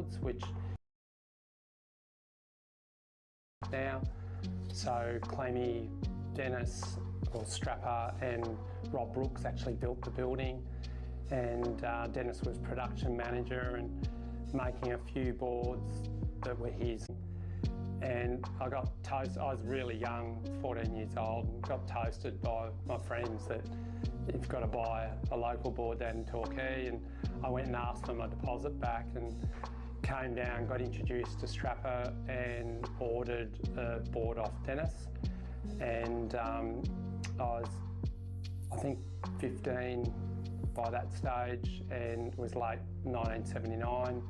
boards, which now. So Clemmy, Dennis, or Strapper, and Rob Brooks actually built the building, and Dennis was production manager and making a few boards that were his. And I got toasted. I was really young, 14 years old, and got toasted by my friends that you've got to buy a local board down in Torquay. And I went and asked for my deposit back and came down, got introduced to Strapper and ordered a board off Dennis. And I was, I think, 15 by that stage, and it was late 1979.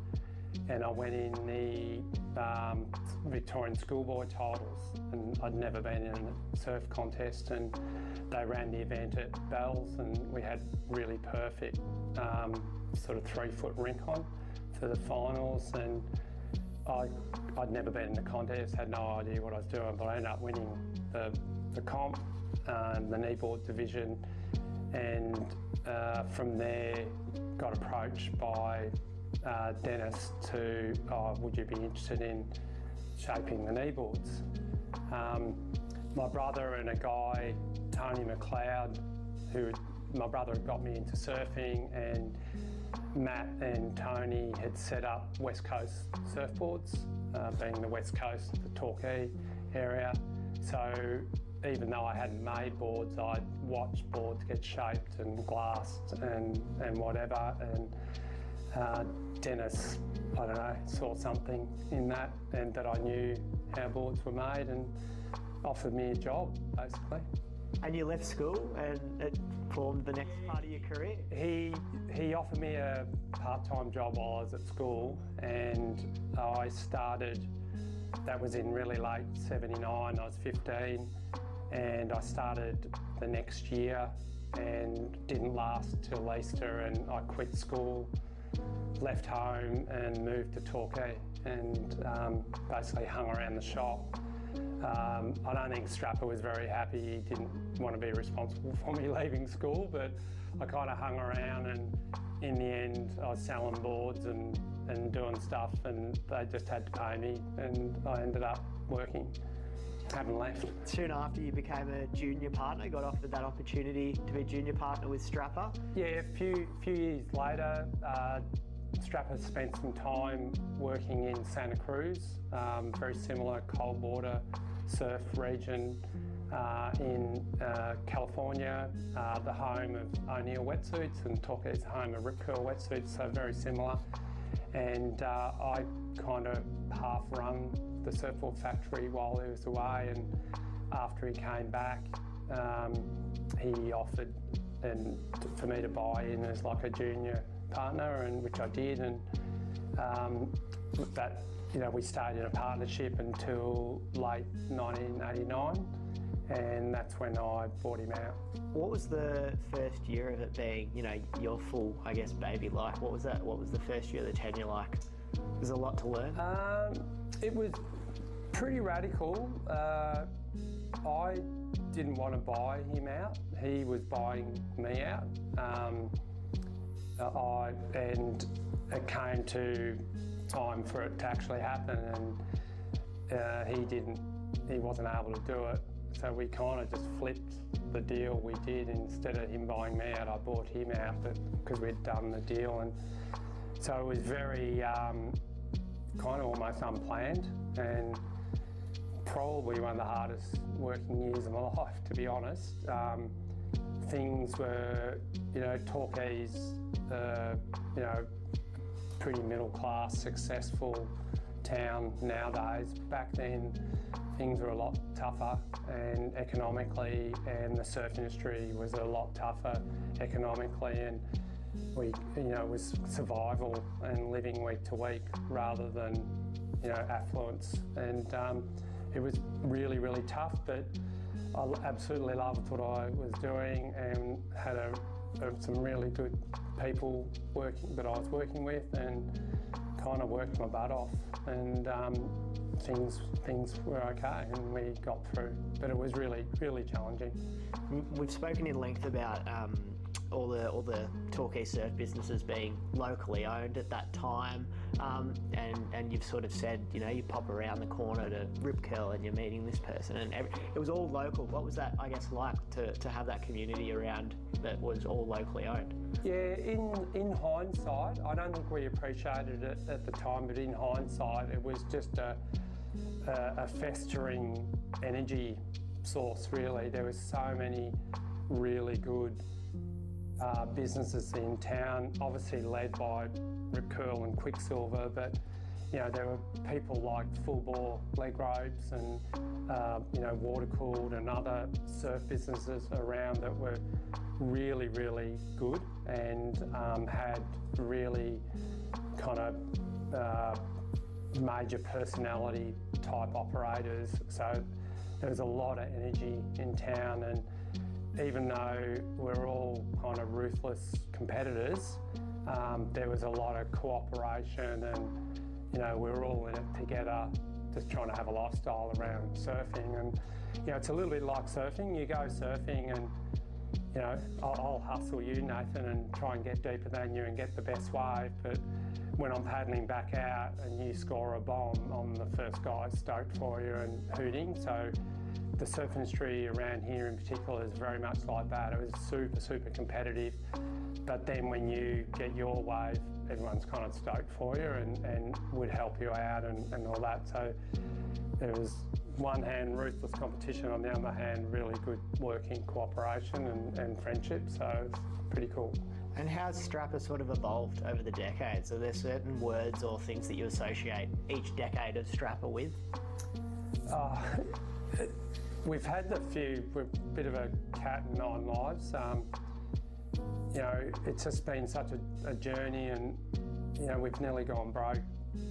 And I went in the Victorian Schoolboy Titles, and I'd never been in a surf contest, and they ran the event at Bells, and we had really perfect sort of 3-foot rink on for the finals, and I'd never been in a contest, had no idea what I was doing, but I ended up winning the comp, the kneeboard division, and from there got approached by Dennis to, would you be interested in shaping the kneeboards? My brother and a guy, Tony McLeod, my brother had got me into surfing, and Matt and Tony had set up West Coast surfboards, being the West Coast, the Torquay area. So even though I hadn't made boards, I'd watched boards get shaped and glassed and whatever. And Dennis, I don't know, saw something in that, and that I knew how boards were made, and offered me a job, basically. And you left school, and it formed the next part of your career? He offered me a part-time job while I was at school, and I started, that was in really late 79, I was 15, and I started the next year and didn't last till Easter, and I quit school, left home and moved to Torquay, and basically hung around the shop. I don't think Strapper was very happy. He didn't want to be responsible for me leaving school, but I kind of hung around, and in the end I was selling boards and doing stuff, and they just had to pay me, and I ended up working. Haven't left. Soon after you became a junior partner, got offered that opportunity to be junior partner with Strapper? Yeah, a few years later, Strapper spent some time working in Santa Cruz, very similar cold water surf region in California, the home of O'Neill wetsuits, and Torquay's the home of Rip Curl wetsuits, so very similar. And I kind of half run the surfboard factory while he was away, and after he came back, he offered for me to buy in as like a junior partner, and which I did, and that, you know, we stayed in a partnership until late 1989, and that's when I bought him out. What was the first year of it being, you know, your full, I guess, baby like? What was that? What was the first year of the tenure like? There's a lot to learn. It was pretty radical. I didn't want to buy him out. He was buying me out. And it came to time for it to actually happen, and he wasn't able to do it. So we kind of just flipped the deal we did. Instead of him buying me out, I bought him out, because we'd done the deal. And so it was very kind of almost unplanned, and probably one of the hardest working years of my life, to be honest. Things were, you know, Torquay's, you know, pretty middle class, successful town nowadays. Back then, things were a lot tougher, and economically, and the surf industry was a lot tougher economically, and we, you know, it was survival and living week to week rather than, you know, affluence. And it was really, really tough, but I absolutely loved what I was doing, and had some really good people that I was working with, and kind of worked my butt off, and things were okay, and we got through. But it was really, really challenging. We've spoken in length about all the Torquay surf businesses being locally owned at that time, and you've sort of said, you know, you pop around the corner to Rip Curl and you're meeting this person, and it was all local. What was that, I guess, like to have that community around that was all locally owned? Yeah, in hindsight, I don't think we appreciated it at the time, but in hindsight, it was just a festering energy source, really. There was so many really good businesses in town, obviously led by Rip Curl and Quicksilver, but you know, there were people like Full Bore Leg Ropes and you know, Water Cooled and other surf businesses around that were really, really good and had really kind of major personality type operators. So there was a lot of energy in town, and even though we're all kind of ruthless competitors, there was a lot of cooperation, and you know, we were all in it together, just trying to have a lifestyle around surfing. And you know, it's a little bit like surfing. You go surfing and you know, I'll hustle you, Nathan, and try and get deeper than you and get the best wave, but when I'm paddling back out and you score a bomb, I'm the first guy stoked for you and hooting. So the surf industry around here in particular is very much like that. It was super, super competitive, but then when you get your wave, everyone's kind of stoked for you and would help you out and all that. So there was, one hand, ruthless competition, on the other hand, really good working cooperation and friendship, so it's pretty cool. And how's Strapper sort of evolved over the decades? Are there certain words or things that you associate each decade of Strapper with? We've had a few, we're a bit of a cat and nine lives. You know, it's just been such a journey, and you know, we've nearly gone broke,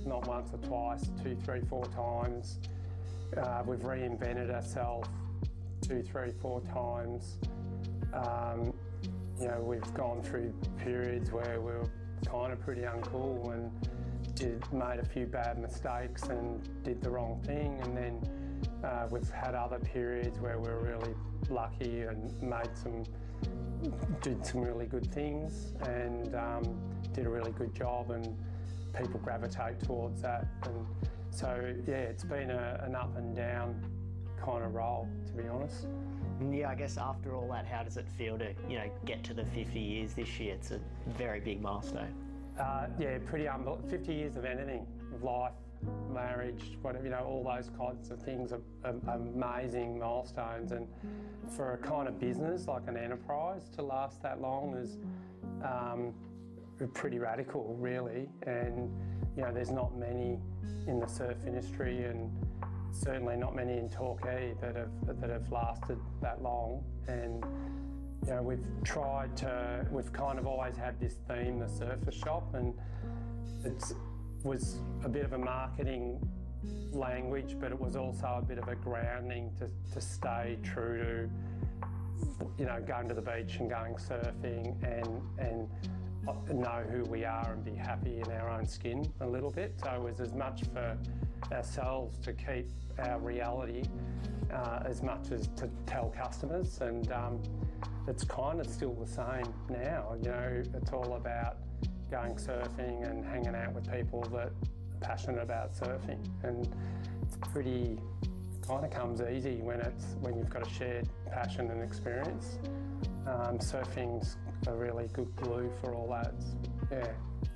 not once or twice, 2, 3, 4 times. We've reinvented ourselves 2, 3, 4 times. You know, we've gone through periods where we were kind of pretty uncool and made a few bad mistakes and did the wrong thing, and then we've had other periods where we were really lucky and did some really good things and did a really good job, and people gravitate towards that. And so yeah, it's been an up and down kind of role, to be honest. Yeah, I guess after all that, how does it feel to, you know, get to the 50 years this year? It's a very big milestone. Yeah, pretty 50 years of anything, of life, marriage, whatever, you know, all those kinds of things are amazing milestones. And for a kind of business like an enterprise to last that long is pretty radical, really. And you know, there's not many in the surf industry, and certainly not many in Torquay that have lasted that long. And you know, we've kind of always had this theme, the surfer shop, and it was a bit of a marketing language, but it was also a bit of a grounding to stay true to, you know, going to the beach and going surfing and know who we are and be happy in our own skin a little bit. So it was as much for ourselves to keep our reality as much as to tell customers, and it's kind of still the same now. You know, it's all about going surfing and hanging out with people that are passionate about surfing, and it's pretty, kind of comes easy when you've got a shared passion and experience. Surfing's a really good glue for all that. Yeah,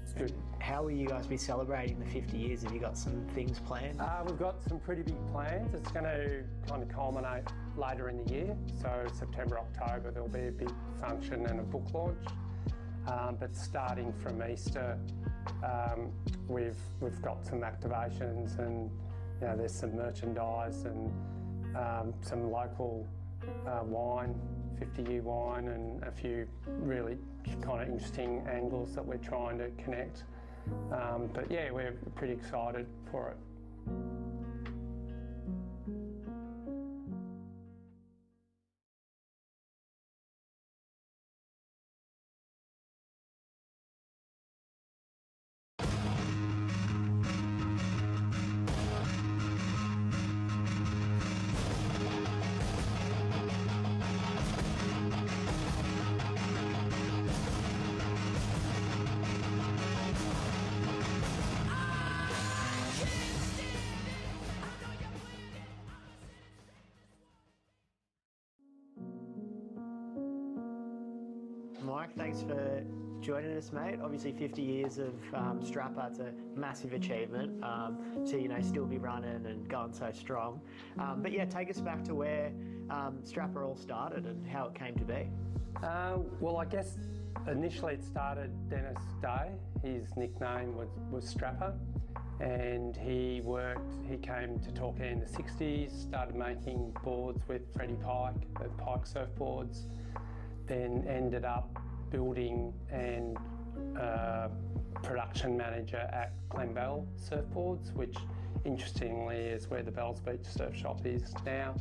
it's good. How will you guys be celebrating the 50 years? Have you got some things planned? We've got some pretty big plans. It's going to kind of culminate later in the year. So September, October, there'll be a big function and a book launch. But starting from Easter, we've got some activations, and you know, there's some merchandise and some local wine, 50-year wine, and a few really kind of interesting angles that we're trying to connect. But yeah, we're pretty excited for it. Mike. Thanks for joining us, mate. Obviously 50 years of Strapper, it's a massive achievement to still be running and going so strong. But yeah, take us back to where Strapper all started and how it came to be. Well, I guess initially it started Dennis Day. His nickname was Strapper, and he came to Torquay in the 60s, started making boards with Freddie Pike, the Pike surfboards, then ended up building and production manager at Clembell Surfboards, which interestingly is where the Bells Beach surf shop is now.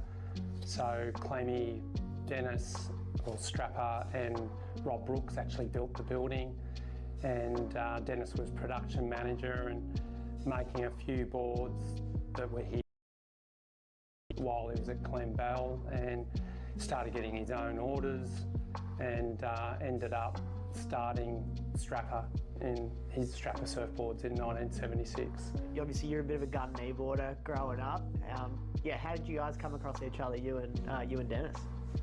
So Clemmy, Dennis, or Strapper, and Rob Brooks actually built the building, and Dennis was production manager and making a few boards that were here while he was at Clembell, and started getting his own orders, and ended up starting Strapper in his Strapper surfboards in 1976. Obviously, you're a bit of a gun kneeboarder growing up. Yeah, how did you guys come across each other, you and Dennis?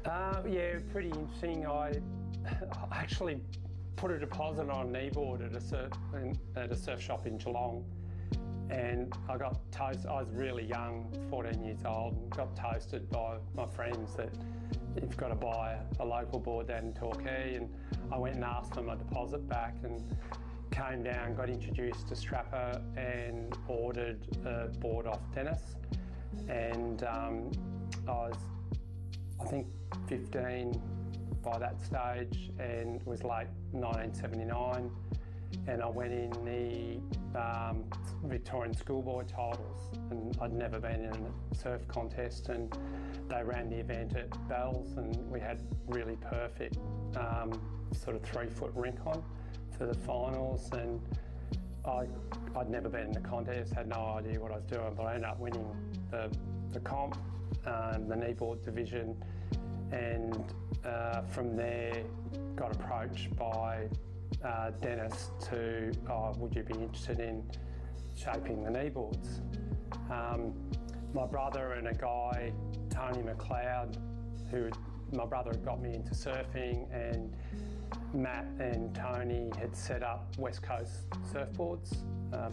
Yeah, pretty interesting. I actually put a deposit on a kneeboard at a surf shop in Geelong, and I got toasted. I was really young, 14 years old, and got toasted by my friends that you've got to buy a local board down in Torquay, and I went and asked for my deposit back and came down, got introduced to Strapper and ordered a board off Dennis, and I was, I think, 15 by that stage, and it was late 1979, and I went in the Victorian Schoolboy Titles, and I'd never been in a surf contest, and they ran the event at Bells, and we had really perfect sort of 3-foot rink on for the finals, and I'd never been in the contest, had no idea what I was doing, but I ended up winning the comp, the kneeboard division, and from there got approached by Dennis to, would you be interested in shaping the kneeboards? My brother and a guy, Tony McLeod, my brother had got me into surfing, and Matt and Tony had set up West Coast surfboards,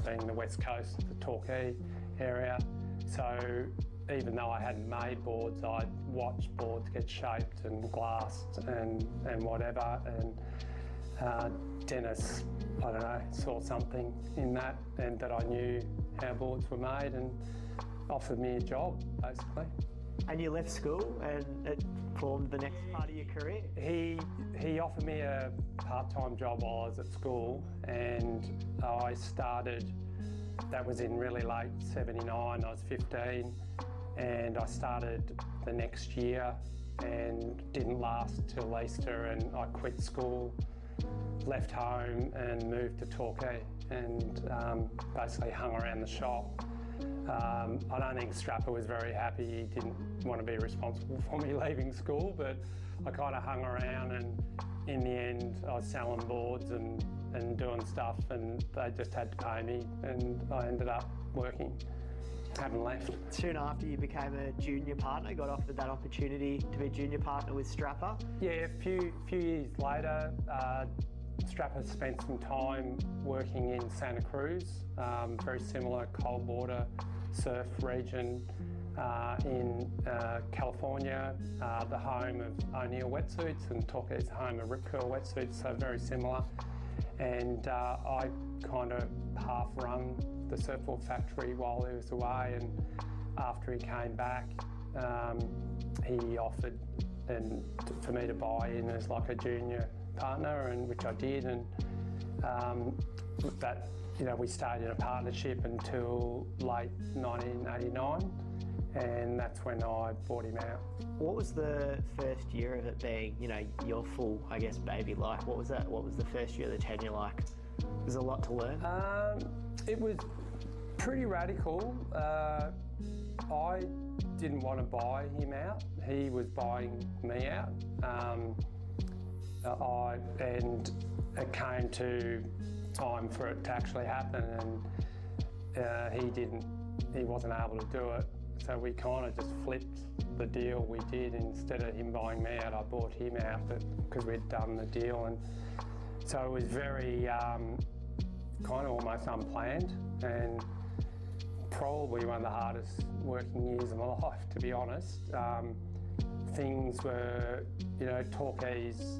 being the West Coast, the Torquay area. So even though I hadn't made boards, I'd watched boards get shaped and glassed and whatever, and Dennis, I don't know, saw something in that, and that I knew how boards were made, and offered me a job, basically. And you left school, and it formed the next part of your career? He offered me a part-time job while I was at school, and I started, that was in really late 79, I was 15, and I started the next year and didn't last till Easter, and I quit school, left home and moved to Torquay, and basically hung around the shop. I don't think Strapper was very happy. He didn't want to be responsible for me leaving school, but I kind of hung around, and in the end I was selling boards and doing stuff, and they just had to pay me, and I ended up working. Haven't left. Soon after you became a junior partner, got offered that opportunity to be junior partner with Strapper? Yeah, a few years later, Strapper spent some time working in Santa Cruz, very similar cold water surf region in California, the home of O'Neill wetsuits, and Torquay's home of Rip Curl wetsuits, so very similar. And I kind of half run the surfboard factory while he was away, and after he came back, he offered for me to buy in as like a junior partner, and which I did, and that, we stayed in a partnership until late 1989, and that's when I bought him out. What was the first year of it being, your full, I guess, baby like? What was that? What was the first year of the tenure like? There's a lot to learn. It was pretty radical. I didn't want to buy him out. He was buying me out. And it came to time for it to actually happen, and he wasn't able to do it, So we kind of just flipped the deal we did. Instead of him buying me out, I bought him out because we'd done the deal. And so it was very kind of almost unplanned, and probably one of the hardest working years of my life, to be honest. Things were, Torquay's,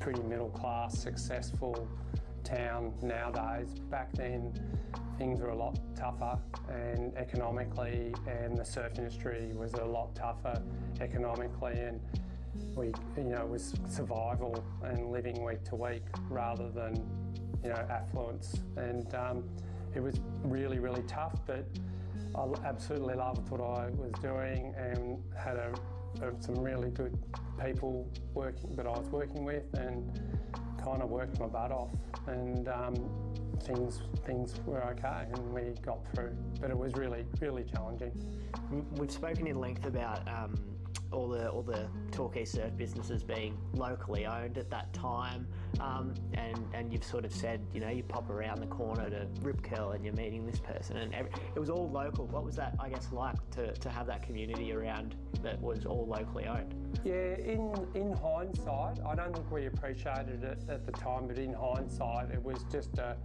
pretty middle class, successful town nowadays. Back then, things were a lot tougher and economically, and the surf industry was a lot tougher economically, and it was survival and living week to week rather than, affluence. And it was really, really tough, but I absolutely loved what I was doing and had some really good people that I was working with, and kind of worked my butt off, and things were okay and we got through, but it was really, really challenging. We've spoken in length about all the Torquay surf businesses being locally owned at that time, and you've sort of said, you pop around the corner to Rip Curl and you're meeting this person, and it was all local. What was that, I guess, like to have that community around that was all locally owned? Yeah, in hindsight, I don't think we appreciated it at the time, but in hindsight, it was just a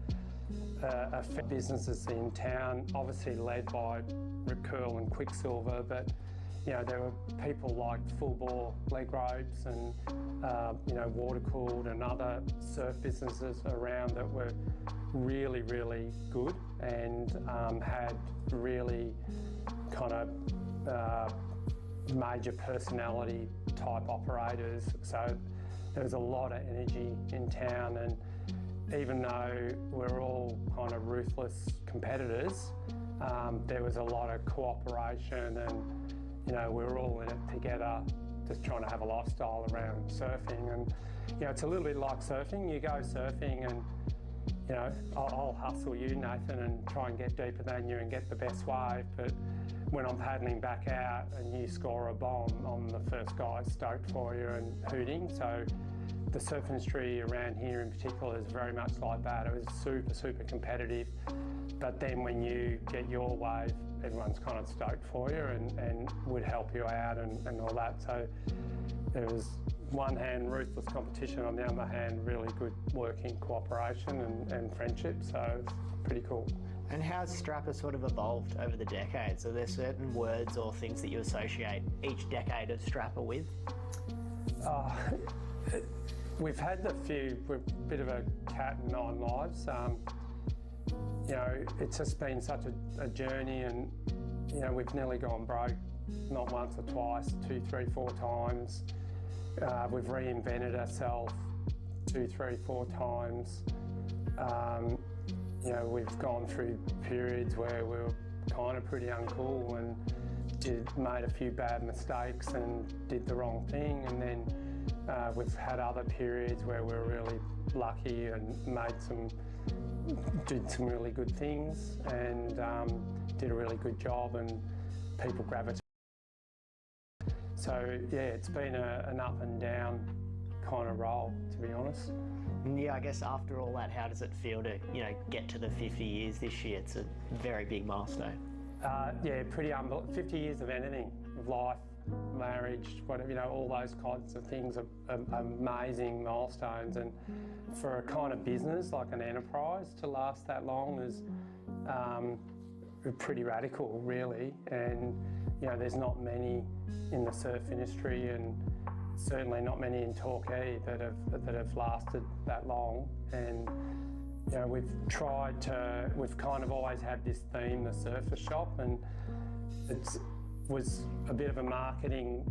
businesses in town, obviously led by Rip Curl and Quicksilver, but there were people like Full Bore Leg Ropes and Water Cooled and other surf businesses around that were really, really good, and had really kind of major personality type operators. So there was a lot of energy in town, and even though we're all kind of ruthless competitors, there was a lot of cooperation, and we were all in it together, just trying to have a lifestyle around surfing. And it's a little bit like surfing. You go surfing and I'll hustle you, Nathan, and try and get deeper than you and get the best wave, but when I'm paddling back out and you score a bomb, I'm the first guy stoked for you and hooting. So the surf industry around here in particular is very much like that. It was super, super competitive, but then when you get your wave, everyone's kind of stoked for you and would help you out and all that. So there was, one hand, ruthless competition, on the other hand, really good working cooperation and friendship. So it's pretty cool. And how's Strapper sort of evolved over the decades? Are there certain words or things that you associate each decade of Strapper with? We've had a bit of a cat and nine lives. It's just been such a journey, and we've nearly gone broke, not once or twice, 2, 3, 4 times. We've reinvented ourselves 2, 3, 4 times. We've gone through periods where we were kind of pretty uncool and made a few bad mistakes and did the wrong thing, and then we've had other periods where we were really lucky and did some really good things and did a really good job, and people gravitated. So yeah, it's been an up and down kind of role, to be honest. Yeah, I guess after all that, how does it feel to get to the 50 years this year? It's a very big milestone. Yeah, pretty 50 years of anything, of life, marriage, whatever, all those kinds of things are amazing milestones. And for a kind of business like an enterprise to last that long is pretty radical, really. And there's not many in the surf industry, and certainly not many in Torquay that have lasted that long. And we've kind of always had this theme, the surfer shop, and it was a bit of a marketing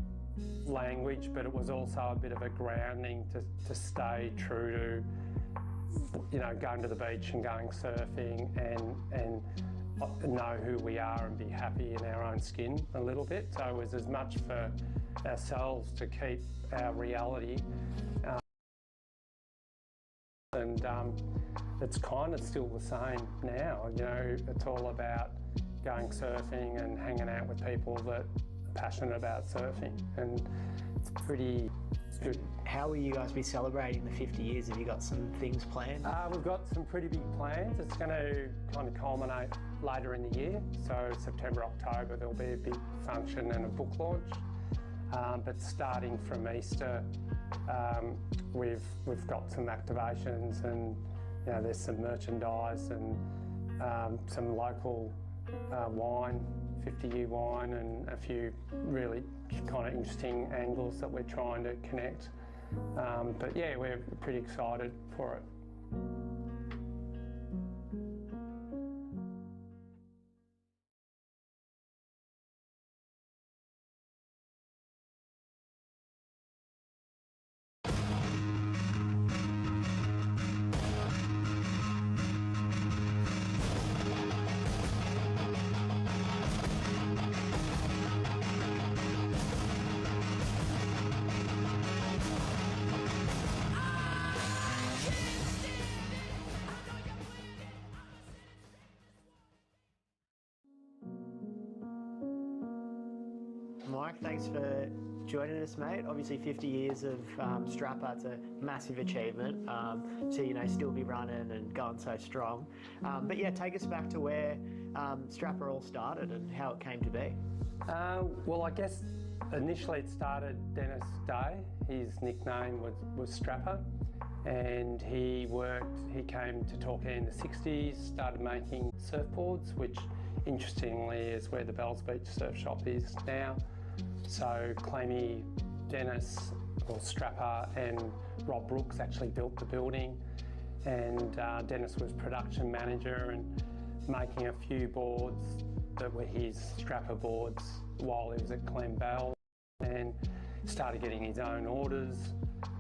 language, but it was also a bit of a grounding to stay true to going to the beach and going surfing and know who we are and be happy in our own skin a little bit. So it was as much for ourselves to keep our reality, and it's kind of still the same now. It's all about going surfing and hanging out with people that are passionate about surfing, and it's good. How will you guys be celebrating the 50 years? Have you got some things planned? We've got some pretty big plans. It's going to kind of culminate later in the year. So September, October, there'll be a big function and a book launch. But starting from Easter, we've got some activations, and there's some merchandise and some local wine, 50-year wine, and a few really kind of interesting angles that we're trying to connect. But yeah, we're pretty excited for it. Mike, thanks for joining us, mate. Obviously 50 years of Strapper, it's a massive achievement to still be running and going so strong. But yeah, take us back to where Strapper all started and how it came to be. Well, I guess initially it started Dennis Day. His nickname was Strapper, and he came to Torquay in the 60s, started making surfboards, which interestingly is where the Bells Beach surf shop is now. So Clemmy, Dennis, or Strapper, and Rob Brooks actually built the building, and Dennis was production manager and making a few boards that were his Strapper boards while he was at Clem Bell, and started getting his own orders,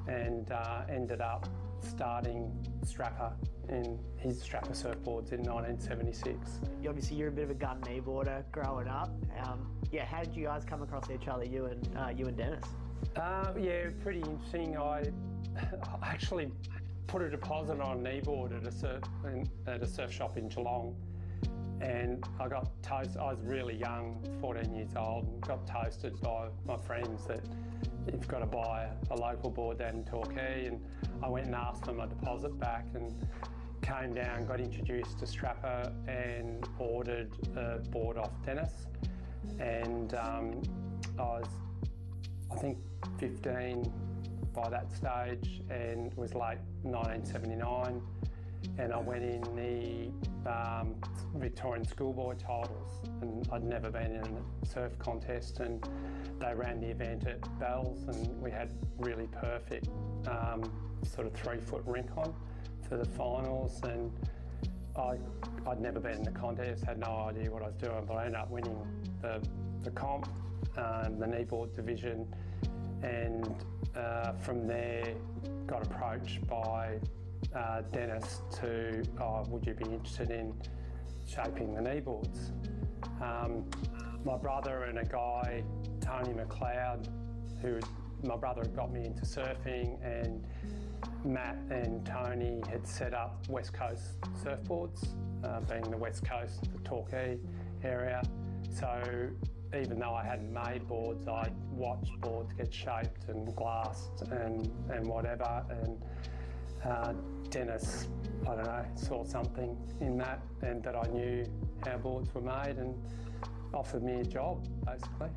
and ended up starting Strapper in his Strapper surfboards in 1976. Obviously, you're a bit of a gun kneeboarder growing up. Yeah, how did you guys come across each other, you and Dennis? Yeah, pretty interesting. I actually put a deposit on a kneeboard at a surf shop in Geelong, and I got toasted. I was really young, 14 years old, and got toasted by my friends that you've got to buy a local board down in Torquay, and I went and asked for my deposit back, and came down, got introduced to Strapper, and ordered a board off Dennis. And I was, I think, 15 by that stage, and it was late 1979, and I went in the Victorian Schoolboy Titles, and I'd never been in a surf contest, and they ran the event at Bells, and we had really perfect sort of 3-foot rink on for the finals, and I'd never been in the contest, had no idea what I was doing, but I ended up winning the comp, the kneeboard division, and from there got approached by Dennis to, would you be interested in shaping the kneeboards? My brother and a guy, Tony McLeod, my brother had got me into surfing, and Matt and Tony had set up West Coast surfboards, being the West Coast, the Torquay area. So even though I hadn't made boards, I'd watched boards get shaped and glassed and whatever. And Dennis, I don't know, saw something in that, and that I knew how boards were made, and offered me a job, basically.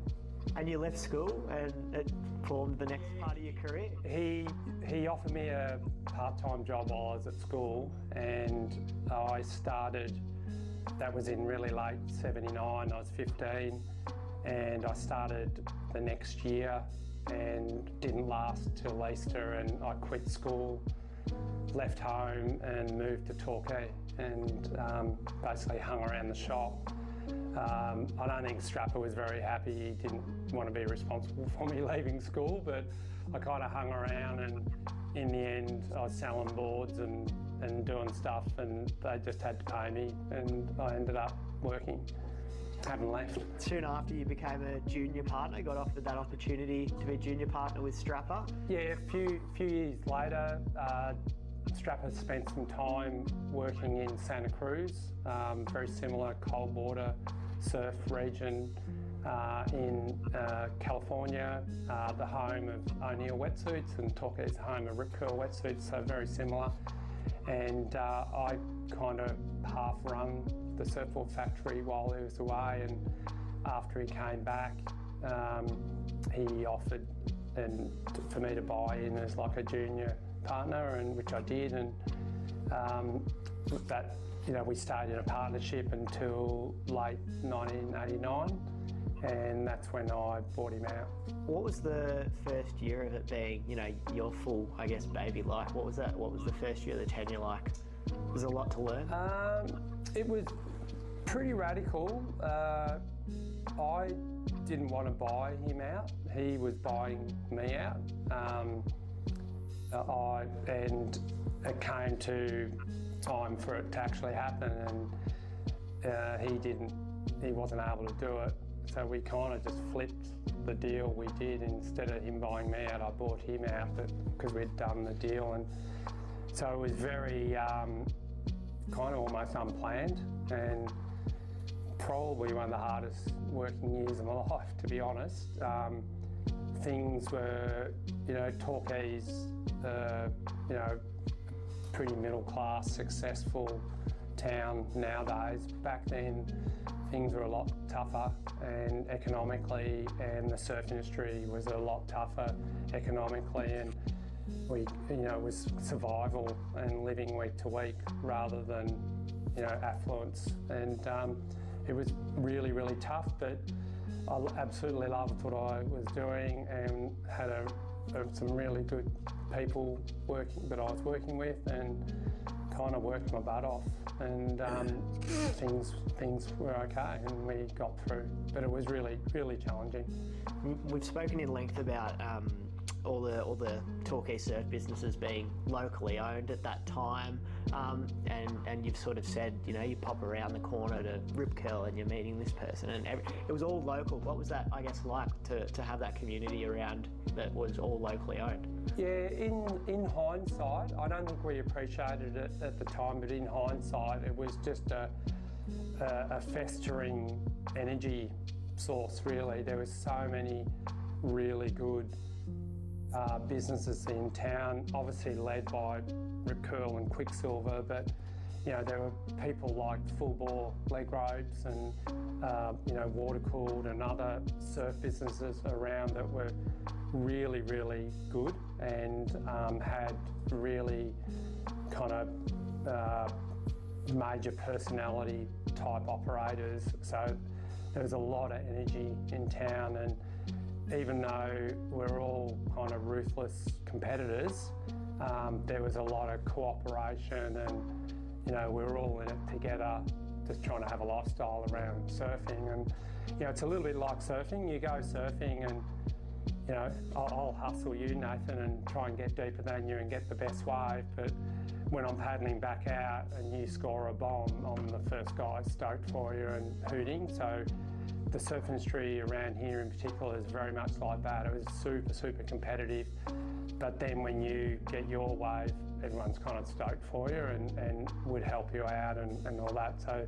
And you left school, and it formed the next part of your career? He offered me a part-time job while I was at school, and I started, that was in really late 79, I was 15, and I started the next year and didn't last till Easter, and I quit school, left home and moved to Torquay, and basically hung around the shop. I don't think Strapper was very happy. He didn't want to be responsible for me leaving school, but I kind of hung around, and in the end I was selling boards and doing stuff, and they just had to pay me, and I ended up working. Haven't left. Soon after you became a junior partner, got offered that opportunity to be a junior partner with Strapper? Yeah, a few years later, Strapper spent some time working in Santa Cruz, very similar cold water surf region, in California, the home of O'Neill wetsuits, and Torquay's home of Rip Curl wetsuits, so very similar. And I kind of half run the surfboard factory while he was away, and after he came back, he offered for me to buy in as like a junior partner, and which I did, and that, you know, we stayed in a partnership until late 1989, and that's when I bought him out. What was the first year of it being, you know, your full, I guess, baby like? What was that? What was the first year of the tenure like? Was there a lot to learn? It was pretty radical. I didn't want to buy him out. He was buying me out. And it came to time for it to actually happen, and he wasn't able to do it. So we kind of just flipped the deal we did. Instead of him buying me out, I bought him out because we'd done the deal. And so it was very kind of almost unplanned, and probably one of the hardest working years of my life, to be honest. Things were, you know, Torquay's, you know, pretty middle class, successful town nowadays. Back then, things were a lot tougher, and economically, and the surf industry was a lot tougher economically, and we, you know, it was survival and living week to week rather than, you know, affluence. And it was really, really tough, but I absolutely loved what I was doing, and had some really good people that I was working with, and kind of worked my butt off, and things were okay, and we got through. But it was really, really challenging. We've spoken in length about all the Torquay surf businesses being locally owned at that time, and you've sort of said, you know, you pop around the corner to Rip Curl and you're meeting this person, and it was all local. What was that, I guess, like to have that community around that was all locally owned? Yeah, in hindsight, I don't think we appreciated it at the time, but in hindsight, it was just a festering energy source, really. There were so many really good businesses in town, obviously led by Rip Curl and Quicksilver, but, you know, there were people like Full Bore Leg Ropes and, you know, Water Cooled and other surf businesses around that were really, really good, and had really kind of major personality type operators. So there was a lot of energy in town, and even though we're all kind of ruthless competitors, there was a lot of cooperation, and, you know, we were all in it together, just trying to have a lifestyle around surfing. And, you know, it's a little bit like surfing. You go surfing and, you know, I'll hustle you, Nathan, and try and get deeper than you and get the best wave, but when I'm paddling back out and you score a bomb, I'm the first guy stoked for you and hooting. So the surf industry around here in particular is very much like that. It was super, super competitive, but then when you get your wave, everyone's kind of stoked for you and would help you out and all that. So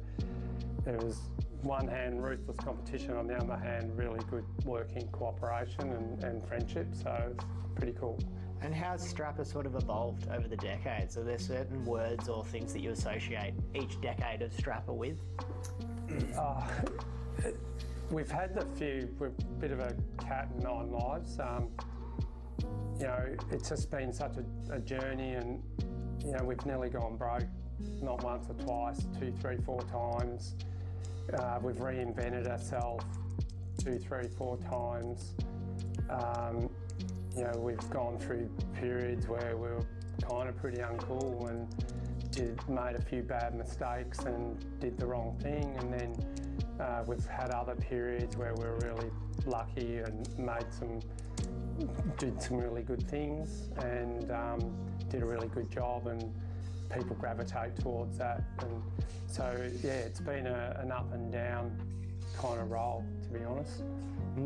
there was, one hand, ruthless competition, on the other hand, really good working cooperation and friendship, so it's pretty cool. And how's Strapper sort of evolved over the decades? Are there certain words or things that you associate each decade of Strapper with? We've had we're a bit of a cat and nine lives. You know, it's just been such a journey, and, you know, we've nearly gone broke, not once or twice, 2, 3, 4 times. We've reinvented ourselves 2, 3, 4 times. You know, we've gone through periods where we were kind of pretty uncool and made a few bad mistakes and did the wrong thing, and then we've had other periods where we were really lucky and did some really good things, and did a really good job, and people gravitate towards that. And so, yeah, it's been an up and down kind of role, to be honest.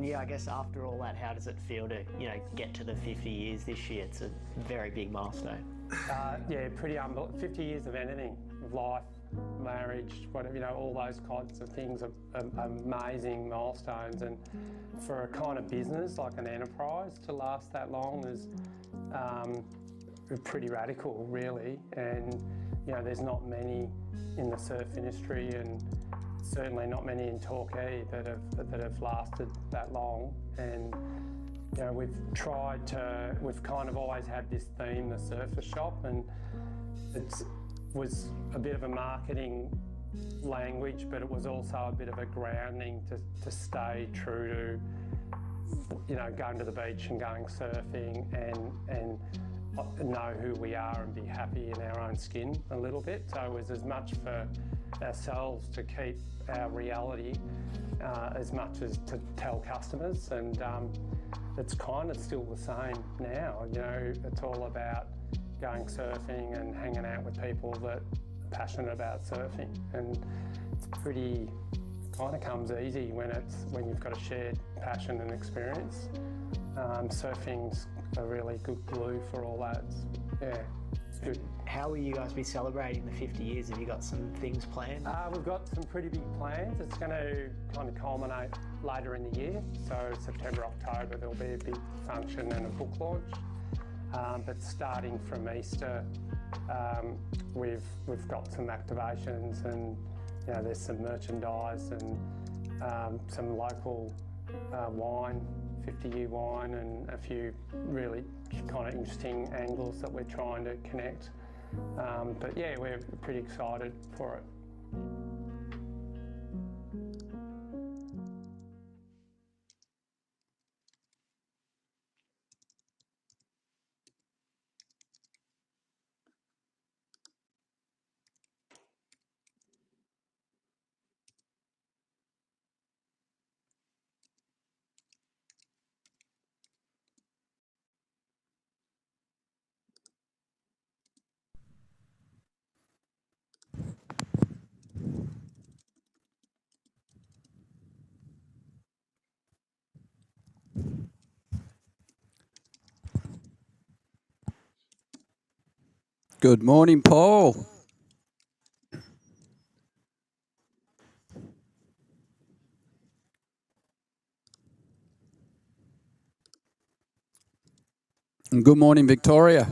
Yeah, I guess after all that, how does it feel to, you know, get to the 50 years this year? It's a very big milestone. Yeah, pretty 50 years of anything, of life, marriage, whatever, you know, all those kinds of things are amazing milestones. And for a kind of business like an enterprise to last that long is pretty radical, really. And you know, there's not many in the surf industry, and certainly not many in Torquay that have lasted that long. And you know, we've kind of always had this theme, the surfer shop, and it was a bit of a marketing language, but it was also a bit of a grounding to stay true to, you know, going to the beach and going surfing and know who we are and be happy in our own skin a little bit. So it was as much for ourselves to keep our reality as much as to tell customers, and it's kind of still the same now. You know, it's all about going surfing and hanging out with people that are passionate about surfing, and it's pretty, kind of comes easy when you've got a shared passion and experience. Surfing's a really good glue for all that. Yeah, it's good. How will you guys be celebrating the 50 years? Have you got some things planned? We've got some pretty big plans. It's going to kind of culminate later in the year. So September, October, there'll be a big function and a book launch. But starting from Easter, we've got some activations, and you know, there's some merchandise and some local wine, 50-year wine, and a few really kind of interesting angles that we're trying to connect. But yeah, we're pretty excited for it. Good morning, Paul. And good morning, Victoria.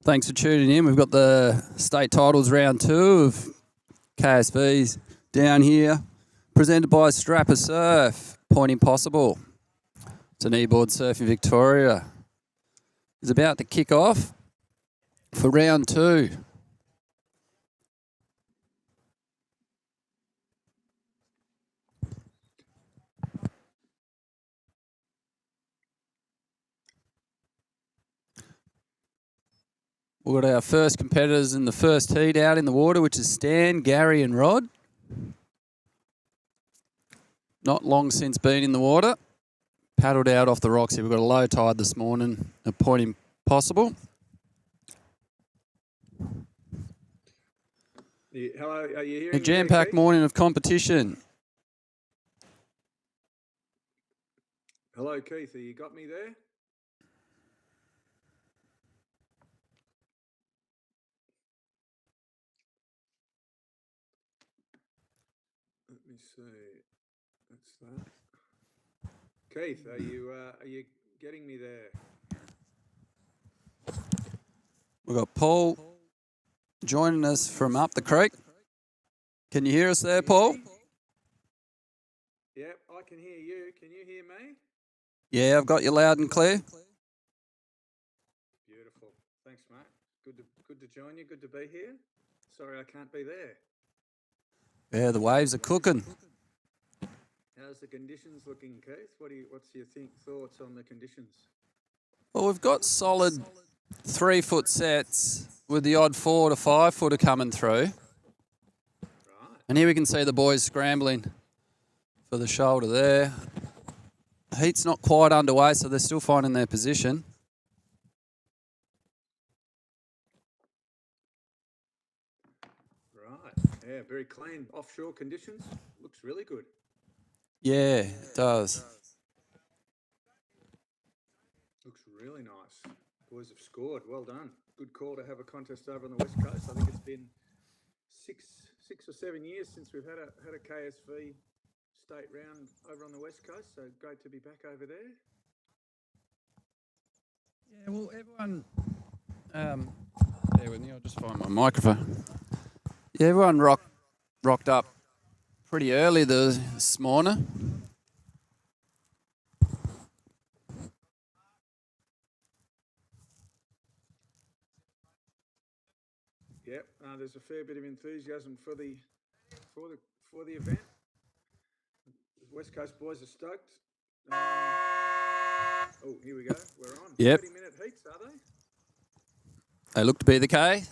Thanks for tuning in. We've got the State Titles round 2 of KSV's down here, presented by Strapper Surf, Point Impossible. It's an Kneeboard Surfing Victoria. It's about to kick off for round 2. We've got our first competitors in the first heat out in the water, which is Stan, Gary and Rod. Not long since been in the water. Paddled out off the rocks here. We've got a low tide this morning at Point Impossible. Hello, are you hearing A me? jam-packed morning of competition. Hello, Keith, you got me there? Let me see. That's that. Keith, are you getting me there? We've got Paul joining us from up the creek. Can you hear us there, Paul? Yep, I can hear you. Can you hear me? Yeah, I've got you loud and clear. Beautiful. Thanks, mate. Good to join you. Good to be here. Sorry I can't be there. Yeah, the waves are cooking. How's the conditions looking, Keith? What's your thoughts on the conditions? Well, we've got solid 3-foot sets with the odd 4 to 5 footer coming through. Right. And here we can see the boys scrambling for the shoulder there. Heat's not quite underway, so they're still finding their position. Right. Yeah, very clean offshore conditions. Looks really good. Yeah, it does. Looks really nice. Boys have scored. Well done. good call to have a contest over on the West Coast. I think it's been six or 7 years since we've had a KSV state round over on the West Coast. So great to be back over there. Yeah, well, everyone. Bear with me. I'll just find my microphone. Yeah, everyone rocked up pretty early this morning. Yep, there's a fair bit of enthusiasm for the event. The West Coast boys are stoked. Oh, here we go. We're on. Yep. 30-minute heats, are they? They look to be the case.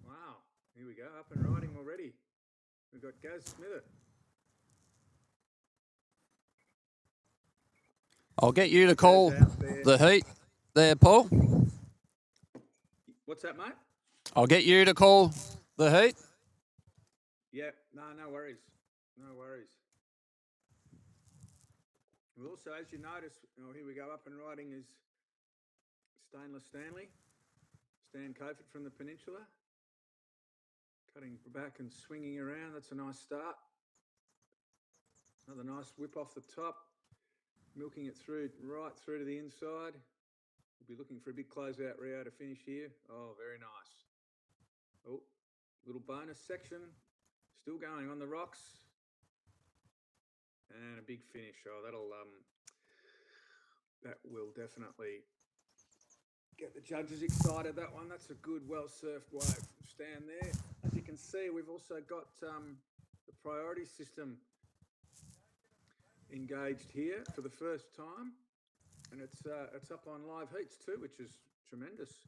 Wow. Here we go. Up and riding already. We've got Gaz Smither. I'll get you to call the heat there, Paul. What's that, mate? I'll get you to call the heat. Yeah. No worries. No worries. Well, also, as you notice, here we go, up and riding is Stainless Stanley, Stan Cofford from the Peninsula. Cutting back and swinging around, that's a nice start. Another nice whip off the top, milking it through, right through to the inside. We'll be looking for a big closeout Rio to finish here. Oh, very nice. Oh, little bonus section, still going on the rocks. And a big finish. Oh, that will definitely get the judges excited. That one, that's a good, well-surfed wave from Stan there. As you can see, we've also got the priority system engaged here for the first time, and it's up on live heats too, which is tremendous.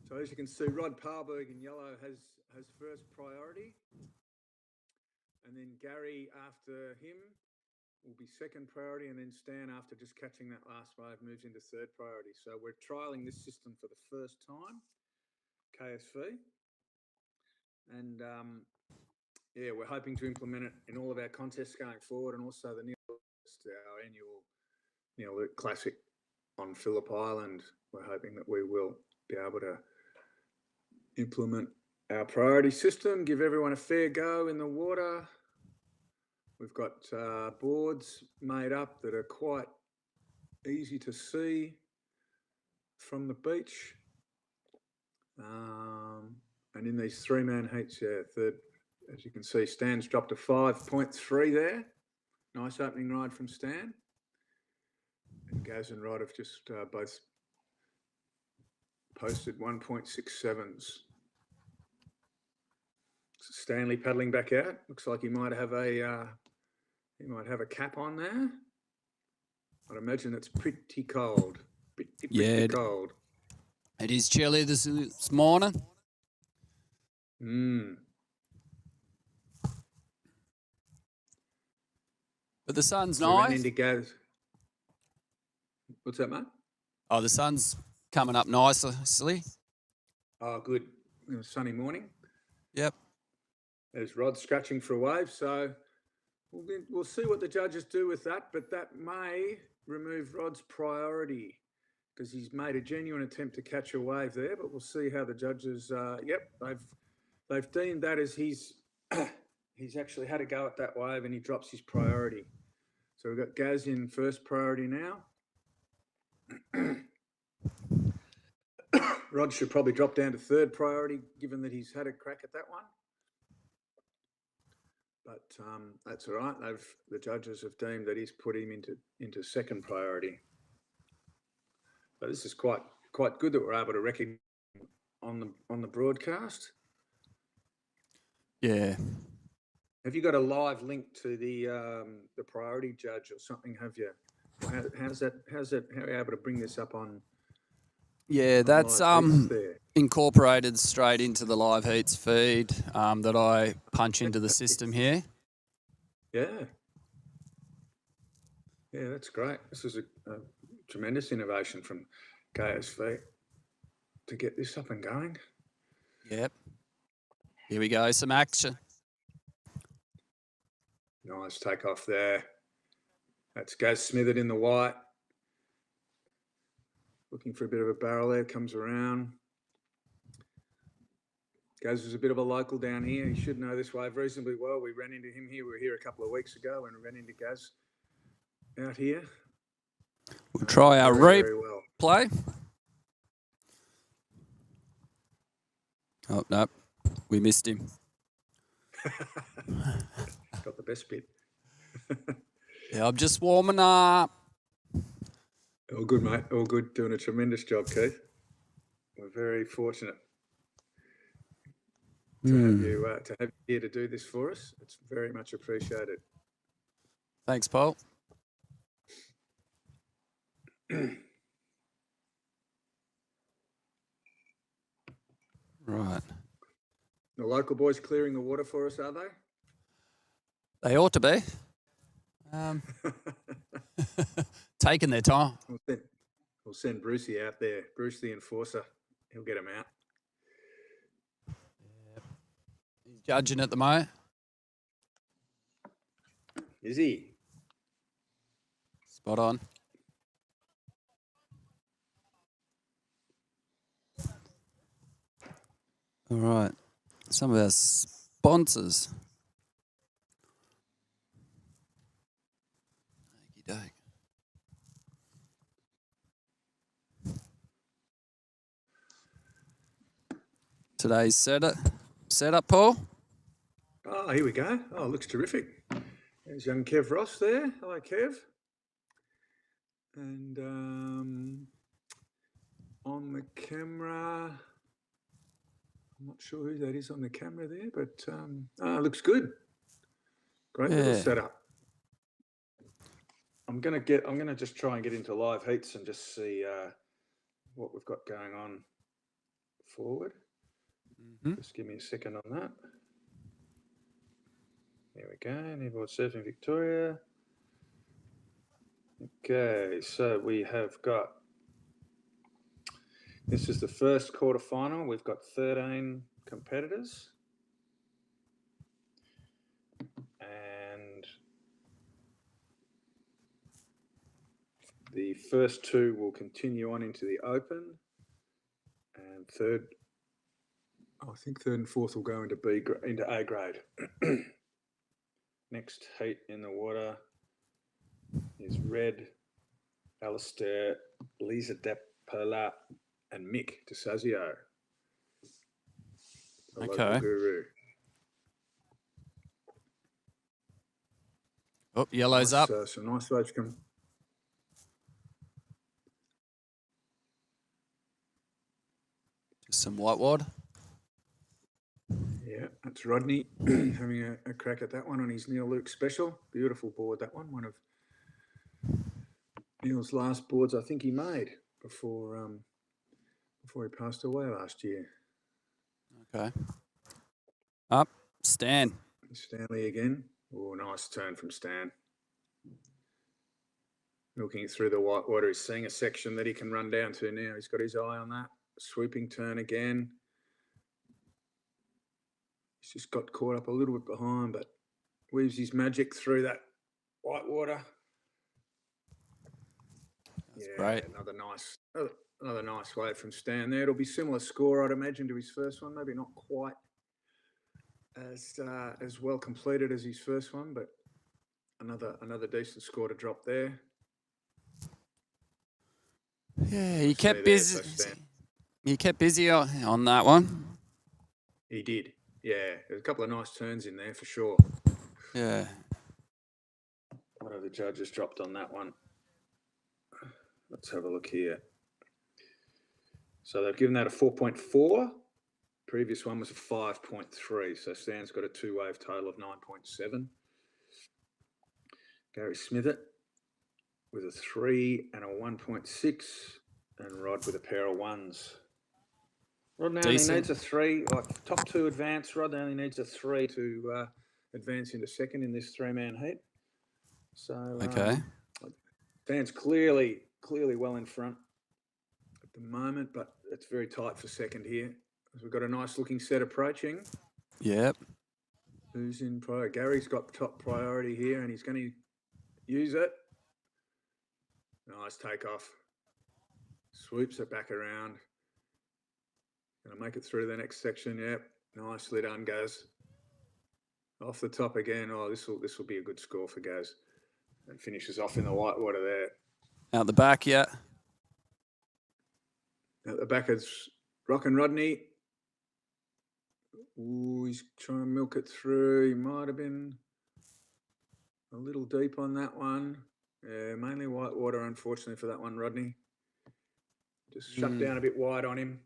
So as you can see, Rod Parberg in yellow has first priority. And then Gary after him will be second priority, and then Stan, after just catching that last wave, moves into third priority. So we're trialling this system for the first time, KSV. And yeah, we're hoping to implement it in all of our contests going forward, and also our annual Neil Classic on Phillip Island. We're hoping that we will be able to implement our priority system, give everyone a fair go in the water. We've got boards made up that are quite easy to see from the beach. And in these three-man heats, third, as you can see, Stan's dropped a 5.3 there. Nice opening ride from Stan. And Gaz and Rod have just both posted 1.67s. Stanley paddling back out. Looks like he might have a cap on there. I'd imagine it's pretty cold. Pretty cold. It is chilly this morning. But the sun's nice. What's that, mate? Oh, the sun's coming up nicely. Oh, good. Sunny morning. Yep. There's Rod scratching for a wave, so we'll see what the judges do with that, but that may remove Rod's priority because he's made a genuine attempt to catch a wave there, but we'll see how the judges, they've deemed that as he's actually had a go at that wave and he drops his priority. So we've got Gaz in first priority now. Rod should probably drop down to third priority given that he's had a crack at that one. But that's all right. The judges have deemed that he's put him into second priority. So this is quite good that we're able to recognize on the broadcast. Yeah. Have you got a live link to the priority judge or something? Have you? How are you able to bring this up on? Yeah, that's incorporated straight into the live heats feed that I punch into the system here. Yeah, that's great. This is a tremendous innovation from KSV to get this up and going. Yep. Here we go, some action. Nice takeoff there. That's Gaz smithered in the white. looking for a bit of a barrel there, comes around. Gaz was a bit of a local down here. He should know this wave reasonably well. We ran into him here. We were here a couple of weeks ago and ran into Gaz out here. We'll try our very well. replay. Oh, no. We missed him. Got the best bit. Yeah, I'm just warming up. All good, mate. All good. Doing a tremendous job, Keith. We're very fortunate to have you here to do this for us. It's very much appreciated. Thanks, Paul. Right. The local boys clearing the water for us, are they? They ought to be. Taking their time. We'll send Brucey out there. Bruce the enforcer. He'll get them out. He's judging at the moment. Is he? Spot on. All right. Some of our sponsors. Okey-doke. Today's setup, Paul. Oh, here we go. Oh, looks terrific. There's young Kev Ross there. Hello, Kev. And on the camera, I'm not sure who that is on the camera there, but looks good. Great little setup. I'm gonna just try and get into live heats and just see what we've got going on forward. Just give me a second on that. There we go. Kneeboard Surfing Victoria. Okay, so we have got. This is the first quarterfinal. We've got 13 competitors. And the first two will continue on into the open. And I think third and fourth will go into A grade. Next heat in the water is Red, Alistair, Lisa Depola, and Mick DeSazio. Okay. Guru. Oh, yellow's up. Some nice waves come. Just some whitewater. Yeah, that's Rodney having a crack at that one on his Neil Luke special. Beautiful board, that one. One of Neil's last boards I think he made before he passed away last year. Okay. Up, Stan. Stanley again. Oh, nice turn from Stan. Looking through the whitewater, he's seeing a section that he can run down to now. He's got his eye on that. Swooping turn again. He's just got caught up a little bit behind, but weaves his magic through that whitewater. That's great. Another nice wave from Stan there. It'll be similar score, I'd imagine, to his first one. Maybe not quite as well completed as his first one, but another decent score to drop there. Yeah, he kept busy. He kept busy on that one. He did. Yeah, there's a couple of nice turns in there for sure. Yeah. What have the judges dropped on that one? Let's have a look here. So they've given that a 4.4. Previous one was a 5.3. So Stan's got a two-wave total of 9.7. Gary Smithett with a 3 and a 1.6. And Rod with a pair of 1s. Rod now only needs a 3. Like top two advance, Rod only needs a 3 to advance into second in this three-man heat. So Okay. Stan's clearly well in front at the moment, but it's very tight for second here. We've got a nice looking set approaching. Yep. Who's in priority? Gary's got top priority here and he's going to use it. Nice takeoff. Swoops it back around. Gonna make it through the next section. Yep, nicely done, Gaz. Off the top again. Oh, this will be a good score for Gaz. And finishes off in the white water there. Out the back, yeah. At the back is Rock and Rodney. Ooh, he's trying to milk it through. He might have been a little deep on that one. Yeah, mainly white water, unfortunately, for that one, Rodney. Just shut down a bit wide on him.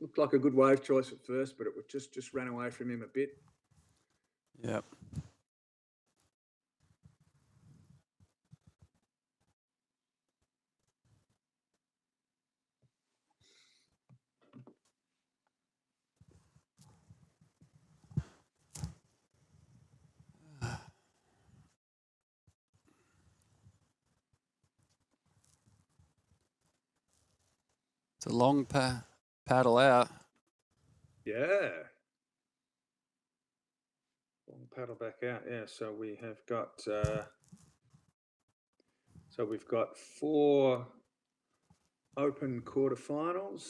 Looked like a good wave choice at first, but it just ran away from him a bit. Yep. It's a long paddle out. Yeah. Long paddle back out. Yeah. So we have got. So we've got 4 open quarterfinals,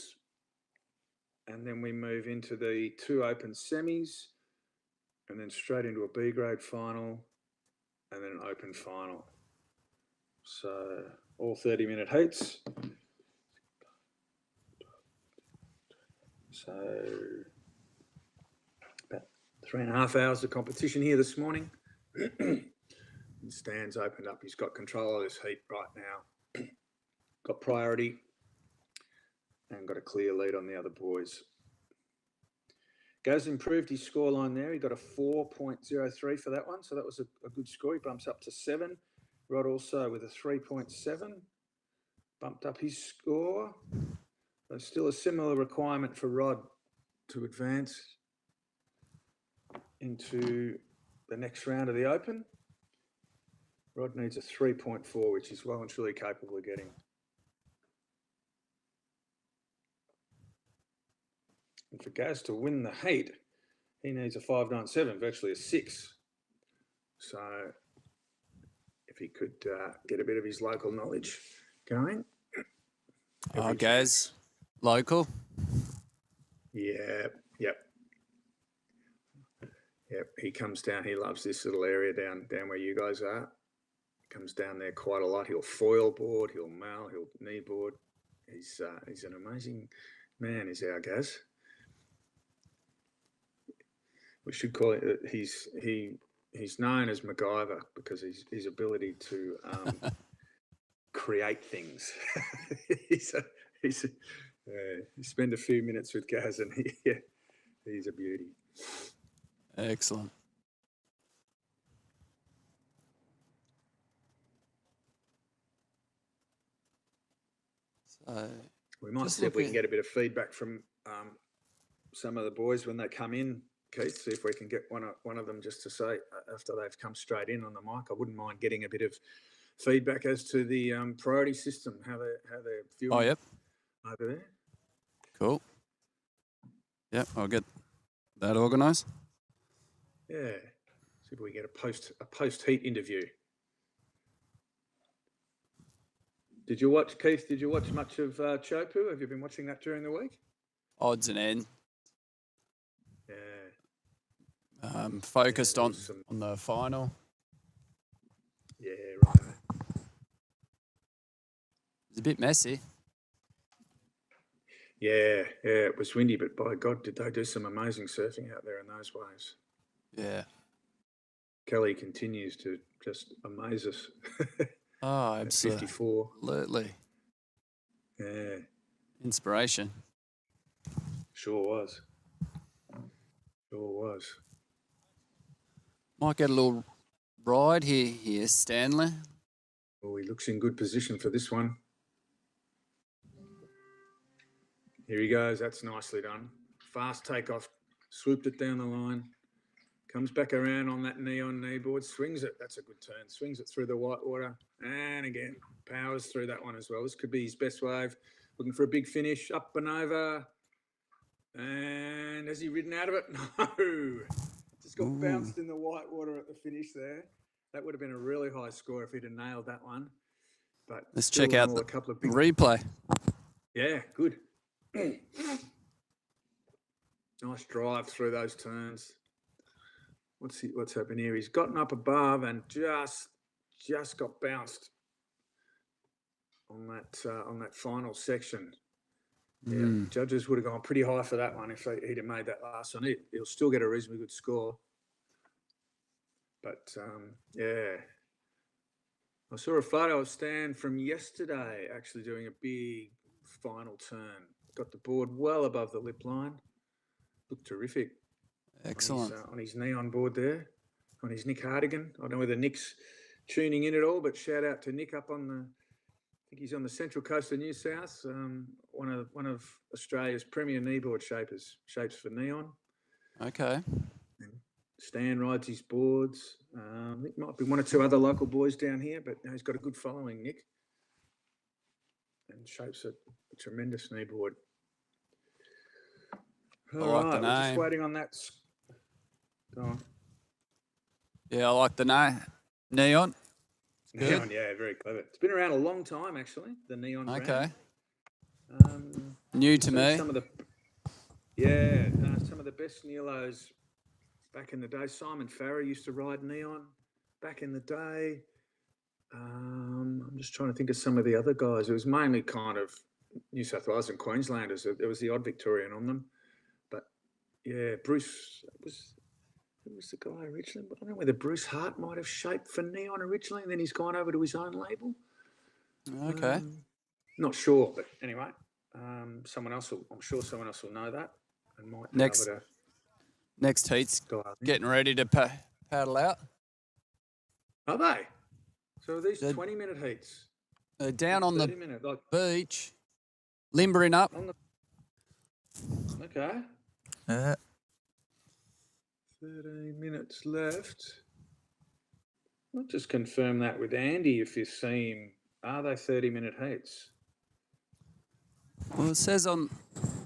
and then we move into the 2 open semis, and then straight into a B grade final, and then an open final. So all 30-minute heats. So about 3.5 hours of competition here this morning. Stan's opened up. He's got control of this heat right now. Got priority and got a clear lead on the other boys. Gaz improved his scoreline there. He got a 4.03 for that one. So that was a good score. He bumps up to 7. Rod also with a 3.7. Bumped up his score. There's still a similar requirement for Rod to advance into the next round of the Open. Rod needs a 3.4, which he's well and truly capable of getting. And for Gaz to win the heat, he needs a 5.97, virtually a 6. So if he could get a bit of his local knowledge going. Gaz, local? Yeah, yep. He comes down. He loves this little area down where you guys are. Comes down there quite a lot. He'll foil board, he'll mail, he'll kneeboard. He's an amazing man, is our Gaz. We should call it. He's known as MacGyver because his ability to create things. You spend a few minutes with Gaz and he's a beauty. Excellent. So we might see if we can get a bit of feedback from some of the boys when they come in, Keith. See if we can get one of them just to say after they've come straight in on the mic. I wouldn't mind getting a bit of feedback as to the priority system, how they're viewing. Oh, yep. Over there. Cool. Yep, I'll get that organised. Yeah. See if we get a post heat interview. Did you watch, Keith? Did you watch much of Chopu? Have you been watching that during the week? Odds and ends. Yeah. Focused on the final. Yeah, right. It's a bit messy. Yeah, it was windy, but by God, did they do some amazing surfing out there in those waves. Yeah. Kelly continues to just amaze us. Oh, absolutely. 54. Absolutely. Yeah. Inspiration. Sure was. Might get a little ride here, Stanley. Well, he looks in good position for this one. Here he goes. That's nicely done. Fast takeoff. Swooped it down the line. Comes back around on that neon kneeboard. Swings it. That's a good turn. Swings it through the white water. And again, powers through that one as well. This could be his best wave. Looking for a big finish. Up and over. And has he ridden out of it? No. Just got bounced in the white water at the finish there. That would have been a really high score if he'd have nailed that one. but Let's still check out all the a couple of big. replay. Yeah, good. Nice drive through those turns. What's happened here? He's gotten up above and just got bounced on that final section. Yeah, judges would have gone pretty high for that one if he'd have made that last one. He'll still get a reasonably good score. But yeah, I saw a photo of Stan from yesterday actually doing a big final turn. Got the board well above the lip line. Looked terrific. Excellent. On his neon board there, on his Nick Hardigan. I don't know whether Nick's tuning in at all, but shout out to Nick up on I think he's on the central coast of New South. One of Australia's premier kneeboard shapes for neon. Okay. And Stan rides his boards. It might be one or two other local boys down here, but he's got a good following, Nick. And shapes a tremendous kneeboard. I like the We're just name. waiting on that. Go on. Yeah, I like the neon. Good. Neon, yeah, very clever. It's been around a long time, actually, the neon brand. Okay. New to me. Some of the best Neelos back in the day. Simon Farrer used to ride neon back in the day. I'm just trying to think of some of the other guys. It was mainly kind of New South Wales and Queenslanders. There was the odd Victorian on them. But, yeah, Bruce who was the guy originally? I don't know whether Bruce Hart might have shaped for neon originally, and then he's gone over to his own label. Okay. Not sure, but anyway, I'm sure someone else will know that and might be able to. Next heat's dial in. getting ready to paddle out. Are they? So are these 20-minute heats? Down on the 30-minute, like beach, limbering up. okay. 13 minutes left. I'll just confirm that with Andy if you see him. Are they 30-minute heats? Well, it says on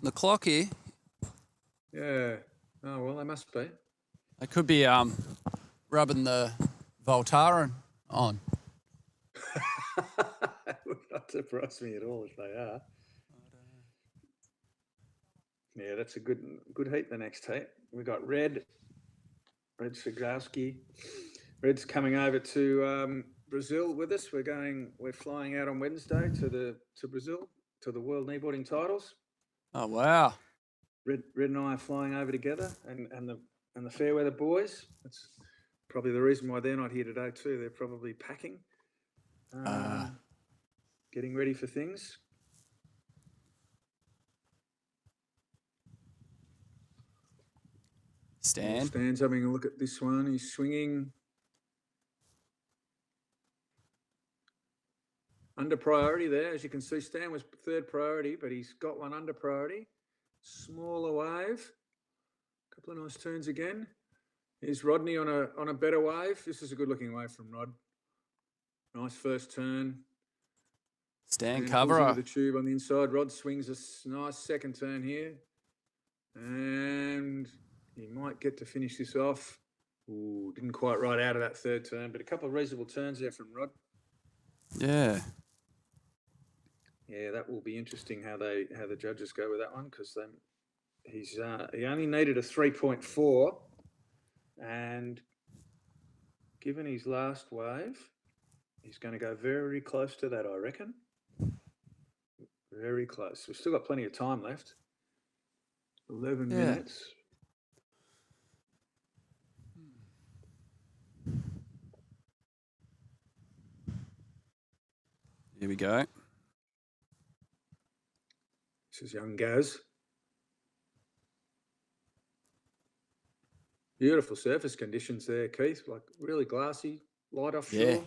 the clock here. Yeah. Oh, well, they must be. They could be rubbing the Voltaren on. That would not surprise me at all if they are. Yeah, that's a good heat, the next heat. We've got Red Sigowski. Red's coming over to Brazil with us. We're flying out on Wednesday to Brazil, to the World Kneeboarding Titles. Oh, wow. Red and I are flying over together, and the Fairweather boys. That's probably the reason why they're not here today too. They're probably packing, getting ready for things. Stan's having a look at this one. He's swinging under priority there. As you can see, Stan was third priority, but he's got one under priority. Smaller wave. A couple of nice turns again. Here's Rodney on a better wave. This is a good looking wave from Rod. Nice first turn. Stan cover. The tube on the inside. Rod swings a nice second turn here. And he might get to finish this off. Ooh, didn't quite ride out of that third turn, but a couple of reasonable turns there from Rod. Yeah. Yeah, that will be interesting how the judges go with that one, because he only needed a 3.4, and given his last wave, he's going to go very close to that, I reckon. Very close. We've still got plenty of time left. 11 minutes. Here we go. This is young Gaz. Beautiful surface conditions there, Keith. Like really glassy, light offshore. Yeah.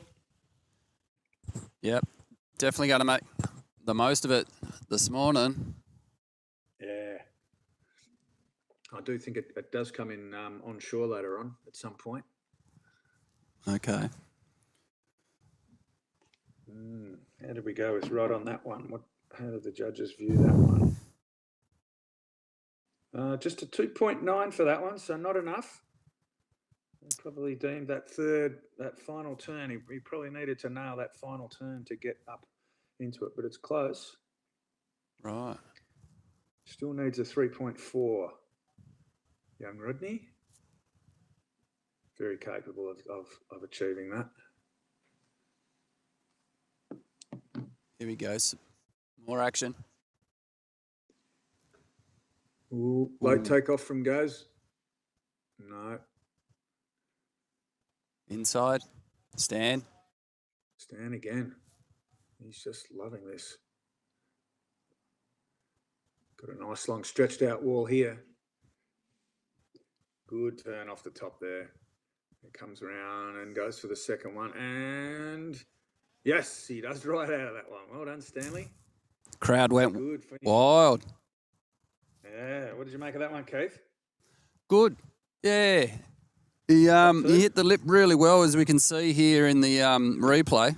Yep. Definitely going to make the most of it this morning. Yeah. I do think it does come in onshore later on at some point. Okay. How did we go with Rod on that one? How did the judges view that one? Just a 2.9 for that one, so not enough. Probably deemed that final turn. He probably needed to nail that final turn to get up into it, but it's close. Right. Still needs a 3.4. Young Rodney. Very capable of achieving that. Here we go. More action. Ooh, late takeoff from Gaz. No. Inside. Stan. Stan again. He's just loving this. Got a nice long stretched out wall here. Good turn off the top there. It comes around and goes for the second one. And yes, he does right out of that one. Well done, Stanley. Crowd went good wild. Yeah. What did you make of that one, Keith? Good. Yeah. He hit the lip really well, as we can see here in the replay.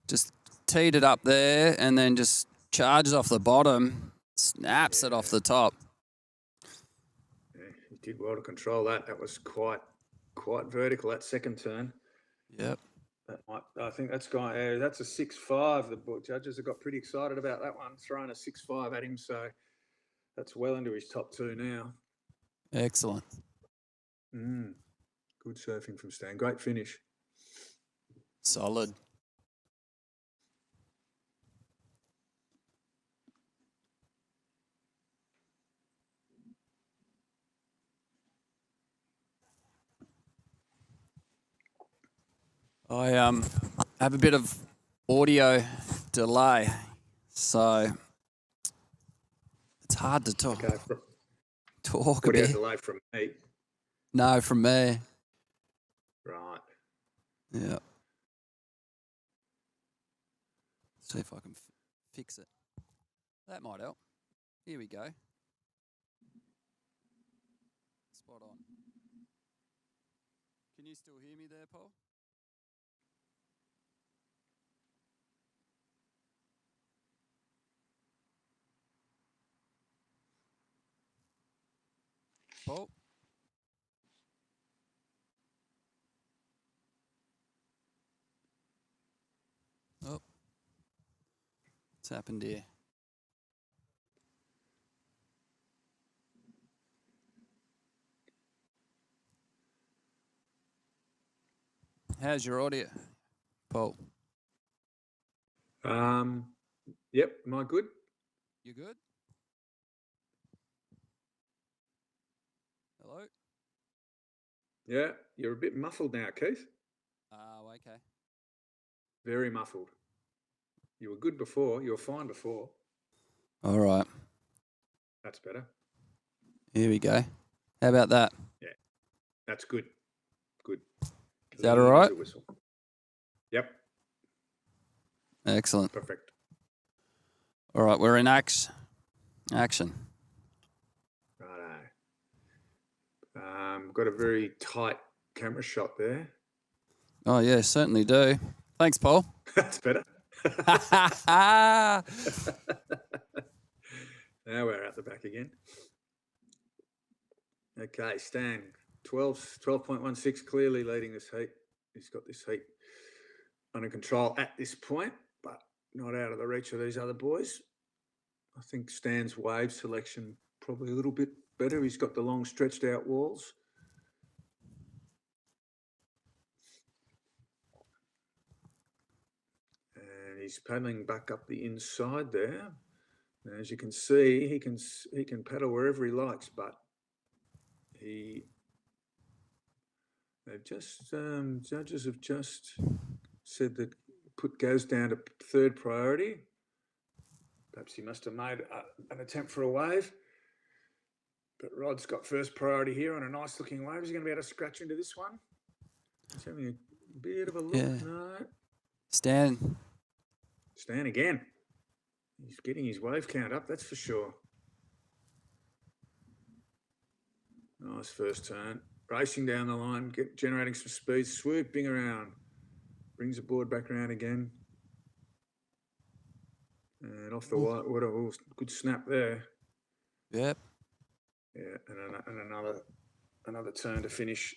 Just teed it up there and then just charges off the bottom, snaps it off the top. Yeah, he did well to control that. That was quite vertical, that second turn. Yep. I think that's gone. That's a 6.5. The judges have got pretty excited about that one, throwing a 6.5 at him. So that's well into his top two now. Excellent. Good surfing from Stan. Great finish. Solid. I have a bit of audio delay, so it's hard to talk. Talk a Audio bit. delay from me. No, from me. Right. Yeah. See if I can fix it. That might help. Here we go. Spot on. Can you still hear me there, Paul? Paul? Oh. What's happened here? How's your audio, Paul? Yep. Am I good? You good? Hello? Yeah. You're a bit muffled now, Keith. Oh, okay. Very muffled. You were good before. You were fine before. All right. That's better. Here we go. How about that? Yeah. That's good. Good. Is that all right? Whistle. Yep. Excellent. Perfect. All right, we're in action. Righto. Got a very tight camera shot there. Oh, yeah, certainly do. Thanks, Paul. That's better. Now we're out the back again. Okay, Stan, 12.16, clearly leading this heat. He's got this heat under control at this point, but not out of the reach of these other boys. I think Stan's wave selection probably a little bit better. He's got the long stretched out walls. And he's paddling back up the inside there. And as you can see, he can paddle wherever he likes, but judges have just said that put Gaz down to third priority. Perhaps he must have made an attempt for a wave. But Rod's got first priority here on a nice looking wave. Is he going to be able to scratch into this one? He's having a bit of a look. Yeah. No. Stan again. He's getting his wave count up, that's for sure. Nice first turn. Racing down the line, generating some speed, swooping around. Brings the board back around again. And off the white water, good snap there. Yep. Yeah, and another turn to finish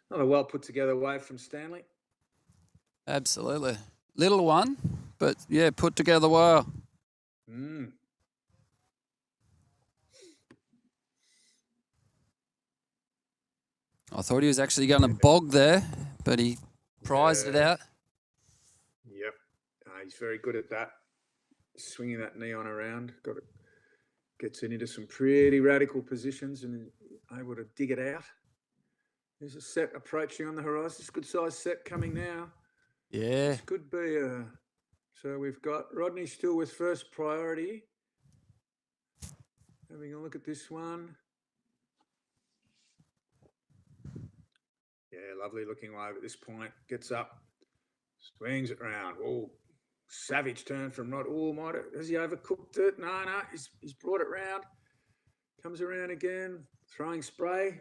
Another well put together wave from Stanley. Absolutely. Little one, but yeah, put together well. Mm. I thought he was actually going to bog there, but he prized it out. Yep. He's very good at that. Swinging that neon around. Gets it into some pretty radical positions and able to dig it out. There's a set approaching on the horizon. It's a good size set coming now. Yeah. This could be so we've got Rodney still with first priority. Having a look at this one. Yeah, lovely looking wave at this point. Gets up, swings it round. Oh, savage turn from Rod. Oh, has he overcooked it? No, he's brought it round. Comes around again, throwing spray.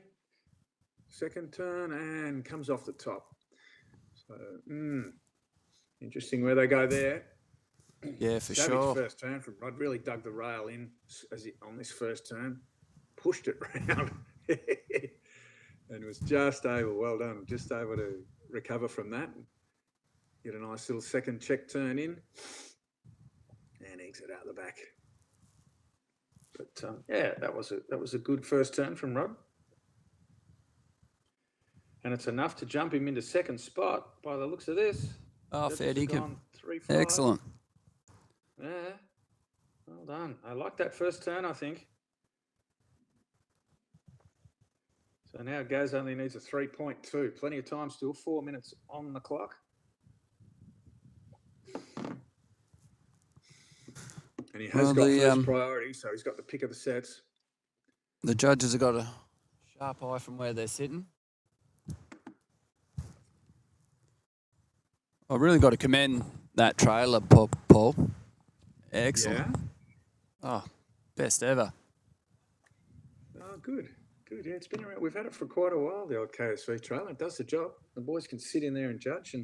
Second turn and comes off the top. So, interesting where they go there. Yeah, for savage sure. First turn from Rod. Really dug the rail in on this first turn. Pushed it round. And was just able, well done, just able to recover from that. Get a nice little second check turn in and exit out the back. But yeah, that was a good first turn from Rod. And it's enough to jump him into second spot by the looks of this. Oh, fair dinkum. 3-5. Excellent. Yeah, well done. I like that first turn, I think. So now Gaz only needs a 3.2. Plenty of time still, 4 minutes on the clock. And he has got first priority, so he's got the pick of the sets. The judges have got a sharp eye from where they're sitting. I've really got to commend that trailer, Paul. Excellent. Yeah? Oh, best ever. Oh, good. Good, yeah, it's been around. We've had it for quite a while, the old KSV trailer. It does the job. The boys can sit in there and judge.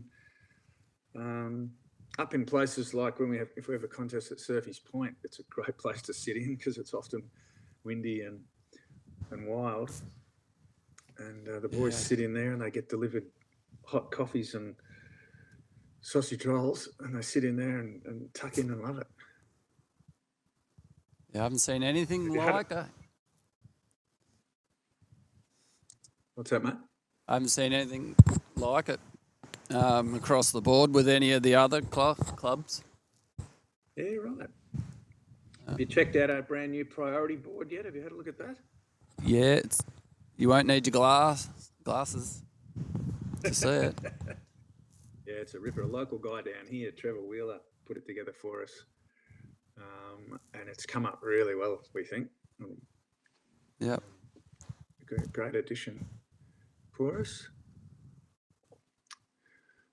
And up in places like if we have a contest at Surfy's Point, it's a great place to sit in because it's often windy and wild. And the boys sit in there and they get delivered hot coffees and sausage rolls, and they sit in there and tuck in and love it. Yeah, I haven't seen anything like that. What's that, mate? I haven't seen anything like it across the board with any of the other clubs. Yeah, right. Have you checked out our brand new priority board yet? Have you had a look at that? Yeah, you won't need your glasses to see it. Yeah, it's a ripper. A local guy down here, Trevor Wheeler, put it together for us. And it's come up really well, we think. Yep. Great addition for us.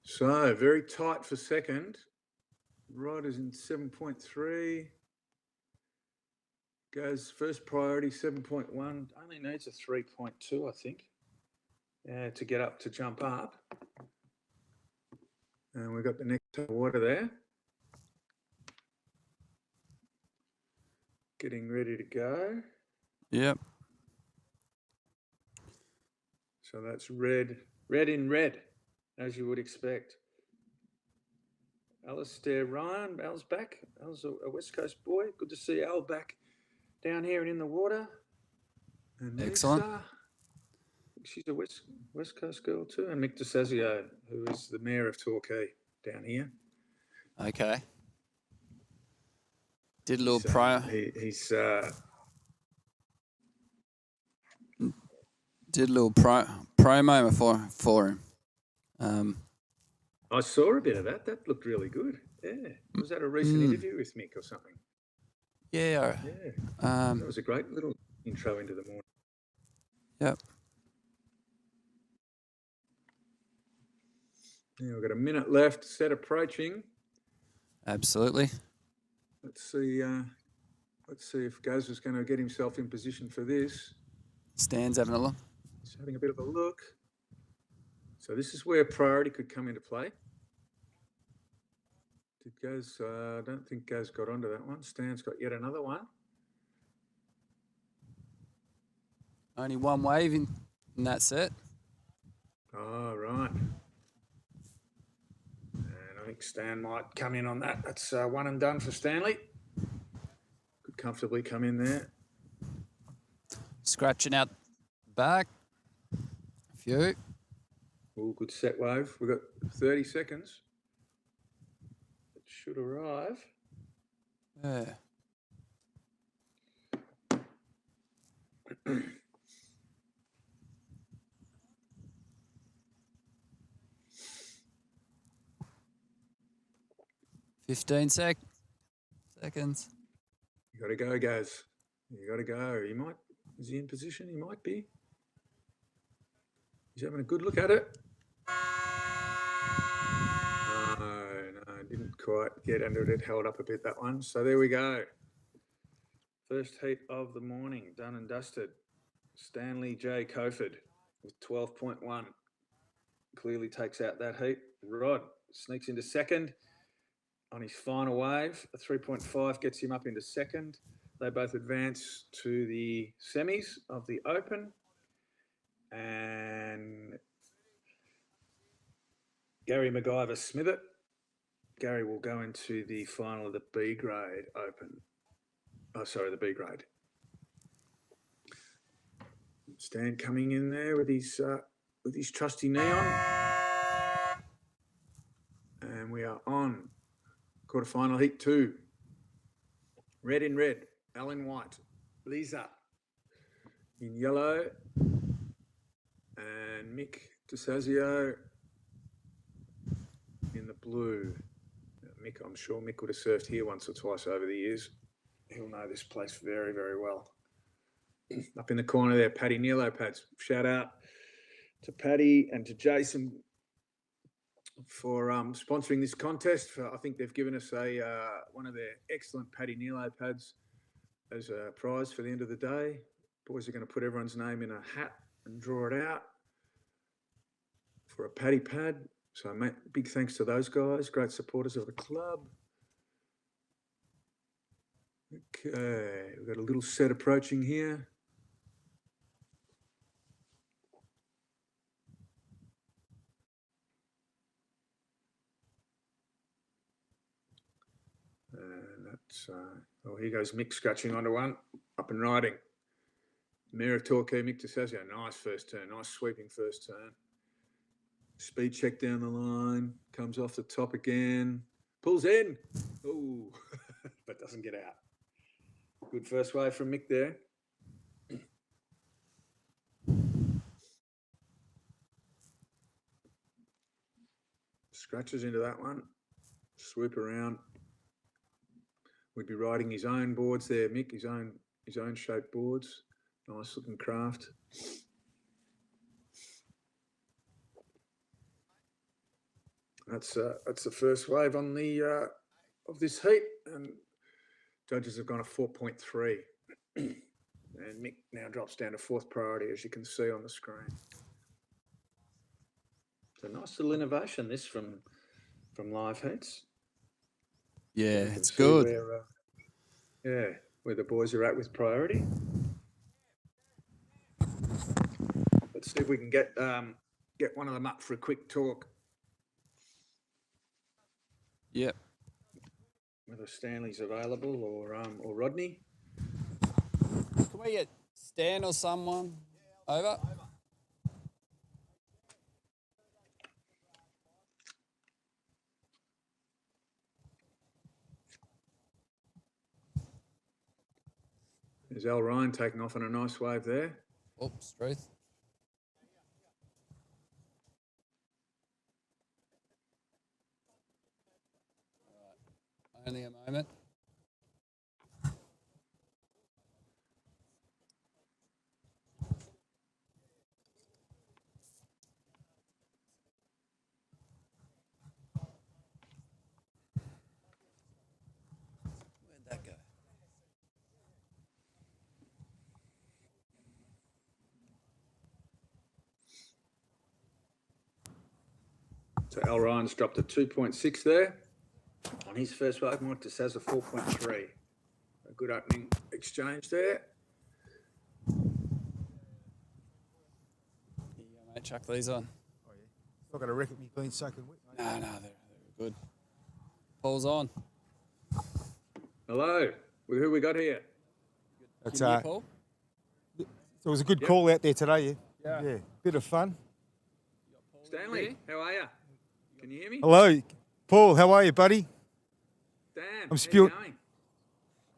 So, very tight for second. Rod is in 7.3. Goes first priority 7.1. Only needs a 3.2, I think. Yeah, to get up, to jump up. And we've got the next tub of water there. Getting ready to go. Yep. So that's red in red, as you would expect. Alistair Ryan, Al's back. Al's a West Coast boy. Good to see Al back down here and in the water. And excellent. Lisa, she's a West Coast girl too. And Mick DeSazio, who is the mayor of Torquay down here. Okay. Did a little did a little promo for him. I saw a bit of that. That looked really good. Yeah. Was that a recent interview with Mick or something? Yeah. Yeah. That was a great little intro into the morning. Yep. Yeah, we've got a minute left. Set approaching. Absolutely. Let's see if Gaz is going to get himself in position for this. Stan's having a look. He's having a bit of a look. So this is where priority could come into play. Did Gaz? I don't think Gaz got onto that one. Stan's got yet another one. Only one wave in that set. Oh, right. And I think Stan might come in on that. That's one and done for Stanley. Could comfortably come in there. Scratching out back. A few. Oh, good set wave. We've got 30 seconds. It should arrive. Yeah. Seconds. You got to go, Gaz. You got to go. He might. Is he in position? He might be. He's having a good look at it. No, didn't quite get under it. It held up a bit, that one. So there we go. First heat of the morning, done and dusted. Stanley J. Coford with 12.1. Clearly takes out that heat. Rod sneaks into second on his final wave. A 3.5 gets him up into second. They both advance to the semis of the Open. And Gary MacGyver-Smithett. Gary will go into the final of the B grade Open. Oh, sorry, the B grade. Stan coming in there with his trusty neon. And we are on quarterfinal heat 2. Red in red, Al in white, Lisa in yellow, and Mick DeSazio in the blue. Mick, I'm sure Mick would have surfed here once or twice over the years. He'll know this place very, very well. Up in the corner there, Paddy Nilo pads. Shout out to Paddy and to Jason for sponsoring this contest. I think they've given us one of their excellent Paddy Nilo pads as a prize for the end of the day. Boys are going to put everyone's name in a hat and draw it out for a Paddy pad. So big thanks to those guys, great supporters of the club. Okay, we've got a little set approaching here. And that's, here goes Mick scratching onto one, up and riding. Mayor of Torquay, Mick DeSazio, nice first turn, nice sweeping first turn. Speed check down the line, comes off the top again, pulls in. Oh, but doesn't get out. Good first wave from Mick there. Scratches into that one, swoop around. We'd be riding his own boards there, Mick, his own shaped boards. Nice looking craft. That's the first wave on the of this heat, and judges have gone a 4.3, and Mick now drops down to 4th priority, as you can see on the screen. It's a nice little innovation, this from live heats. Yeah, it's good. Where the boys are at with priority. Let's see if we can get one of them up for a quick talk. Yep. Whether Stanley's available or Rodney. Can we get Stan or someone over? There's Al Ryan taking off on a nice wave there. Oops, Ruth. Only a moment. Where'd that go? So Al Ryan's dropped a 2.6 there. On his first wave, Mike DeSazio 4.3. A good opening exchange there. Yeah, mate, chuck these on. Oh, Not going to reckon me being soaking wet, mate. No, they're good. Paul's on. Hello. Who we got here? It's, Can you hear Paul? it was a good call out there today, Yeah. Yeah, bit of fun. Stanley, how are you? Can you hear me? Hello, Paul. How are you, buddy? Dan, I'm how you spewing. going?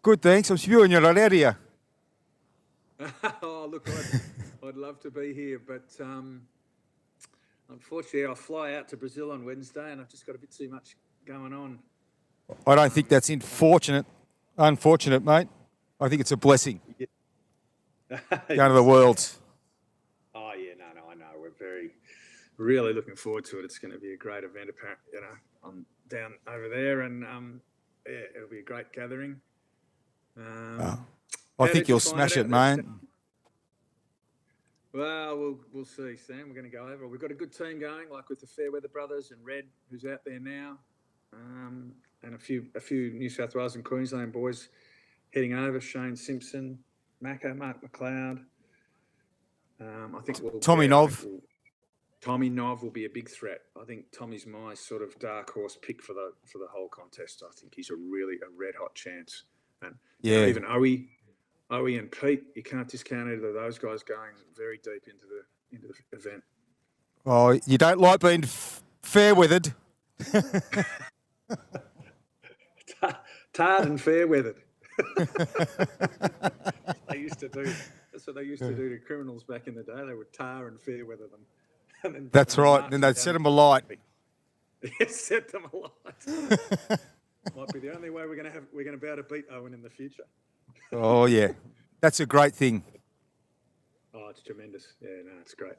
Good, thanks. I'm spewing you're not out here. Oh, look, I'd love to be here, but unfortunately, I'll fly out to Brazil on Wednesday, and I've just got a bit too much going on. I don't think that's unfortunate, mate. I think it's a blessing. Going to the Worlds. Oh yeah, no, I know. We're really looking forward to it. It's going to be a great event. Apparently, I'm down over there, and yeah, it'll be a great gathering. I think you'll smash it, mate. Well, we'll see, Sam. We're going to go over. We've got a good team going, like with the Fairweather brothers and Red, who's out there now, and a few New South Wales and Queensland boys heading over. Shane Simpson, Mark McLeod. I think Tommy Nov. Tommy Nov will be a big threat. I think Tommy's my sort of dark horse pick for the whole contest. I think he's a red hot chance. And Yeah. even Owie and Pete, you can't discount either of those guys going very deep into the event. Oh, you don't like being fair-weathered. Tarred and fair-weathered. They used to do. That's what they used to do to criminals back in the day. They would tar and fair-weather them. And then That's right. Then they'd set them alight. Set them alight. Might be the only way we're going to be able to beat Owen in the future. Oh, yeah. That's a great thing. Oh, it's tremendous. Yeah, no, it's great.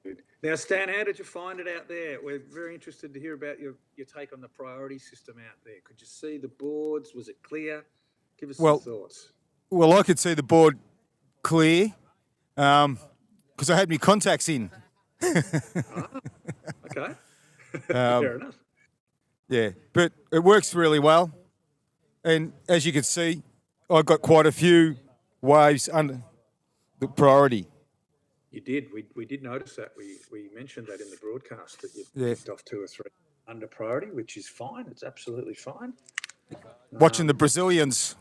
Good. Now, Stan, how did you find it out there? We're very interested to hear about your take on the priority system out there. Could you see the boards? Was it clear? Give us some thoughts. Well, I could see the board clear because I had my contacts in. Okay. Fair enough. Yeah, but it works really well. And as you can see, I got quite a few waves under the priority. You did. We did notice that. We mentioned that in the broadcast that you picked off 2 or 3 under priority, which is fine. It's absolutely fine. Watching the Brazilians.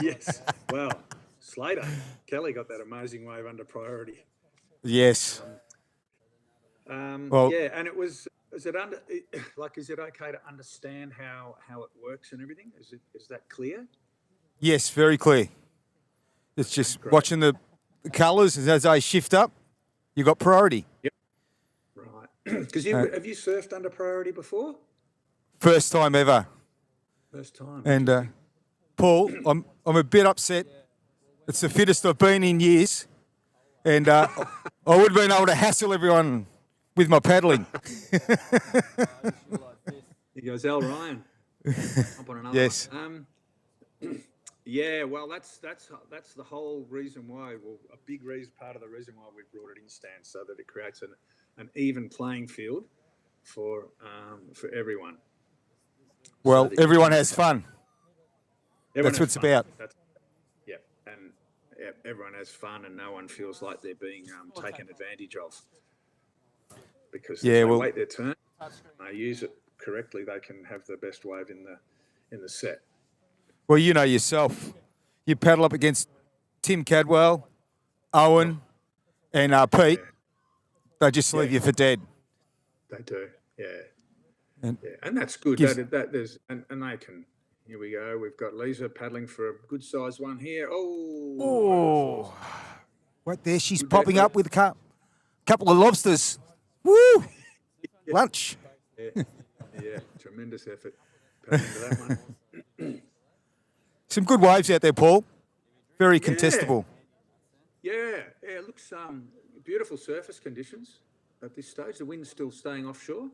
Yes. Well, Slater, Kelly got that amazing wave under priority. Yes. Well, yeah, and it was. Is it okay to understand how it works and everything? Is that clear? Yes, very clear. It's just watching the colours as they shift up. You got priority. Yep. Right. Because have you surfed under priority before? First time ever. First time. And Paul, I'm a bit upset. It's the fittest I've been in years, and I would have been able to hassle everyone with my paddling. He goes, Al Ryan. Up on another Yes. one. Yeah, well, that's the whole reason why. Well, a big part of the reason why we brought it in, Stan, so that it creates an even playing field for everyone. Well, So everyone has fun. That's what it's fun. about. And everyone has fun, and no one feels like they're being taken advantage of. Because if they wait their turn, they use it correctly, they can have the best wave in the set. Well, you know yourself. You paddle up against Tim Cadwell, Owen, and Pete. Yeah. They just leave you for dead. They do, yeah. And, and that's good. gives- And they can. Here we go. We've got Lisa paddling for a good sized one here. Oh, right there. She's popping up with a couple of lobsters. Woo! Lunch. Yeah, tremendous effort paddling to that one. Some good waves out there, Paul. Very contestable. Yeah. It looks beautiful surface conditions at this stage. The wind's still staying offshore.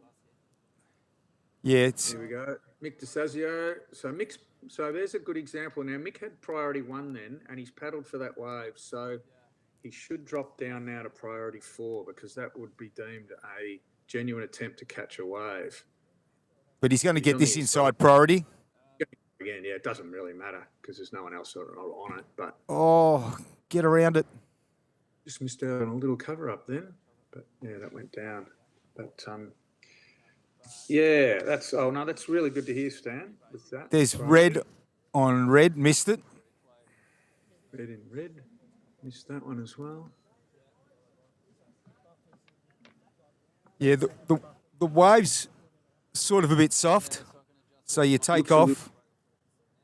Yeah, it's Here we go. Mick DeSazio. So there's a good example. Now, Mick had priority 1 then, and he's paddled for that wave. So he should drop down now to priority 4 because that would be deemed a genuine attempt to catch a wave. but he's going to get on this the inside priority. Again, yeah, it doesn't really matter because there's no one else on it. But Oh, get around it. just missed out on a little cover up then. But yeah, that went down. But yeah, that's really good to hear, Stan. With that, There's red on red, missed it. Red in red, missed that one as well. Yeah, the wave's sort of a bit soft, so you take off,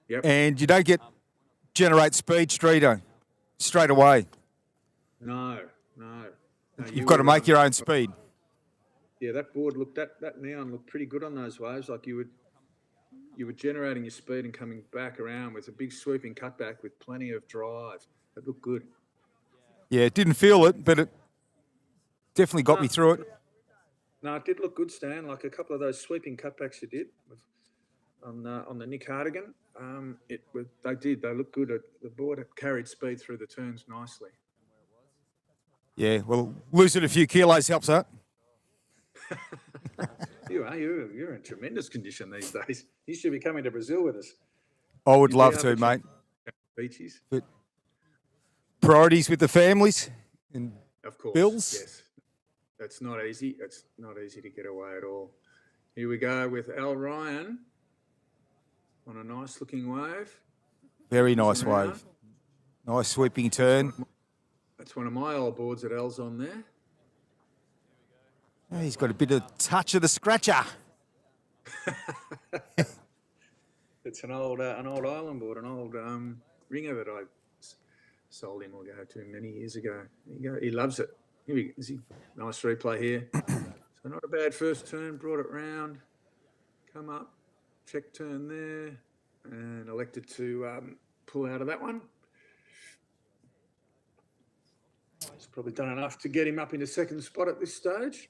Yep. and you don't generate speed straight away. No. You've got to make your own speed. Yeah, that board that neon looked pretty good on those waves. Like you were generating your speed and coming back around with a big sweeping cutback with plenty of drive. It looked good. Yeah, didn't feel it, but it definitely got me through it. No, it did look good, Stan. Like a couple of those sweeping cutbacks you did on the Nick Hardigan. They did. They looked good. The board carried speed through the turns nicely. Yeah, well, losing a few kilos helps that. You're in tremendous condition these days. You should be coming to Brazil with us. I would love to, mate. Beaches. But priorities with the families and of course, bills. Yes. That's not easy. It's not easy to get away at all. Here we go with Al Ryan on a nice looking wave. Very nice wave. Nice sweeping turn. That's one of my old boards that Al's on there. Oh, he's got a bit of touch of the scratcher. It's an old island board, an old ringer that I sold him or go to many years ago. There you go. He loves it. Here we go. Nice replay here. So not a bad first turn. Brought it round. Come up. Check turn there. And elected to pull out of that one. He's probably done enough to get him up into second spot at this stage.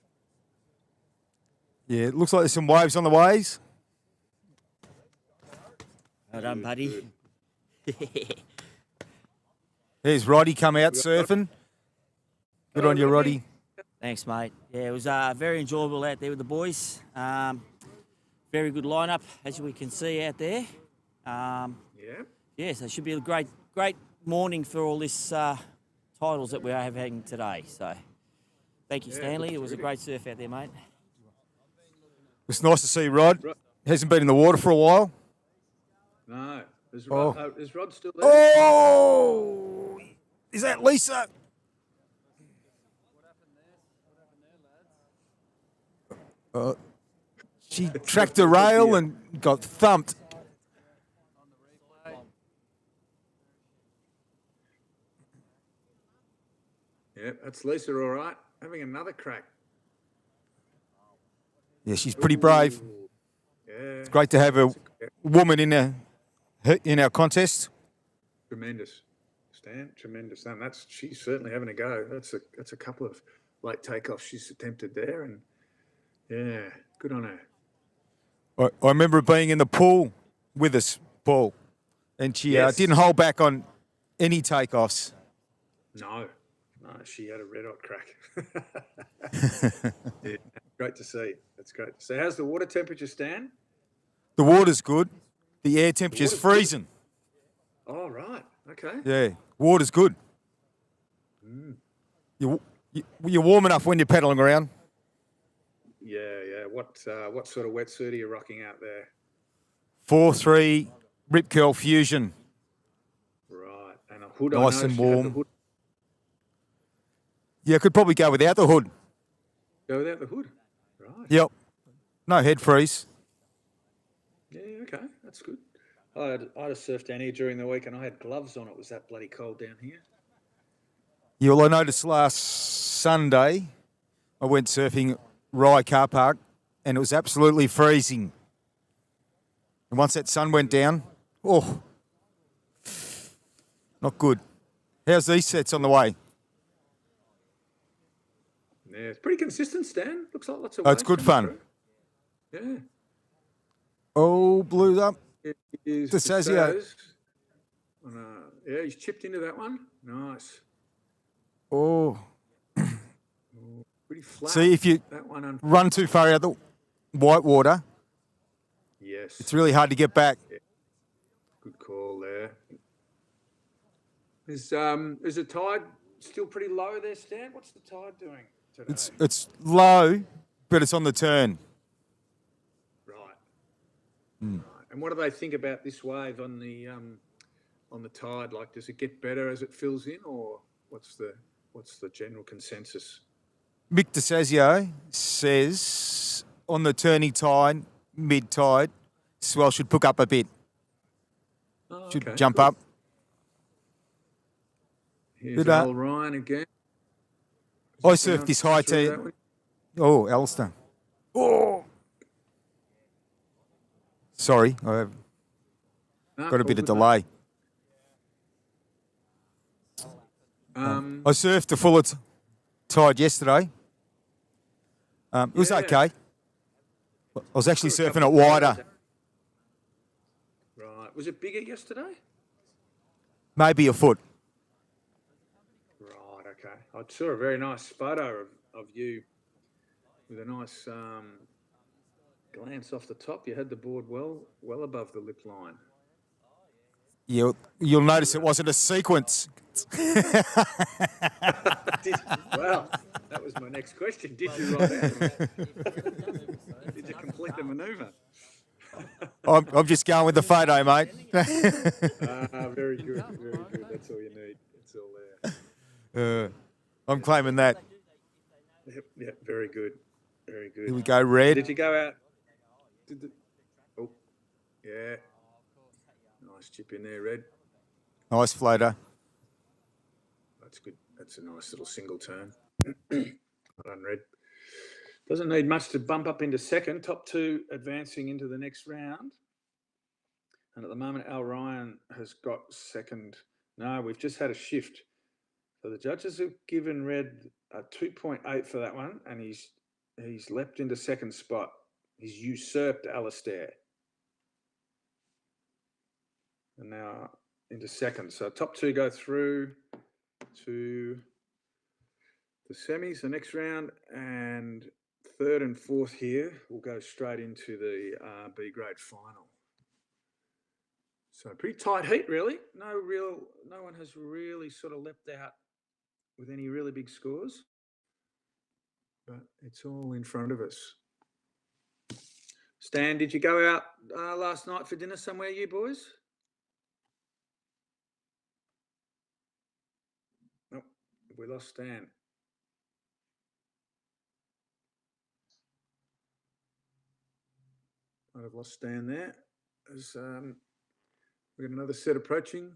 Yeah, it looks like there's some waves on the ways. Well done, buddy. There's Roddy come out surfing. Good on you, Roddy. Thanks, mate. Yeah, it was very enjoyable out there with the boys. Very good lineup, as we can see out there. Yeah, so it should be a great morning for all this titles that we are having today. So, thank you, Stanley. It was a great surf out there, mate. It's nice to see Rod. Hasn't been in the water for a while. No. Is Rod still there? Oh! Is that Lisa? She tracked the rail and got thumped. Yeah, that's Lisa, all right. Having another crack. Yeah, she's pretty brave. Yeah. It's great to have a woman in our contest. Tremendous, Stan. Tremendous. And she's certainly having a go. That's a couple of late takeoffs she's attempted there, and yeah, good on her. I remember being in the pool with us, Paul, and she didn't hold back on any takeoffs. No, she had a red-hot crack. Yeah, great to see. That's great to see. How's the water temperature, Stan? The water's good. The air temperature's freezing. Oh, right. Okay. Yeah, water's good. You're warm enough when you're pedalling around. Yeah. What sort of wetsuit are you rocking out there? 4-3 Rip Curl Fusion. Right. And a hood. Nice and warm. Yeah, I could probably go without the hood. Go without the hood? Right. Yep. No head freeze. Yeah, okay. That's good. I had a surf down here during the week and I had gloves on. It was that bloody cold down here. Yeah, well, I noticed last Sunday I went surfing Rye Car Park and it was absolutely freezing. And once that sun went down, not good. How's these sets on the way? Yeah, it's pretty consistent, Stan. Looks like lots of. Oh, it's good fun. Yeah. Oh, blew up. Is DeSazio. Yeah, he's chipped into that one. Nice. Oh. Pretty flat. See, if you run too far out the white water, yes, it's really hard to get back. Yeah. Good call there. Is the tide still pretty low there, Stan? What's the tide doing? today? It's low, but it's on the turn. Right. Right. And what do they think about this wave on the tide? Like, does it get better as it fills in, or what's the general consensus? Mick DeSazio says on the turning tide, mid-tide, swell should pick up a bit. Oh, Should okay, jump good. up. Here's Good, Al Ryan again. I surfed this high Through tee. that one? Oh, Alistair. Oh. Sorry, I've No, got a bit all of good, delay. mate. I surfed the fuller tide yesterday. It was Yeah. okay. I was actually Got a surfing couple it of wider. photos. Right. Was it bigger yesterday? Maybe a foot. Right. Okay. I saw a very nice photo of you with a nice glance off the top. You had the board well above the lip line. You'll notice it wasn't a sequence. Well, that was my next question. Did you ride out? Did you complete the manoeuvre? I'm just going with the photo, mate. Very good. Very good. That's all you need. It's all there. I'm claiming that. Yep. Very good. Very good. Here we go, red. Did you go out? Oh, yeah. Nice chip in there, Red. Nice floater. That's good. That's a nice little single turn. Well done, Red. Doesn't need much to bump up into second. Top two advancing into the next round. And at the moment, Al Ryan has got second. No, we've just had a shift. So the judges have given Red a 2.8 for that one, and he's leapt into second spot. He's usurped Alistair. And now into second. So top two go through to the semis, the next round, and third and fourth here will go straight into the B grade final. So pretty tight heat, really. No one has really sort of leapt out with any really big scores, but it's all in front of us. Stan, did you go out last night for dinner somewhere, you boys? Nope, we lost Stan. Might have lost Stan there. As we've got another set approaching.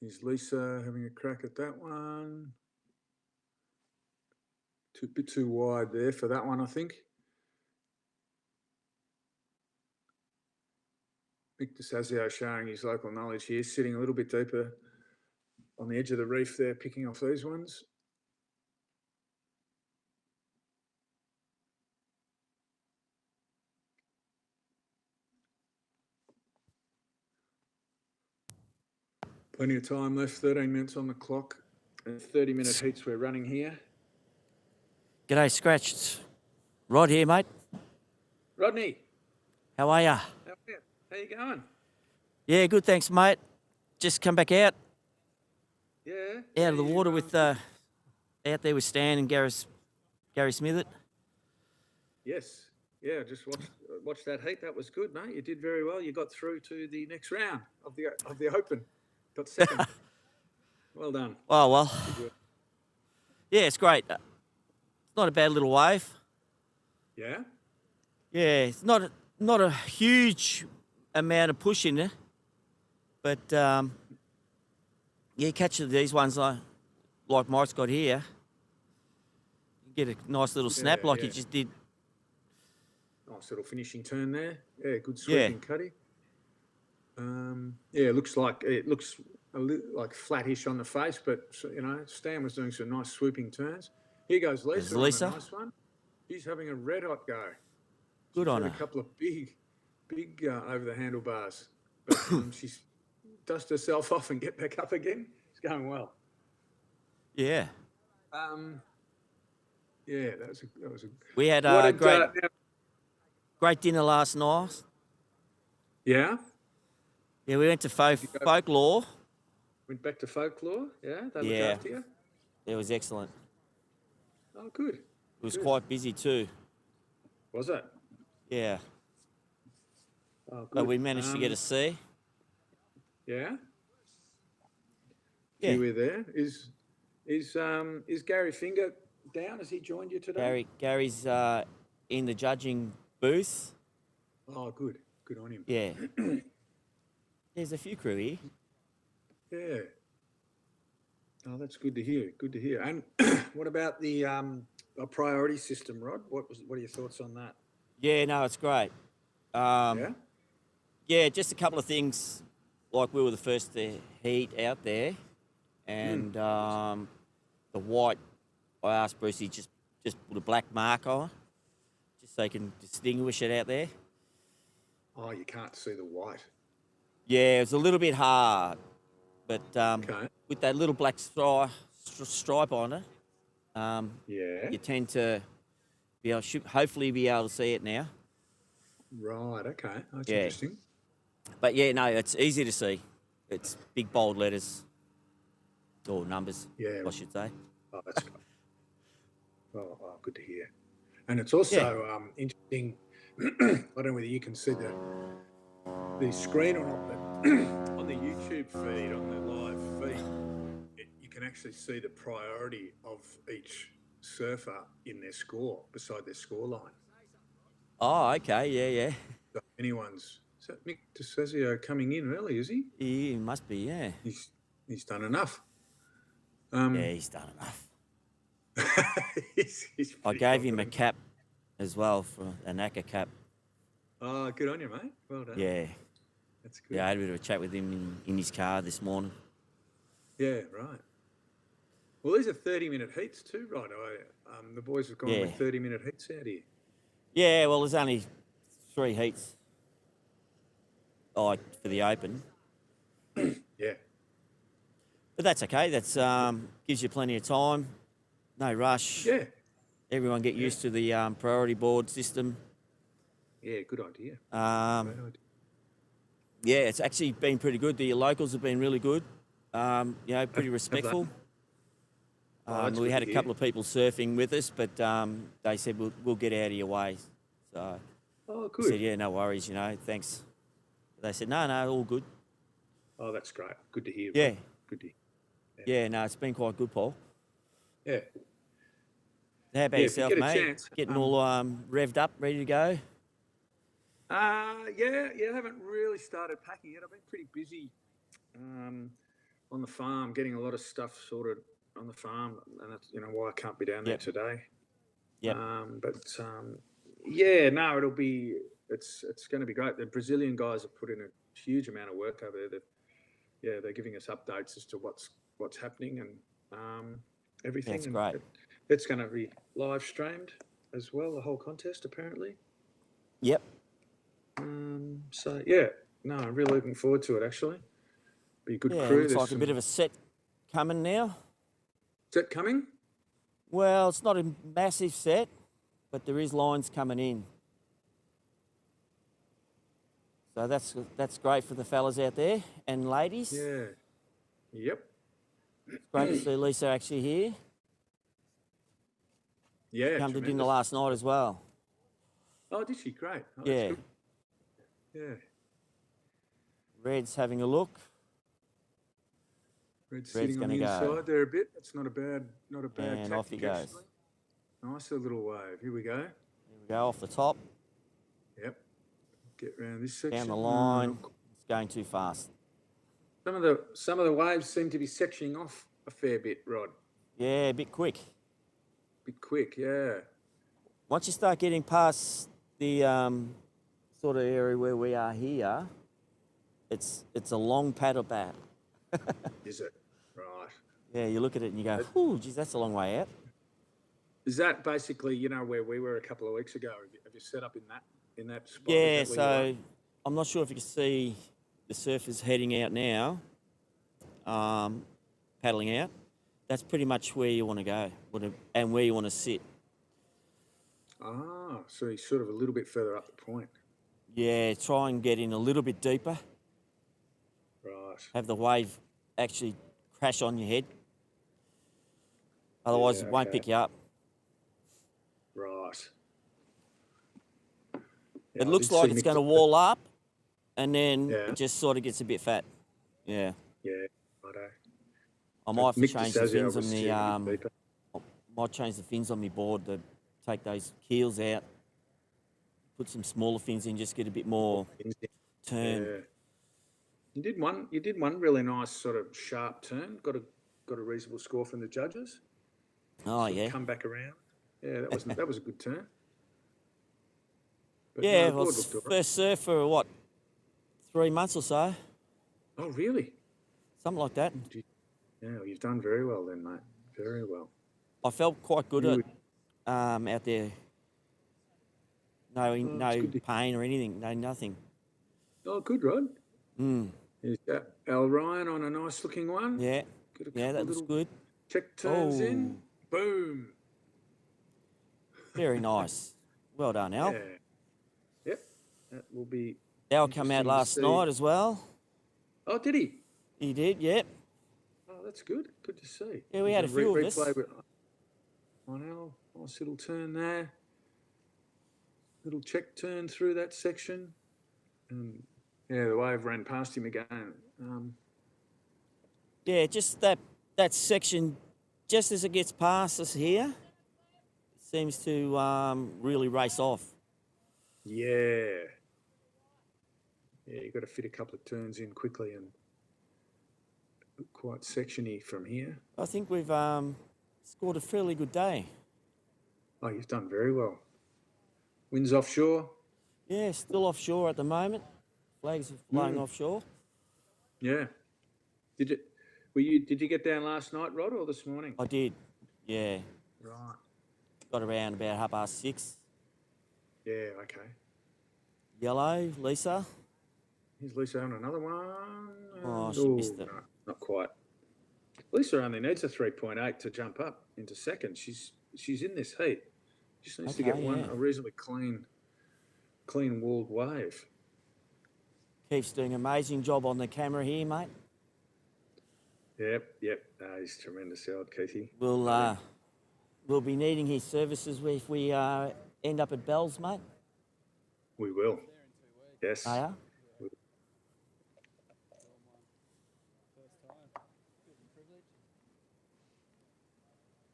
Here's Lisa having a crack at that one. A bit too wide there for that one, I think. Mick DeSazio showing his local knowledge here, sitting a little bit deeper on the edge of the reef there, picking off these ones. Plenty of time left, 13 minutes on the clock, and 30-minute heats we're running here. G'day, Scratched. Rod here, mate. Rodney, How are ya? how you going? Yeah, good, thanks, mate. Just come back out Yeah. of the water with out there with Stan and Gary Smithett. Yes. Yeah, just watched that heat. That was good, mate. You did very well. You got through to the next round of the Open. Got second. Well done. Oh, well. Yeah, it's great. It's not a bad little wave. Yeah. Yeah, it's not a huge amount of push in it, but yeah, catch these ones like Mike's got here. You get a nice little snap like you just did. Nice little finishing turn there. Yeah, good sweeping cutty. Yeah, it looks a like flattish on the face, but Stan was doing some nice swooping turns. Here goes Lisa. There's Lisa. On a nice one. He's having a red hot go. Good on her. A couple of big over the handlebars, but she's dust herself off and get back up again. It's going well. Yeah. Yeah, that was a. We had a great dinner last night. Yeah. Yeah, we went to folklore. Went back to folklore. Yeah, they look Yeah. after you. It was excellent. Oh, good. It was quite busy too. Was it? Yeah. Oh, good. But we managed to get a C. Yeah. Yeah. You were there. Is Gary Finger down? Has he joined you today? Gary's in the judging booth. Oh, good. Good on him. Yeah. There's a few crew here. Yeah. Oh, that's good to hear. Good to hear. And what about the priority system, Rod? What are your thoughts on that? Yeah, no, it's great. Yeah. Yeah, just a couple of things. Like we were the first to heat out there, and the white. I asked Brucey just put a black mark on, just so you can distinguish it out there. Oh, you can't see the white. Yeah, it's a little bit hard, but Okay. with that little black stripe on it, Yeah. you tend to hopefully be able to see it now. Right. Okay. That's Yeah. interesting. But yeah, no, it's easy to see. It's big bold letters or numbers, Yeah. I should say. Oh, that's good. Oh, good to hear. And it's also interesting. I don't know whether you can see the screen or not, but on the YouTube feed, on the live feed, you can actually see the priority of each surfer in their score, beside their score line. Oh, okay, yeah. So is that Mick DeCesio coming in early, is he? He must be, yeah. He's done enough. Yeah, he's done enough. he's I gave him a cap as well, for a NACA cap. Oh, good on you, mate. Well done. Yeah. That's good. Yeah, I had a bit of a chat with him in his car this morning. Yeah, right. Well, these are 30-minute heats too, right? The boys have gone with 30-minute heats out here. Yeah, well, there's only 3 heats for the Open. Yeah. But that's okay. That's gives you plenty of time. No rush. Yeah. Everyone get used to the priority board system. Yeah, good idea. Great idea. Yeah, it's actually been pretty good. The locals have been really good. Pretty respectful. That's We good had to a couple of people surfing with us, but they said we'll get out of your way. So Oh, I good. said, yeah, no worries, thanks. They said, no, all good. Oh, that's great. Good to hear. Yeah. Good to hear. Yeah, no, it's been quite good, Paul. Yeah. How about Yeah, if you yourself, get a mate? chance, Getting all revved up, ready to go? Yeah, I haven't really started packing yet. I've been pretty busy on the farm, getting a lot of stuff sorted on the farm, and that's why I can't be down there today. Yep. It's going to be great. The Brazilian guys have put in a huge amount of work over there. They're giving us updates as to what's happening and everything. That's great. It's going to be live streamed as well, the whole contest apparently. Yep. I'm really looking forward to it actually. Be a good Yeah, crew. looks like a bit of a set coming now. Is that coming? Well, it's not a massive set, but there is lines coming in. So that's great for the fellas out there and ladies. Yeah. Yep. It's great to see Lisa actually here. Yeah. Come to dinner tremendous. last night as well. Oh, did she? Great. Oh, that's Yeah. good. Yeah. Red's having a look. Red's sitting on the gonna go. inside there a bit. That's not a bad And tactic, off he goes. actually. Nice little wave. Here we go. Here we go, off the top, Yep. Get round this section. down the line. It's going too fast. Some of the waves seem to be sectioning off a fair bit, Rod. Yeah, a bit quick. Bit quick, yeah. Once you start getting past the sort of area where we are here, it's a long paddle back. Is it? Right. Yeah, you look at it and you go, "Ooh, geez, that's a long way out." Is that basically, where we were a couple of weeks ago? Have you set up in that spot? Yeah, Is that where you so I'm not sure if you can see the surfers heading out now, paddling out. That's pretty much where you want to go and where you want to sit. are? So he's sort of a little bit further up the point. Yeah, try and get in a little bit deeper. Right. Have the wave actually crash on your head. Otherwise, Yeah, it won't okay. pick you up. Right. Yeah, It I looks did like see it's Mick going to do that. wall up, and then Yeah. it just sort of gets a bit fat. Yeah. Yeah, righto. I might have to Mick change the DeSazio fins on was the steering a bit deeper. might change the fins on my board to take those keels out, put some smaller fins in, just get a bit more turn. Yeah. You did one really nice sort of sharp turn. Got a reasonable score from the judges. Oh Sort of yeah. come back around. Yeah, that was a good turn. But Yeah, no, the well, board looked all right. first surf for what, 3 months or so, Oh, really? something like that. Yeah, well, you've done very well then, mate. Very well. I felt quite good You out there. No, it's no good to- pain or anything. No, nothing. Oh, good, Rod. Mm. Is that Al Ryan on a nice looking one? Yeah, Get a yeah, couple that looks little good. check turns in. Boom. Very nice. Well done, Al. Yeah. Yep. That will be. Al come out interesting to last see. night as well. Oh, did he? He did, yep. Oh, that's good. Good to see. Yeah, we had a few of us. Replay with- on Al. Nice little turn there. Little check turn through that section. And yeah, the wave ran past him again. Yeah, just that section, just as it gets past us here, seems to really race off. Yeah. Yeah, you've got to fit a couple of turns in quickly and quite sectiony from here. I think we've scored a fairly good day. Oh, you've done very well. Winds offshore. Yeah, still offshore at the moment. Flags are flying offshore. Yeah. Did you get down last night, Rod, or this morning? I did, yeah. Right. Got around about 6:30. Yeah, okay. Yellow, Lisa. Here's Lisa having another one. Oh, she missed it. No, not quite. Lisa only needs a 3.8 to jump up into second. She's in this heat. Just needs to get Okay, a reasonably clean walled wave. Keith's doing an amazing job on the camera here, mate. Yep. No, he's tremendous, old Keithy. We'll be needing his services if we end up at Bell's, mate. We will. Yes. Oh, yeah?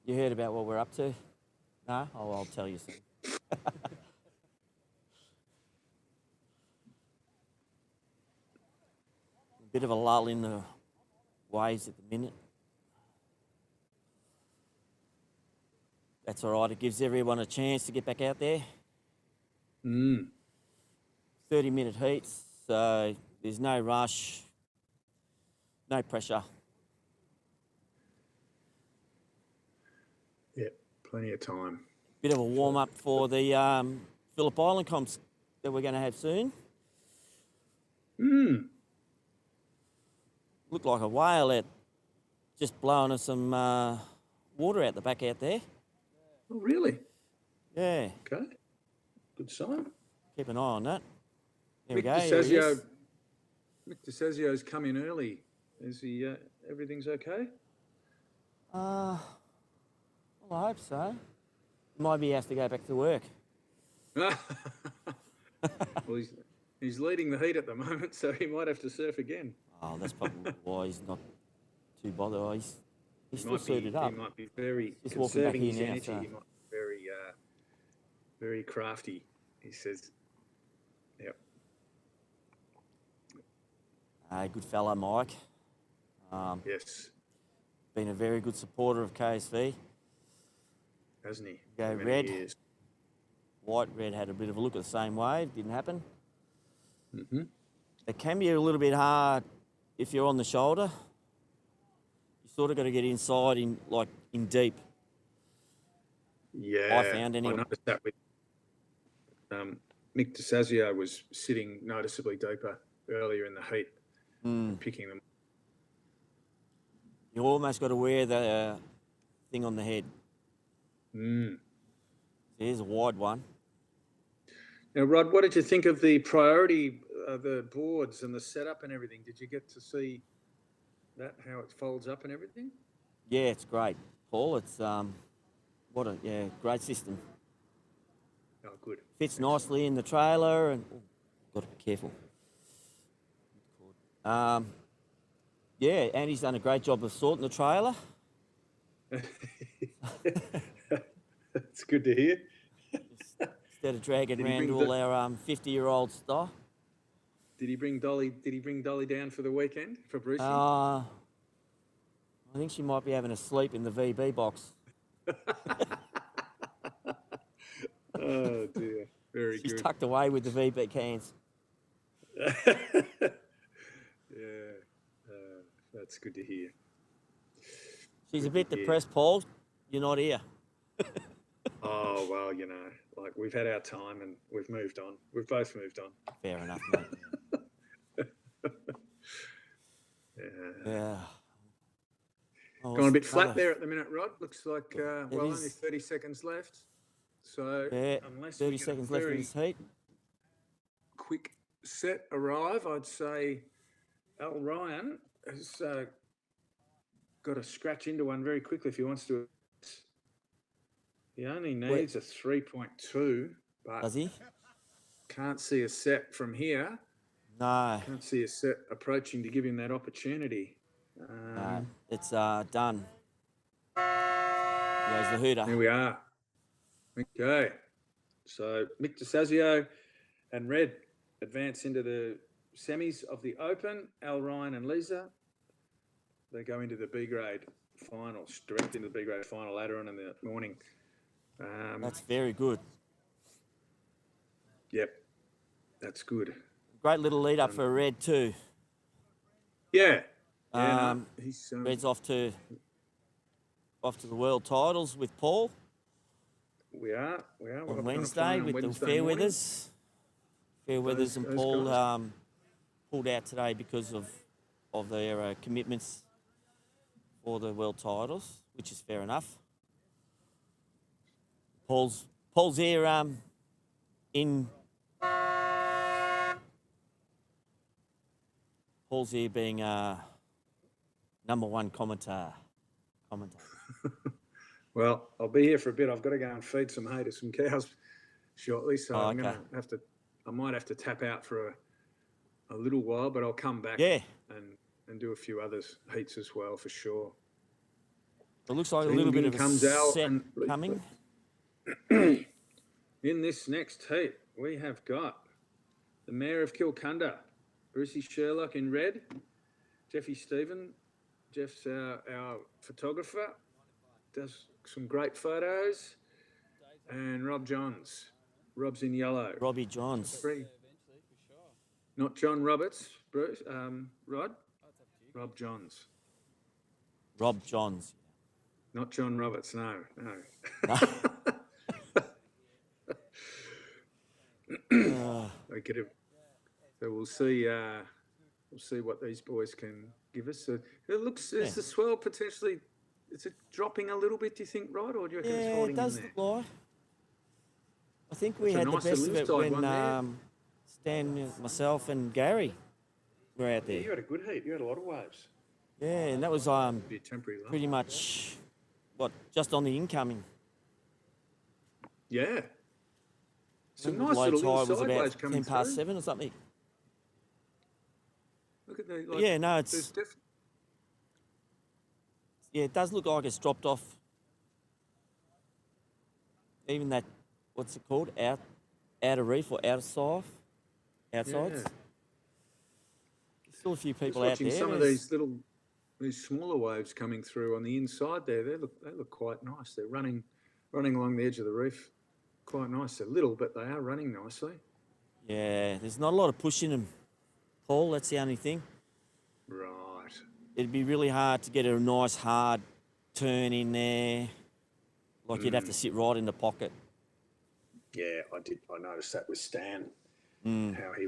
You heard about what we're up to? No? Oh, I'll tell you soon. Bit of a lull in the waves at the minute. That's all right. It gives everyone a chance to get back out there. 30-minute heats, so there's no rush, no pressure. Yep, plenty of time. Bit of a warm-up for the Phillip Island comps that we're going to have soon. Looked like a whale out, just blowing us some water out the back out there. Oh, really? Yeah, Okay. Good sign. keep an eye on that. There we Mick go. Here he is. Mick DeSazio's come in early. Is he? Everything's okay? Well, I hope so. Might be have to go back to work. Well, he's leading the heat at the moment, so he might have to surf again. Oh, that's probably why he's not too bothered. Oh, he's still Might be- suited up. He might be very Just walking back conserving his here now, energy. so- He might be very crafty. He says, "Yep, Good fella, Mike. yes, Been a very good supporter of KSV. hasn't he? Go For many red. years. White, red had a bit of a look at the same wave. Didn't happen. Mm-hmm. It can be a little bit hard if you're on the shoulder. You sort of got to get inside in deep. Yeah, found anyway. I noticed that with Mick DeSazio was sitting noticeably deeper earlier in the heat, and picking them. You almost got to wear the thing on the head. Here's a wide one. Now, Rod, what did you think of the priority, the boards and the setup and everything? Did you get to see that, how it folds up and everything? Yeah, it's great. Paul. It's great system. Oh, good. Fits nicely in the trailer, and got to be careful. Andy's done a great job of sorting the trailer. That's good to hear. Instead of dragging Did he around bring all our 50-year-old stuff. Did he bring Dolly? Did he bring Dolly down for the weekend for Brucey? I think she might be having a sleep in the VB box. Oh dear, very She's good. tucked away with the VB cans. Yeah, that's good to hear. She's a bit depressed, Paul. You're not here. Oh well, like we've had our time and we've moved on. We've both moved on. Fair enough, mate. Yeah. Gone a bit flat there at the minute, Rod. Looks like only is. 30 seconds left. So unless 30 we get seconds a left in very this heat. quick set arrive, I'd say Al Ryan has got to scratch into one very quickly if he wants to. He only needs a 3.2, but Does he? can't see a set from here. No. Can't see a set approaching to give him that opportunity. No. It's done. There's the hooter. Here we are. Okay. So Mick DeSazio and Red advance into the semis of the Open. Al Ryan and Lisa, they go into the B grade finals, direct into the B grade final later on in the morning. That's very good. Yep, that's good. Great little lead up for Red too. Yeah. He's Red's off to the world titles with Paul we are. on Wednesday with the Fairweathers. Fairweathers and those Paul guys. pulled out today because of their commitments for the world titles, which is fair enough. Paul's here in Paul's here being number one commentator. Well, I'll be here for a bit. I've got to go and feed some hay to some cows shortly, so I'm going to have to. I might have to tap out for a little while, but I'll come back and do a few others heats as well for sure. It looks like So a little bit of comes a out set and- coming. In this next heat, we have got the Mayor of Kilcunda, Brucey Sherlock in red, Jeffy Stephen. Jeff's our photographer, does some great photos, and Rob Johns. Rob's in yellow. Robbie Johns. Not John Roberts, Bruce, Rod. Rob Johns. Rob Johns. Not John Roberts, no. So we'll see what these boys can give us. So it looks, is the swell potentially, is it dropping a little bit, do you think, Rod, or do you reckon it's Yeah, holding it does in there? look like. I think we That's had a the nice best of little it inside one when Stan, myself, and Gary were out Yeah, you there. had a good heat. You had a lot of waves. Yeah, and that was Be a temporary low. pretty much just on the incoming. Yeah. Some I think nice low little tide was inside waves about coming 10 past through. 7 or something. Look at the, Yeah, no, there's it does look like it's dropped off. Even that, what's it called? Outer reef or outsides? Yeah. There's still a few Just people out watching there. some of these smaller waves coming through on the inside there. They look quite nice. They're running along the edge of the reef. Quite nice. They're little, but they are running nicely. Yeah, there's not a lot of push in them, Paul. That's the only thing. Right. It'd be really hard to get a nice hard turn in there. Like you'd have to sit right in the pocket. Yeah, I did. I noticed that with Stan, how he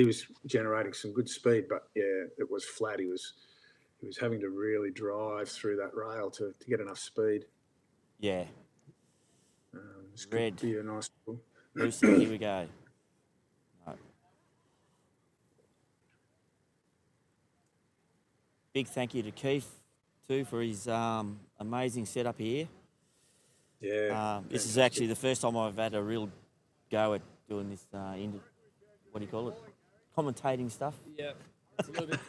was generating some good speed, but yeah, it was flat. He was having to really drive through that rail to get enough speed. Yeah. This Red. could be a nice one. Lucy, here we go. Right. Big thank you to Keith too, for his amazing setup here. Yeah. This is actually the first time I've had a real go at doing this, what do you call it? Commentating stuff. Yeah, it's a little bit.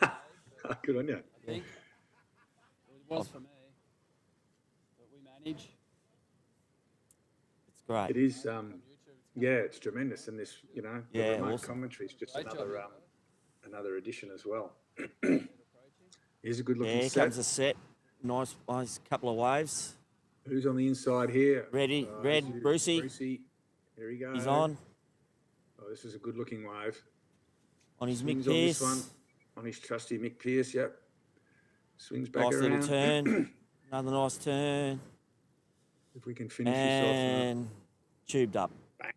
Good on you. I think it was for me, but we manage. It's great. It is. Yeah, it's tremendous, and this, the remote awesome. commentary is just Great job, another addition as well. Here's a good looking Yeah, here set. comes a set. Nice couple of waves. Who's on the inside here? Ready, Red, Brucey. Brucey. Here he goes. He's on. Oh, this is a good looking wave. On his Mick Swings on this Pearce. one. On his trusty Mick Pearce, yep. Swings back Nice around. little turn. Another nice turn. If we can finish And tubed up. this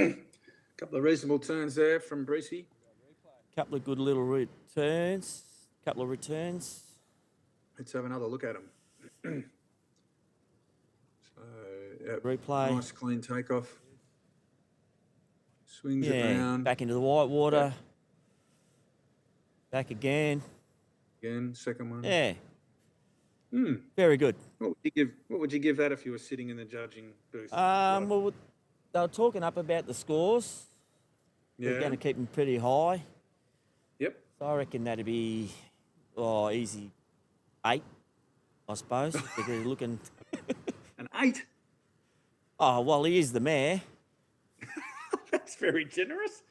off. Couple of reasonable turns there from Brucey. Couple of good little returns. Couple of returns. Let's have another look at him. So, yep, Replay. nice clean takeoff. Swings it Yeah, round. back into the white water. Back again. Again, second one. Yeah, Hmm. very good. What would you give that if you were sitting in the judging booth? Well, they were talking up about the scores. They're going to keep them pretty high. Yep. So I reckon that'd be, easy 8, I suppose. If they're looking. An 8? Oh, well, he is the mayor. That's very generous.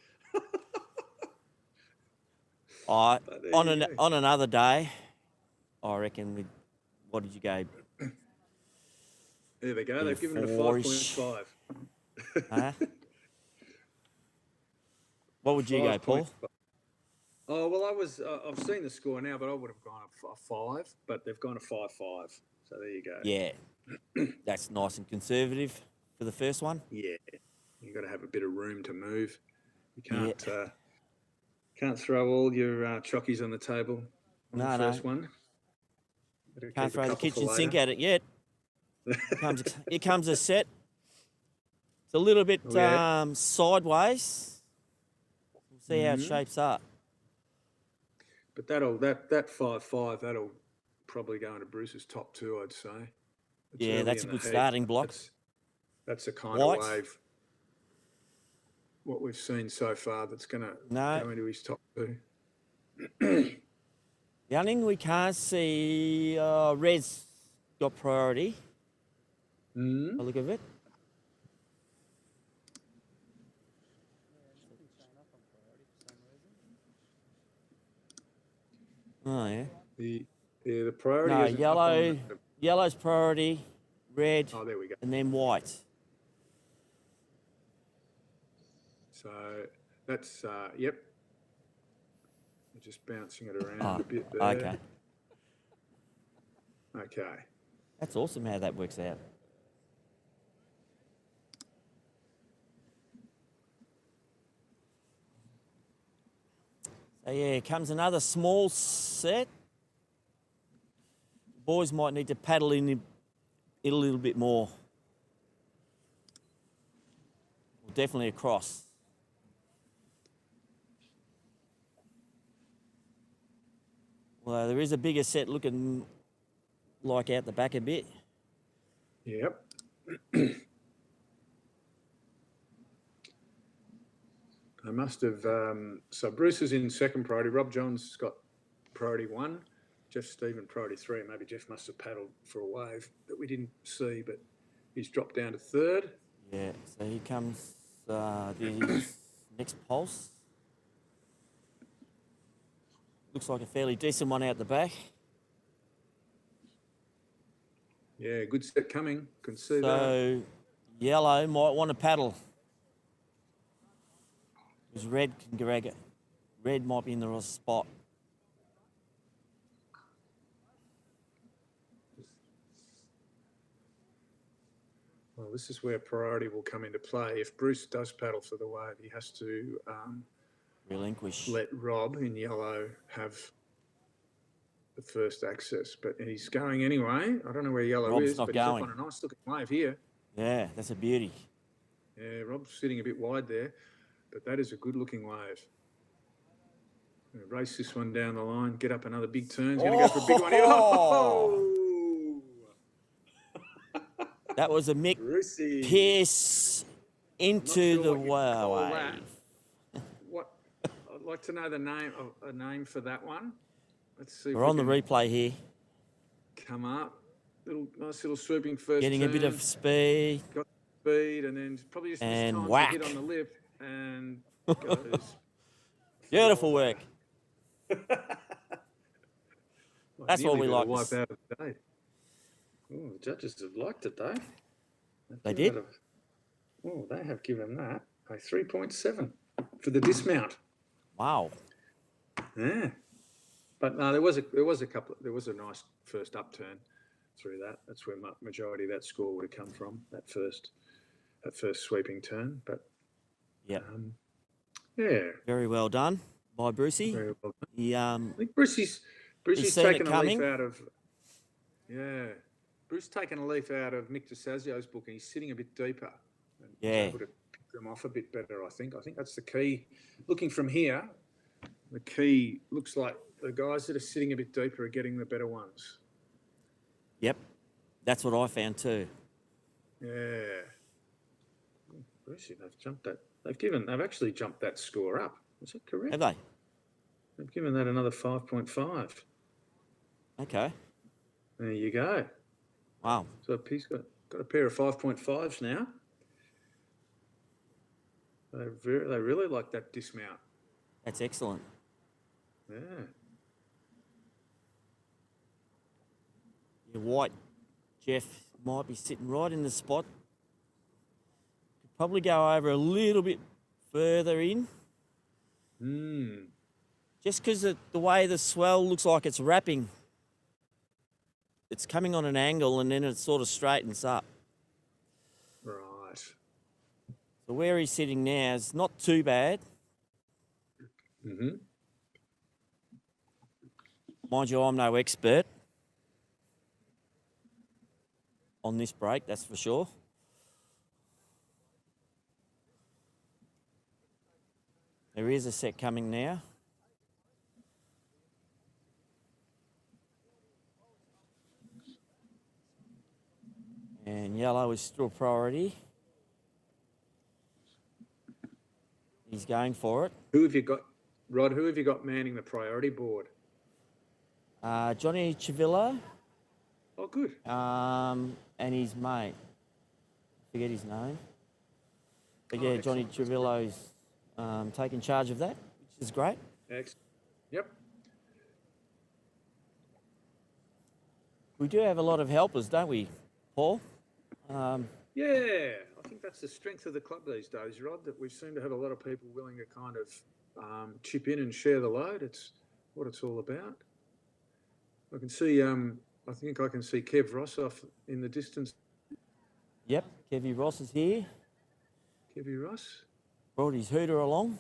On there you go. on another day, I reckon what did you go? There they go. They've given it a Four-ish. 5.5. Huh? What would you go, Paul? 5.5. Oh, well, I've seen the score now, but I would have gone a 5, but they've gone a 5.5. So there you go. Yeah, that's nice and conservative for the first one. Yeah. You've got to have a bit of room to move. You can't throw all your chockies on the table on the first one. Better Can't keep a throw the couple for kitchen sink later. at it yet. Here comes a set. It's a little bit sideways. We'll see how it shapes up. But that 5.5, that'll probably go into Bruce's top 2, I'd say. It's Yeah, early that's in a the good heat. starting block. That's the kind White. of wave what we've seen so far that's going to No. go into his top 2. The only thing we can't see, Red's got priority. Mm. By the look of it. Oh, yeah. The priority No, isn't up on yellow's priority, red, Oh, there we go. and then white. So that's, yep. We're just bouncing it around a bit there. Okay. Okay. That's awesome how that works out. So yeah, comes another small set. Boys might need to paddle in it a little bit more. Well, definitely across. Well, there is a bigger set looking like out the back a bit. Yep. I must have, so Bruce is in second priority. Rob John's got priority 1. Jeff Stephen priority 3. Maybe Jeff must have paddled for a wave that we didn't see, but he's dropped down to third. Yeah, so here comes the next pulse. Looks like a fairly decent one out the back. Yeah, good set coming. Can see that. So yellow might want to paddle. Because red can drag it. Red might be in the right spot. Well, this is where priority will come into play. If Bruce does paddle for the wave, he has to Relinquish. let Rob in yellow have the first access. But he's going anyway. I don't know where yellow Rob's is, not but going. he's up on a nice looking wave here. Yeah, that's a beauty. Yeah, Rob's sitting a bit wide there, but that is a good looking wave. Gonna race this one down the line, get up another big turn. He's going to go for a big one here. Oh! That was a Mick Brucey. Pierce into the what you'd call wave. that. What? I'd like to know the name of a name for that one. Let's see. We're on the replay here. Come up. Nice little swooping first Getting turn. a bit of speed. Got speed, and then probably just And time whack. to hit on the lip and goes. Beautiful work. That's what we like. Wipe out of the day. Oh, the judges have liked it though. They did? They have given that a 3.7 for the dismount. Wow. Yeah, but no, there was a nice first upturn through that. That's where majority of that score would have come from. That first sweeping turn. But yeah, yeah, very well done by Brucey. Very well done. He, I think Brucey's seen it taken a coming. leaf out of. Yeah, Bruce's taken a leaf out of Mick DeSazio's book, and he's sitting a bit deeper. And Yeah. able to pick them off a bit better. I think that's the key. Looking from here, the key looks like the guys that are sitting a bit deeper are getting the better ones. Yep, that's what I found too. Yeah. Brucey, they've jumped that. They've actually jumped that score up. Is that correct? Have they? They've given that another 5.5. Okay. There you go. Wow. So he's got a pair of 5.5s now. They really like that dismount. That's excellent. Yeah. Your white Jeff might be sitting right in the spot. Could probably go over a little bit further in. Just because the way the swell looks like it's wrapping. It's coming on an angle and then it sort of straightens up. Right. So where he's sitting now is not too bad. Mm-hmm. Mind you, I'm no expert on this break, that's for sure. There is a set coming now. And yellow is still priority. He's going for it. Who have you got, Rod? Who have you got manning the priority board? Johnny Chivillo. Oh, good. And his mate. Forget his name. But yeah, Johnny Chivillo's taking charge of that, which is great. Excellent. Yep. We do have a lot of helpers, don't we, Paul? Yeah, I think that's the strength of the club these days, Rod, that we seem to have a lot of people willing to kind of chip in and share the load. It's what it's all about. I can see, I think I can see Kev Ross off in the distance. Yep, Kevy Ross is here. Kevy Ross. Brought his hooter along.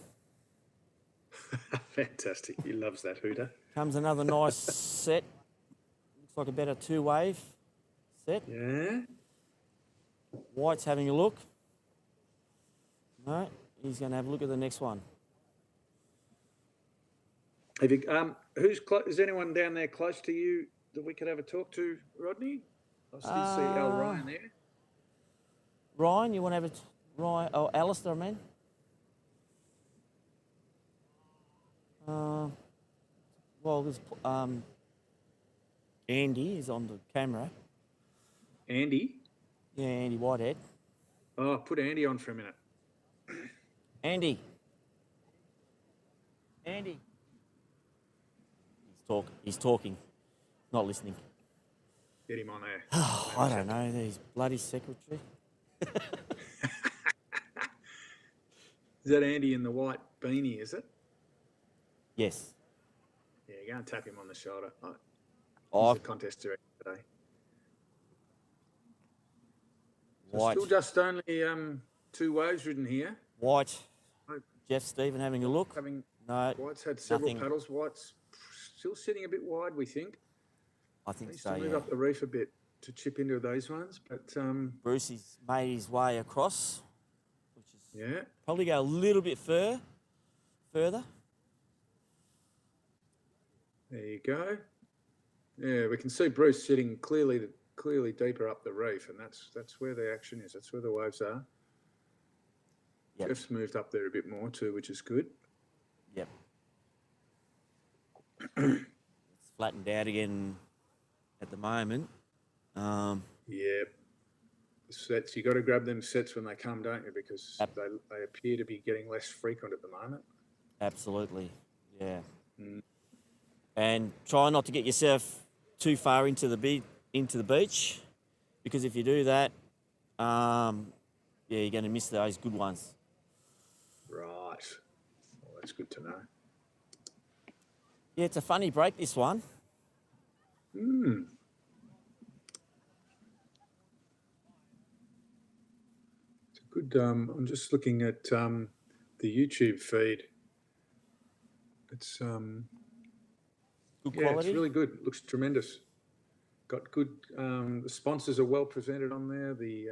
Fantastic. He loves that hooter. Comes another nice set. Looks like a better two-wave set. Yeah. White's having a look. No, he's going to have a look at the next one. Have you, is anyone down there close to you that we could have a talk to, Rodney? I still see Al Ryan there. Ryan, you want to have a... Ryan, oh, Alistair, I mean. Well, there's... Andy is on the camera. Andy? Yeah, Andy Whitehead. Oh, put Andy on for a minute. Andy. Andy. He's talking. Not listening. Get him on there. I don't know. These bloody secretary. Is that Andy in the white beanie, is it? Yes. Yeah, go and tap him on the shoulder. Oh, He's the contest director today. So White. still just only 2 waves ridden here. White. Jeff Stephen having a look. No, White's had several nothing. paddles. White's still sitting a bit wide, we think. I think Needs so, to move yeah. up the reef a bit to chip into those ones. But Brucey's made his way across, which is yeah, probably go a little bit further. There you go. Yeah, we can see Bruce sitting clearly deeper up the reef, and that's where the action is. That's where the waves are. Yep. Jeff's moved up there a bit more too, which is good. Yep. It's flattened out again at the moment. Yeah. Sets, you got to grab them sets when they come, don't you? Because they appear to be getting less frequent at the moment. Absolutely, yeah. And try not to get yourself too far into the beach, because if you do that, yeah, you're going to miss those good ones. Right. Well, that's good to know. Yeah, it's a funny break, this one. It's a good. I'm just looking at the YouTube feed. It's Good yeah, quality. it's really good. It looks tremendous. Got good. The sponsors are well presented on there. The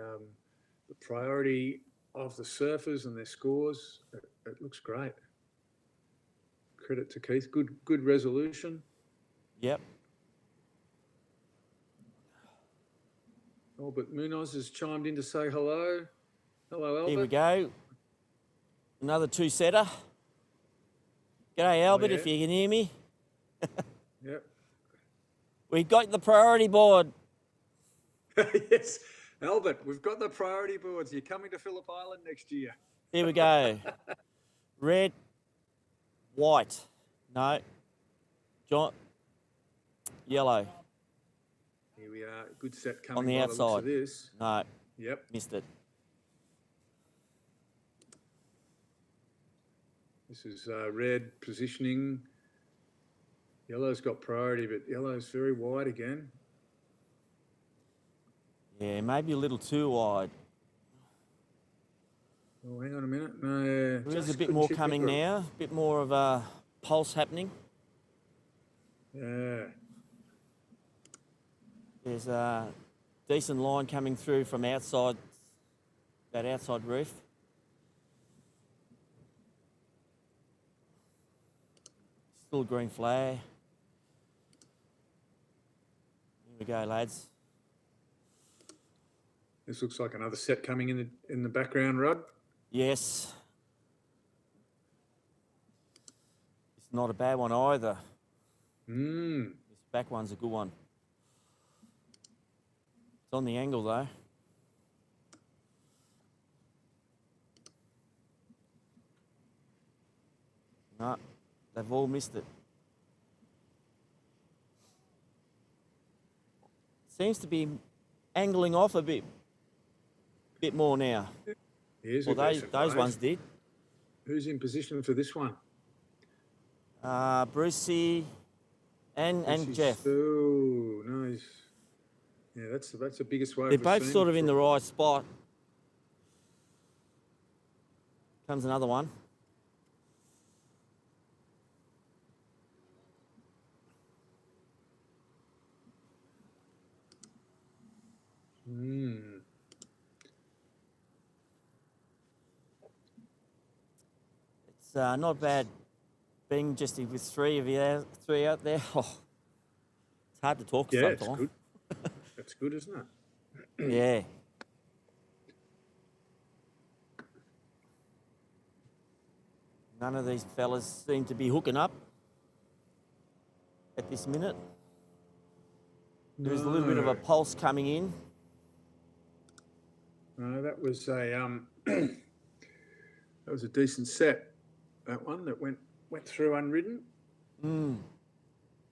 priority of the surfers and their scores. It looks great. Credit to Keith. Good resolution. Yep. Albert Munoz has chimed in to say hello. Hello, Albert. Here we go. Another two-setter. G'day, Albert, yeah. if you can hear me. Yep. We got the priority board. Yes, Albert, we've got the priority boards. You're coming to Phillip Island next year. Here we go. Red, white. No. Yellow. Here we are. Good set coming On the by the looks outside. of this. No. Yep. Missed it. This is red positioning. Yellow's got priority, but yellow's very wide again. Yeah, maybe a little too wide. Oh, hang on a minute. No, There is a just bit couldn't more chip coming into it. now. A bit more of a pulse happening. Yeah. There's a decent line coming through from outside, that outside reef. Still a green flare. Here we go, lads. This looks like another set coming in the background, Rod. Yes. It's not a bad one either. This back one's a good one. It's on the angle though. No, they've all missed it. Seems to be angling off a bit more now. Here's Well, a decent those wave. ones did. Who's in position for this one? Brucey and Jeff. Oh, no. Yeah, that's the biggest wave They're we've both seen sort of in for- the right spot. Comes another one. It's not bad being just with three out there. Oh, it's hard to talk Yeah, it's sometimes. good. That's good, isn't it? Yeah. None of these fellas seem to be hooking up at this minute. There's a little bit of a pulse coming in. No, that was a that was a decent set. That one that went through unridden.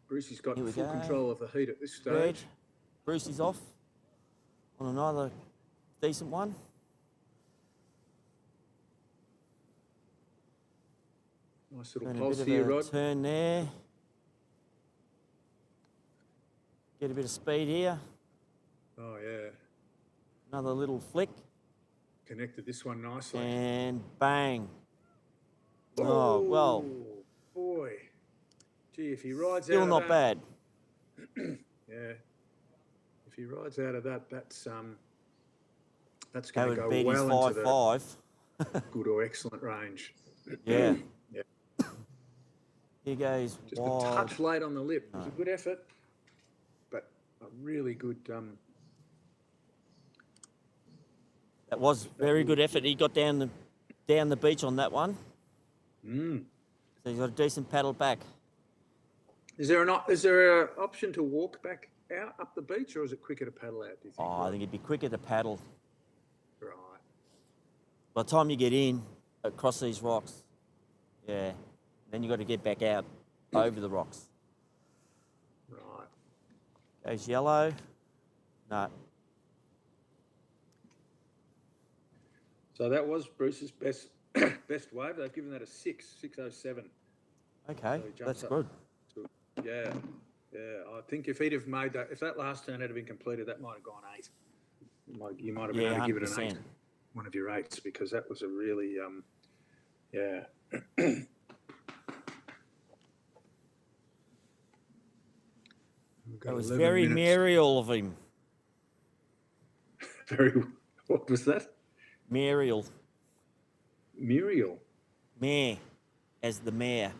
Brucey's got Here we full go. control of the heat at this stage. Red. Brucey's off on another decent one. Nice little And a pulse bit here, of a Rod. turn there. Get a bit of speed here. Oh yeah, Another little flick. connected this one nicely. And bang. Oh, well, boy. Gee, if he rides still out not of bad. that, yeah. If he rides out of that, that's That going would to go beat his well into the 5.5. good or excellent range. Yeah. Yeah. Here goes Just wide. a touch late on the lip. It was a good effort, but a really good. That was very good effort. He got down the beach on that one. Mm. So he's got a decent paddle back. Is there an option to walk back out up the beach, or is it quicker to paddle out? Do you think? Oh, I think it'd be quicker to paddle. Right. By the time you get in across these rocks, yeah, then you got to get back out over the rocks. Right. Goes yellow. No. So that was Bruce's best wave. They've given that a 6.07. Okay, So that's up good. Yeah. I think if he'd have made that, if that last turn had been completed, that might have gone 8. You might have been able to give it an 8, 100%. one of your 8s, because that was a really, yeah. That was very Marial of him. Very. What was that? Marial. Muriel. Mayor, as the mayor.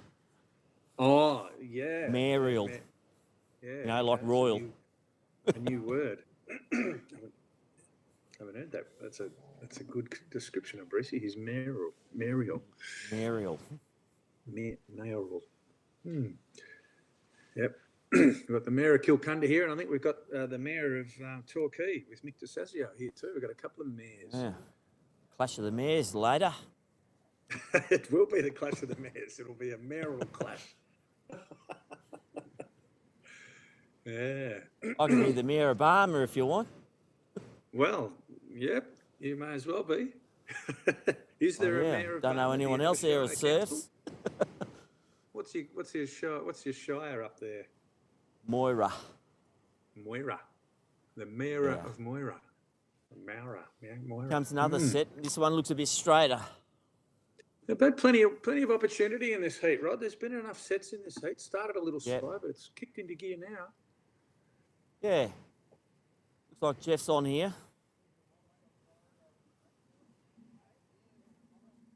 Oh, yeah. Marial. Yeah. You know, like that's royal. A new word. Haven't heard that. That's a good description of Brucey. He's Marial. Marial. Mayoral. Yep. We've got the Mayor of Kilcunda here, and I think we've got the Mayor of Torquay with Mick DeSazio here too. We've got a couple of mayors. Yeah. Clash of the mayors later. It will be the clash of the mayors. It'll be a mayoral clash. Yeah. I can be the mayor of Barmer if you want. Well, yep, you may as well be. Is there a mayor of Don't know Barmer anyone here else for there who Shire surfs. Council? What's your shire up there? Moira. Moira. The Mayor Yeah. of Moira. Moira. Yeah, Moira. Comes another set. This one looks a bit straighter. They've had plenty of opportunity in this heat, Rod. There's been enough sets in this heat. Started a little Yep. slow, but it's kicked into gear now. Yeah. Looks like Jeff's on here.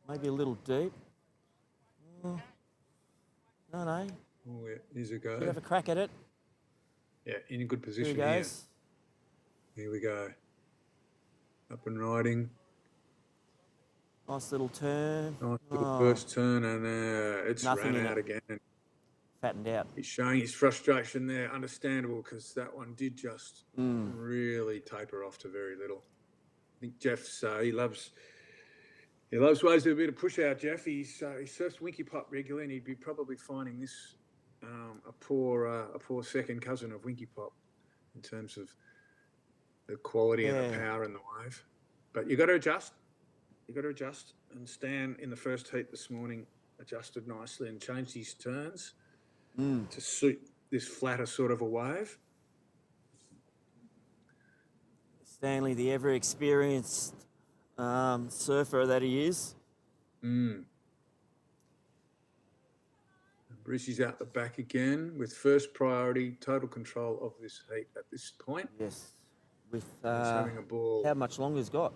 Maybe a little deep. No. Oh, yeah. Here's a go. Should have a crack at it. Yeah, in a good Here position he here. goes. Here we go. Up and riding. Nice little turn. Nice little Oh, first turn, and it's Nothing ran in out it. again. fattened out. He's showing his frustration there. Understandable, because that one did just really taper off to very little. I think Jeff's he loves ways to do a bit of push out. Jeff, he surfs Winky Pop regularly, and he'd be probably finding this a poor second cousin of Winky Pop in terms of the quality and the power in the wave. But you got to adjust. You got to adjust. And Stan in the first heat this morning adjusted nicely and changed his turns to suit this flatter sort of a wave. Stanley, the ever experienced surfer that he is. Brucey's out the back again with first priority, total control of this heat at this point. Yes. With He's having a ball. how much longer he's got?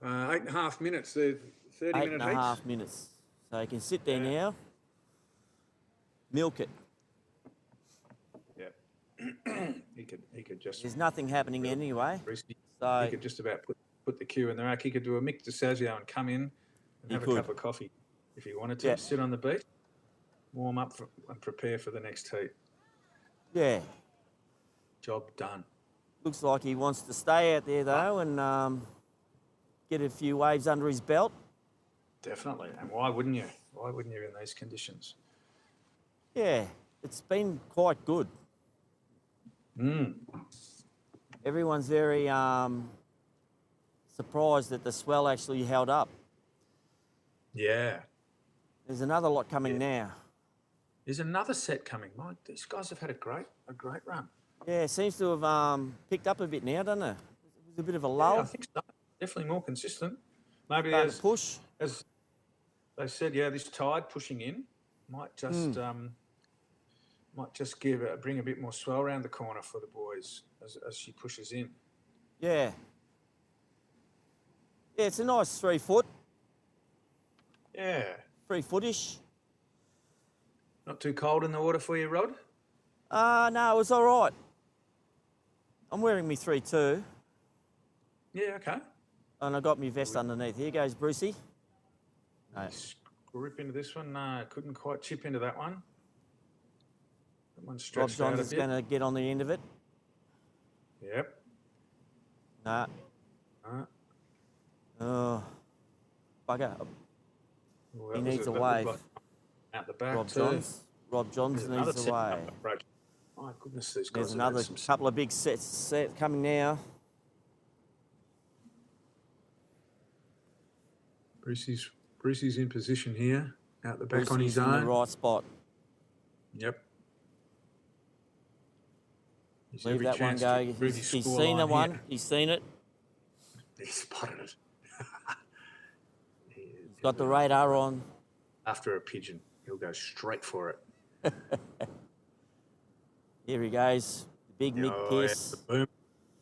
8.5 minutes. The 30-minute 8.5 minutes. So he can sit there now, milk it. Yeah. he could just. There's nothing happening anyway. Brucey, So he could just about put the cue in the rack. He could do a Mick DeSazio and come in and have a cup of coffee if he wanted to. Yeah. Sit on the beach, warm up and prepare for the next heat. yeah, Job done. looks like he wants to stay out there though and get a few waves under his belt. Definitely. And why wouldn't you? Why wouldn't you in these conditions? Yeah, it's been quite good. Everyone's very surprised that the swell actually held up. Yeah. There's another lot coming now. There's another set coming. Mike, these guys have had a great run. Yeah, seems to have picked up a bit now, doesn't it? It was a bit of a lull. Yeah, I think so. Definitely more consistent. Maybe Starting to push. as they said, this tide pushing in might just bring a bit more swell around the corner for the boys as she pushes in. Yeah. Yeah, it's a nice 3 foot, Yeah. 3 footish. Not too cold in the water for you, Rod? No, it was all right. I'm wearing me 3-2, Yeah, okay. and I got my vest underneath. Here goes Brucey. No. Grip into this one. No, couldn't quite chip into that one. That one Rob stretched out a Johns is bit. going to get on the end of it. Yep. Nah. No. Oh, bugger. Well, He that was needs a that looked wave. like out the back Rob too. Johns. Rob Johns There's another needs a set wave. up approach. My goodness, these guys There's have had another some couple of big sets coming now. Brucey's in position here, out the back on Brucey's his in the own. right spot. Yep. He's Leave every that one chance go. to improve his He's scoreline seen the one. here. He's seen it. He spotted it. He's got the radar on. After a pigeon, he'll go straight for it. Here he goes. The big Mick Oh, Pearce. yeah, the boom.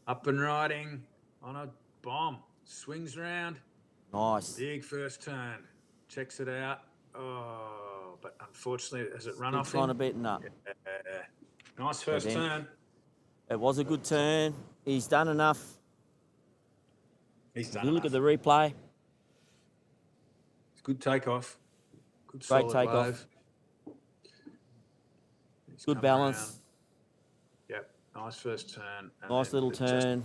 Up and riding on a bomb. Swings round. Nice. Big first turn. Checks it out. Oh, but unfortunately, has it run Still off trying him? to beaten up. Nice first then- turn. It was a good turn. He's done enough. He's If done you look enough. at the replay. It's good takeoff. Good Great solid takeoff. wave. He's Good come balance. around. Yep, nice first turn. and Nice then little it just turn.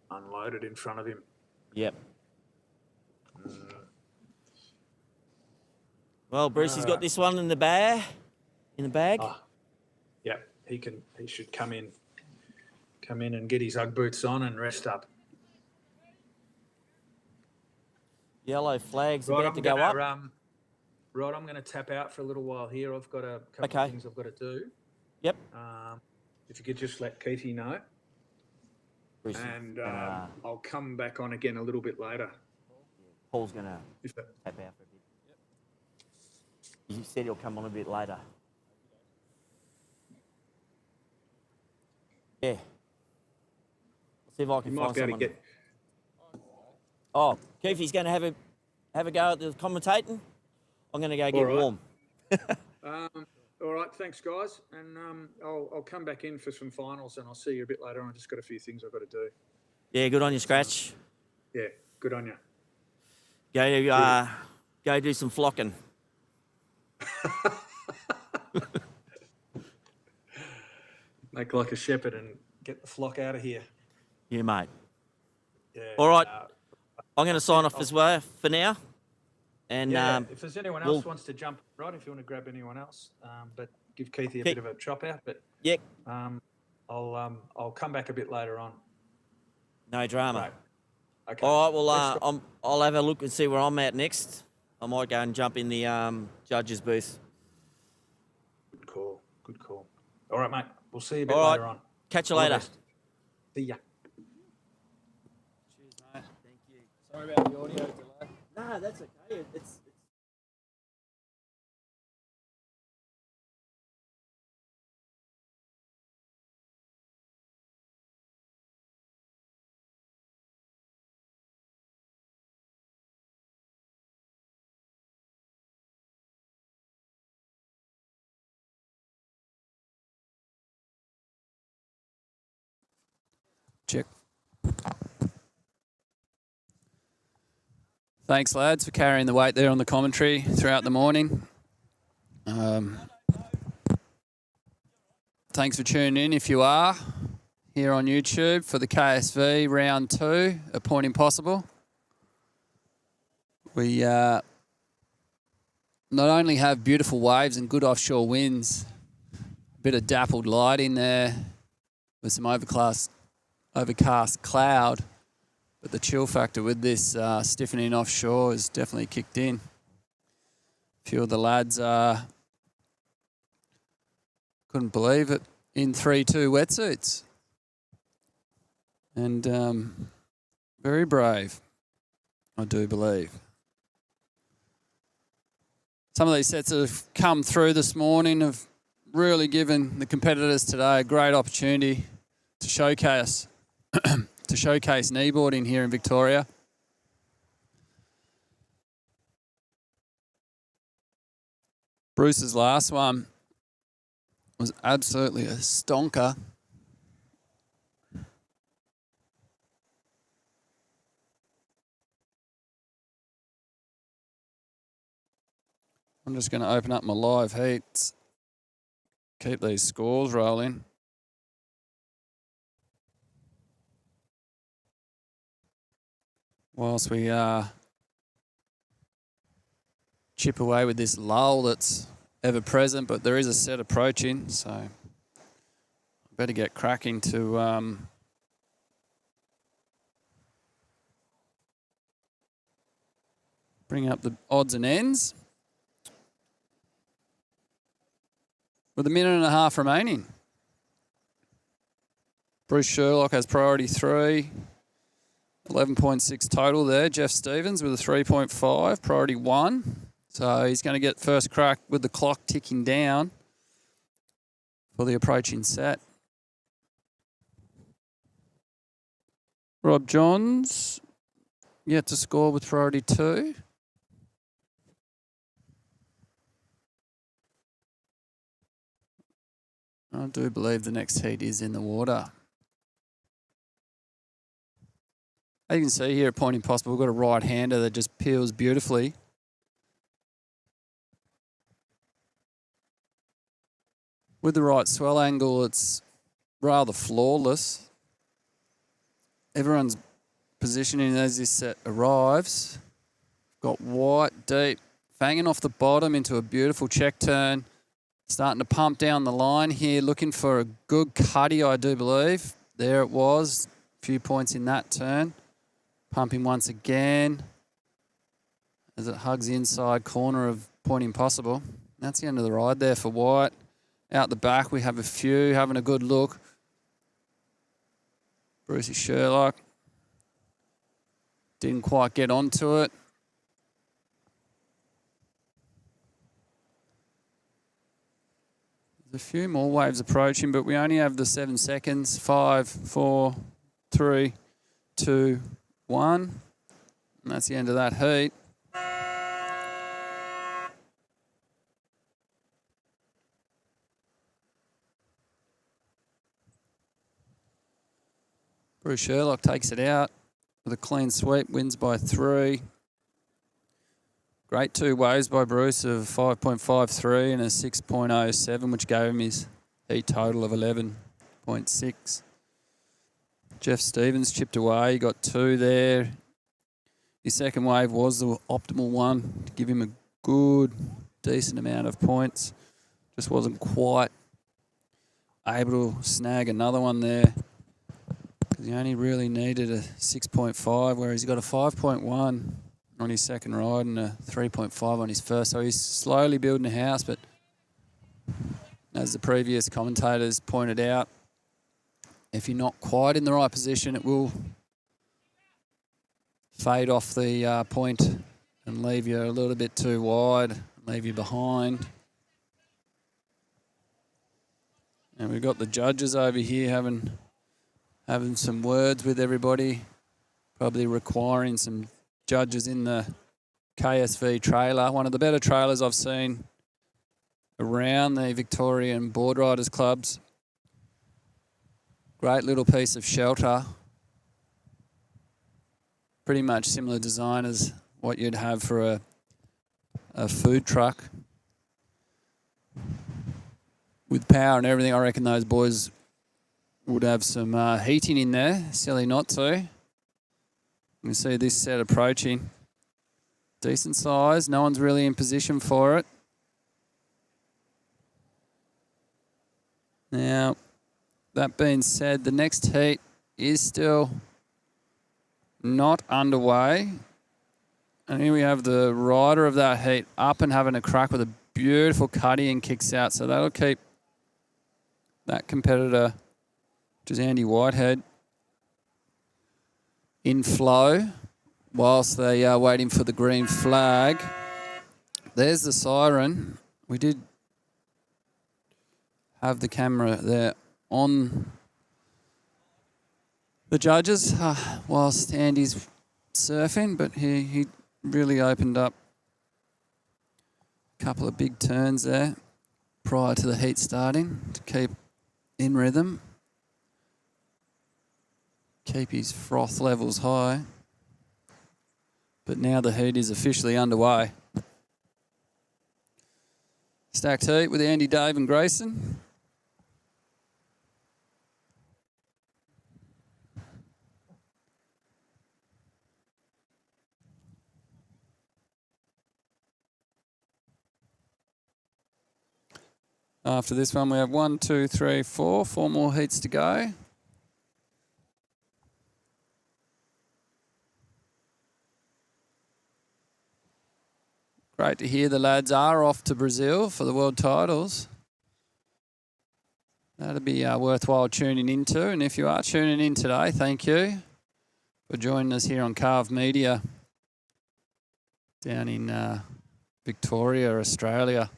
Unloaded in front of him. Yep. Well, Brucey's got this one in the bag. Ah, yep, he should come in and get his Ugg boots on and rest up. Yellow flag's Right, about to go up. Right, I'm going to tap out for a little while here. I've got a couple Okay. of things I've got to do. Yep. If you could just let Keithy know, Brucey. and I'll come back on again a little bit later. Paul's going to If that, tap out for a bit. You said he'll come on a bit later. Yeah. Let's see if I you can might find be able someone. to get. Oh, Keith's going to have a go at the commentating. I'm going to go get All right. warm. All right, thanks, guys, and I'll come back in for some finals, and I'll see you a bit later on. I've just got a few things I've got to do. Yeah, good on you, Scratch. Yeah, good on you. Go do some flocking. Make like a shepherd and get the flock out of here. Yeah, mate. Yeah. All right. I'm going to sign off as well for now. And Yeah, if there's anyone else we'll- wants to jump, right? If you want to grab anyone else, but give Keithy a Okay. bit of a chop out. But yeah, I'll come back a bit later on. no drama. Right. Okay. All right. Well, Let's go. I'll have a look and see where I'm at next. I might go and jump in the judges' booth. Good call. Good call. All right, mate. We'll see you a bit All right. later on. Catch you All the later. best. See ya. Cheers, mate. Thank you. Sorry about the audio delay. No, that's okay. It's Check. Thanks, lads, for carrying the weight there on the commentary throughout the morning. Thanks for tuning in if you are here on YouTube for the KSV round 2 at Point Impossible. We not only have beautiful waves and good offshore winds, a bit of dappled light in there with some overcast cloud, but the chill factor with this stiffening offshore has definitely kicked in. A few of the lads couldn't believe it in 3-2 wetsuits. And very brave, I do believe. Some of these sets that have come through this morning have really given the competitors today a great opportunity to showcase kneeboarding here in Victoria. Bruce's last one was absolutely a stonker. I'm just going to open up my live heats. Keep these scores rolling. Whilst we chip away with this lull that's ever present, but there is a set approaching, so I better get cracking to bring up the odds and ends. With a minute and a half remaining. Bruce Sherlock has priority 3. 11.6 total there. Jeff Stevens with a 3.5. Priority 1. So he's going to get first crack with the clock ticking down for the approaching set. Rob Johns yet to score with priority 2. I do believe the next heat is in the water. As you can see here at Point Impossible, we've got a right-hander that just peels beautifully. With the right swell angle, it's rather flawless. Everyone's positioning as this set arrives. Got white deep, fanging off the bottom into a beautiful check turn. Starting to pump down the line here, looking for a good cutty, I do believe. There it was, a few points in that turn. Pumping once again as it hugs the inside corner of Point Impossible. That's the end of the ride there for White. Out the back, we have a few having a good look. Brucey Sherlock didn't quite get onto it. There's a few more waves approaching, but we only have the 7 seconds. 5, 4, 3, 2, 1. And that's the end of that heat. Bruce Sherlock takes it out with a clean sweep, wins by 3. Great 2 waves by Bruce of 5.53 and a 6.07, which gave him his heat total of 11.6. Jeff Stevens chipped away. He got 2 there. His second wave was the optimal one to give him a good, decent amount of points. Just wasn't quite able to snag another one there because he only really needed a 6.5, whereas he got a 5.1 on his second ride and a 3.5 on his first. So he's slowly building a house, but as the previous commentators pointed out, if you're not quite in the right position, it will fade off the point and leave you a little bit too wide, leave you behind. And we've got the judges over here having some words with everybody, probably requiring some judges in the KSV trailer, one of the better trailers I've seen around the Victorian board riders clubs. Great little piece of shelter. Pretty much similar design as what you'd have for a food truck. With power and everything, I reckon those boys would have some heating in there. Silly not to. You can see this set approaching. Decent size. No one's really in position for it. Now, that being said, the next heat is still not underway. And here we have the rider of that heat up and having a crack with a beautiful cutty and kicks out. So that'll keep that competitor, which is Andy Whitehead, in flow whilst they are waiting for the green flag. There's the siren. We did have the camera there on the judges whilst Andy's surfing, but he really opened up Couple of big turns there prior to the heat starting to keep in rhythm. Keep his froth levels high. But now the heat is officially underway. Stacked heat with Andy, Dave and Grayson. After this one, we have 1, 2, 3, 4. 4 more heats to go. Great to hear the lads are off to Brazil for the World Titles. That'll be worthwhile tuning into. And if you are tuning in today, thank you for joining us here on CarvemediA down in Victoria, Australia.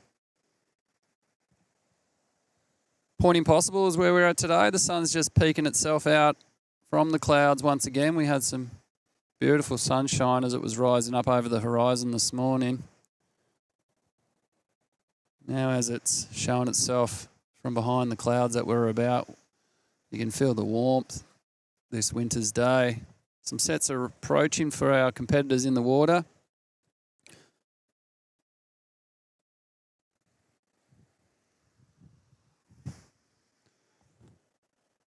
Point Impossible is where we're at today. The sun's just peeking itself out from the clouds once again. We had some beautiful sunshine as it was rising up over the horizon this morning. Now as it's showing itself from behind the clouds that we're about, you can feel the warmth this winter's day. Some sets are approaching for our competitors in the water.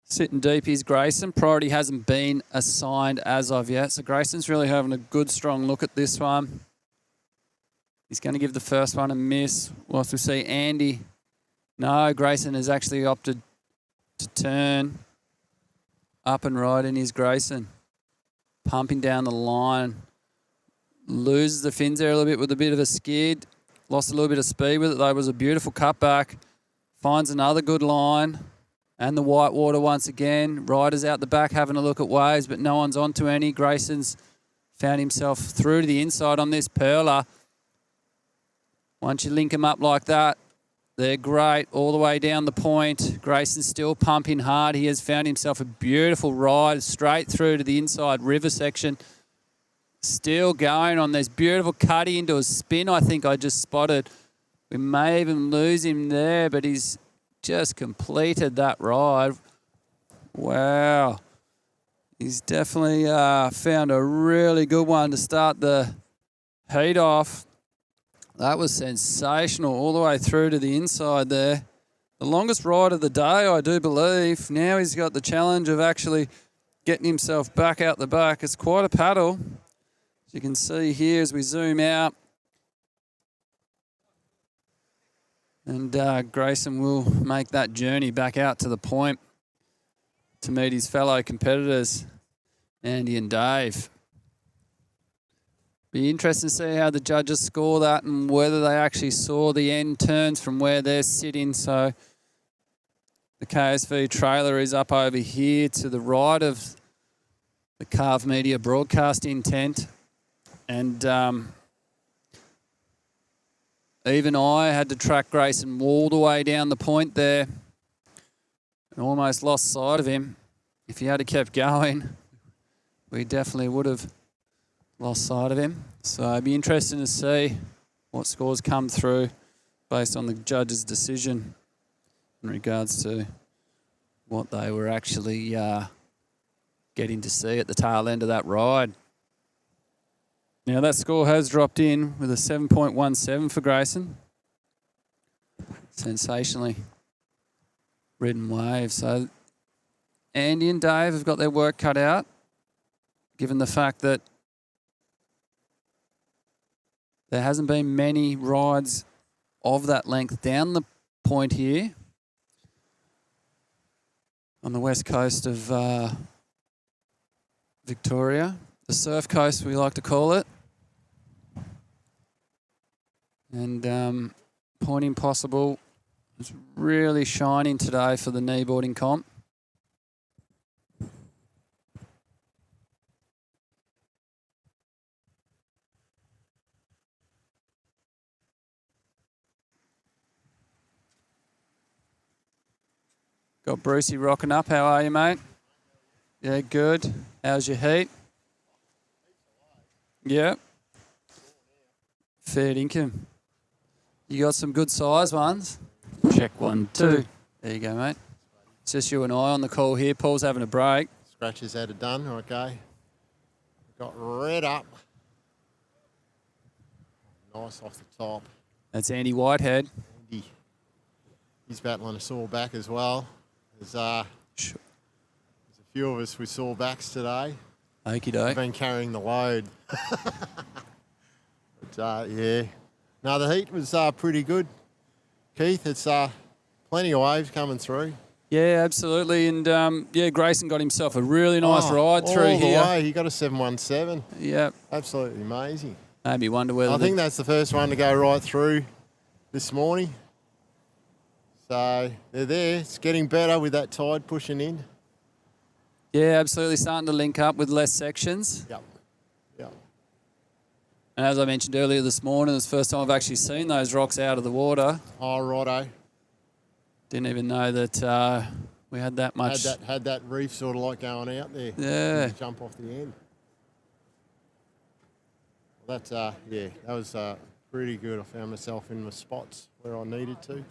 Sitting deep is Grayson. Priority hasn't been assigned as of yet. So Grayson's really having a good, strong look at this one. He's going to give the first one a miss. Whilst we see Andy. No, Grayson has actually opted to turn. Up and right in is Grayson. Pumping down the line. Loses the fins there a little bit with a bit of a skid. Lost a little bit of speed with it though. It was a beautiful cutback. Finds another good line. And the white water once again. Riders out the back having a look at waves, but no one's onto any. Grayson's found himself through to the inside on this perler. Once you link them up like that, they're great all the way down the point. Grayson's still pumping hard. He has found himself a beautiful ride straight through to the inside river section. Still going on this beautiful cutty into a spin, I think I just spotted. We may even lose him there, but he's just completed that ride. Wow. He's definitely found a really good one to start the heat off. That was sensational all the way through to the inside there. The longest ride of the day, I do believe. Now he's got the challenge of actually getting himself back out the back. It's quite a paddle. As you can see here as we zoom out. And Grayson will make that journey back out to the point to meet his fellow competitors, Andy and Dave. Be interesting to see how the judges score that and whether they actually saw the end turns from where they're sitting. So the KSV trailer is up over here to the right of the CarvemediA broadcasting tent. And even I had to track Grayson all the way down the point there and almost lost sight of him. If he had kept going, we definitely would have lost sight of him. So it'd be interesting to see what scores come through based on the judge's decision in regards to what they were actually getting to see at the tail end of that ride. Now that score has dropped in with a 7.17 for Grayson. Sensationally ridden wave. So Andy and Dave have got their work cut out, given the fact that there hasn't been many rides of that length down the point here on the west coast of Victoria. The surf coast, we like to call it. And Point Impossible is really shining today for the kneeboarding comp. Got Brucey rocking up. How are you, mate? Yeah, good. How's your heat? Yeah. Fair income. You got some good size ones. Check 1, 2. There you go, mate. It's just you and I on the call here. Paul's having a break. Scratches had it done, okay. Got red up. Nice off the top. That's Andy Whitehead. Andy, he's battling a sore back as well. There's a few of us with sore backs today. Okie I've doke. been carrying the load. But, yeah. No, the heat was pretty good. Keith, it's plenty of waves coming through. Yeah, absolutely. And, Grayson got himself a really nice ride through all here. the way. He got a 717. Yeah. Absolutely amazing. Made me wonder whether... I think that's the first one to go right through this morning. So they're there. It's getting better with that tide pushing in. Yeah, absolutely. Starting to link up with less sections. Yep. Yep. And as I mentioned earlier this morning, it's the first time I've actually seen those rocks out of the water. Oh, righto. Didn't even know that we had that much. Had that reef sort of like going out there. Yeah. Jump off the end. Well, that's that was pretty good. I found myself in my spots where I needed to.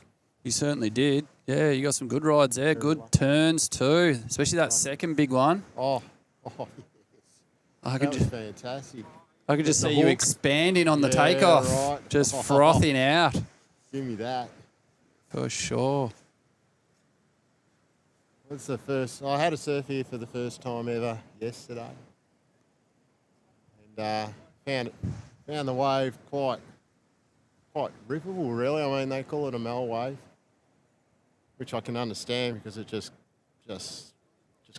You certainly did. Yeah, you got some good rides there. Good turns too, especially that second big one. Oh, yes. I That could was fantastic. I could just The see you hook. expanding on the Yeah, takeoff, right. just frothing out Give me that. for sure. That's the first. I had a surf here for the first time ever yesterday, and found the wave quite rippable. Really, I mean they call it a Mel wave, which I can understand because it just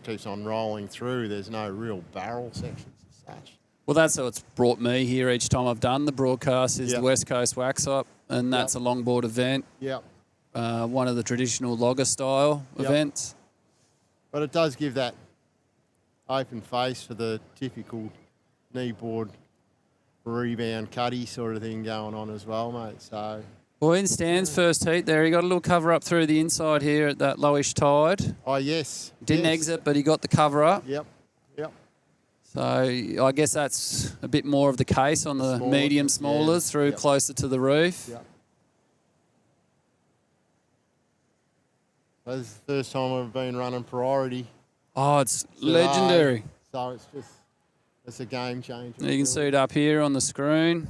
keeps on rolling through. There's no real barrel sections as such. Well, that's how it's brought me here each time I've done the broadcast is Yep. the West Coast Wax Up, and that's a longboard event, Yep. one of the traditional logger style Yep. events. But it does give that open face for the typical kneeboard rebound cutty sort of thing going on as well, mate. So Well, in Stan's first heat there, he got a little cover up through the inside here at that lowish tide. oh yes, Didn't yes. exit, but he got the cover up. Yep. Yep. So I guess that's a bit more of the case on the Smaller, medium yeah, smallers through yep. closer to the reef. Yep. This is the first time I've been running priority. Oh, it's today. legendary. So it's a game changer. You can see it up here on the screen.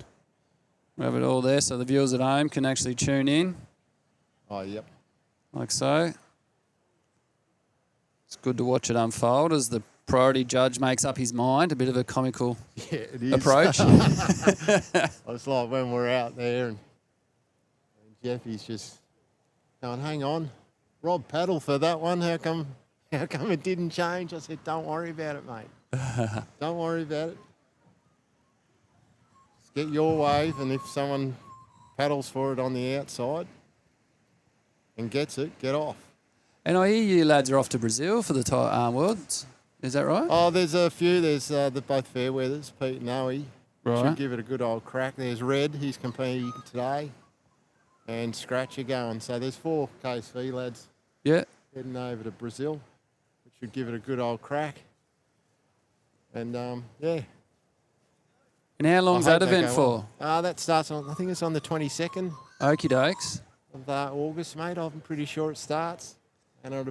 We have it all there so the viewers at home can actually tune in, Oh, yep. like so. It's good to watch it unfold as the priority judge makes up his mind. A bit of a comical Yeah, it is. approach. It's like when we're out there and Jeffy's just going, hang on, Rob paddle for that one. How come it didn't change? I said, don't worry about it, mate. Don't worry about it. Just get your wave, and if someone paddles for it on the outside and gets it, get off. And I hear you lads are off to Brazil for the Worlds. Is that right? Oh, there's a few. There's both fairweathers, Pete and Noe. Right. Should give it a good old crack. There's Red, he's competing today, and Scratcher going. So there's 4 KSV lads Yeah. heading over to Brazil, which should give it a good old crack. And yeah. And how long's I hope that they event go for? well. That starts on, I think it's on the 22nd Okie dokes. of August, mate. I'm pretty sure it starts. And I'm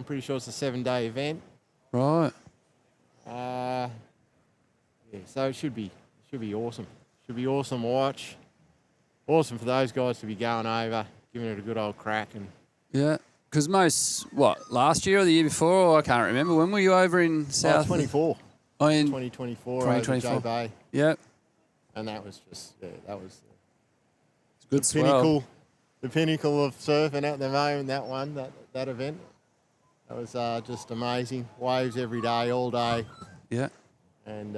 pretty sure it's a 7-day event. Right. Yeah, so it should be awesome. Should be awesome to watch. Awesome for those guys to be going over, giving it a good old crack. And Yeah. Because last year or the year before? I can't remember. When were you over in South? 24. Oh, in 2024 2024. over J Bay. Yeah. And that was just, that was It's good swell. the pinnacle of surfing at the moment, that event. That was just amazing. Waves every day, all day. Yeah. And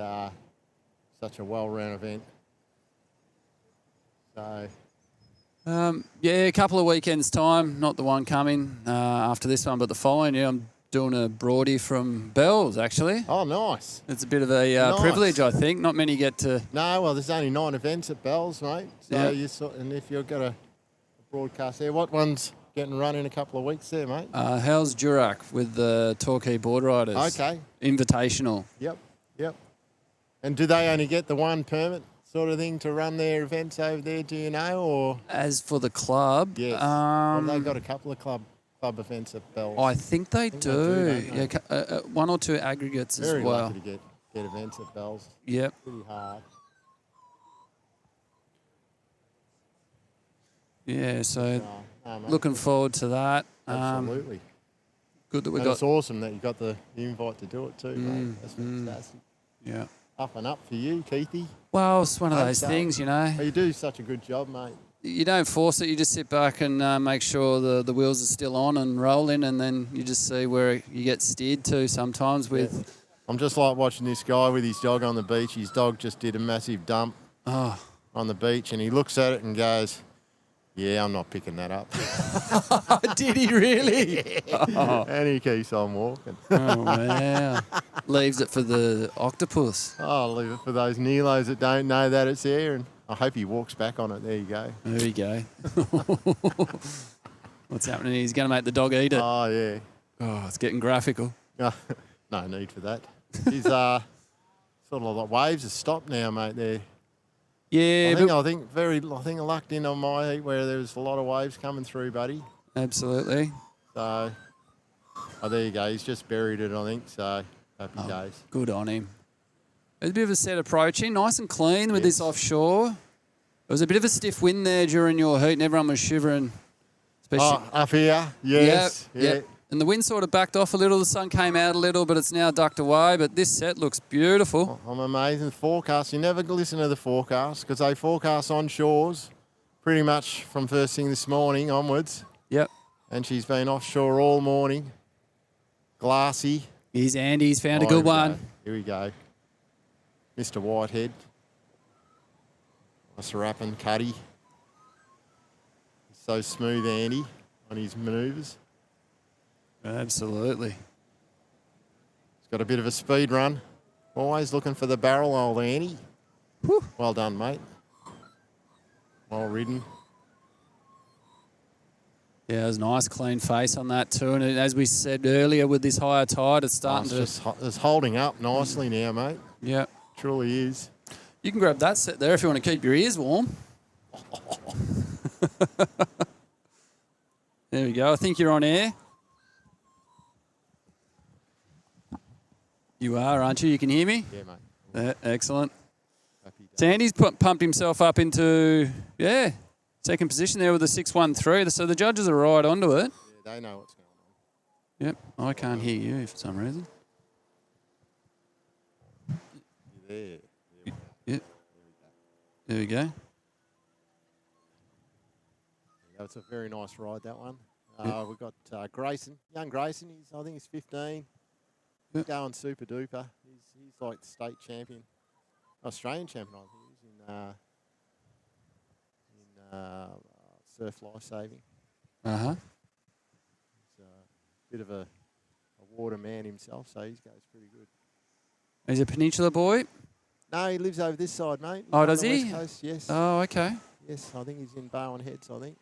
such a well-run event. So, A couple of weekends' time. Not the one coming after this one, but the following year I'm doing a Broadie from Bells, actually. oh, nice. It's a bit of a Nice. privilege, I think. Not many get to... No, well, there's only 9 events at Bells, mate. So Yeah. and if you've got a broadcast there, what one's getting run in a couple of weeks there, mate? How's Durack with the Torquay board riders? Okay. Invitational. Yep. And do they only get the one permit sort of thing to run their events over there? Do you know, or As for the club, yes, well, they got a couple of club events at Bells. I think they do. don't they? Yeah, one or two aggregates Very as well. lucky to get events at Bells. Yep. Pretty hard. Yeah, so No, mate, looking forward to that. absolutely. Good that we And got. it's awesome that you got the invite to do it too, mate. That's fantastic. Yeah. Up and up for you, Keithy. Well, it's one of Hope those so. things, you know. Oh, you do such a good job, mate. You don't force it. You just sit back and make sure the wheels are still on and rolling, and then you just see where you get steered to sometimes with. I'm just like watching this guy with his dog on the beach. His dog just did a massive dump Oh, on the beach, and he looks at it and goes, "Yeah, I'm not picking that up." did he really? And he keeps on walking. Oh, wow. Leaves it for the octopus. I'll leave it for those Nilos that don't know that it's there, and I hope he walks back on it. There you go. There we go. What's happening? He's going to make the dog eat it. Oh, yeah. Oh, it's getting graphical. No need for that. He's sort of like waves have stopped now, mate. There. Yeah, I think I lucked in on my heat where there was a lot of waves coming through, buddy. absolutely. So, there you go. He's just buried it, I think. So, happy days. Good on him. There's a bit of a set approaching, nice and clean with Yes. this offshore. There was a bit of a stiff wind there during your heat, and everyone was shivering. Especially, Up here, yes. Yep, yep. And the wind sort of backed off a little. The sun came out a little, but it's now ducked away. But this set looks beautiful. I'm amazing. The forecast, you never listen to the forecast because they forecast on shores pretty much from first thing this morning onwards. Yep. And she's been offshore all morning. Glassy. Here's Andy's found a Oh, good here we one. go. Here we go. Mr. Whitehead. Nice wrapping, Cuddy. He's so smooth, Andy, on his manoeuvres. Absolutely. He's got a bit of a speed run. Always looking for the barrel, old Andy. Whew. Well done, mate. Well ridden. Yeah, it was a nice clean face on that too. And as we said earlier, with this higher tide, it's starting It's holding up nicely now, mate. Yeah. Truly is. You can grab that set there if you want to keep your ears warm. There we go. I think you're on air. You are, aren't you? You can hear me? Yeah, mate. Excellent. Happy day. Sandy's pumped himself up into, second position there with a 6.13. So the judges are right onto it. Yeah, they know what's going on. Yep. I can't hear you for some reason. You're there. Yep. There we go. It's a very nice ride, that one. We've got Grayson, young Grayson. I think he's 15. He's going super duper. He's like the state champion, Australian champion, I think he's in surf life saving. Uh-huh. He's a bit of a water man himself, so he goes pretty good. He's a Peninsula boy? No, he lives over this side, mate. Oh, On does the he? West Coast, yes. Oh, okay. Yes, I think he's in Bowen Heads, I think.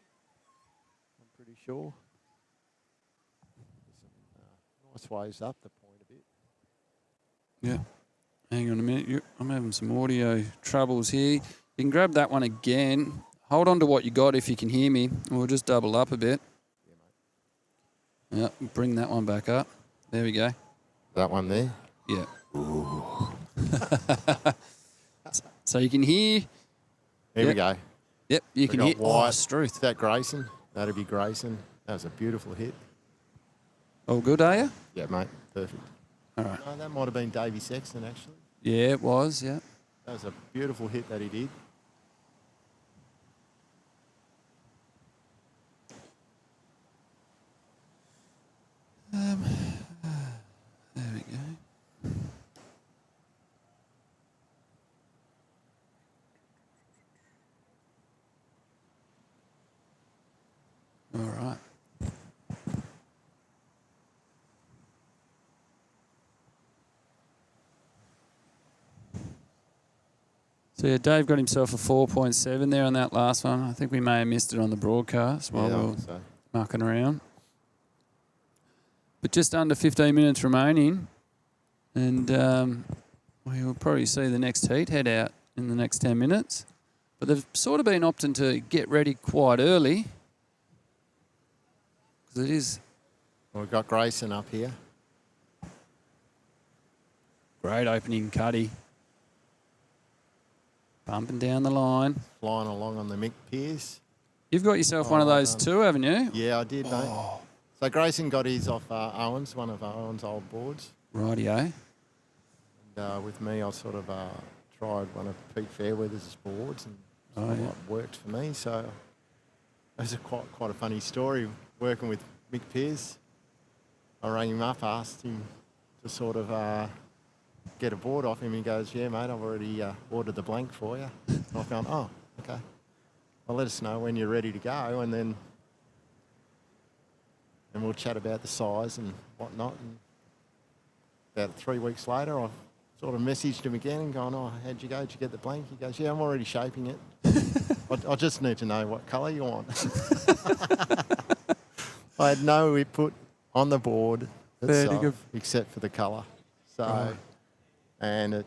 I'm pretty sure. There's some nice waves up the point a bit. Yeah. Hang on a minute. I'm having some audio troubles here. You can grab that one again. Hold on to what you got if you can hear me. We'll just double up a bit. Yeah, bring that one back up. There we go. That one there? Yeah. So you can hear. There we go. Yep, you can hear. White. Struth. Is that Grayson? That'd be Grayson. That was a beautiful hit. All good, are you? Yeah, mate. Perfect. All right. No, that might have been Davey Sexton, actually. Yeah, it was, yeah. That was a beautiful hit that he did. There we go. All right. So yeah, Dave got himself a 4.7 there on that last one. I think we may have missed it on the broadcast while Yeah, I we were think so. mucking around. But just under 15 minutes remaining, and we will probably see the next heat head out in the next 10 minutes. But they've sort of been opting to get ready quite early. Because it is... We've got Grayson up here. Great opening, Cuddy. Bumping down the line. Flying along on the Mick Pierce. You've got yourself one of well those done. too, haven't you? Yeah, I did, mate. So Grayson got his off Owen's, one of Owen's old boards. Rightio. And with me, I sort of tried one of Pete Fairweather's boards, and it worked for me. So it was quite a funny story working with Mick Pierce. I rang him up, asked him to sort of get a board off him. He goes, "Yeah, mate, I've already ordered the blank for you." And I've gone, "Oh, okay. Well, let us know when you're ready to go, and then we'll chat about the size and whatnot." And about 3 weeks later, I sort of messaged him again and gone, "Oh, how'd you go? Did you get the blank?" He goes, "Yeah, I'm already shaping it. I just need to know what colour you want." I had no input on the board itself, except for the colour. So, and it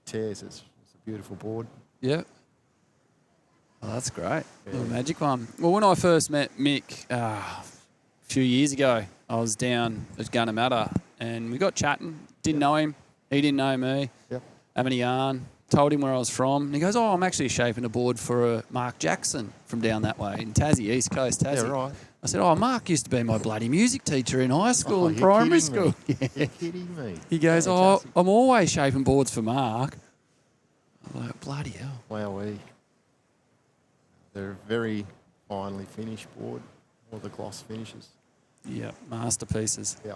tears. It's a beautiful board. Yeah. Oh, that's great. Little magic one. Well, when I first met Mick a few years ago, I was down at Gunnersbury and we got chatting. Didn't know him. He didn't know me. Yep. Having a yarn. Told him where I was from. And he goes, "Oh, I'm actually shaping a board for Mark Jackson from down that way in Tassie, East Coast Tassie." Yeah, right. I said, "Oh, Mark used to be my bloody music teacher in high school and you're primary kidding me. school." You're kidding me. He goes, "Oh, Fantastic. I'm always shaping boards for Mark." I'm like, bloody hell. Wowee. They're a very finely finished board, all the gloss finishes. Yeah, masterpieces. Yeah.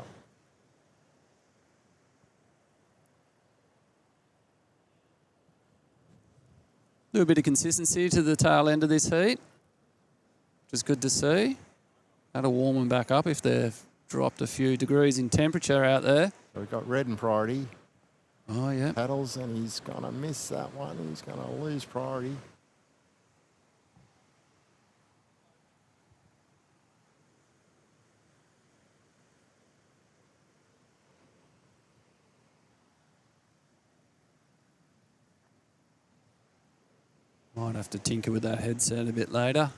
Do a bit of consistency to the tail end of this heat, which is good to see. That'll warm them back up if they've dropped a few degrees in temperature out there. So we've got red and priority Oh, yeah. paddles, and he's going to miss that one. He's going to lose priority. Might have to tinker with that headset a bit later.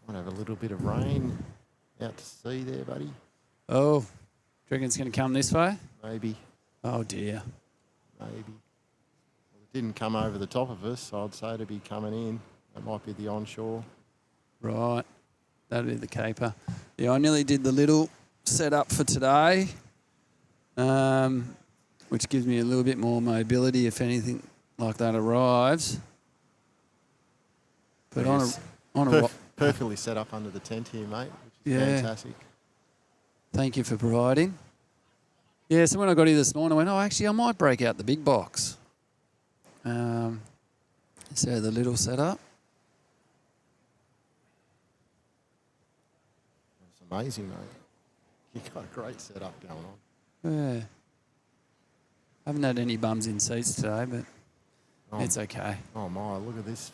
Might have a little bit of rain out to sea there, buddy. Oh, do you reckon it's going to come this way? Maybe, Oh, dear. maybe. Well, it didn't come over the top of us, so I'd say to be coming in. That might be the onshore. Right. That'll be the caper. Yeah, I nearly did the little setup for today, which gives me a little bit more mobility if anything like that arrives. But Yes. on a Perfectly set up under the tent here, mate, which is Yeah. fantastic. Thank you for providing. Yeah, so when I got here this morning, I went, oh, actually, I might break out the big box. So the little setup. It's amazing, mate. You've got a great setup going on. Yeah. Haven't had any bums in seats today, but it's okay. Oh, my, look at this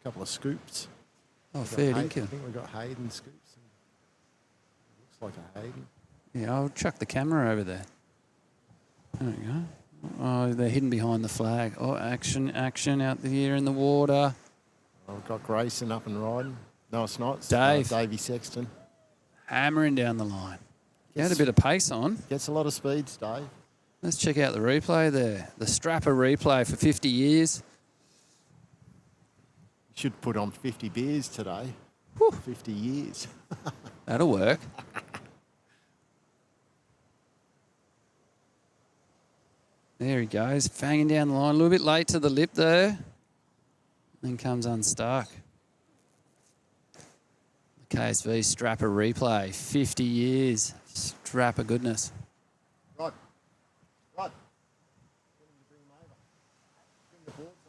couple of scoops. Oh, We've got fair I dinkum. think we've got Hayden scoops. Looks like a Hayden. Yeah, I'll chuck the camera over there. There we go. Oh, they're hidden behind the flag. Oh, action out here in the water. Oh, we've got Grayson up and riding. No, it's not. It's, Dave. Davey Sexton. Hammering down the line. He had a bit of pace on. Gets a lot of speeds, Dave. Let's check out the replay there. The Strapper replay for 50 years. Should put on 50 beers today. Whew. 50 years. That'll work. There he goes, fanging down the line. A little bit late to the lip there. Then comes unstuck. The KSV Strapper replay, 50 years. Strap of goodness. Rod. Get him to bring him over. Bring the boards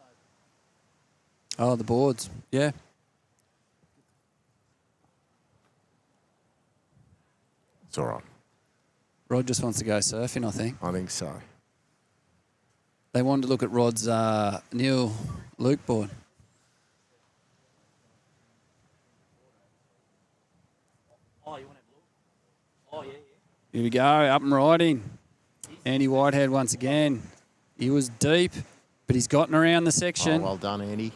over. Oh, the boards. Yeah. It's all right. Rod just wants to go surfing, I think. I think so. They wanted to look at Rod's Neil Luke board. Oh, you want to have a look? Oh, yeah. Here we go, up and riding. Andy Whitehead once again. He was deep, but he's gotten around the section. Oh, well done, Andy.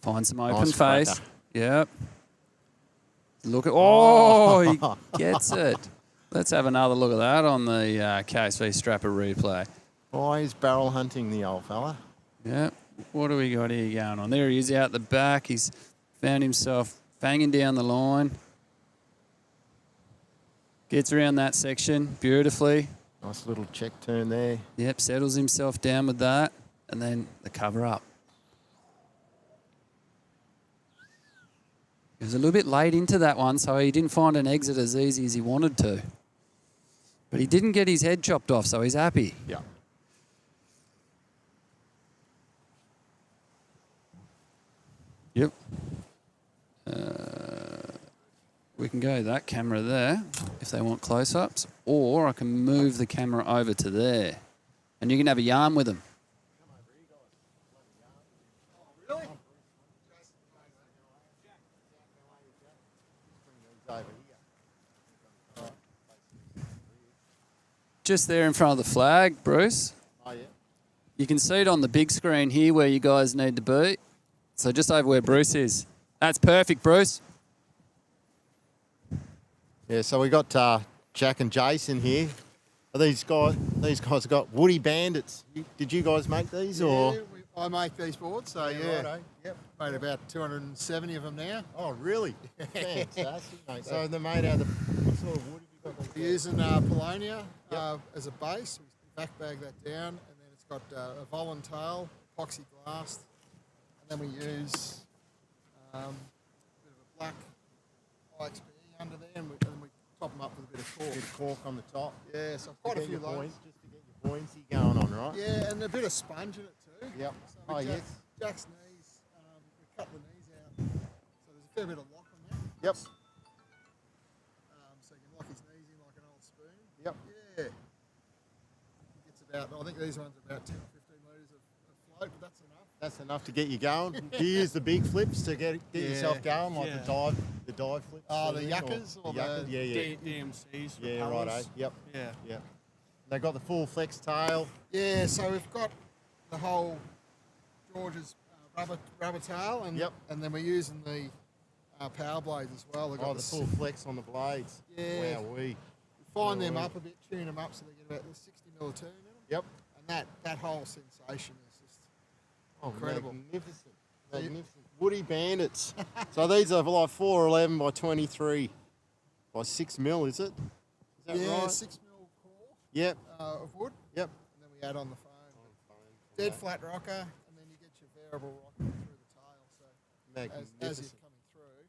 Find some open Nice face. cracker. Yep. Look at... Oh, he gets it. Let's have another look at that on the KSV Strapper replay. Why is barrel hunting the old fella? Yep. What do we got here going on? There he is out the back. He's found himself banging down the line. Gets around that section beautifully. Nice little check turn there. Yep, settles himself down with that. And then the cover up. He was a little bit late into that one, so he didn't find an exit as easy as he wanted to. But he didn't get his head chopped off, so he's happy. Yeah. Yep. We can go that camera there if they want close-ups, or I can move the camera over to there. And you can have a yarn with them. Just there in front of the flag, Bruce. Oh, yeah. You can see it on the big screen here where you guys need to be. So just over where Bruce is. That's perfect, Bruce. Yeah, so we got Jack and Jason here. Are these guys have got Woody Bandits. Did you guys make these or? Yeah, I make these boards, so yeah. Righto. Yep. Made about 270 of them now. Oh, really? Fantastic, mate. So they're made out of what sort of wood have you got? We're using Polonia as a base. We back bag that down, and then it's got a volan tail, epoxy glass, and then we use a bit of a black IXP under there, and then we top them up with a bit of cork. A bit of cork on the top. Yeah, so quite a few loads. Just to get your buoyancy going on, right? Yeah, and a bit of sponge in it too. Yep. So Oh, with yes. Jack's knees, we cut the knees out, so there's a fair bit of lock on there. Yep. So you can lock his knees in like an old spoon. Yep. Yeah. It's about, I think these ones are about 10 or 15 metres of float, but that's enough. That's enough to get you going. Do you use the big flips to get yourself going, like the dive flips? Oh, sort the of thing, yuccas or the yeah. DMCs. Yeah, righto. Yep. Yeah. Yep. They got the full flex tail. Yeah, so we've got the whole George's rubber tail, and and then we're using the power blades as well. They've got The full flex on the blades. Yeah. Wow, we fine them up a bit, tune them up so they get about 60 mil turn in them. Yep. And that whole sensation is just incredible. Magnificent. Magnificent. Woody Bandits. So these are like 411 by 23 by 6 mil, is it? Is that right? 6 mil core Yep. of wood. Yep. And then we add on the foam. Dead flat rocker, and then you get your variable rocker through the tail. So as you're coming through,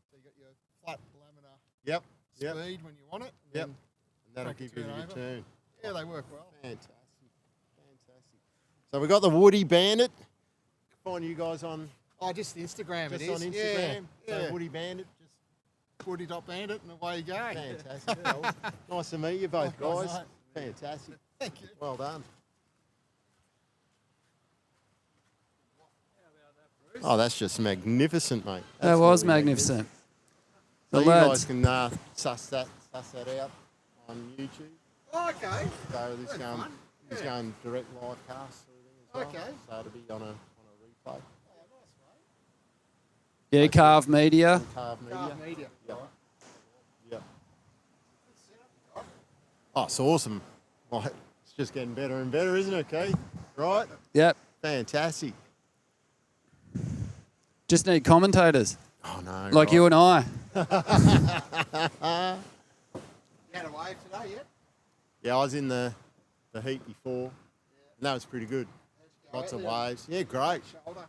so you got your flat laminar speed when you want it. And And that'll give you the return. Yeah, they work well. Fantastic. Fantastic. So we got the Woody Bandit. Find you guys on Just Instagram. just it on is. Instagram. Yeah. So Woody Bandit. Just Woody.bandit, and away you go. fantastic. Nice to meet you both, guys. Nice. Fantastic. Thank you. Well done. Oh, that's just magnificent, mate. That was Absolutely magnificent. So The you guys lads. can suss that out on YouTube. Oh, okay. So this That's going, fun. it's going direct live cast sort of thing as well. Okay. So it'll be on a replay. Yeah, CarvemediA. CarvemediA. Yep. Oh, it's awesome. Right. It's just getting better and better, isn't it, Keith? Right? Yep. Fantastic. Just need commentators Oh, no. like you and I. You had a wave today yet? Yeah, I was in the heat before. And that was pretty good. Lots of waves. Yeah, great. Shoulder.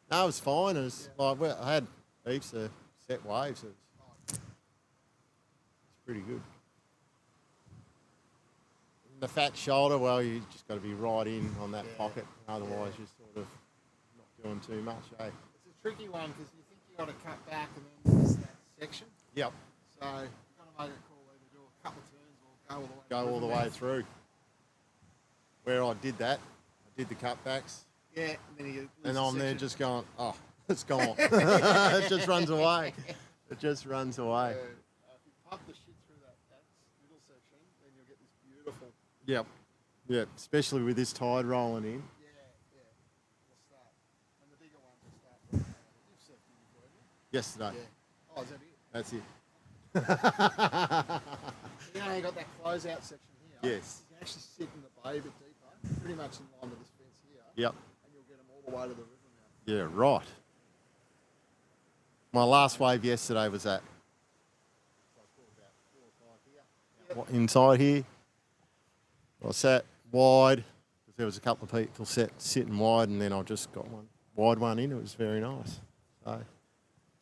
No, it was fine. It was I had heaps of set waves. It's pretty good. the fat shoulder, well, you just got to be right in on that pocket. Otherwise, you're sort of not doing too much, eh? It's a tricky one because you think you got to cut back and then miss that section. Yep. So you've got to make a call either do a couple of turns or go all the way. Go all the way through. Where I did that, I did the cutbacks. Yeah, and then you lose And the I'm there section. just going, oh, it's gone. It just runs away. It just runs away. If you pump the shit through that middle section, then you'll get this beautiful. Yep. Yeah, especially with this tide rolling in. Yeah. We'll start. And the bigger ones will start. You've surfed in before, haven't you? Yesterday. Yeah. Oh, is that it? That's it. You know how you got that closeout section here? Yes. You can actually sit in the bay a bit deeper, pretty much in line with this fence here. Yep. And you'll get them all the way to the river now. Yeah, right. My last wave yesterday was that. Inside here. I sat wide because there was a couple of people sitting wide, and then I just got one wide one in. It was very nice.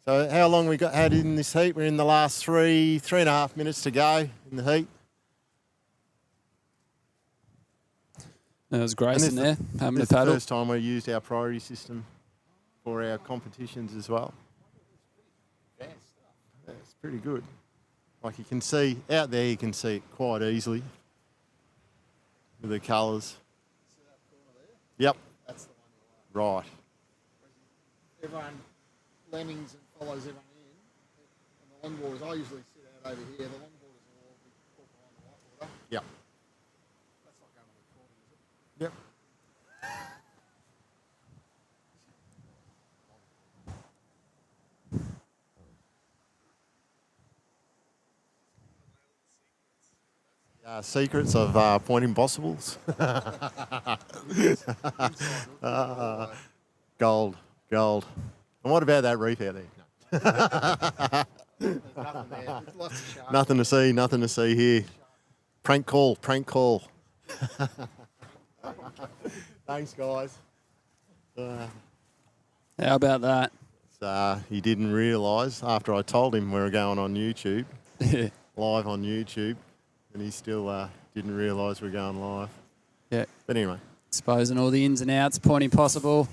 So how long we had in this heat? We're in the last 3.5 minutes to go in the heat. There was Grayson there, having a This is the paddle. first time we used our priority system for our competitions as well. Yeah, it's pretty good. Like you can see out there, you can see it quite easily with the colours. See that corner there? Yep. That's the one you like. Right. Everyone lemmings and follows everyone in. And the longboarders, I usually sit out over here. The longboarders will all be caught behind the whitewater. Yep. That's not going to be recorded, is it? Yep. Secrets of point impossibles. Gold. And what about that reef out there? There's nothing there. There's lots of sharks. Nothing to see here. Prank call. Thanks, guys. How about that? He didn't realise after I told him we were going on YouTube, live on YouTube, and he still didn't realise we were going live. Yeah. But anyway. Exposing all the ins and outs, point impossible.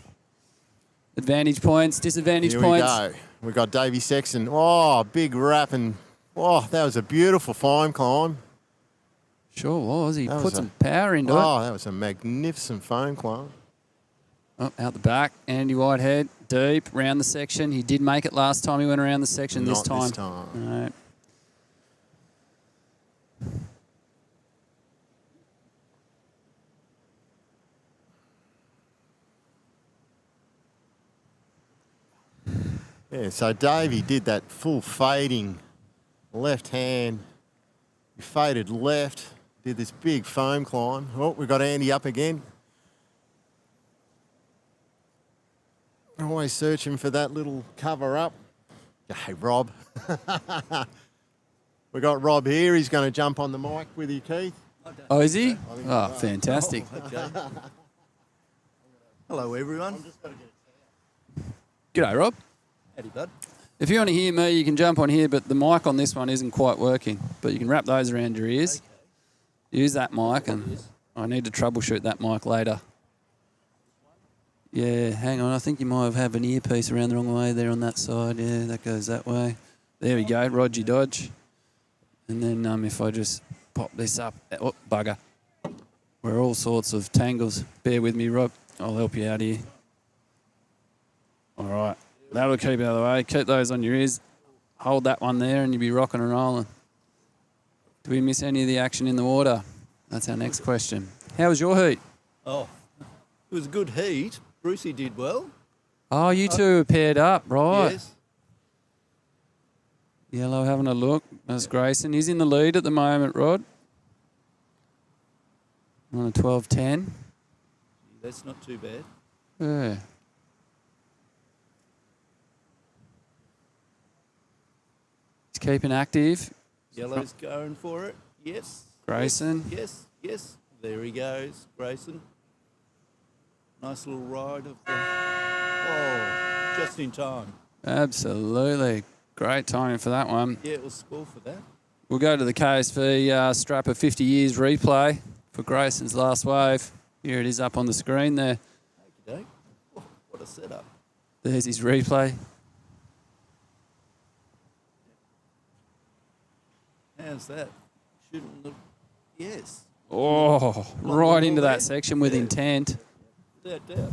Advantage points, disadvantage Here points. we go. We've got Davey Sexton. Oh, big rap, and that was a beautiful foam climb. Sure was. He That put was some power into it. Oh, that was a magnificent foam climb. Oh, out the back, Andy Whitehead, deep, round the section. He did make it last time he went around the section. Not this time. this time. No. Yeah, so Davey did that full fading left hand. He faded left, did this big foam climb. Oh, we've got Andy up again. Always searching for that little cover up. Hey, Rob. We got Rob here. He's going to jump on the mic with you, Keith. Oh, is he? Oh, fantastic. Hello, everyone. G'day, Rob. Howdy, bud. If you want to hear me, you can jump on here, but the mic on this one isn't quite working. But you can wrap those around your ears. Use that mic, and I need to troubleshoot that mic later. Yeah, hang on. I think you might have an earpiece around the wrong way there on that side. Yeah, that goes that way. There we go, Roger Dodge. And then if I just pop this up. Oh, bugger. We're all sorts of tangles. Bear with me, Rob. I'll help you out here. All right. That'll keep it out of the way. Keep those on your ears. Hold that one there and you'll be rocking and rolling. Do we miss any of the action in the water? That's our next question. How was your heat? Oh, it was a good heat. Brucey did well. Oh, you two are paired up, right? Yes. Yellow having a look. That's Grayson. He's in the lead at the moment, Rod. On a 12-10. That's not too bad. Yeah. He's keeping active. Yellow's going for it. Yes. Grayson. Yes. There he goes, Grayson. Nice little ride of the... Oh, just in time. Absolutely. Great timing for that one. Yeah, it was score for that. We'll go to the KSV Strapper 50 years replay. for Grayson's last wave. Here it is up on the screen there. Okey-doke. Oh, what a setup. There's his replay. How's that? Shouldn't look. Yes. Oh, right into that section with intent. Without doubt.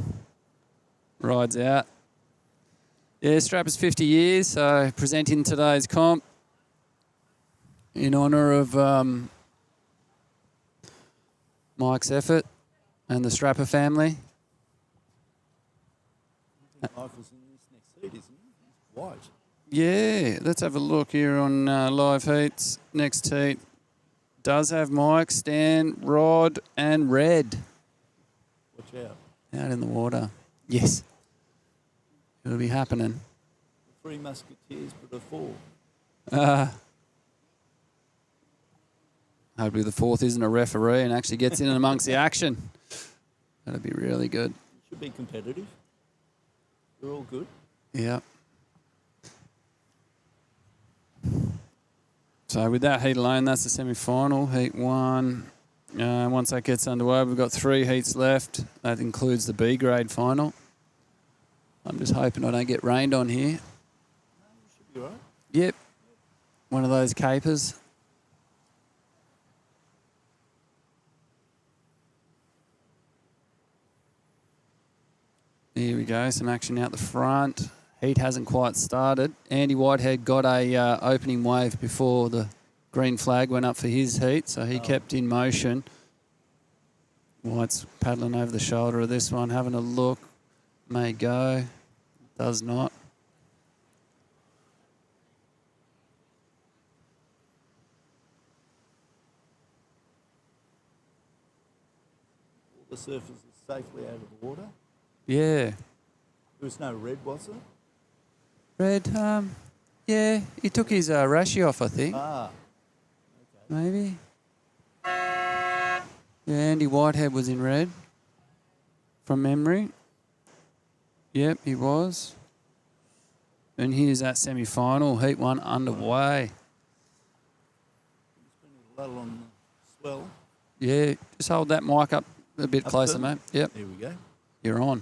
Rides out. Yeah, Strapper's 50 years, so presenting today's comp in honour of Mike's effort and the Strapper family. I think Michael's in this next heat, isn't he? He's white. Yeah, let's have a look here on live heats. Next heat does have Mike, Stan, Rod and Red Watch out. out in the water. Yes, it'll be happening. The 3 musketeers, but a 4. Hopefully the 4th isn't a referee and actually gets in amongst the action. That'd be really good. Should be competitive. They're all good. Yeah. So with that heat alone, that's the semi-final, heat 1. Once that gets underway, we've got 3 heats left. That includes the B grade final. I'm just hoping I don't get rained on here. Should be all right. Yep. One of those capers. Here we go, some action out the front. Heat hasn't quite started. Andy Whitehead got a opening wave before the green flag went up for his heat, so he kept in motion. White's paddling over the shoulder of this one, having a look. May go, does not. All the surfers are safely out of the water. Yeah. There was no red, was there? Red, yeah, he took his rashi off, I think. Ah. Maybe. Yeah, Andy Whitehead was in red from memory. Yep, he was. And here's that semi-final, heat 1 underway. There's been a lull on the swell. Yeah, just hold that mic up a bit Up closer, to- mate. Yep, There we go. you're on.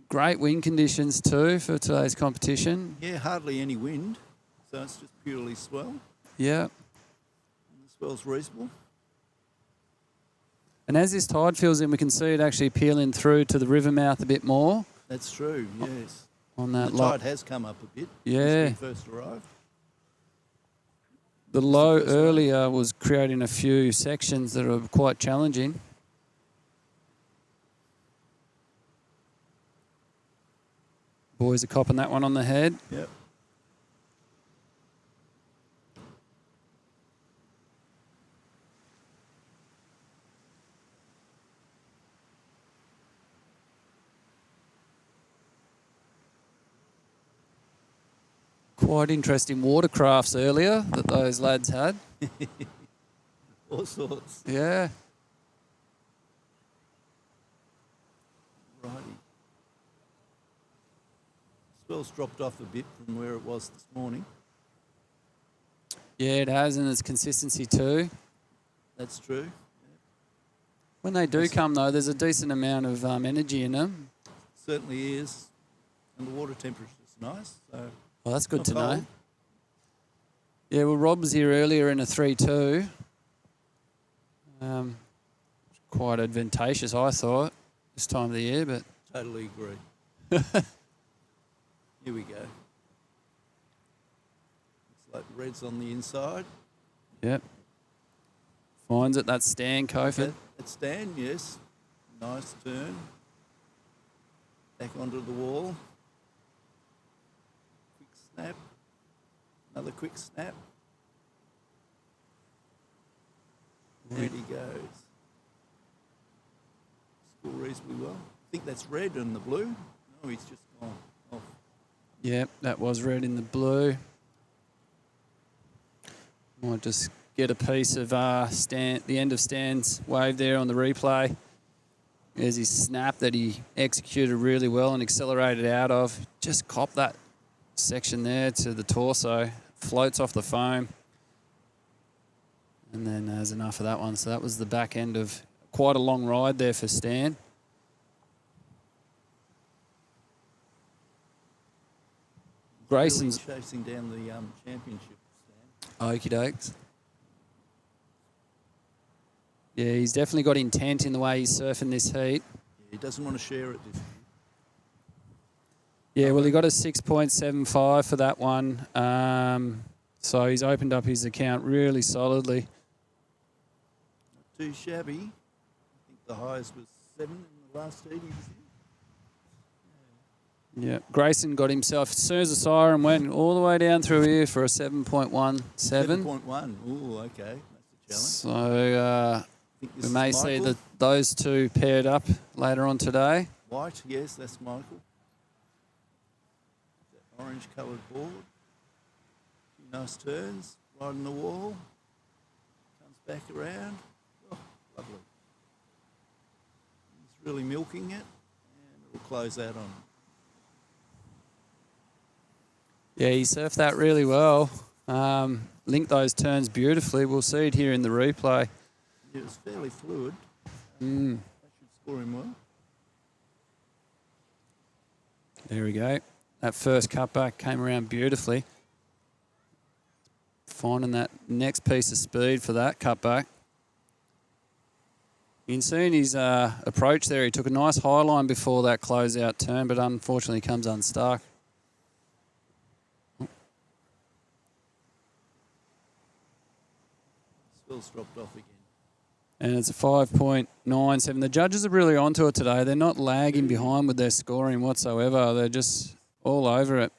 Great wind conditions too for today's competition. Yeah, hardly any wind, so it's just purely swell. Yeah. And the swell's reasonable. And as this tide fills in, we can see it actually peeling through to the river mouth a bit more That's true, yes. on The that tide lot. has come up a bit Yeah. since we first arrived. The low first one. earlier was creating a few sections that are quite challenging. Boys are copping that one on the head. Yep. Quite interesting watercrafts earlier that those lads had. All sorts. Yeah. Righty. Swell's dropped off a bit from where it was this morning. Yeah, it has, and there's consistency too. That's true. When they do come, though, there's a decent amount of energy in them. Certainly is. And the water temperature's nice, so Well, that's good not to know. cold. Yeah, well, Rob was here earlier in a 3-2. Quite advantageous, I thought, this time of the year, but Totally agree. Here we go. Looks like red's on the inside. yep. Finds it, that's Stan Cofen. It's Dan, yes. Nice turn. Back onto the wall. Quick snap. Another quick snap. And he goes. Score reasonably well. I think that's red and the blue. No, he's just gone off. Yep, that was red in the blue. Might just get a piece of Stan, the end of Stan's wave there on the replay. There's his snap that he executed really well and accelerated out of. Just copped that section there to the torso. floats off the foam. And then there's enough of that one. So that was the back end of quite a long ride there for Stan. Grayson's really chasing down the championship, Stan. okie dokes. Yeah, he's definitely got intent in the way he's surfing this heat. Yeah, he doesn't want to share it this Yeah, well, he got a 6.75 for that one. So he's opened up his account really solidly. Not too shabby. I think the highest was 7 in the last heat he was in. Yeah, Grayson got himself, as soon as the siren went, all the way down through here for a 7.17. 7.1. Ooh, okay. That's a challenge. So we may see those two paired up later on today. White, yes, that's Michael. That orange coloured board. Few nice turns, right on the wall. Comes back around. Oh, lovely. He's really milking it, and it'll close out on. Yeah, he surfed that really well. Linked those turns beautifully. We'll see it here in the replay. Yeah, it was fairly fluid. Mm. That should score him well. There we go. That first cutback came around beautifully. Finding that next piece of speed for that cutback. You can see in his approach there, he took a nice high line before that closeout turn, but unfortunately comes unstuck. Spill's dropped off again. And it's a 5.97. The judges are really onto it today. They're not lagging behind with their scoring whatsoever. They're just all over it.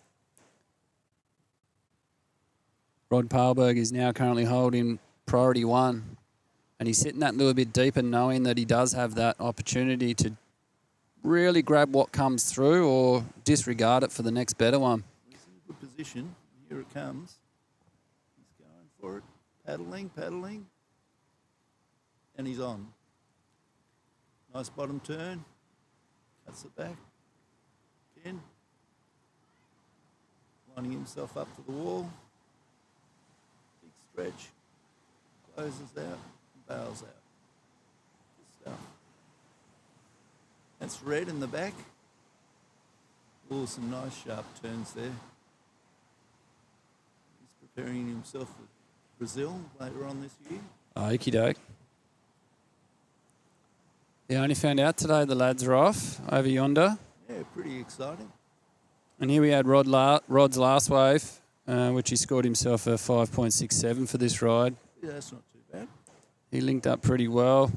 Rod Parberg is now currently holding priority 1. And he's sitting that little bit deeper, knowing that he does have that opportunity to really grab what comes through or disregard it for the next better one. He's in a good position. Here it comes. He's going for it. Paddling. And he's on. Nice bottom turn. Cuts it back. Again. Lining himself up to the wall. Big stretch. Closes out. Bails out. Good stuff. That's red in the back. Oh, some nice sharp turns there. He's preparing himself for Brazil later on this year. Okie doke. Yeah, I only found out today the lads are off over yonder. Yeah, pretty exciting. And here we had Rod's last wave, which he scored himself a 5.67 for this ride. Yeah, that's not too bad. He linked up pretty well.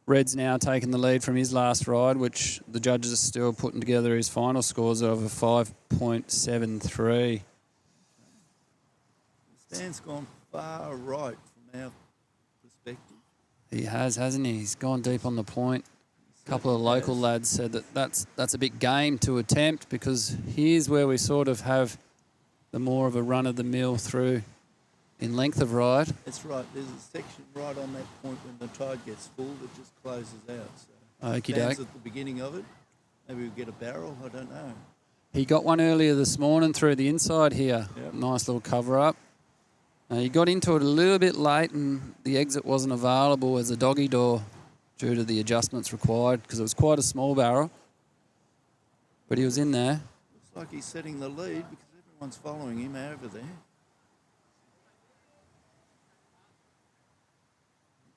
Red's now taken the lead from his last ride, which the judges are still putting together his final scores of a 5.73. Stan's gone far right from our perspective. He has, hasn't he? He's gone deep on the point. A couple of local lads said that that's a big game to attempt because here's where we sort of have the more of a run-of-the-mill through in length of ride. That's right. There's a section right on that point when the tide gets full that just closes out. So Okie Stan's doke. at the beginning of it. Maybe we'll get a barrel. I don't know. He got one earlier this morning through the inside here. Yep. Nice little cover-up. He got into it a little bit late and the exit wasn't available as a doggy door due to the adjustments required because it was quite a small barrel. But he was in there. Looks like he's setting the lead because everyone's following him over there.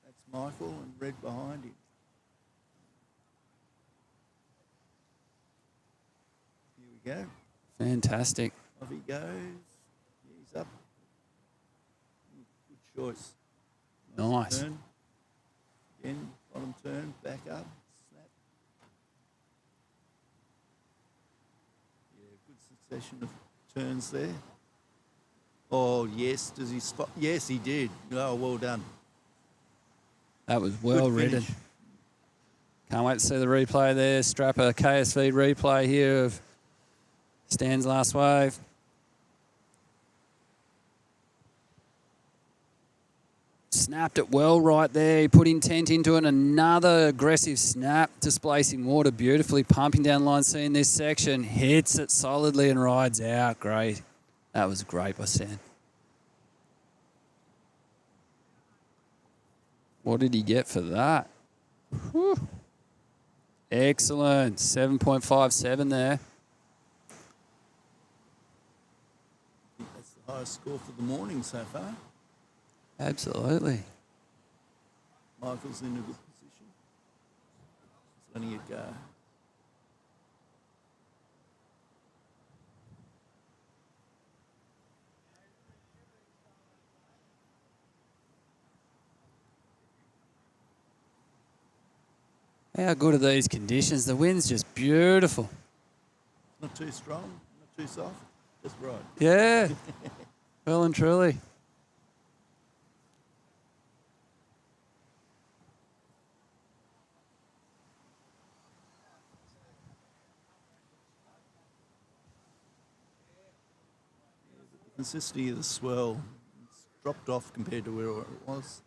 That's Michael and Red behind him. Here we go. Fantastic. Off he goes. He's up. Good choice. Nice. Turn. Again, bottom turn, back up, snap. Yeah, good succession of turns there. Oh, yes. Does he spot? Yes, he did. Oh, well done. That was well Good ridden. finish. Can't wait to see the replay there. Strap a KSV replay here of Stan's last wave. Snapped it well right there. He put intent into it. Another aggressive snap, displacing water beautifully, pumping down line. Seeing this section, hits it solidly and rides out. Great. That was great by Stan. What did he get for that? Whew. Excellent. 7.57 there. That's the highest score for the morning so far. Absolutely. Michael's in a good position. Just letting it go. How good are these conditions? The wind's just beautiful. Not too strong, not too soft, just right. Yeah. Well and truly. The consistency of the swell, it's dropped off compared to where it was.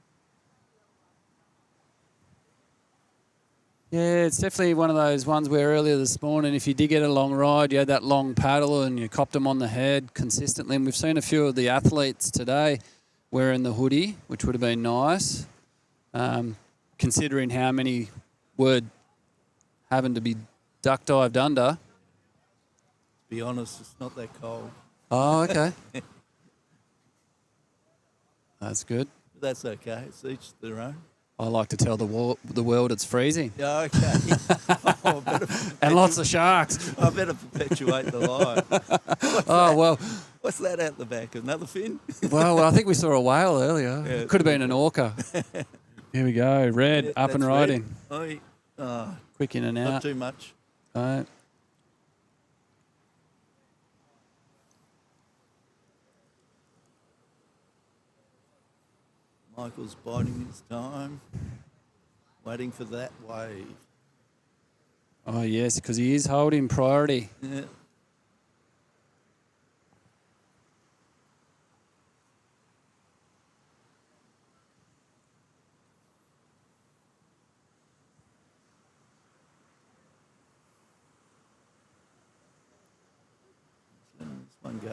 Yeah, it's definitely one of those ones where earlier this morning, if you did get a long ride, you had that long paddle and you copped them on the head consistently. And we've seen a few of the athletes today wearing the hoodie, which would have been nice, considering how many were having to be duck dived under. To be honest, it's not that cold. Oh, okay. That's good. But that's okay, it's each their own. I like to tell the world it's freezing. Yeah, okay. Oh, and lots of sharks. I better perpetuate the lie. Well. What's that out the back? Another fin? Well, I think we saw a whale earlier. Yeah, Could have been an orca. Here we go. Red, Yeah, up and that's riding. red. Quick in and out. Not too much. Right. Michael's biding his time, waiting for that wave. Oh, yes, because he is holding priority. Yeah. Letting this one go. It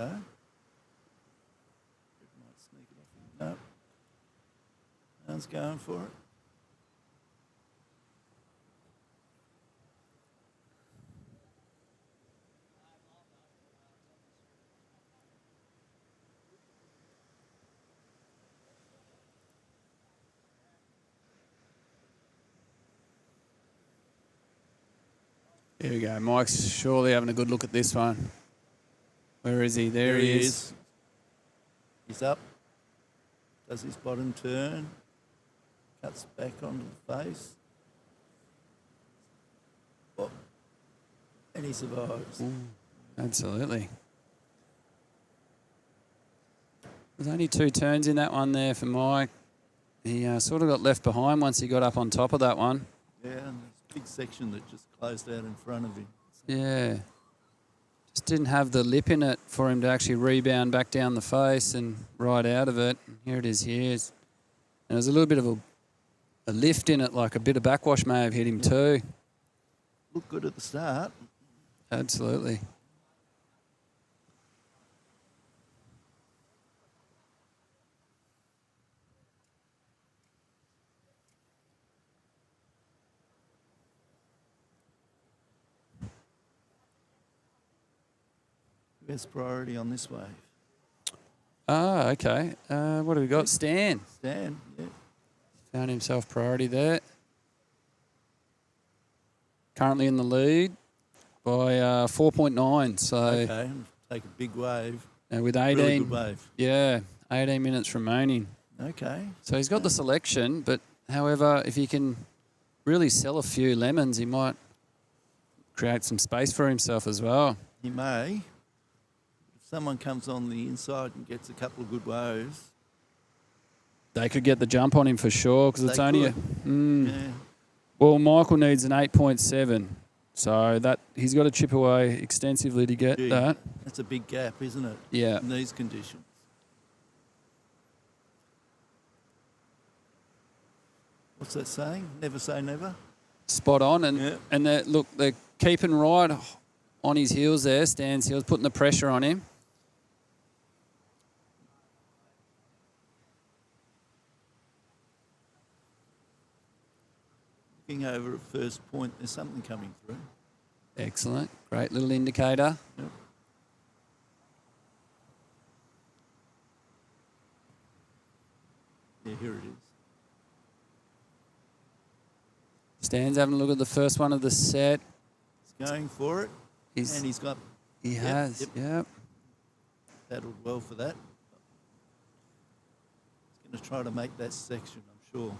might sneak it off. No. Man's going for it. Here we go. Mike's surely having a good look at this one. Where is he? There he is. He's up. Does his bottom turn. Cuts back onto the face. Oh. And he survives. Ooh, absolutely. There's only 2 turns in that one there for Mike. He sort of got left behind once he got up on top of that one. Yeah, and there's a big section that just closed out in front of him. Yeah. Just didn't have the lip in it for him to actually rebound back down the face and ride out of it. Here it is here. And there's a little bit of a lift in it, like a bit of backwash may have hit him too. Looked good at the start. Absolutely. Best priority on this wave. Ah, okay. What have we got? Stan. Stan, yeah. Found himself priority there. Currently in the lead by 4.9. So Okay, take a big wave. with 18, Really good wave. yeah, 18 minutes remaining. Okay. So he's got the selection, but however, if he can really sell a few lemons, he might create some space for himself as well. He may. If someone comes on the inside and gets a couple of good waves, They could get the jump on him for sure because it's They only could. yeah. Well, Michael needs an 8.7, so that he's got to chip away extensively to get Gee, that. That's a big gap, isn't it? Yeah. In these conditions. What's that saying? Never say never? Spot on, and Yeah. they're keeping right on his heels there. Stan's heels, putting the pressure on him. Looking over at first point, there's something coming through. Excellent. Great little indicator. Yep. Yeah, here it is. Stan's having a look at the first one of the set. He's going for it. And he's got... He has, yep. Paddled well for that. He's going to try to make that section, I'm sure.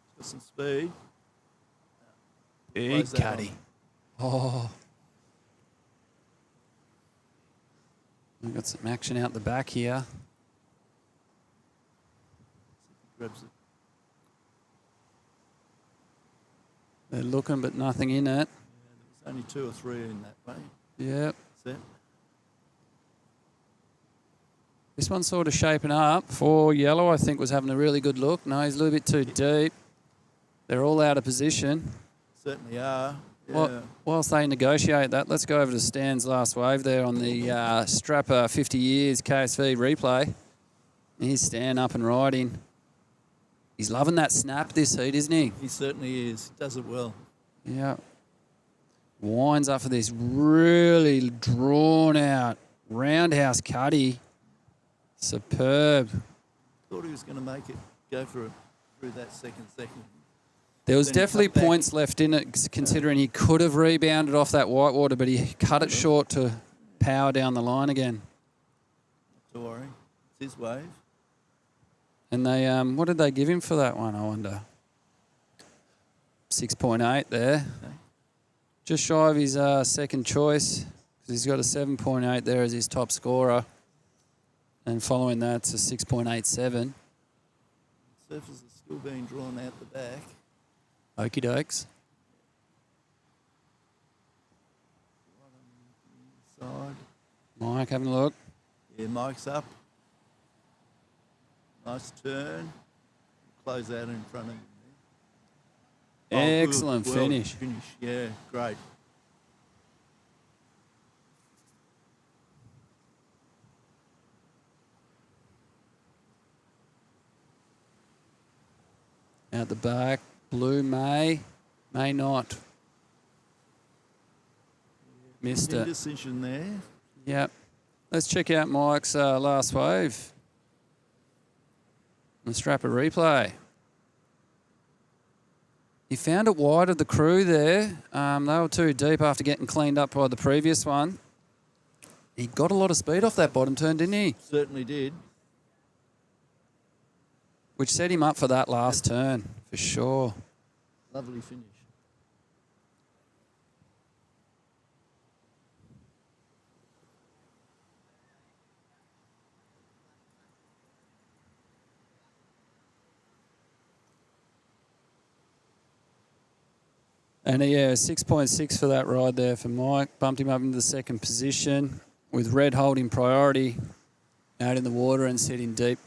He's got some speed. Big Close that cutty. on. Oh. We've got some action out the back here. Grabs it. They're looking, but nothing in it. Yeah, there's only 2 or 3 in that way. Yep. Set. This one's sort of shaping up. For yellow, I think, was having a really good look. No, he's a little bit too deep. They're all out of position. Certainly are. Yeah. Well, whilst they negotiate that, let's go over to Stan's last wave there on the Strapper 50 years KSV replay. Here's Stan up and riding. He's loving that snap this heat, isn't he? He certainly is. Does it well. Yeah. Winds up for this really drawn-out roundhouse cutty. Superb. Thought he was going to make it go through that second. There was Then he definitely cut back. points left in it, considering he could have rebounded off that whitewater, but he cut it short to power down the line again. Not to worry. It's his wave. And they, what did they give him for that one, I wonder? 6.8 there. Okay. Just shy of his second choice. He's got a 7.8 there as his top scorer. And following that's a 6.87. Surface is still being drawn out the back. Okie dokes. Side. Mike having a look. Yeah, Mike's up. Nice turn. Close out in front of him. there. Excellent Well finish. Yeah, great. Out the back. Blue may not. Missed it. Indecision there. Yep. Let's check out Mike's last wave. The Strapper replay. He found it wide of the crew there. They were too deep after getting cleaned up by the previous one. He got a lot of speed off that bottom turn, didn't he? Certainly did. Which set him up for that last turn, for sure. Lovely finish. And yeah, 6.6 for that ride there for Mike. Bumped him up into the second position with Red holding priority out in the water and sitting deep.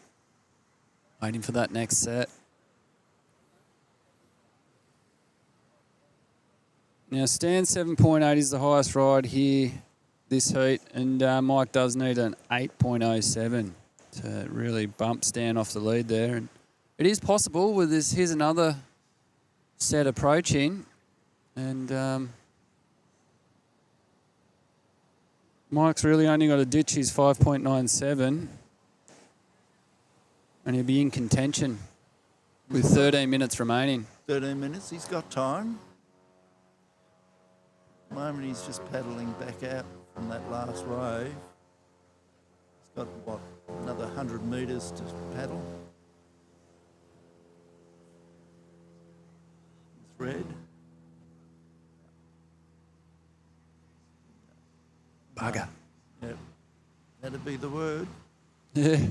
Waiting for that next set. Now, Stan 7.8 is the highest ride here this heat, and Mike does need an 8.07 to really bump Stan off the lead there. And it is possible with this. Here's another set approaching, and Mike's really only got to ditch his 5.97, and he'll be in contention with 13 minutes remaining. 13 minutes. He's got time. At the moment, he's just paddling back out from that last wave. He's got, what, another 100 metres to paddle. It's red. Bugger. Yep. That'd be the word. Yeah.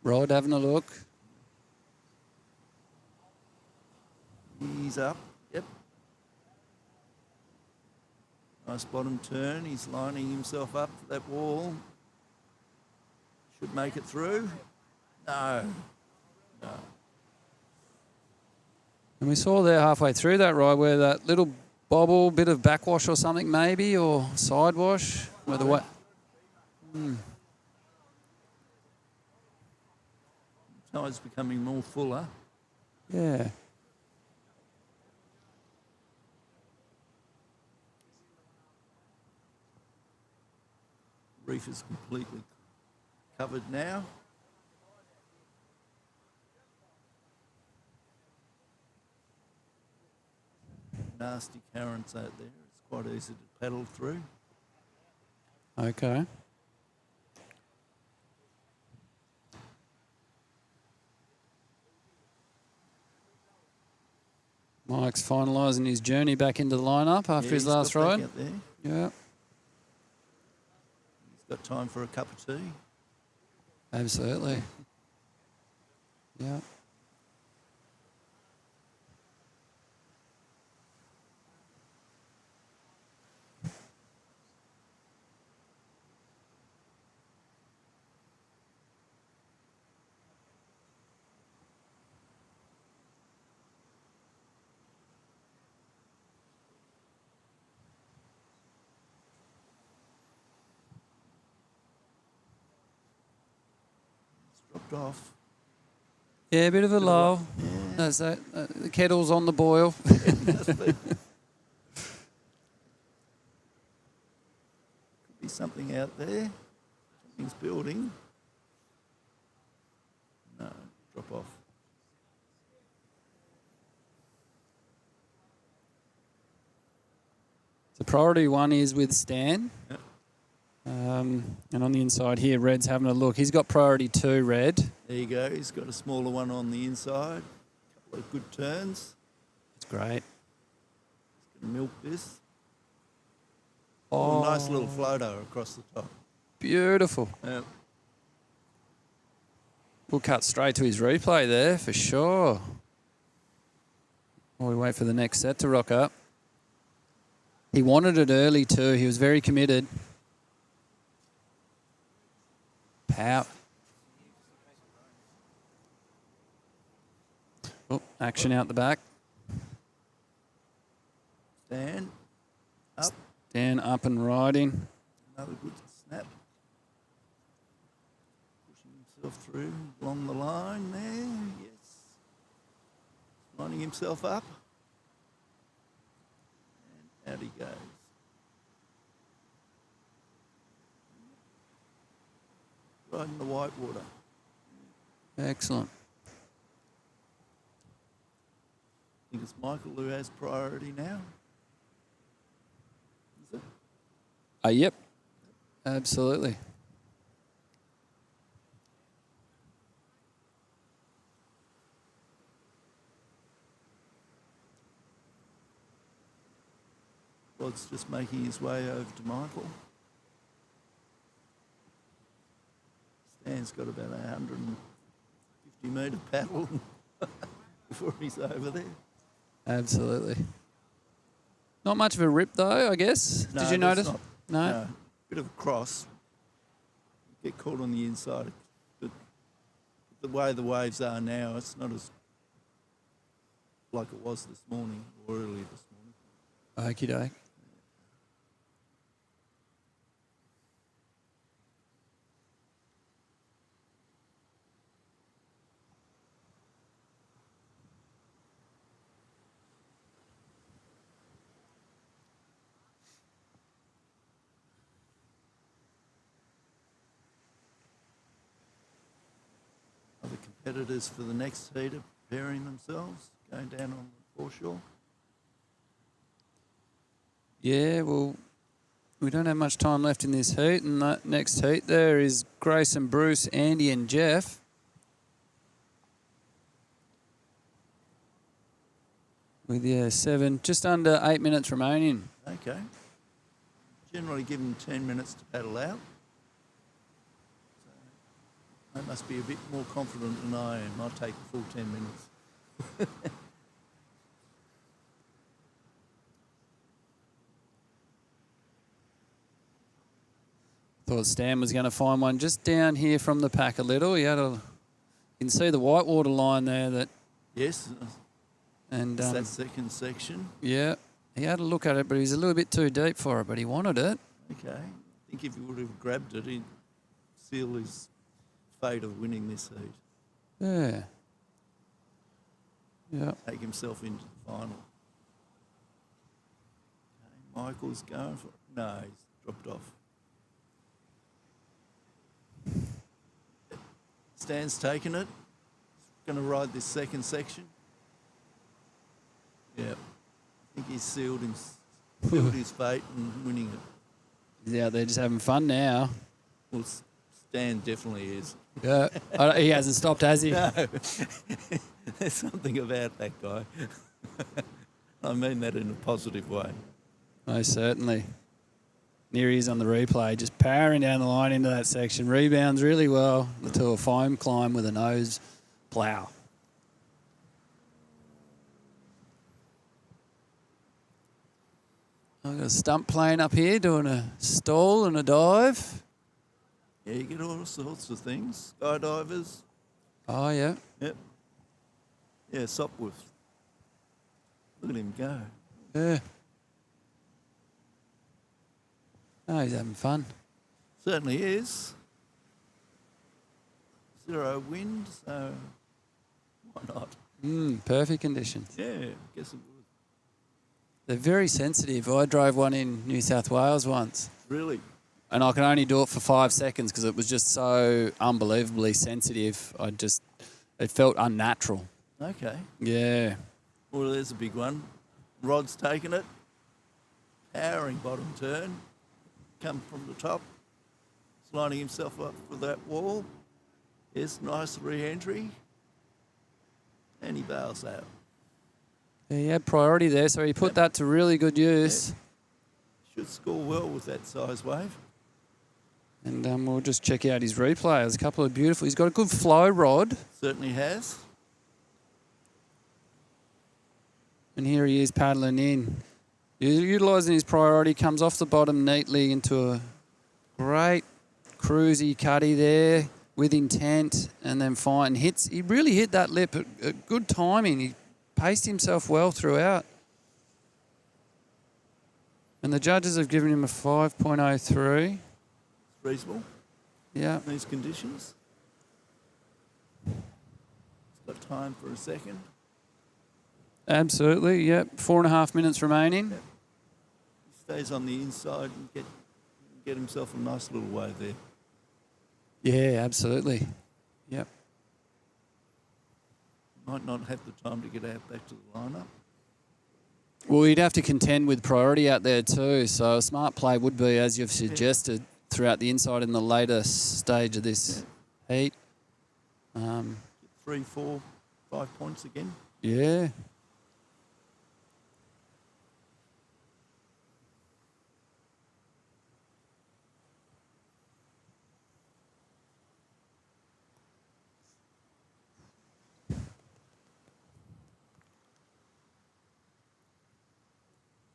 Rod having a look. He's up. Yep. Nice bottom turn. He's lining himself up for that wall. Should make it through. No. No. And we saw there halfway through that ride where that little bobble, bit of backwash or something maybe, or side wash. Where the Tide's becoming more fuller. Yeah. Reef is completely covered now. Nasty currents out there. It's quite easy to paddle through. Okay. Mike's finalising his journey back into the lineup after his last ride. Out there. Yeah, He's got time for a cup of tea. absolutely. Yeah. Dropped off. Yeah, a bit of a lull. That's that. The kettle's on the boil. Could be something out there. Something's building. No, drop off. The priority one is with Stan. Yep. And on the inside here, Red's having a look. He's got priority 2, Red. There you go. He's got a smaller one on the inside. A couple of good turns. It's great. He's going to milk this. Oh, Nice little floater across the top. beautiful. Yep. We'll cut straight to his replay there for sure. While we wait for the next set to rock up. He wanted it early too. He was very committed. Pow. Oh, action out the back. Stan. Up. Dan up and riding. Another good snap. Pushing himself through along the line there. Yes. Lining himself up. And out he goes. Right in the white water. Excellent. I think it's Michael who has priority now. Is it? Yep. Absolutely. Rod's just making his way over to Michael. Stan's got about 150 metre paddle before he's over there. Absolutely. Not much of a rip though, I guess. No, Did you that's notice? not. No? Bit of a cross. Get caught on the inside. But the way the waves are now, it's not as like it was this morning or earlier this morning. Okie doke. Other competitors for the next heat are preparing themselves, going down on the foreshore. Yeah, well, we don't have much time left in this heat, and that next heat there is Grace and Bruce, Andy and Jeff. With, just under 8 minutes remaining. Okay. Generally give them 10 minutes to paddle out. So they must be a bit more confident than I am. I'll take the full 10 minutes. Thought Stan was going to find one just down here from the pack a little. You can see the whitewater line there. Yes, And it's that second section. yeah, he had a look at it, but he was a little bit too deep for it, but he wanted it. Okay. I think if he would have grabbed it, he'd seal his fate of winning this heat. Yeah. Yeah. Take himself into the final. Okay, Michael's going for it. No, he's dropped off. Stan's taken it. Going to ride this second section. Yeah. I think he's sealed his fate and winning it. He's out there just having fun now. Well, Stan definitely is. Yeah. He hasn't stopped, has he? No. There's something about that guy. I mean that in a positive way. Most certainly. Here he is on the replay, just powering down the line into that section. Rebounds really well to a foam climb with a nose plough. I've got a stump plane up here doing a stall and a dive. Yeah, you get all sorts of things. Skydivers. Oh, yeah. Yep. Yeah, Sopwith. Look at him go. Yeah. Oh, he's having fun. Certainly is. 0 wind, so why not? Perfect conditions. Yeah, guess it would. They're very sensitive. I drove one in New South Wales once. Really? And I could only do it for 5 seconds because it was just so unbelievably sensitive. It felt unnatural. Okay. Yeah. Well, there's a big one. Rod's taken it. Powering bottom turn. Come from the top. He's lining himself up for that wall. Yes, nice re-entry. And he bails out. Yeah, he had priority there, so he put that to really good use. Yeah. Should score well with that size wave. And we'll just check out his replay. There's a couple of beautiful... He's got a good flow rod. Certainly has. And here he is paddling in. Utilising his priority, comes off the bottom neatly into a great cruisy cutty there with intent, and then fine hits. He really hit that lip at good timing. He paced himself well throughout. And the judges have given him a 5.03. Reasonable. Yeah. In these conditions. He's got time for a second. Absolutely, yep. 4.5 minutes remaining. Yep. He stays on the inside and get himself a nice little wave there. Yeah, absolutely. Yep. Might not have the time to get out back to the lineup. Well, you'd have to contend with priority out there too, so a smart play would be, as you've suggested, throughout the inside in the later stage of this heat. 3, 4, 5 points again. Yeah.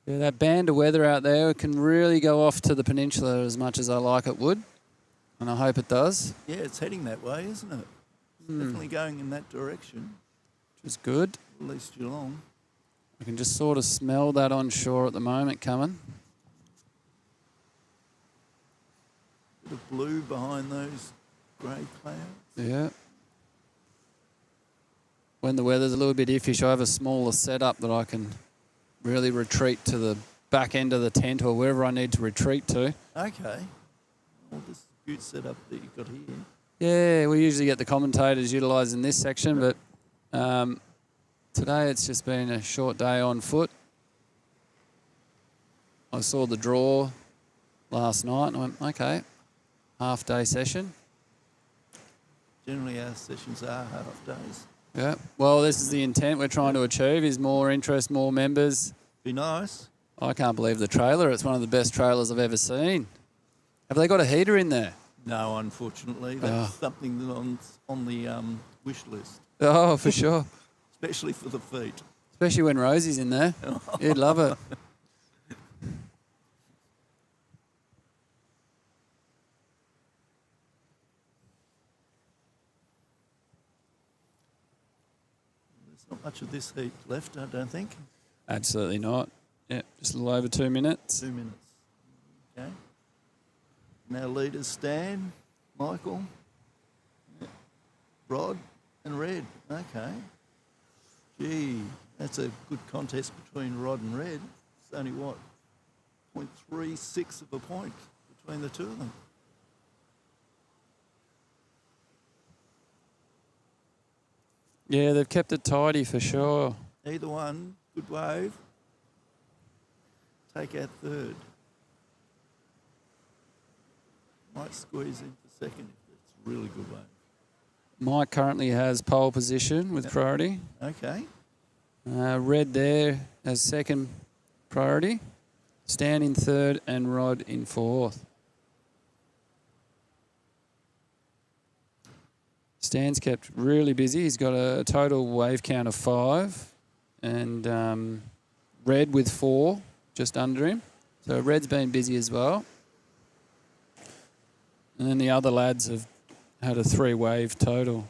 Yeah, that band of weather out there can really go off to the peninsula as much as I like it would, and I hope it does. Yeah, it's heading that way, isn't it? It's definitely going in that direction. Which is good. At least Geelong. I can just sort of smell that on shore at the moment coming. Bit of blue behind those grey clouds. Yeah. When the weather's a little bit iffy, I have a smaller setup that I can really retreat to the back end of the tent or wherever I need to retreat to. Okay. Well, this is a good setup that you've got here. Yeah, we usually get the commentators utilising this section, but today it's just been a short day on foot. I saw the draw last night and I went, okay, half-day session. Generally our sessions are half days. Yeah, well, this is the intent we're trying to achieve, is more interest, more members. Be nice. I can't believe the trailer. It's one of the best trailers I've ever seen. Have they got a heater in there? No, unfortunately. That's something that's on the wish list. Oh, for sure. Especially for the feet. Especially when Rosie's in there. You'd love it. Not much of this heat left, I don't think. Absolutely not. Yeah, just a little over 2 minutes. 2 minutes. Okay. Now leaders Stan, Michael, Rod, And red. Okay. Gee, that's a good contest between Rod and Red. It's only, what, 0.36 of a point between the two of them. Yeah, they've kept it tidy for sure. Either one, good wave. Take out third. Might squeeze in for second if it's a really good wave. Mike currently has pole position with priority. Okay. Red there as second priority. Stan in third and Rod in fourth. Stan's kept really busy. He's got a total wave count of 5 and Red with 4 just under him. So Red's been busy as well. And then the other lads have had a 3 wave total.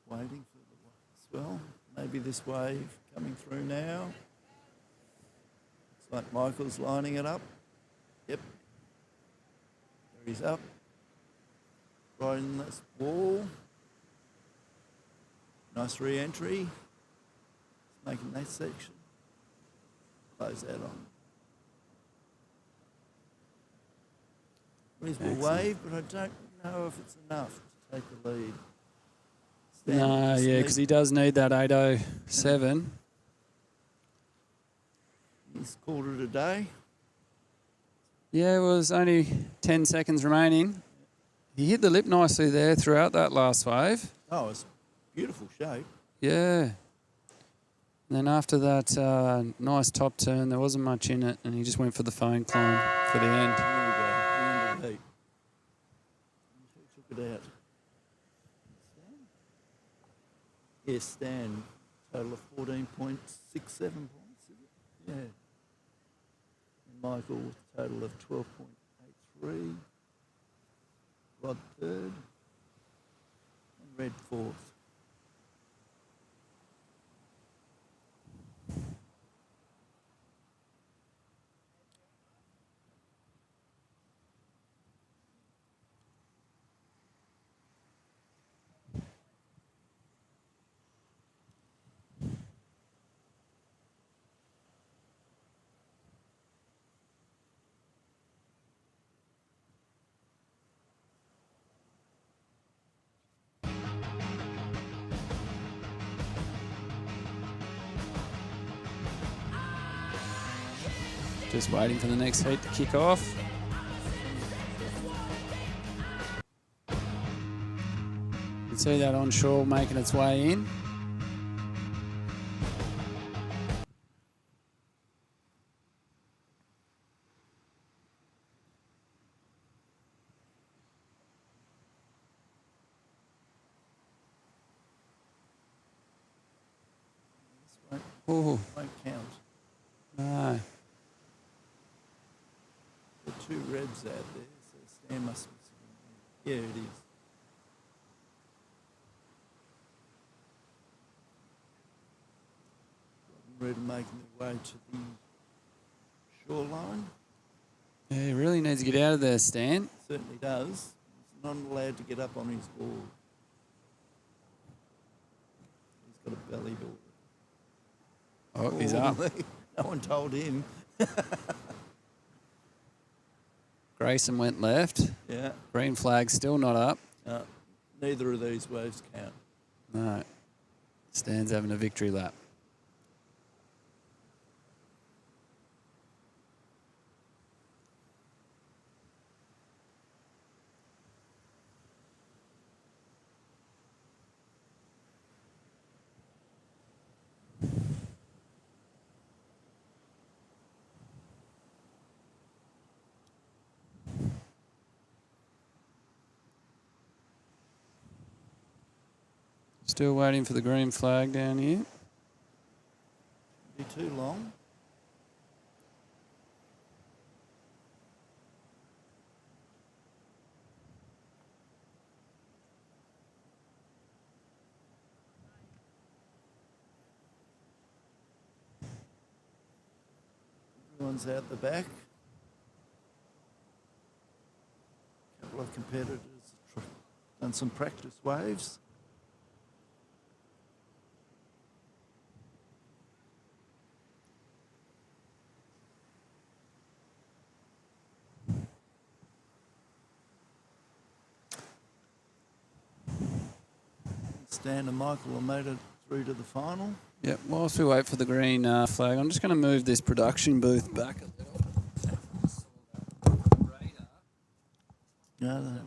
Waiting for the swell. Maybe this wave coming through now. Looks like Michael's lining it up. Yep. There he's up. Right in this wall. Nice re-entry. He's making that section. Close that on. Reasonable wave, but I don't know if it's enough to take the lead. No, yeah, because he does need that 807. He's called it a day. Yeah, it was only 10 seconds remaining. He hit the lip nicely there throughout that last wave. Oh, it's beautiful shape. Yeah. And then after that nice top turn, there wasn't much in it, and he just went for the phone climb for the end. There we go, the end of the heat. Who took it out? Yes, Stan, total of 14.67 points, is it? Yeah. And Michael with a total of 12.83. Rod third. And Red fourth. Just waiting for the next heat to kick off. You can see that onshore making its way in. Won't count. No. There are 2 reds out there, so Stan must be sitting there. Yeah, it is. Red making their way to the shoreline. Yeah, he really needs to get out of there, Stan. Certainly does. He's not allowed to get up on his board. He's got a belly builder. Oh, he's up. No one told him. Grayson went left. Yeah. Green flag still not up. Neither of these waves count. No. Stan's having a victory lap. Still waiting for the green flag down here. Be too long. ones out the back. A couple of competitors have done some practice waves. Stan and Michael have made it through to the final. Yep, whilst we wait for the green flag, I'm just going to move this production booth back a little. No, no.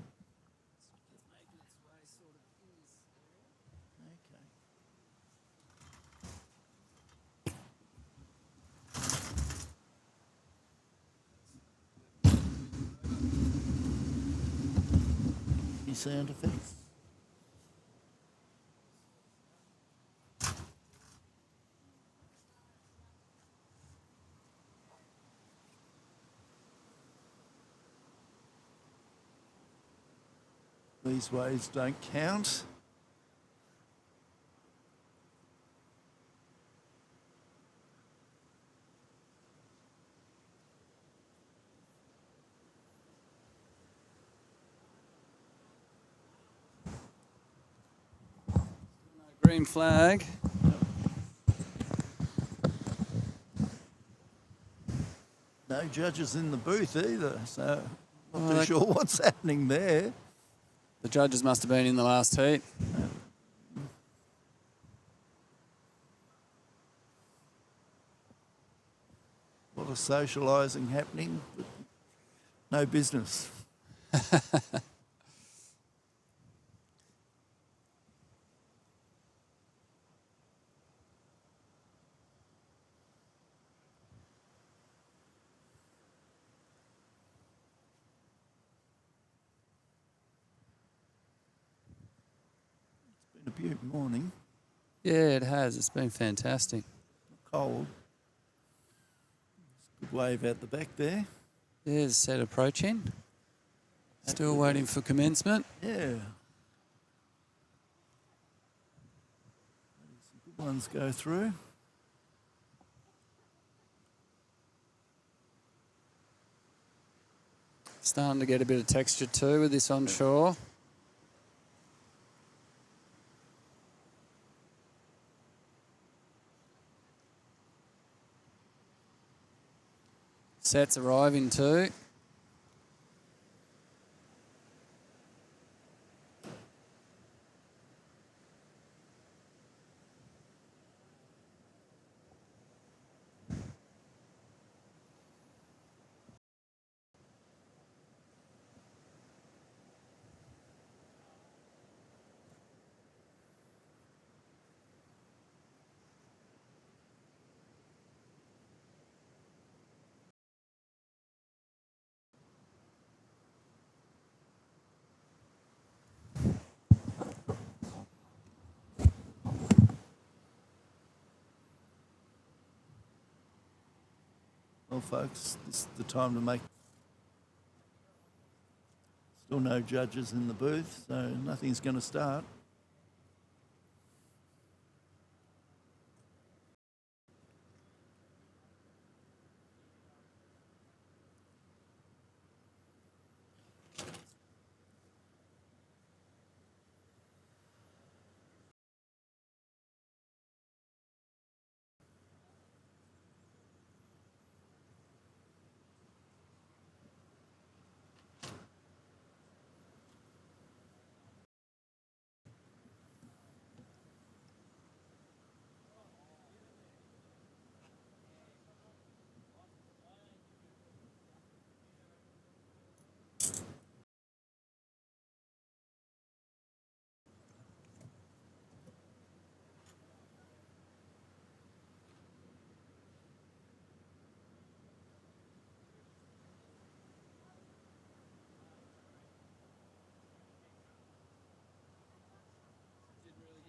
Any sound effects? These waves don't count. Green flag. No judges in the booth either, so not too sure what's happening there. The judges must have been in the last heat. A lot of socialising happening, but no business. It's been a beautiful morning. Yeah, it has. It's been fantastic. Cold. Good wave out the back there. There's set approaching. Still waiting for commencement. Yeah. Some good ones go through. Starting to get a bit of texture too with this onshore. Sets arriving too. Well, folks, this is the time to make. Still no judges in the booth, so nothing's going to start.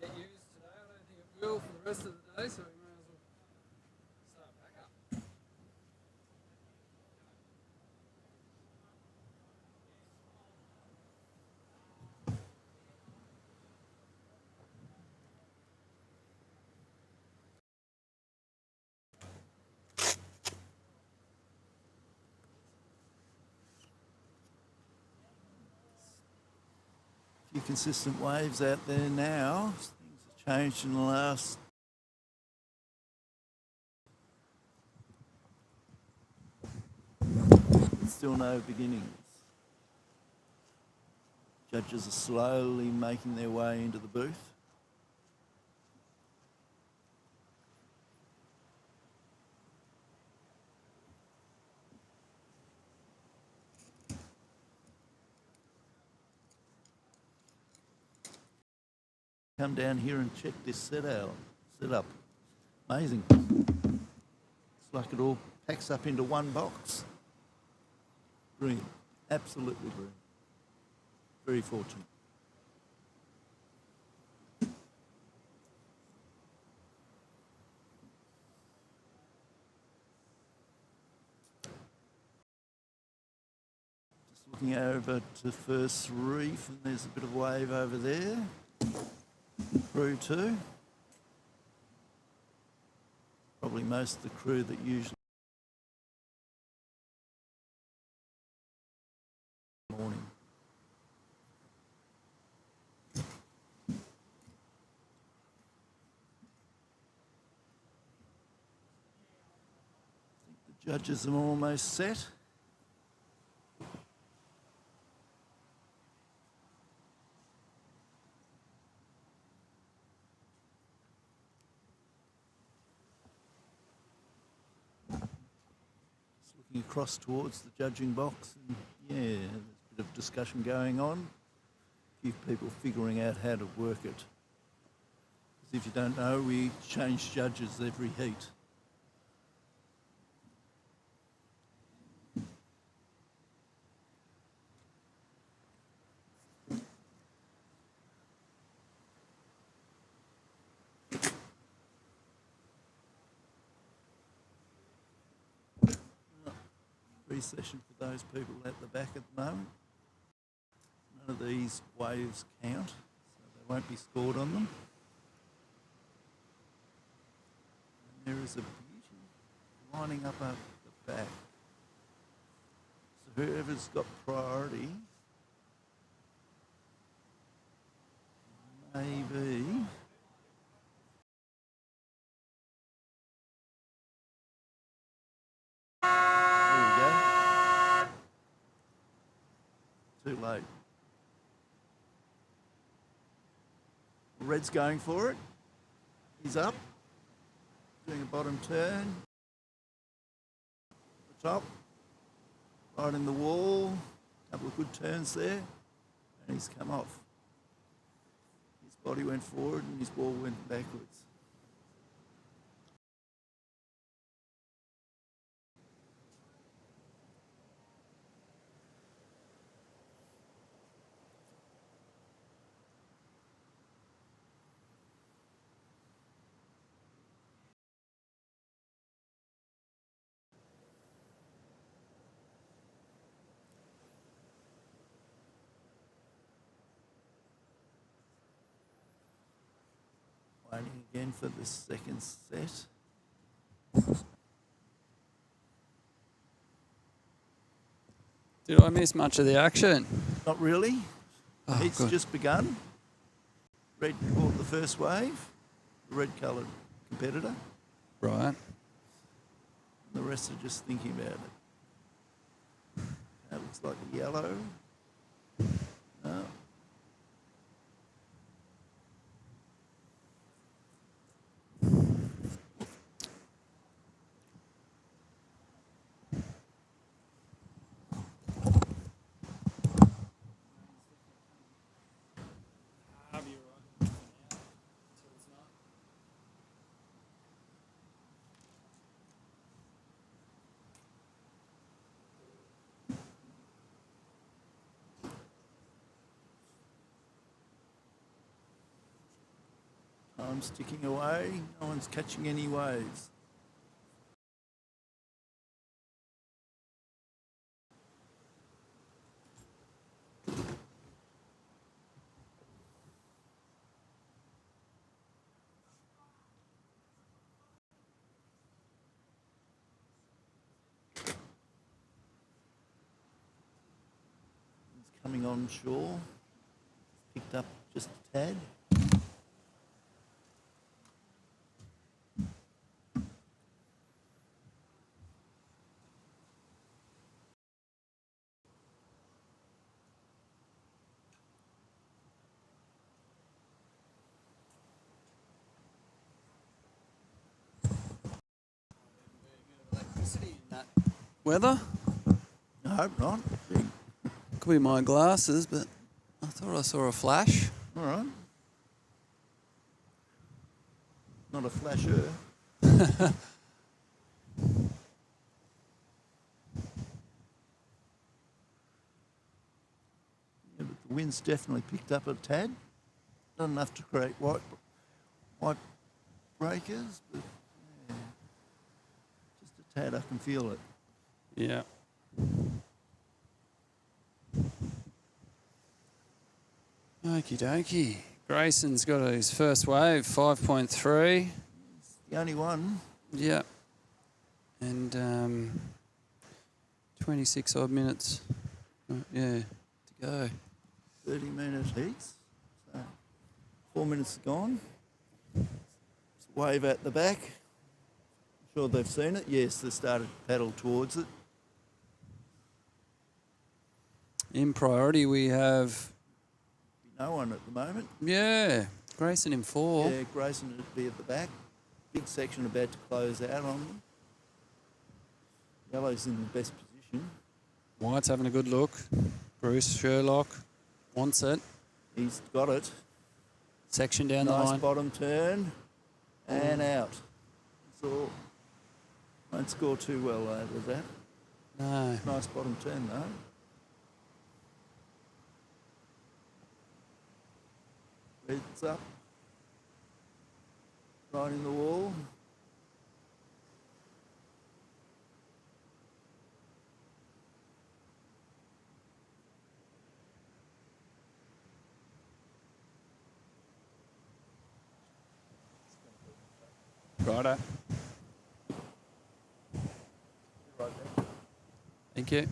Get used today. I don't think it will for the rest of the day, so we may as well start back up. few consistent waves out there now. Things have changed in the last. Still no beginnings. Judges are slowly making their way into the booth. Come down here and check this set up. Amazing. It's like it all packs up into one box. Brilliant. Absolutely brilliant. Very fortunate. Just looking over to First Reef, and there's a bit of wave over there. Crew too. Probably most of the crew that usually morning. The judges are almost set. Looking across towards the judging box, and yeah, there's a bit of discussion going on. A few people figuring out how to work it. As if you don't know, we change judges every heat. Free session for those people at the back at the moment. None of these waves count, so they won't be scored on them. And there is a beauty lining up at the back. So whoever's got priority, maybe. Too late. Red's going for it. He's up. Doing a bottom turn. The top. Right in the wall. A couple of good turns there. And he's come off. His body went forward and his ball went backwards. Waiting again for the second set. Did I miss much of the action? Not really. Oh, It's good. just begun. Red caught the first wave. The red-coloured competitor. Right. The rest are just thinking about it. That looks like a yellow. No. Time's ticking away. No one's catching any waves. It's coming on shore, picked up just a tad. Weather? I hope not. Could be my glasses, but I thought I saw a flash. All right. Not a flasher. Yeah, but the wind's definitely picked up a tad. Not enough to create white breakers, but yeah, just a tad. I can feel it. Yeah. Okie dokie. Grayson's got his first wave, 5.3. It's the only one. Yeah. And 26 odd minutes. Yeah, to go. 30-minute heats. So 4 minutes gone. It's a wave at the back. I'm sure they've seen it. Yes, they started to paddle towards it. In priority, we have, No one at the moment. yeah, Grayson in 4. Yeah, Grayson would be at the back. Big section about to close out on them. Yellow's in the best position. White's having a good look. Bruce Sherlock wants it. He's got it. Section down the Nice line. bottom turn and out. So won't score too well over that. No. Nice bottom turn though. Red's up. Right in the wall. Righto. Thank you.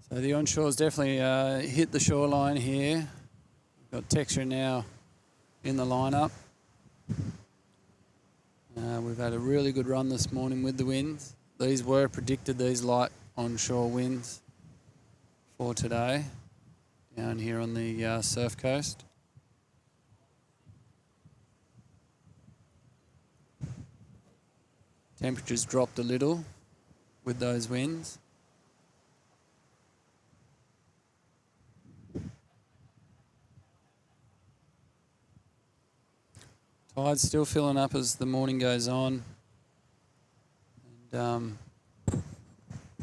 So the onshore's definitely hit the shoreline here. Got texture now in the lineup. We've had a really good run this morning with the winds. These were predicted, these light onshore winds for today down here on the surf coast. Temperatures dropped a little with those winds. Tide's still filling up as the morning goes on. And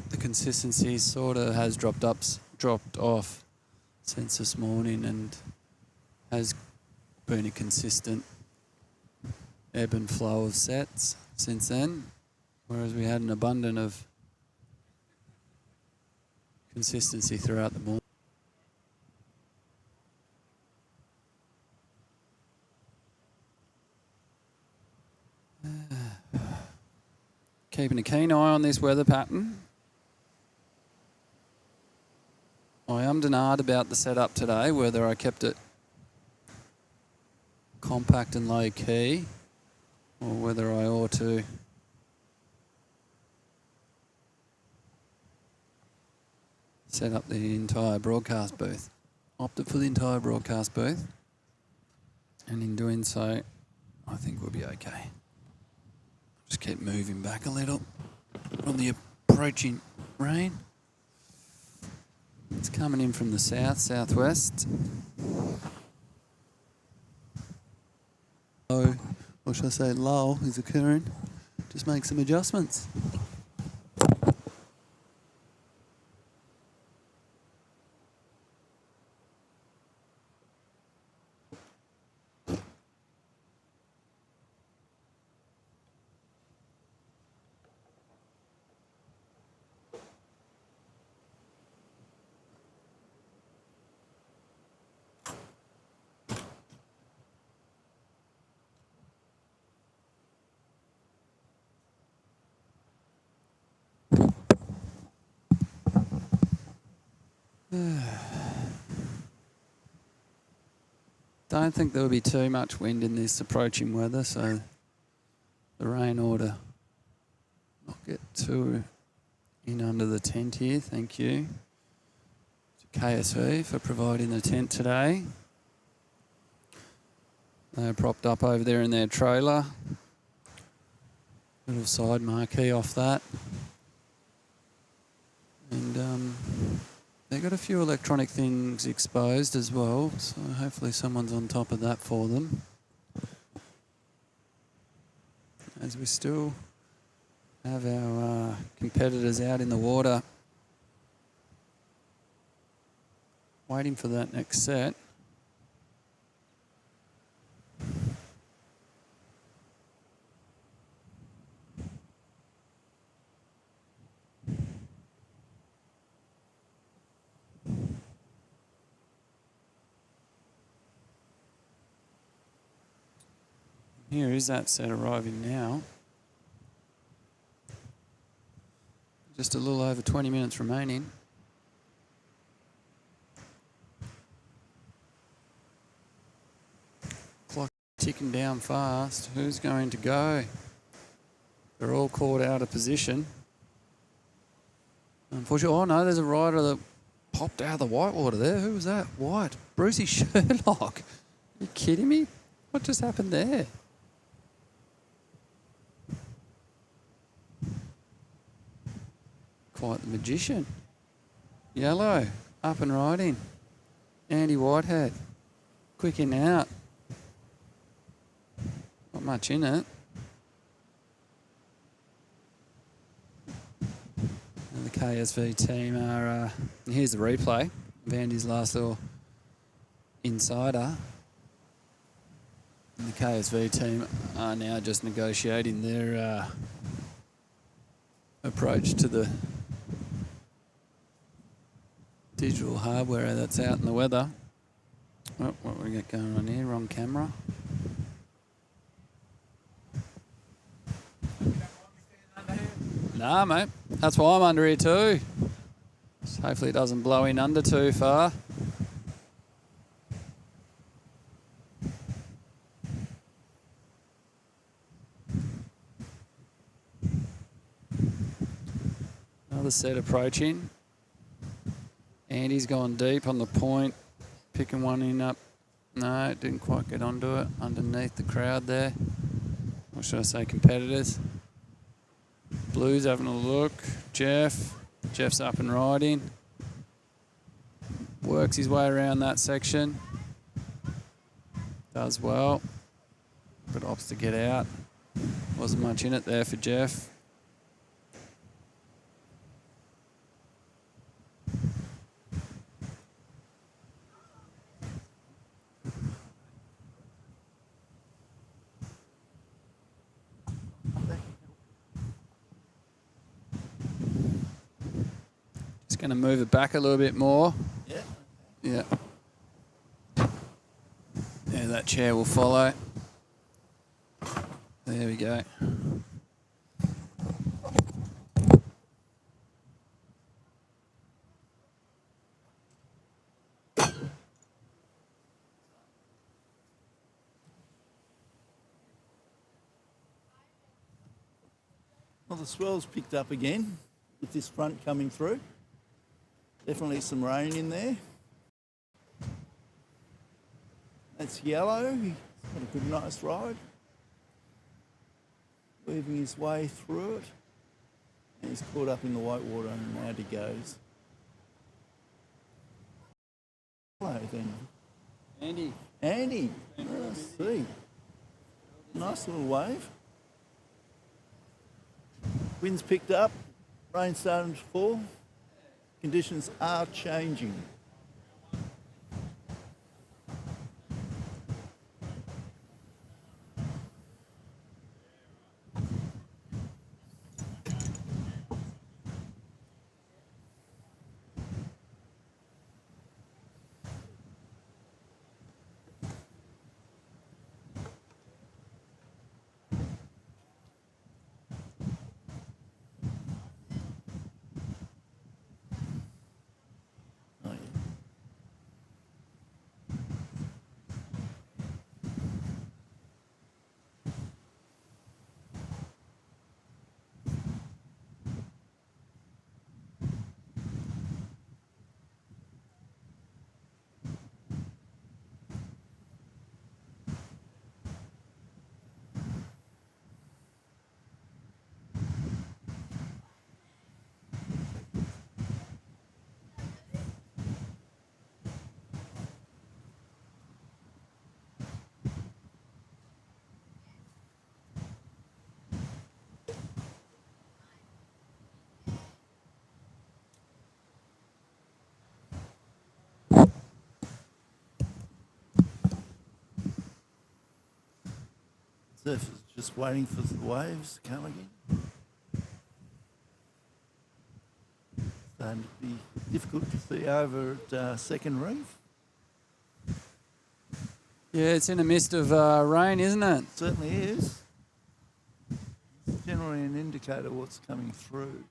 the consistency sort of has dropped off since this morning and has been a consistent ebb and flow of sets since then, whereas we had an abundance of consistency throughout the morning. Keeping a keen eye on this weather pattern. I ummed and ahed about the setup today, whether I kept it compact and low key or whether I ought to set up the entire broadcast booth. Opted for the entire broadcast booth, and in doing so I think we'll be okay. Just keep moving back a little from the approaching rain. It's coming in from the southwest. Low, or should I say lull, is occurring. Just make some adjustments. Don't think there will be too much wind in this approaching weather, so the rain ought to not get too in under the tent here. Thank you to KSV for providing the tent today. They're propped up over there in their trailer. Little side marquee off that. And they've got a few electronic things exposed as well, so hopefully someone's on top of that for them. As we still have our competitors out in the water waiting for that next set. Here is that set arriving now. Just a little over 20 minutes remaining. Clock ticking down fast. Who's going to go? They're all caught out of position. Unfortunately, oh no, there's a rider that popped out of the whitewater there. Who was that? White. Brucey Sherlock. Are you kidding me? What just happened there? Quite the magician. Yellow, up and riding. Andy Whitehead, quick in out. Not much in it. And the KSV team are, here's the replay of Andy's last little insider. And the KSV team are now just negotiating their approach to the digital hardware that's out in the weather. Oh, what we got going on here? Wrong camera. Nah, mate. That's why I'm under here too. So hopefully it doesn't blow in under too far. Another set approaching. Andy's gone deep on the point, picking one in up. No, it didn't quite get onto it, underneath the crowd there. What should I say, competitors? Blue's having a look. Jeff's up and riding. Works his way around that section. Does well, but opts to get out. Wasn't much in it there for Jeff. Going to move it back a little bit more. Yeah. Yeah, that chair will follow. There we go. Well, the swell's picked up again with this front coming through. Definitely some rain in there. That's Yellow. He's got a good, nice ride. Weaving his way through it. And he's caught up in the white water and out he goes. Hello then. Andy. Andy. I see. Nice little wave. Wind's picked up. Rain starting to fall. Conditions are changing. Oh, yeah. Surfers just waiting for the waves to come again. Starting to be difficult to see over at Second Reef. Yeah, it's in the midst of rain, isn't it? Certainly is. It's generally an indicator of what's coming through.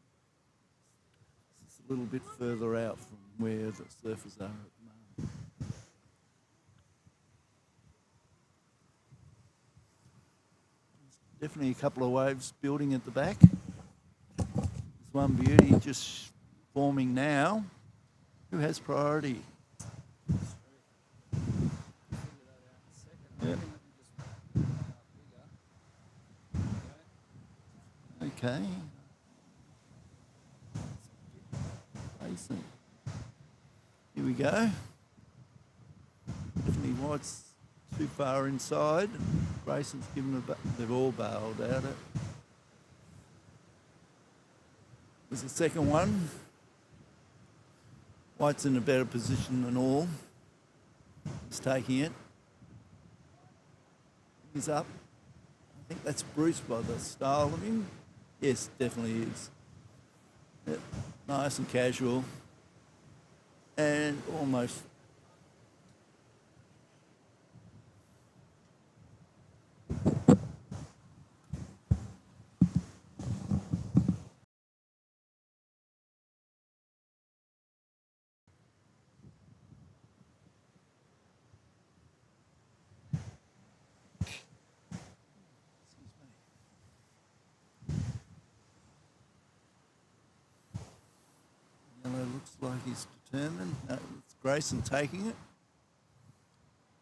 It's a little bit further out from where the surfers are at the moment. There's definitely a couple of waves building at the back. There's one beauty just forming now. Who has priority? Yep. Okay. Basin. Here we go. Definitely White's too far inside. Grayson's given they've all bailed out it. There's the second one. White's in a better position than all. He's taking it. He's up. I think that's Bruce by the style of him. Yes, definitely is. Yep. Nice and casual. And almost. Yellow looks like he's determined. No, it's Grayson taking it.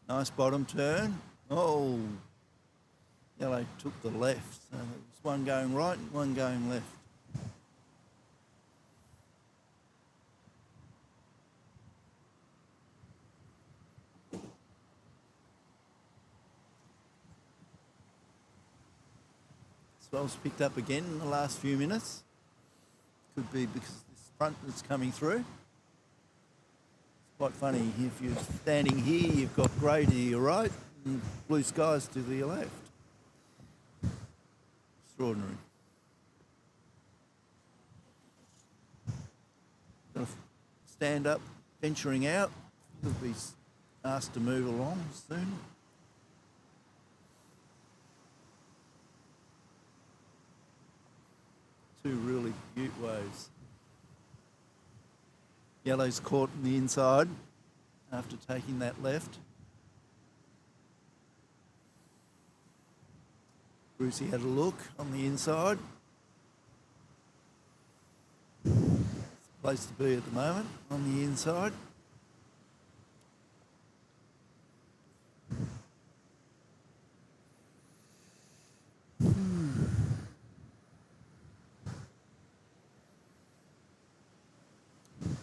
Nice bottom turn. Oh, Yellow took the left. So there was one going right and one going left. Swell's picked up again in the last few minutes. Could be because this front that's coming through. It's quite funny, if you're standing here, you've got grey to your right and blue skies to your left. Extraordinary. Gonna stand up, venturing out. He'll be asked to move along soon. Two really cute waves. Yellow's caught in the inside after taking that left. Brucey had a look on the inside. It's the place to be at the moment, on the inside.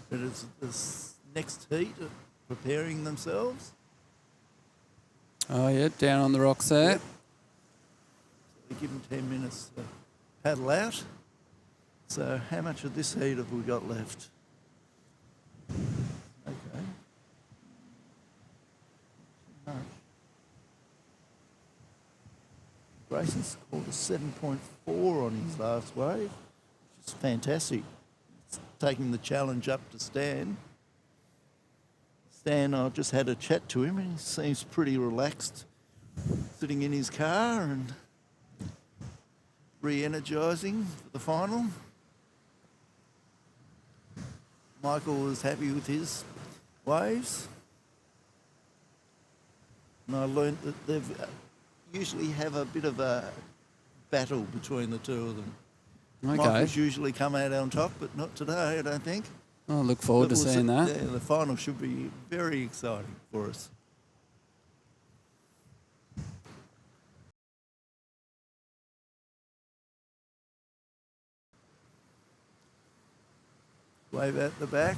But it's this next heat preparing themselves. Oh, yeah, down on the rocks there. Yep. So they give them 10 minutes to paddle out. So how much of this heat have we got left? Okay. Not too much. Grayson scored a 7.4 on his last wave, which is fantastic. It's taking the challenge up to Stan. Stan, I just had a chat to him and he seems pretty relaxed, sitting in his car and re-energising for the final. Michael was happy with his waves. And I learnt that they usually have a bit of a battle between the two of them. Okay. Michael's usually come out on top, but not today, I don't think. I look forward to seeing that. Yeah, the final should be very exciting for us. Wave out the back.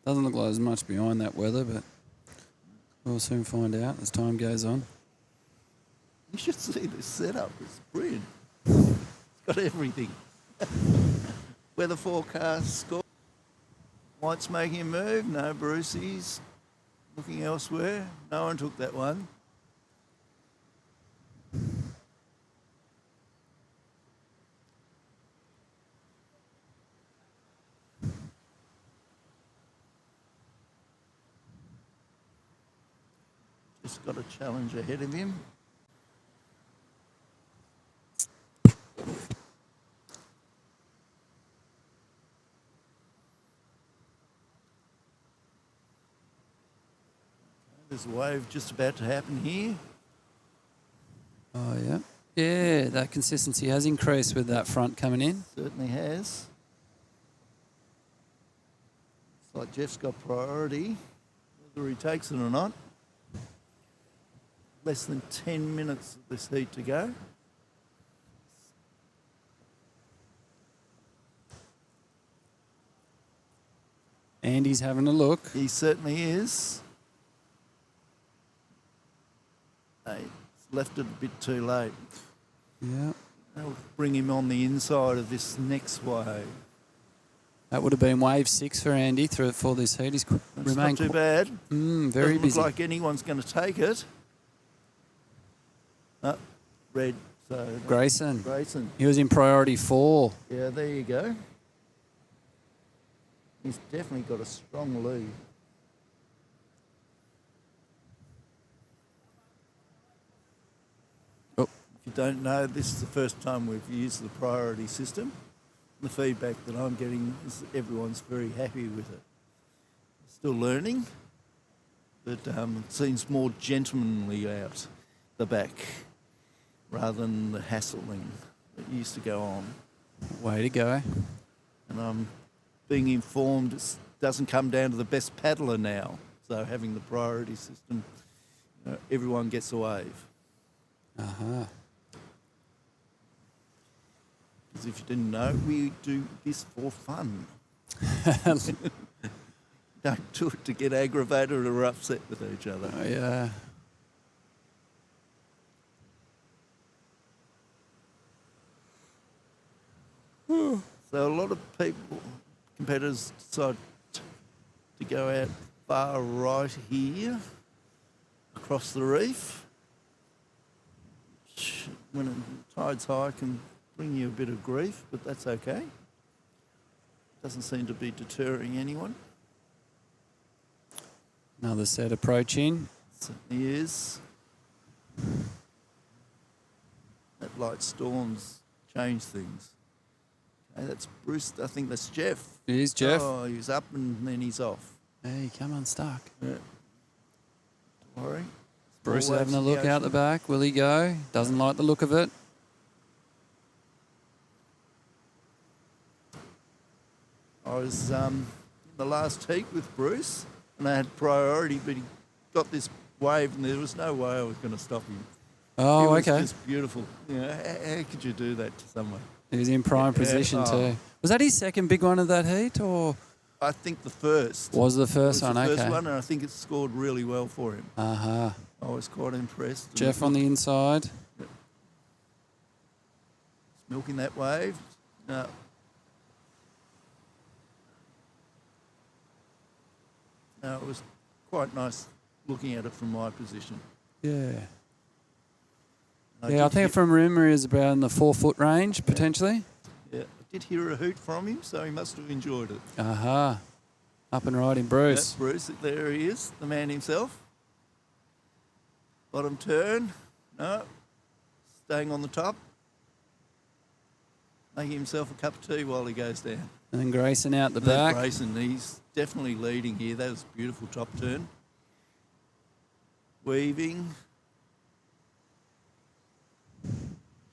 Doesn't look like there's much behind that weather, but we'll soon find out as time goes on. You should see this setup. It's brilliant. It's got everything. Weather forecast, score. White's making a move. No, Brucey's looking elsewhere. No one took that one. Just got a challenge ahead of him. There's a wave just about to happen here. Oh, yeah. Yeah, that consistency has increased with that front coming in. Certainly has. It's like Jeff's got priority, whether he takes it or not. Less than 10 minutes of this heat to go. Andy's having a look. He certainly is. Hey, it's left it a bit too late. Yeah. That'll bring him on the inside of this next wave. That would have been wave 6 for Andy for this heat. He's It's remained not too bad. very Doesn't busy. look like anyone's going to take it. Red. So Grayson. Grayson. He was in priority 4. Yeah, there you go. He's definitely got a strong lead. Oh. If you don't know, this is the first time we've used the priority system. The feedback that I'm getting is that everyone's very happy with it. Still learning, but it seems more gentlemanly out the back rather than the hassling that used to go on. Way to go. And I'm being informed it doesn't come down to the best paddler now. So having the priority system, everyone gets a wave. Uh-huh. Because if you didn't know, we do this for fun. Don't do it to get aggravated or upset with each other. Oh, yeah. So a lot of people, competitors decide to go out far right here, across the reef, which when the tide's high can bring you a bit of grief, but that's okay. Doesn't seem to be deterring anyone. Another set approaching. Certainly is. That light storm's changed things. Okay, that's Bruce. I think that's Jeff. It is Jeff. Oh, he's up and then he's off. Hey, come unstuck. Yeah. Don't worry. Bruce is Small having a waves in look the out the ocean. back. Will he go? Doesn't like the look of it. I was in the last heat with Bruce and I had priority, but he got this wave and there was no way I was going to stop him. Oh, It was okay. just beautiful. How could you do that to someone? He was in prime position too. Was that his second big one of that heat, or I think the first. was the first It was one? the Okay. first one, and I think it scored really well for him. Uh-huh. I was quite impressed. Jeff on the inside. He's milking that wave. No. No, it was quite nice looking at it from my position. Yeah. I Yeah, I did think from memory is about in the 4-foot range, potentially. Yeah, I did hear a hoot from him, so he must have enjoyed it. Uh-huh. Up and riding Bruce. Yeah, Bruce, there he is, the man himself. Bottom turn. No. Staying on the top. Making himself a cup of tea while he goes down. And then Grayson out the And then back. Grayson, he's definitely leading here. That was a beautiful top turn. Weaving.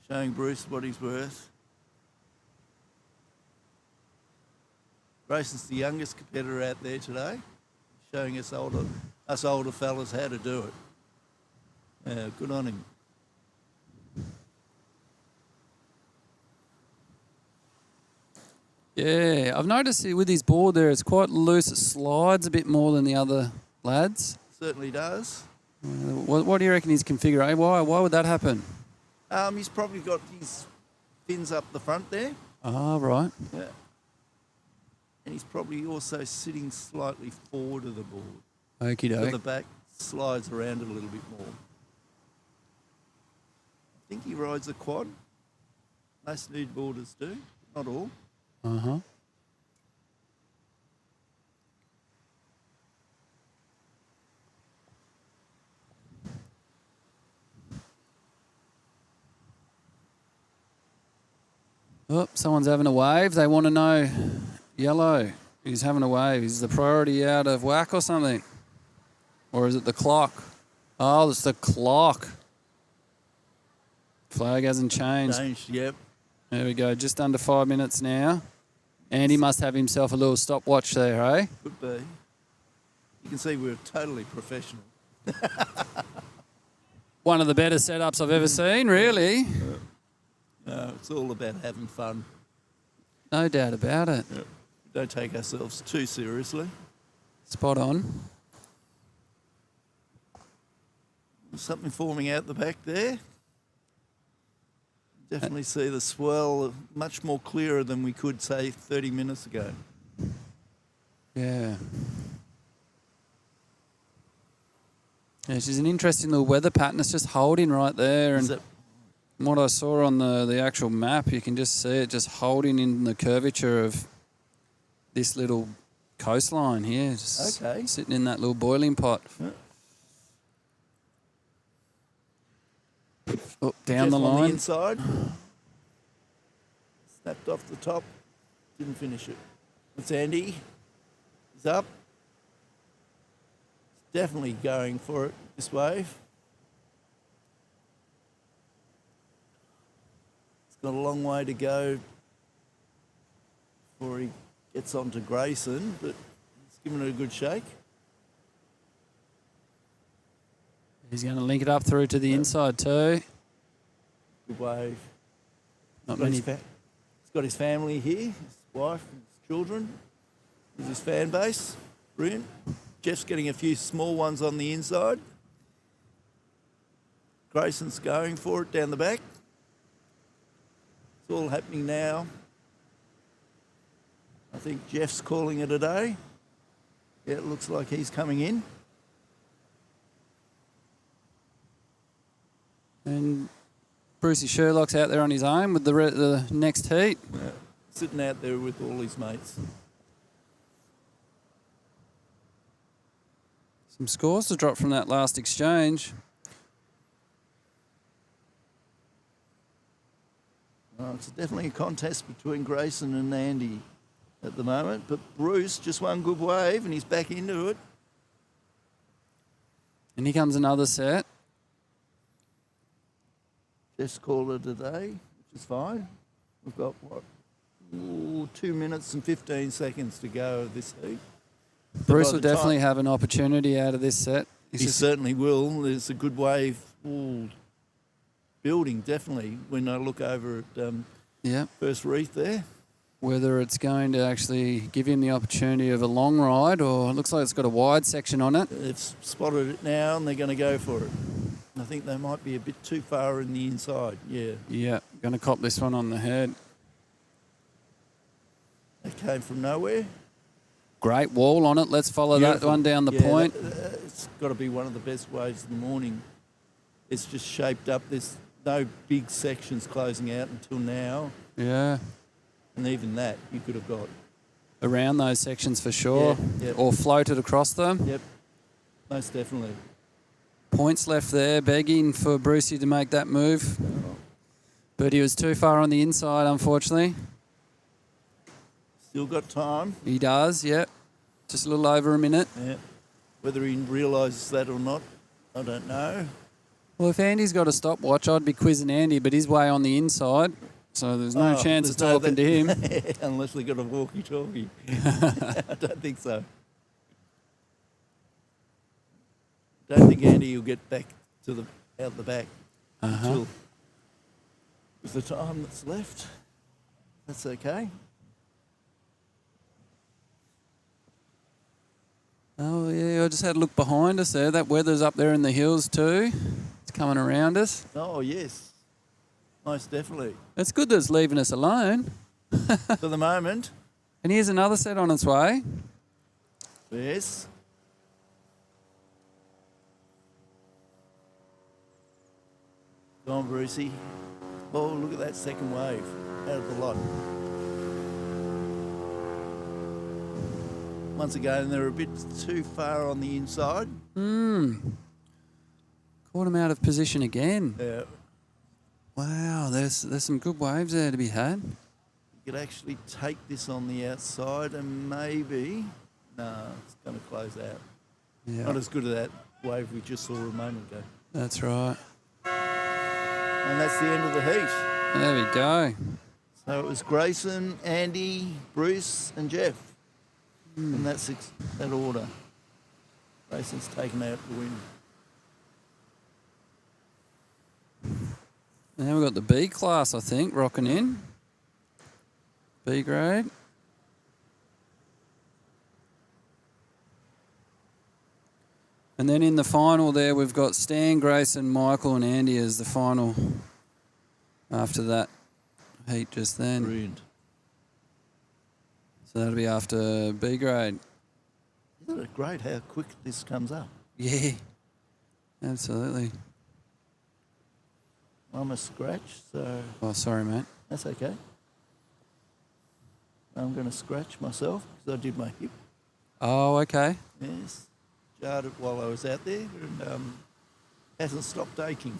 Showing Bruce what he's worth. Grayson's the youngest competitor out there today, showing us older fellas how to do it. Yeah, good on him. Yeah, I've noticed with his board there, it's quite loose. It slides a bit more than the other lads. Certainly does. What do you reckon he's configured? Why would that happen? He's probably got his fins up the front there. Ah, right. Yeah. and he's probably also sitting slightly forward of the board. Okie So the doke. back slides around it a little bit more. I think he rides a quad. Most kneeboarders do, not all. Uh-huh. Oh, someone's having a wave. They want to know, yellow, he's having a wave. Is the priority out of whack or something? Or is it the clock? Oh, it's the clock. Flag hasn't changed. Changed, yep. There we go, just under 5 minutes now. Andy must have himself a little stopwatch there, eh? Could be. You can see we're totally professional. One of the better setups I've ever seen, really. It's all about having fun. No doubt about it. Don't take ourselves too seriously. Spot on. There's something forming out the back there. Definitely see the swell much more clearer than we could, say, 30 minutes ago. Yeah. Yeah, she's an interesting little weather pattern. It's just holding right there. And what I saw on the actual map, you can just see it just holding in the curvature of this little coastline here. Just sitting in that little boiling pot. Oh, down the line. On the inside. Snapped off the top. Didn't finish it. It's Andy. He's up. He's definitely going for it, this wave. He's got a long way to go before he gets on to Grayson, but he's given it a good shake. He's going to link it up through to the inside too. Good wave. Not many. He's got his family here, his wife, his children, with his fan base. Brilliant. Jeff's getting a few small ones on the inside. Grayson's going for it down the back. It's all happening now. I think Jeff's calling it a day. Yeah, it looks like he's coming in. And Brucey Sherlock's out there on his own with the next heat. Yeah, sitting out there with all his mates. Some scores to drop from that last exchange. Well, it's definitely a contest between Grayson and Andy at the moment, but Bruce just one good wave and he's back into it. And here comes another set. Just called it a day, which is fine. We've got, 2 minutes and 15 seconds to go of this heat. Bruce will definitely have an opportunity out of this set. He certainly will. There's a good wave building, definitely, when I look over at first reef there. Whether it's going to actually give him the opportunity of a long ride, or it looks like it's got a wide section on it. They've spotted it now and they're going to go for it. I think they might be a bit too far in the inside, yeah. Yeah, going to cop this one on the head. They came from nowhere. Great wall on it. Let's follow that one down the point. It's got to be one of the best waves in the morning. It's just shaped up. There's no big sections closing out until now. Yeah. And even that you could have got. Around those sections for sure. Yeah, yep. Or floated across them. Yep, most definitely. Points left there, begging for Brucey to make that move. But he was too far on the inside, unfortunately. Still got time. He does, yep. Just a little over a minute. Yeah. Whether he realises that or not, I don't know. Well, if Andy's got a stopwatch, I'd be quizzing Andy, but he's way on the inside, so there's no chance of talking to him. Unless they got a walkie-talkie. I don't think so. Don't think Andy will get back to out the back until with the time that's left. That's okay. Oh, yeah, I just had a look behind us there. That weather's up there in the hills too. It's coming around us. Oh, yes. Most definitely. It's good that it's leaving us alone. For the moment. And here's another set on its way. Yes. Go on, Brucey. Oh, look at that second wave out of the lot. Once again, they're a bit too far on the inside. Caught him out of position again. Yeah. Wow, there's some good waves there to be had. You could actually take this on the outside and maybe... No, it's going to close out. Yeah, Not as good as that wave we just saw a moment ago. that's right. And that's the end of the heat. There we go. So it was Grayson, Andy, Bruce and Jeff. And that's that order. Grayson's taken out the win. Now we've got the B class, I think, rocking in. B grade. And then in the final there, we've got Stan, Grayson, Michael and Andy as the final after that heat just then. Brilliant. So that'll be after B grade. Isn't it great how quick this comes up? Yeah, absolutely. I'm a scratch, so Oh, sorry, mate. that's okay. I'm going to scratch myself because I did my hip. Oh, okay. Yes. Jarred it while I was out there and hasn't stopped aching.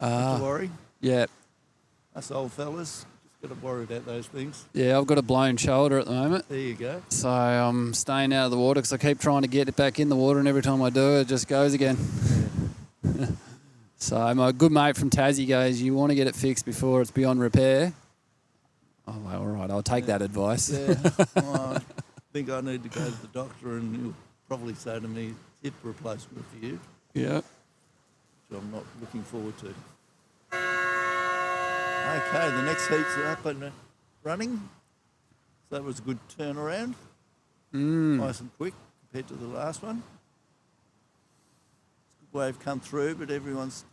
Not to worry. Yeah. Us old fellas, just got to worry about those things. Yeah, I've got a blown shoulder at the moment. There you go. So I'm staying out of the water because I keep trying to get it back in the water, and every time I do, it just goes again. So my good mate from Tassie goes, you want to get it fixed before it's beyond repair? Oh, well, all right, I'll take that advice. Yeah. Well, I think I need to go to the doctor and he'll probably say to me, hip replacement for you, Yeah. which I'm not looking forward to. Okay, the next heat's up and running. So that was a good turnaround. Nice and quick compared to the last one. Good wave come through, but everyone's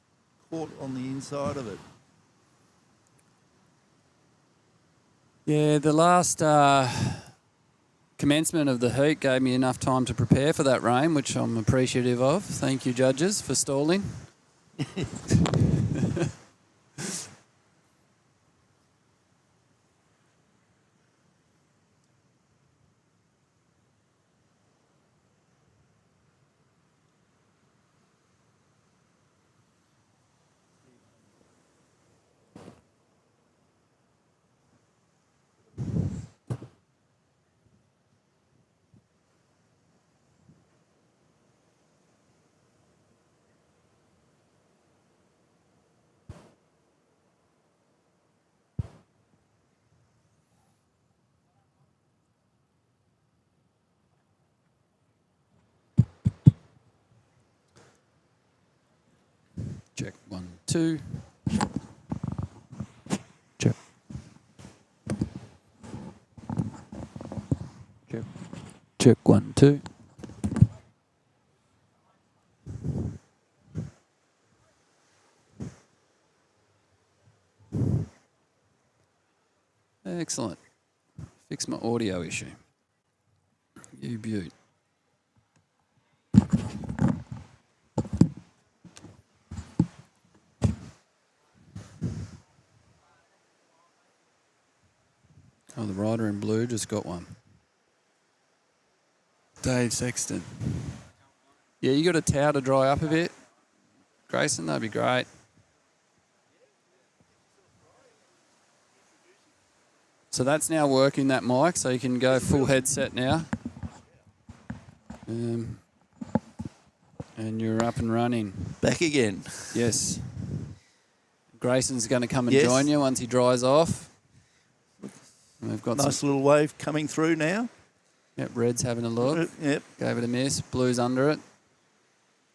caught on the inside of it. Yeah, the last commencement of the heat gave me enough time to prepare for that rain, which I'm appreciative of. Thank you, judges, for stalling. Check 1, 2. Check. Check. Check 1, 2. Excellent. Fix my audio issue. You beaut. Oh, the rider in blue just got one. Dave Sexton. Yeah, you got a towel to dry up a bit? Grayson, that'd be great. So that's now working, that mic, so you can go full headset now. And you're up and running. Back again. Yes. Grayson's going to come and Yes. join you once he dries off. And we've got Nice some, little wave coming through now. yep, Red's having a look. Yep. Gave it a miss. Blue's under it.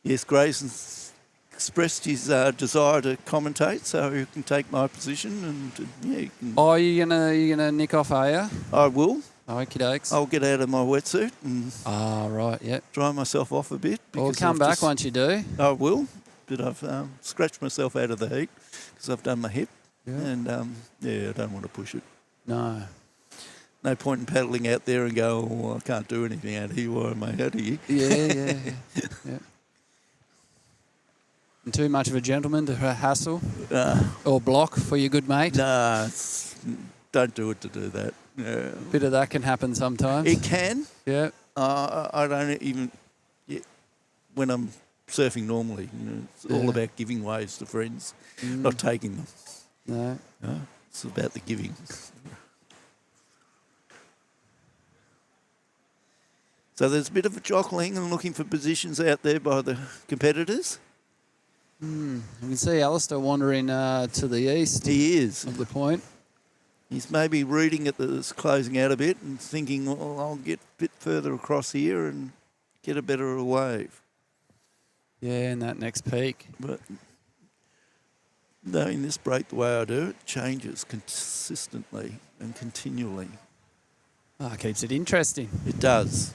Yes, Grayson's expressed his desire to commentate, so he can take my position, and yeah, you can, Oh, you gonna nick off, are you? I will. Okie dokes. I'll get out of my wetsuit and Ah, right, yep. dry myself off a bit. Well, because come I've back just- once you do. I will, but I've scratched myself out of the heat because I've done my hip, Yeah. and yeah, I don't want to push it. No. no point in paddling out there and go, oh, I can't do anything out here. Why am I out here? Yeah. And too much of a gentleman to hassle or block for your good mate? Nah, don't do it to do that. Yeah. Bit of that can happen sometimes. It can. Yeah. I don't even, when I'm surfing normally, it's all about giving waves to friends, not taking them. No. It's about the giving. So there's a bit of a jockling and looking for positions out there by the competitors. You can see Alistair wandering to the east. He is. Of the point. He's maybe reading it that's closing out a bit and thinking, well, I'll get a bit further across here and get a better wave. Yeah, and that next peak. But knowing this break the way I do, it changes consistently and continually. Oh, keeps it interesting. It does.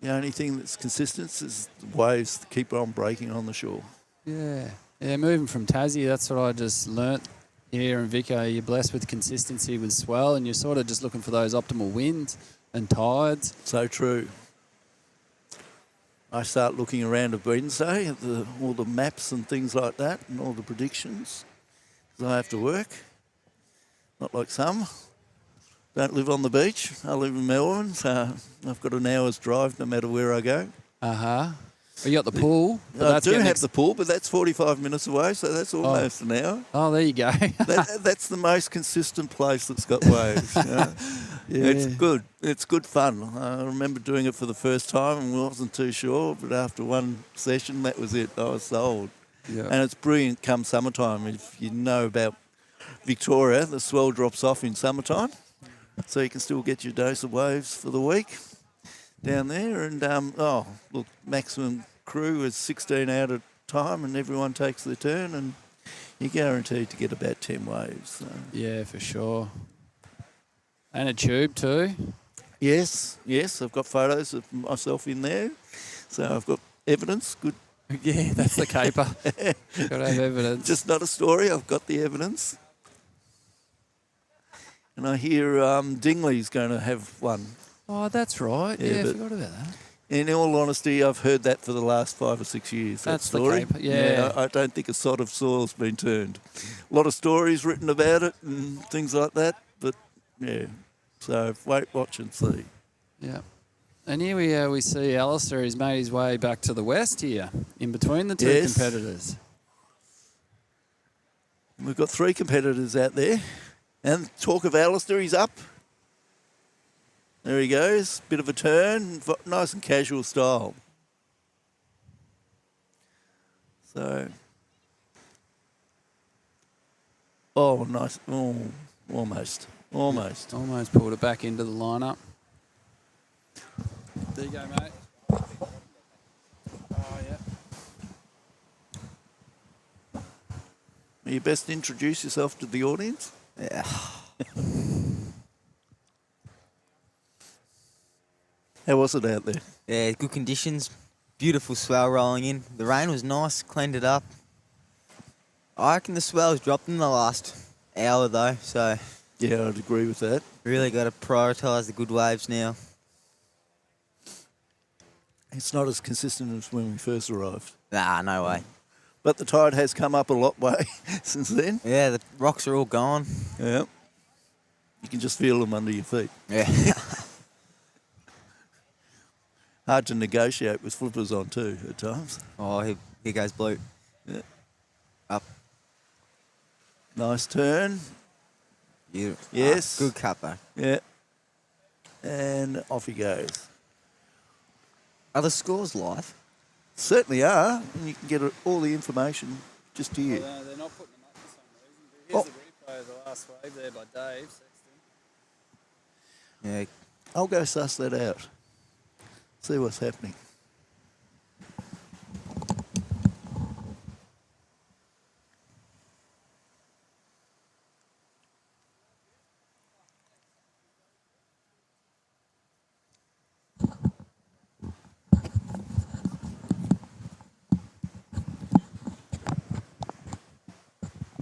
The only thing that's consistent is the waves that keep on breaking on the shore. Yeah. Yeah, moving from Tassie, that's what I just learnt here in Vico. You're blessed with consistency with swell, and you're sort of just looking for those optimal winds and tides. So true. I start looking around at Wednesday at all the maps and things like that and all the predictions, because I have to work. Not like some. Don't live on the beach. I live in Melbourne, so I've got an hour's drive no matter where I go. Well, you got the pool. I do have the pool, but that's 45 minutes away, so that's almost an hour. Oh, there you go. That's the most consistent place that's got waves. Yeah. It's good. It's good fun. I remember doing it for the first time and wasn't too sure, but after one session, that was it. I was sold. Yeah. And it's brilliant come summertime. If you know about Victoria, the swell drops off in summertime, so you can still get your dose of waves for the week down there. And, look, maximum crew is 16 out at a time and everyone takes their turn and you're guaranteed to get about 10 waves. So. Yeah, for sure. And a tube too. Yes, I've got photos of myself in there. So I've got evidence. Good. Yeah, that's the caper. Got to have evidence. Just not a story. I've got the evidence. And I hear Dingley's going to have one. Oh, that's right. Yeah, I forgot about that. In all honesty, I've heard that for the last 5 or 6 years. That's that story. the caper. Yeah. I don't think a sod of soil's been turned. A lot of stories written about it and things like that. But yeah, so wait, watch and see. Yeah. And here we see Alistair. He's made his way back to the west here, in between the two competitors. We've got 3 competitors out there. And talk of Alistair, he's up. There he goes. Bit of a turn. Nice and casual style. So. Oh, nice. Oh, almost. Almost. Almost pulled it back into the lineup. There you go, mate. Oh, yeah. You best introduce yourself to the audience. Yeah. How was it out there? Yeah, good conditions. Beautiful swell rolling in. The rain was nice, cleaned it up. I reckon the swell's dropped in the last hour though, so... Yeah, I'd agree with that. Really got to prioritise the good waves now. It's not as consistent as when we first arrived. Nah, no way. But the tide has come up a lot way since then. Yeah, the rocks are all gone. Yeah. You can just feel them under your feet. Yeah. Hard to negotiate with flippers on too at times. Oh, here goes Blue. Yeah. Up. Nice turn. Beautiful. Yes. Good cut though. Yeah. And off he goes. Are the scores live? Certainly are. And you can get all the information just here. Well, they're not putting them up for some reason. But here's the replay of the last wave there by Dave Sexton. Yeah. I'll go suss that out. See what's happening.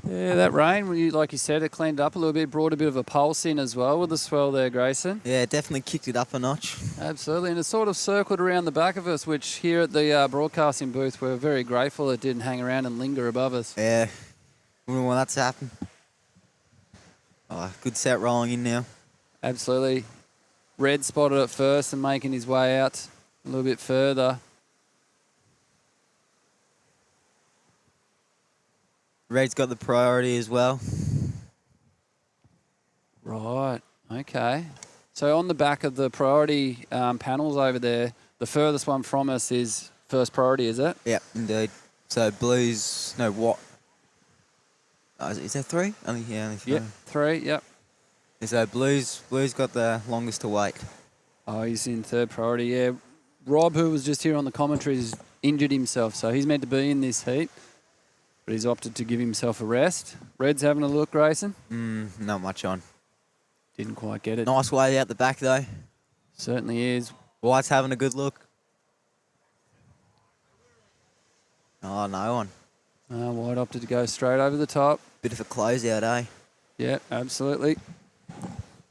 Yeah, that rain, like you said, it cleaned up a little bit, brought a bit of a pulse in as well with the swell there, Grayson. Yeah, definitely kicked it up a notch. Absolutely, and it sort of circled around the back of us, which here at the broadcasting booth, we're very grateful it didn't hang around and linger above us. Yeah, wouldn't want that to happen. Oh, good set rolling in now. Absolutely. Red spotted it first and making his way out a little bit further. Red's got the priority as well. Right, okay. So on the back of the priority panels over there, the furthest one from us is first priority, is it? Yep, indeed. So blues, no, what? Is there three? Only three. Yep, three, yep. So blues got the longest to wait. Oh, he's in third priority, yeah. Rob, who was just here on the commentary, has injured himself, so he's meant to be in this heat, but he's opted to give himself a rest. Red's having a look, Grayson? Not much on. Didn't quite get it. Nice way out the back, though. Certainly is. White's having a good look. Oh, no one. White opted to go straight over the top. Bit of a closeout, eh? Yeah, absolutely.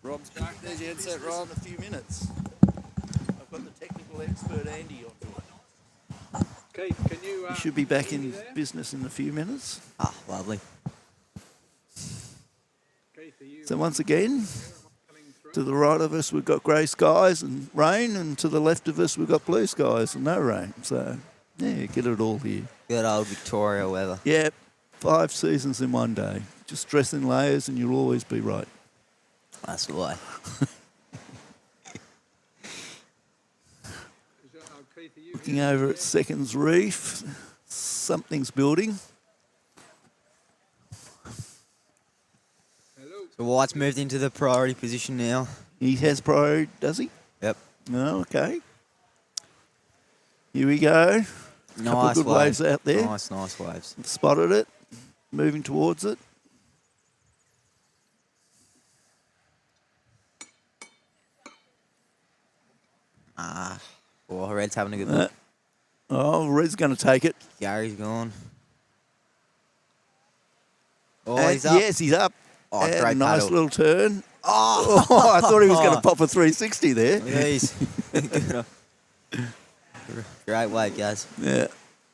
Rob's back. There's your headset, Rob. In a few minutes. I've got the technical expert Andy on. Keith, can you... He should be back in business in a few minutes. Ah, lovely. Keith, are you... So once again, to the right of us we've got grey skies and rain, and to the left of us we've got blue skies and no rain. So, yeah, get it all here. Good old Victoria weather. Yeah, 5 seasons in one day. Just dress in layers and you'll always be right. That's the way. Looking over at Seconds Reef, something's building. So White's moved into the priority position now. He has priority, does he? Yep. Oh, okay. Here we go. Couple of good waves out there. Nice waves. Spotted it, moving towards it. Well, Red's having a good look. Red's going to take it. Gary's gone. Oh, And he's up. Yes, he's up. Oh, And great nice paddle. little turn. Oh, I thought he was going to pop a 360 there. Jeez. Great wave, guys. Yeah.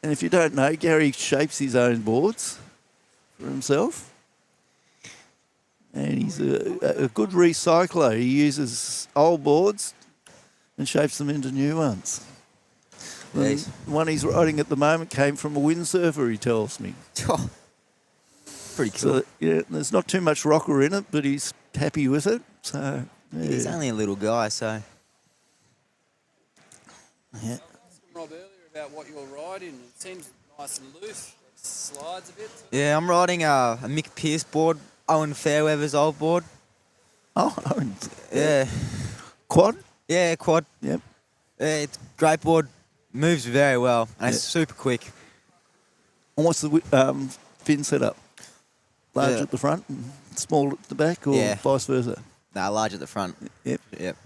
And if you don't know, Gary shapes his own boards for himself. And he's a good recycler. He uses old boards and shapes them into new ones. The one he's riding at the moment came from a windsurfer, he tells me. Pretty cool. So, yeah, there's not too much rocker in it, but he's happy with it. So yeah. He's only a little guy, so... Yeah. Rob earlier about what you're riding. It seems nice and loose. It slides a bit. Yeah, I'm riding a Mick Pearce board, Owen Fairweather's old board. Oh, Owen. Yeah. Quad? Yeah, quad. Yep. Yeah, it's a great board. Moves very well, and it's super quick. And what's the fin setup? Large at the front and small at the back, or vice versa? No, large at the front. Yep. Yep.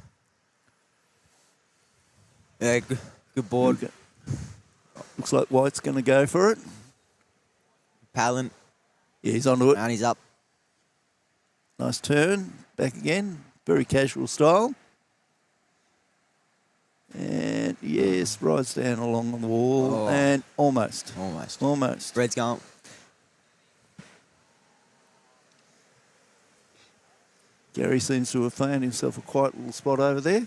Yeah, good board. Okay. Looks like White's going to go for it. Paddling. Yeah, he's onto it. And he's up. Nice turn. Back again. Very casual style. And yes, rides down along the wall. And almost. Red's going. Gary seems to have found himself a quiet little spot over there.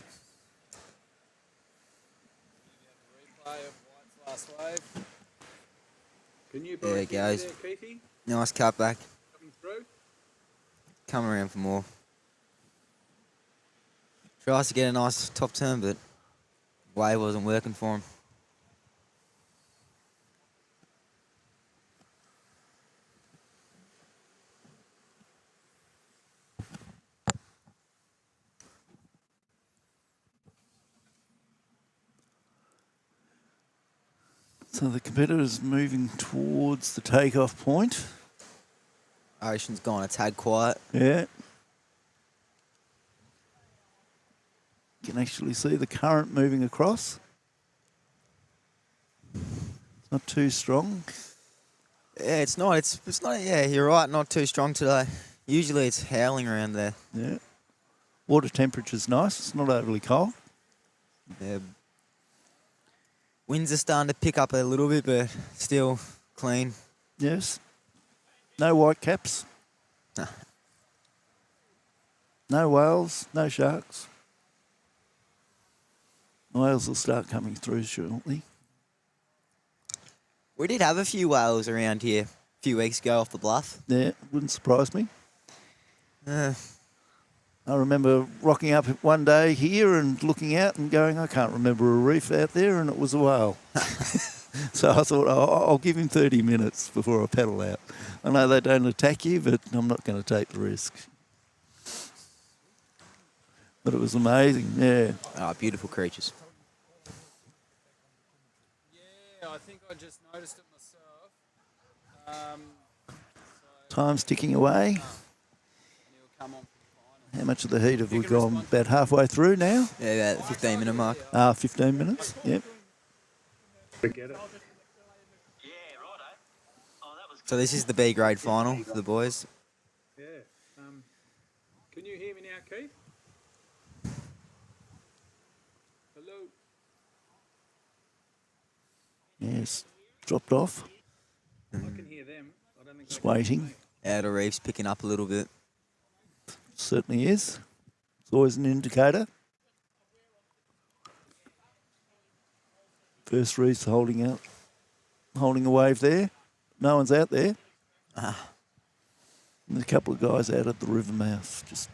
Can you There it goes. there, Keithy? Nice cut back. Coming through? Come around for more. Tries to get a nice top turn, but wave wasn't working for him. So the competitor's moving towards the takeoff point. Ocean's gone a tad quiet. Yeah. You can actually see the current moving across. It's not too strong. Yeah, it's not. It's not. Yeah, you're right. Not too strong today. Usually it's howling around there. Yeah. Water temperature's nice. It's not overly cold. Yeah. Winds are starting to pick up a little bit, but still clean. Yes. No white caps. Nah. No whales. No sharks. Whales will start coming through shortly. We did have a few whales around here a few weeks ago off the bluff. Yeah, wouldn't surprise me. I remember rocking up one day here and looking out and going, I can't remember a reef out there, and it was a whale. So I thought, I'll give him 30 minutes before I paddle out. I know they don't attack you, but I'm not going to take the risk. But it was amazing, yeah. Oh, beautiful creatures. Yeah, I think I just noticed it myself. Time's ticking away. How much of the heat have we gone? About halfway through now? Yeah, about the 15-minute mark. 15 minutes, yep. So this is the B grade final for the boys. Yeah. Can you hear me now, Keith? Hello? Yes, dropped off. I can hear them. I don't think Just waiting. Outer reef's picking up a little bit. Certainly is. It's always an indicator. First reef's holding a wave there. No one's out there. And there's a couple of guys out at the river mouth, just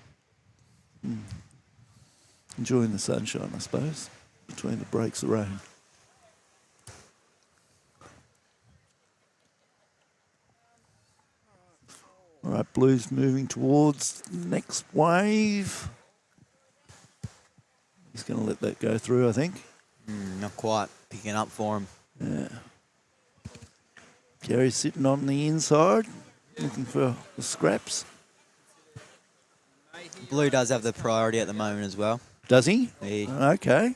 enjoying the sunshine, I suppose, between the breaks of rain. All right, Blue's moving towards the next wave. He's going to let that go through, I think. Not quite picking up for him. Yeah. Gary's sitting on the inside, looking for the scraps. Blue does have the priority at the moment as well. Does he? Okay.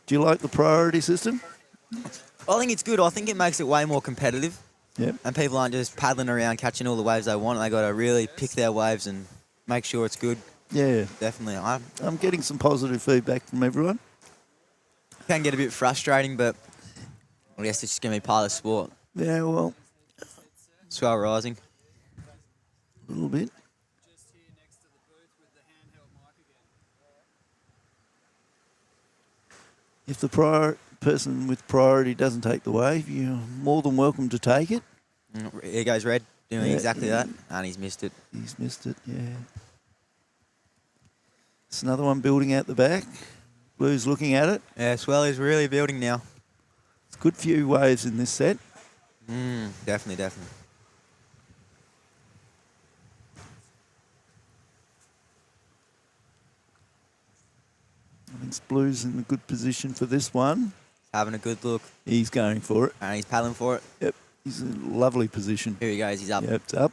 Do you like the priority system? I think it's good. I think it makes it way more competitive. Yep. And people aren't just paddling around catching all the waves they want. They got to really pick their waves and make sure it's good. Yeah. Definitely. I'm getting some positive feedback from everyone. Can get a bit frustrating, but I guess it's just going to be part of the sport. Yeah, well. Swell rising. A little bit. If the person with priority doesn't take the wave, you're more than welcome to take it. Here goes Red, doing exactly that, and he's missed it. He's missed it, yeah. It's another one building out the back. Blue's looking at it. Yeah, swell is really building now. It's a good few waves in this set. Definitely. I think Blue's in a good position for this one. Having a good look. He's going for it. And he's paddling for it. Yep, he's in a lovely position. Here he goes, he's up. Yep, it's up.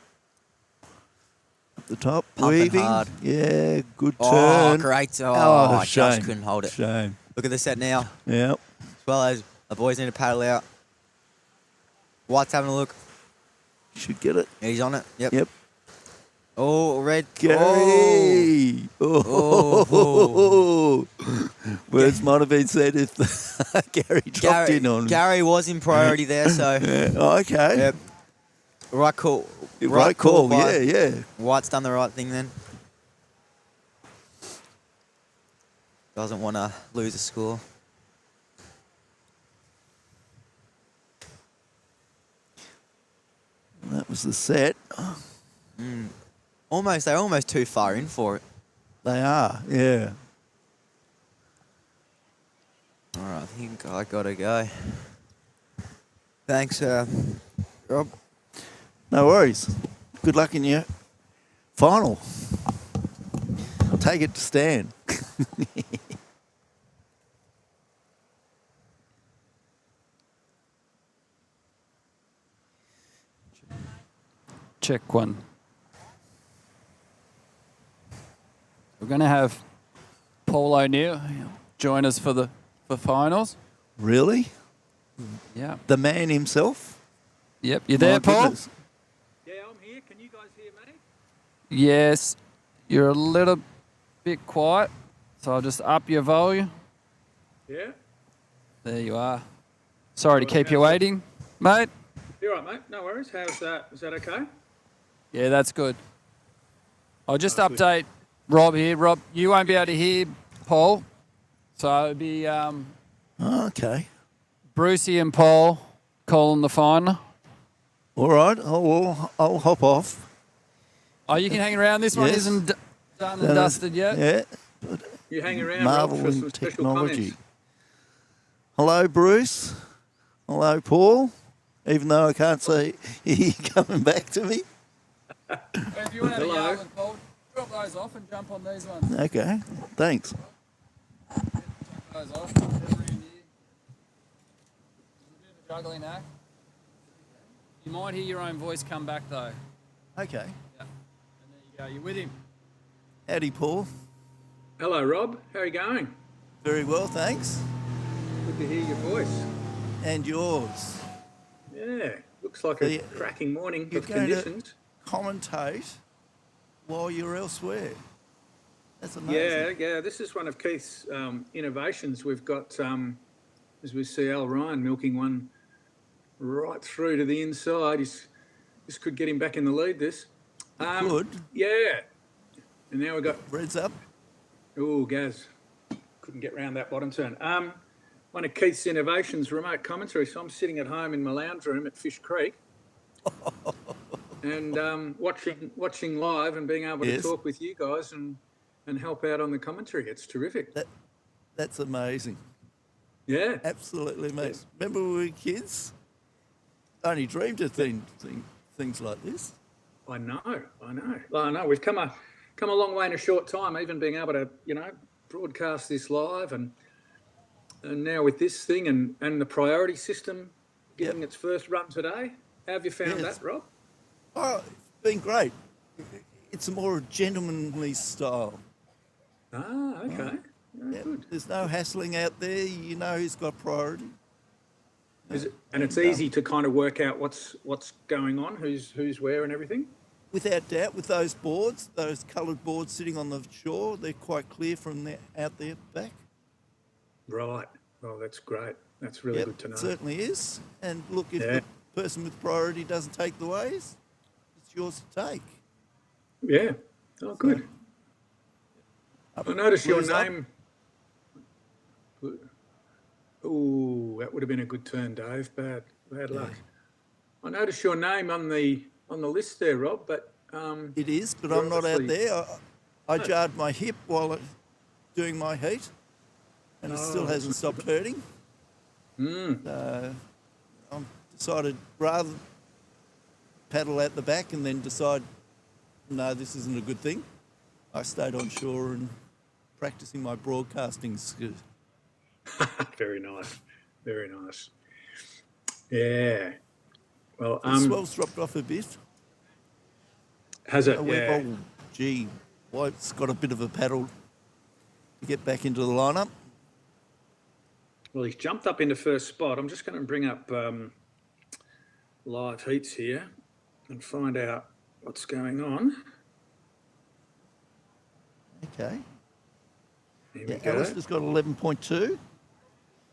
Up the top, Pumping weaving. hard. Yeah, good Oh, turn. great. Oh, I shame. just couldn't hold it. Shame. Look at the set now. Yep. As well as the boys need to paddle out. White's having a look. Should get it. Yeah, he's on it. Yep. Yep. Oh, Red. Gary! Oh. Words might have been said if Gary dropped in on him. Gary was in priority there, so. Yeah. Oh, okay. Yep. Right call. Right call, by- yeah. White's done the right thing then. Doesn't want to lose a score. That was the set. They're almost too far in for it. They are, yeah. All right, I think I got to go. Thanks, Rob. No worries. Good luck in your final. Take it to Stan. Check one. We're going to have Paul O'Neill. join us for finals. Really? Yeah. The man himself? Yep. You there, My Paul? goodness. Yeah, I'm here. Can you guys hear me? Yes. You're a little bit quiet, so I'll just up your volume. Yeah. There you are. Sorry to Well, keep you how's it? waiting, mate. You're right, mate. No worries. How's that? Is that okay? Yeah, that's good. I'll just Oh, good. update Rob here. Rob, you won't be able to hear Paul, so it'll be Okay. Brucey and Paul calling the final. All right. I'll hop off. Oh, you can hang around. This one Yes. isn't done and dusted yet. Yeah. You hang around, Rob, for Marveling some special technology. comments. Hello, Bruce. Hello, Paul. Even though I can't see you coming back to me. If you want to have a Hello. yell with Paul, drop those off and jump on these ones. Okay. Thanks. Jump those off. They're in here. There's a bit of a juggling act. You might hear your own voice come back though. Okay. Yeah. And there you go. You're with him. Howdy, Paul. Hello, Rob. How are you going? Very well, thanks. Good to hear your voice. And yours. Yeah, looks like So a you- cracking morning you're of going to- conditions. Commentate while you're elsewhere. That's Yeah, amazing. yeah. This is one of Keith's innovations. We've got, as we see, Al Ryan milking one right through to the inside. This could get him back in the lead. This. Good. Yeah. And now we've got. Reds up. Oh, Gaz. Couldn't get round that bottom turn. One of Keith's innovations, remote commentary. So I'm sitting at home in my lounge room at Fish Creek. And watching live and being able Yes. to talk with you guys and help out on the commentary. It's terrific. That's amazing. Yeah. Absolutely amazing. Remember when we were kids? Only dreamed of things like this. I know. We've come a long way in a short time, even being able to, broadcast this live and now with this thing and the priority system getting its first run today. How have you found Yes. that, Rob? Oh, it's been great. It's a more gentlemanly style. Ah, okay. Yeah, Good. there's no hassling out there. You know who's got priority. Is it, and it's easy to kind of work out what's going on, who's where and everything? Without doubt, with those boards, those coloured boards sitting on the shore, they're quite clear from there, out there back. Right. Oh, that's great. That's really Yep, good to know. it certainly is. And look, if Yeah. the person with priority doesn't take the ways, it's yours to take. Yeah. Oh, good. I noticed your Blues up. name. Oh, that would have been a good turn, Dave. Bad luck. I noticed your name on the list there, Rob. But It is, but you're I'm not out obviously- there. I jarred my hip while doing my heat, and it still hasn't stopped hurting. I decided rather paddle out the back and then decide, no, this isn't a good thing. I stayed on shore and practicing my broadcasting skills. Very nice. Very nice. Yeah. Well, The swell's dropped off a bit. has it? I went, Yeah. oh, gee, White's got a bit of a paddle to get back into the lineup. Well, he's jumped up into first spot. I'm just going to bring up live heats here and find out what's going on. Okay. Here Yeah, we go. Alistair's got 11.2.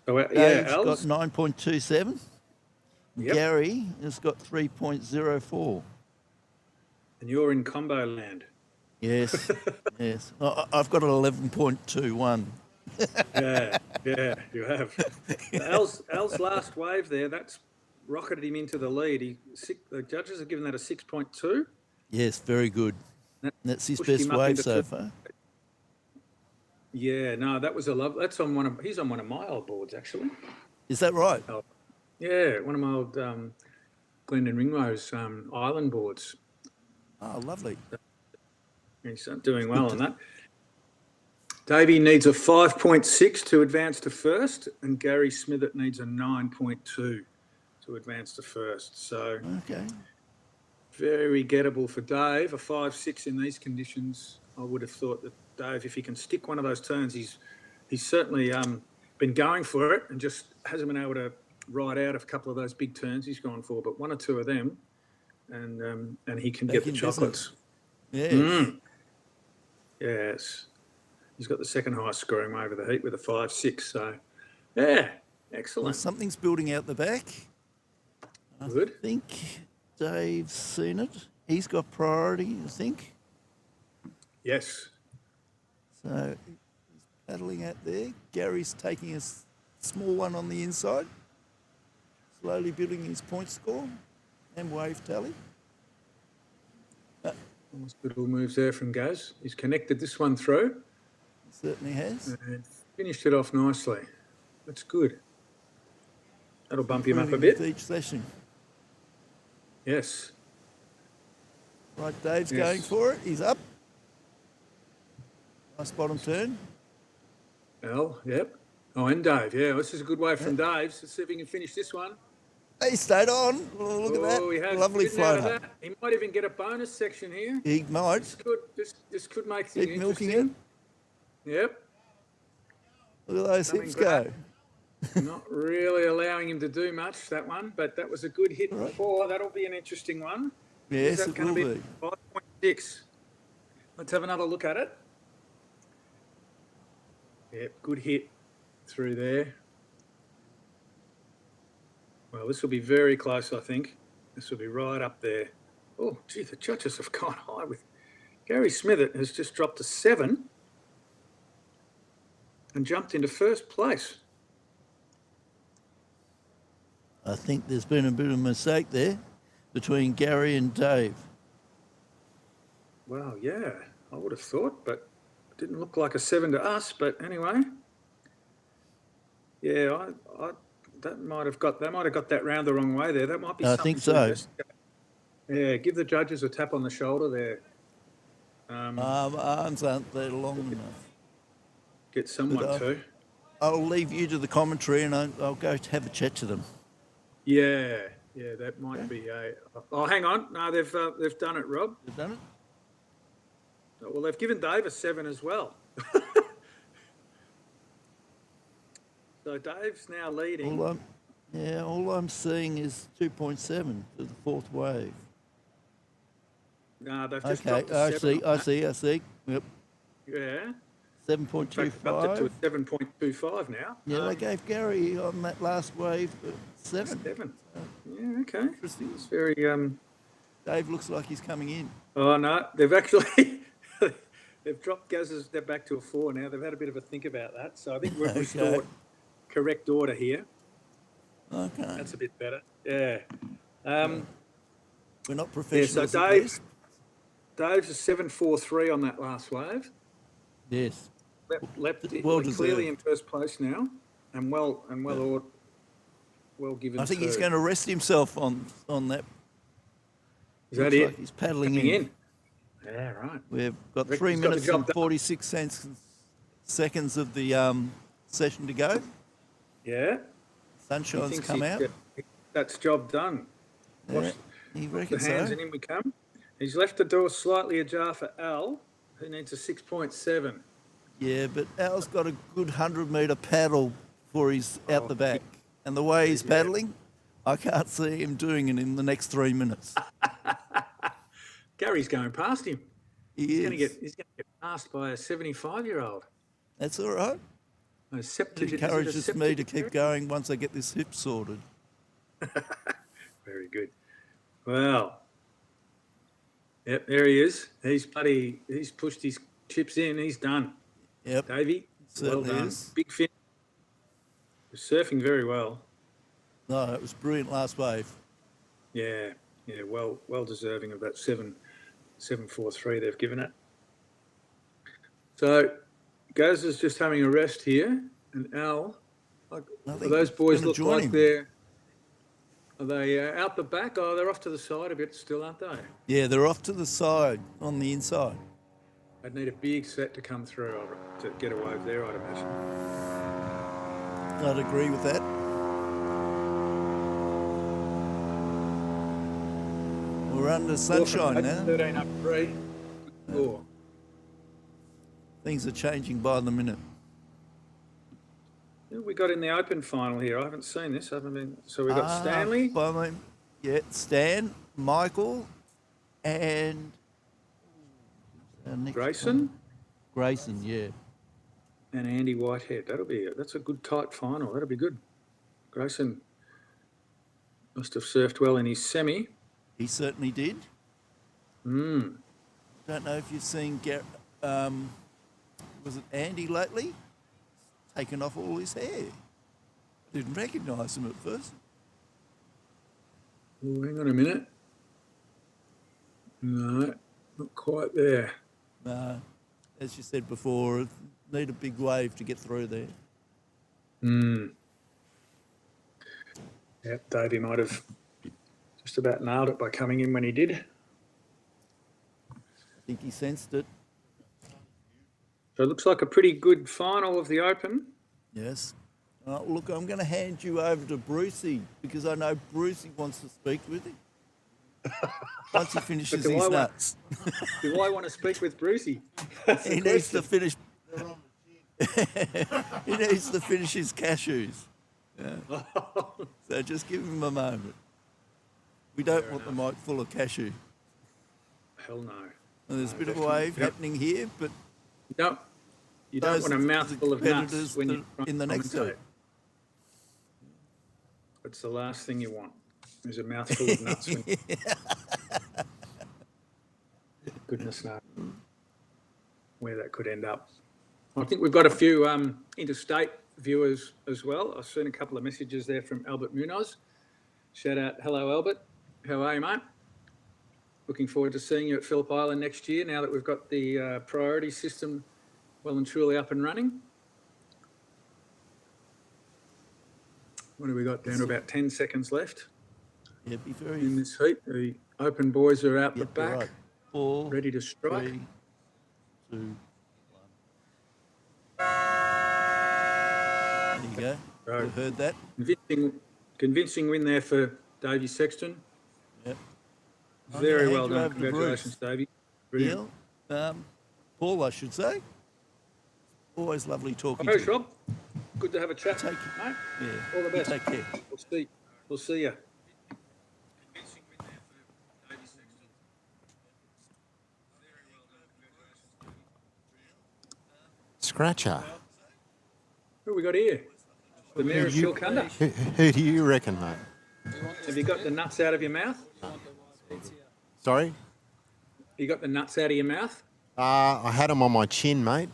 Oh, yeah, Dave's got Els. 9.27. Yep. Gary has got 3.04. And you're in combo land. Yes, yes. I've got an 11.21. Yeah, you have. Al's last wave there, that's rocketed him into the lead. The judges have given that a 6.2. Yes, very good. That's his pushed best him up wave into so two. far. Yeah, no, that was a love. That's on he's on one of my old boards actually. Is that right? Yeah, one of my old Glendon Ringrose island boards. Oh, lovely. He's doing well on that. Davey needs a 5.6 to advance to first, and Gary Smithett needs a 9.2 to advance to first. So Okay. very gettable for Dave. A 5.6 in these conditions, I would have thought that Dave, if he can stick one of those turns, he he's certainly been going for it and just hasn't been able to ride out a couple of those big turns he's gone for, but one or two of them, and he can get the chocolates. Yes. Yes. He's got the second highest scoring over the heat with a 5.6. So, yeah, excellent. Well, something's building out the back. Good. I think Dave's seen it. He's got priority, I think. Yes. So he's paddling out there. Gary's taking a small one on the inside, slowly building his point score and wave tally. Nice little moves there from Gaz. He's connected this one through. He certainly has. And finished it off nicely. That's good. That'll bump him up a bit. With each session. Yes. Right, Dave's going for it. He's up. Nice bottom turn. Al, yep. Oh, and Dave, yeah. This is a good way from Dave. Let's see if he can finish this one. He stayed on. Oh, look at that. He has Lovely flow. flow. He might even get a bonus section here. He might. This could make things Keep milking interesting. it. Yep. Look at those hips go. Not really allowing him to do much, that one, but that was a good hit before. That'll be an interesting one. Yes, Is that it going will to be. 5.6. Let's have another look at it. Yep, good hit through there. Well, this will be very close, I think. This will be right up there. Oh, gee, the judges have gone high with... Gary Smithett has just dropped to 7 and jumped into first place. I think there's been a bit of a mistake there between Gary and Dave. Well, yeah, I would have thought, but it didn't look like a 7 to us. But anyway, yeah, they might have got that round the wrong way there. That might be. I think so. Yeah, give the judges a tap on the shoulder there. Arms aren't there long enough. Get someone to. I'll leave you to the commentary and I'll go to have a chat to them. Yeah, that might be a. Oh, hang on. No, they've done it, Rob. They've done it? Well, they've given Dave a 7 as well. So Dave's now leading. All I'm seeing is 2.7 for the fourth wave. No, they've just Okay, dropped to 7. I see. Yep. Yeah. 7.25. Up to 7.25 now. Yeah, they gave Gary on that last wave 7. 7. Yeah, okay. Interesting. It's very. Dave looks like he's coming in. Oh no, they've actually they've dropped Gaz's. They're back to a 4 now. They've had a bit of a think about that, so I think we've restored correct order here. Okay. That's a bit better. Yeah. We're not professionals. Yeah, so Dave's a 7.43 on that last wave. Yes. Well clearly in first place now, and well given. I think he's going to rest himself on that. Is that it? Like he's paddling in. Yeah, right. We've got 3 minutes and 46 seconds of the session to go. Yeah. Sunshine's come out. That's job done. Yeah, he reckons the hands so. and in we come. He's left the door slightly ajar for Al, who needs a 6.7. Yeah, but Al's got a good 100-metre paddle before he's out the back. And the way he's paddling, I can't see him doing it in the next 3 minutes. Gary's going past him. He's going to get passed by a 75-year-old. That's all right. It encourages me to keep going once I get this hip sorted. Very good. Well, yep, there he is. He's pushed his chips in. He's done. Yep. Davey, Certainly well done. is. Big fin. Surfing very well. No, it was brilliant last wave. Yeah, well deserving of that 7.43 they've given it. So Gaz is just having a rest here, and Al, those boys look like they're. Are they out the back? Oh, they're off to the side a bit still, aren't they? Yeah, they're off to the side on the inside. I'd need a big set to come through to get a wave there, I'd imagine. I'd agree with that. We're under sunshine now. 13 up 3. Oh. Things are changing by the minute. Who have we got in the open final here? I haven't seen this. I haven't been. So we've got Stanley. Stan, Michael, and Grayson. Grayson, yeah. And Andy Whitehead. That's a good tight final. That'll be good. Grayson must have surfed well in his semi. He certainly did. Don't know if you've seen was it Andy lately? Taken off all his hair. Didn't recognise him at first. Oh, hang on a minute. No, not quite there. No, as you said before, need a big wave to get through there. Yep, Davey might have just about nailed it by coming in when he did. I think he sensed it. So it looks like a pretty good final of the Open. Yes. Look, I'm going to hand you over to Brucey because I know Brucey wants to speak with him. Once he finishes his nuts. Do I want to speak with Brucey? He needs to finish. He needs to finish his cashews. Yeah. So just give him a moment. We don't want the mic full of cashew. Hell no. And there's a bit of a wave happening here, but no, you don't want a mouthful of nuts when you're in the next day. That's the last thing you want. Is a mouthful of nuts. Goodness knows where that could end up. I think we've got a few interstate viewers as well. I've seen a couple of messages there from Albert Munoz. Shout out, hello Albert. How are you, mate? Looking forward to seeing you at Phillip Island next year now that we've got the priority system well and truly up and running. What have we got down to about 10 seconds left? Yeah, be very in this heat. The Open boys are out the back, right. 4, ready to strike. 3, 2, 1. There you go. Right. You heard that? Convincing win there for Davey Sexton. Yep. Very well done. Congratulations, Davey. Brilliant. Neil, Paul, I should say. Always lovely talking to Thanks, you. Rob. Good to have a chat. Take mate. Yeah. All the best. You take care. We'll see you. Scratcher. Who we got here? The Mayor of Shilkunda. Who do you reckon, mate? Have you got the nuts out of your mouth? Sorry? You got the nuts out of your mouth? I had them on my chin, mate.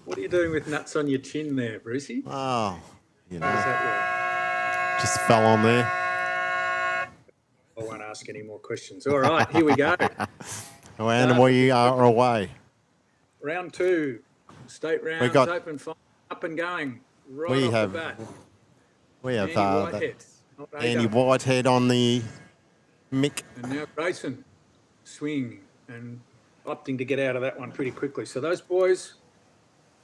What are you doing with nuts on your chin there, Brucey? Oh, you know. How does that work? Just fell on there. I won't ask any more questions. All right, here we go. And we are away. Round 2, state rounds, We got- open final, up and going. Right We off have- the bat. We have Andy Whitehead. Not Andy Ada. Whitehead on the mic. And now Grayson, swing, and opting to get out of that one pretty quickly. So those boys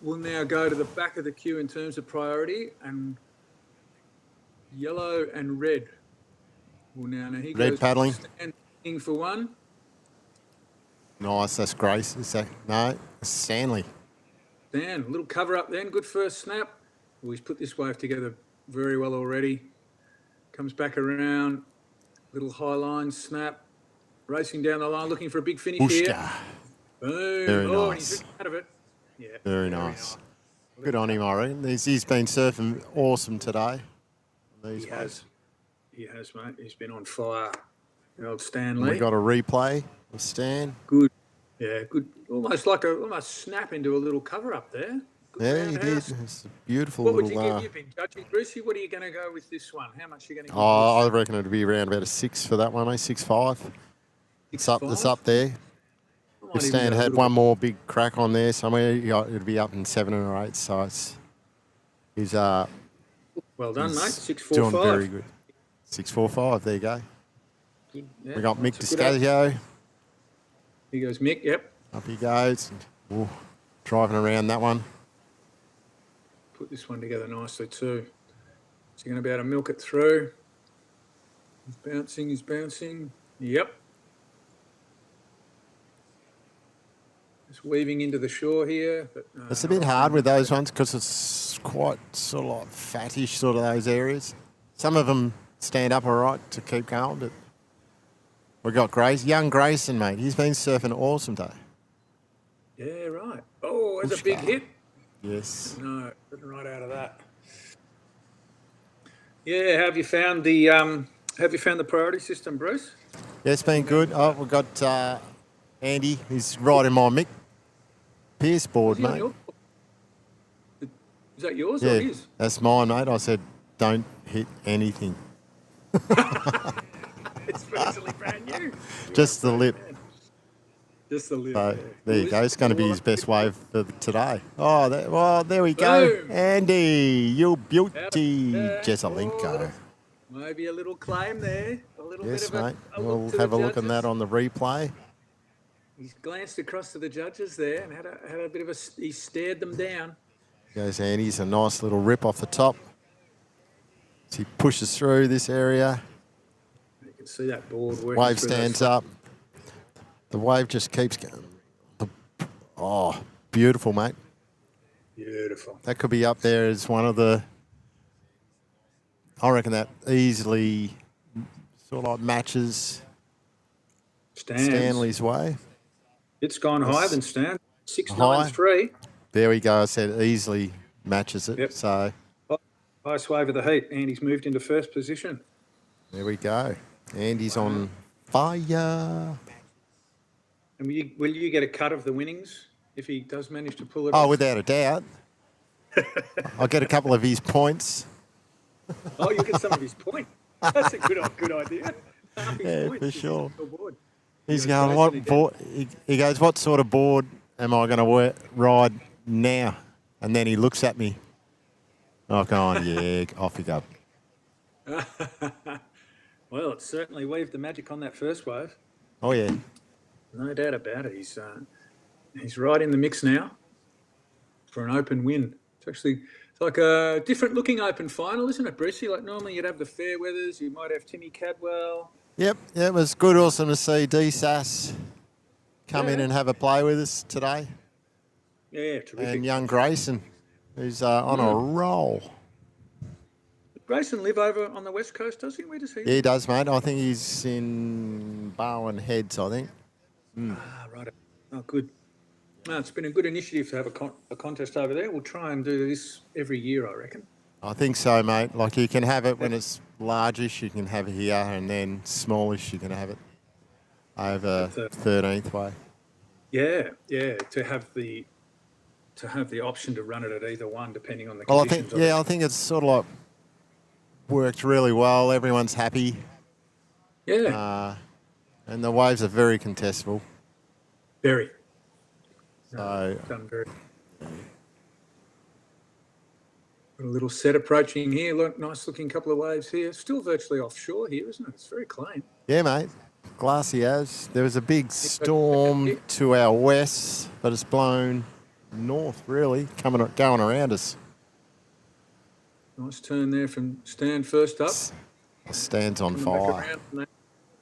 will now go to the back of the queue in terms of priority, and yellow and red will now he Red goes paddling. standing for one. Nice, that's Grace. Is that, no, it's Stanley. Dan, a little cover up then, good first snap. Well, he's put this wave together very well already. Comes back around, little high line snap, racing down the line, looking for a big finish here. Booshka. Boom. Very And nice. he's out of it. Yeah. Very nice. Good on him, I reckon. He's been surfing awesome today. These He waves. has. He has, mate. He's been on fire. The old Stanley. We got a replay of Stan. Good. Yeah, good. Almost like almost snap into a little cover up there. Good Yeah, he did. roundhouse. It's a beautiful What would you little. give? You've been judging, Brucey. What are you going to go with this one? How much are you going to give? Oh, I this? reckon it'd be around about a 6 for that one, 6.5. It's up. It's 6.5? up there. I might If even Stan go a had little one more big crack on there somewhere, it'd be up in 7 or 8. So he's Well done, mate. he's 6.45. doing very good. 6.45. There you go. Good. Yeah, We got Mick that's a good Discasio. Here goes Mick. Yep. Up he goes. Ooh, driving around that one. Put this one together nicely too. So you're going to be able to milk it through. He's bouncing. He's bouncing. Yep. Just weaving into the shore here. But, It's a bit hard with those ones because it's quite sort of like fattish, sort of those areas. Some of them stand up all right to keep going, but we've got young Grayson, mate. He's been surfing awesome day. Yeah, right. Oh, there's a big hit. Yes. No, right out of that. Yeah, have you found the priority system, Bruce? Yeah, it's been good. Oh, we've got Andy. He's riding my Mick Pierce board, mate. Is that yours Yeah, or his? that's mine, mate. I said, don't hit anything. It's virtually brand new. Just the lip. Just the lip. So there you go. It's going to be his best wave for today. Oh, there we go. Boom. Andy, you beauty. Yeah. Jesselinko. Maybe a little claim there. A little Yes, bit of mate. a We'll look to have the a look at judges. that on the replay. He's glanced across to the judges there and had a bit of he stared them down. Goes Andy's a nice little rip off the top. As he pushes through this area. You can see that board working. Wave through those stands up. The wave just keeps going. Oh, beautiful, mate. Beautiful. That could be up there as one of the, I reckon that easily sort of like matches Stanley's wave. It's gone higher than Stan. High. 693. There we go. I said easily matches it. Yep. So Highest wave of the heat. Andy's moved into first position. there we go. Andy's on fire. And will you get a cut of the winnings if he does manage to pull it Oh, off? without a doubt. I'll get a couple of his points. Oh, you'll get some of his point. That's a good idea. Half his Yeah, points for is sure. on the board. He's Yeah, going, Grayson what again. board? He goes, what sort of board am I going to ride now? And then he looks at me. Oh, go on, yeah, off you go. Well, it certainly weaved the magic on that first wave. Oh, yeah. No doubt about it. He's right in the mix now for an open win. It's like a different looking open final, isn't it, Brucey? Like normally you'd have the Fairweathers, you might have Timmy Cadwell. Yep, it was good, awesome to see DSAS come in and have a play with us today. Yeah, terrific. And young Grayson, who's on a roll. Grayson live over on the west coast, does he? Where does he live? Yeah, he does, mate. I think he's in Barwon Heads, I think. Ah, right. Oh, good. No, it's been a good initiative to have a contest over there. We'll try and do this every year, I reckon. I think so, mate. Like you can have it when it's largish, you can have it here, and then smallish, you can have it over 13th way. Yeah, to have the option to run it at either one, depending on the Well, conditions. I think it's sort of like worked really well. Everyone's happy. Yeah. And the waves are very contestable. Very. So Done very. Got a little set approaching here. Look, nice looking couple of waves here. Still virtually offshore here, isn't it? It's very clean. yeah, mate. Glassy as. There was a big storm to our west, but it's blown north, really, going around us. Nice turn there from Stan first up. Stands on Coming back fire. around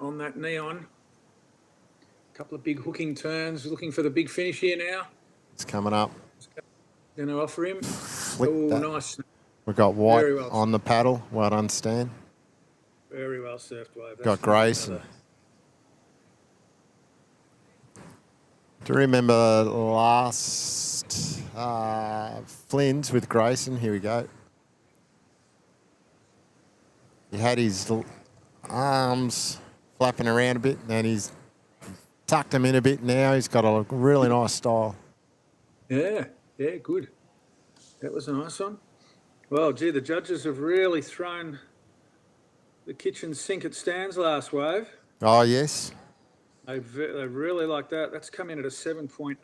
on that neon. Couple of big hooking turns. Looking for the big finish here now. It's coming up. Going to offer him. Flick Oh, that. nice. We've got White Very well. on the paddle. Well done, Stan. Very well surfed wave. Got That's Grayson. another- Do you remember last Flynn's with Grayson? Here we go. He had his arms flapping around a bit, and he's tucked them in a bit now. He's got a really nice style. Yeah, good. That was a nice one. Well, gee, the judges have really thrown the kitchen sink at Stan's last wave. Oh, yes. They really like that. That's come in at a 7.8.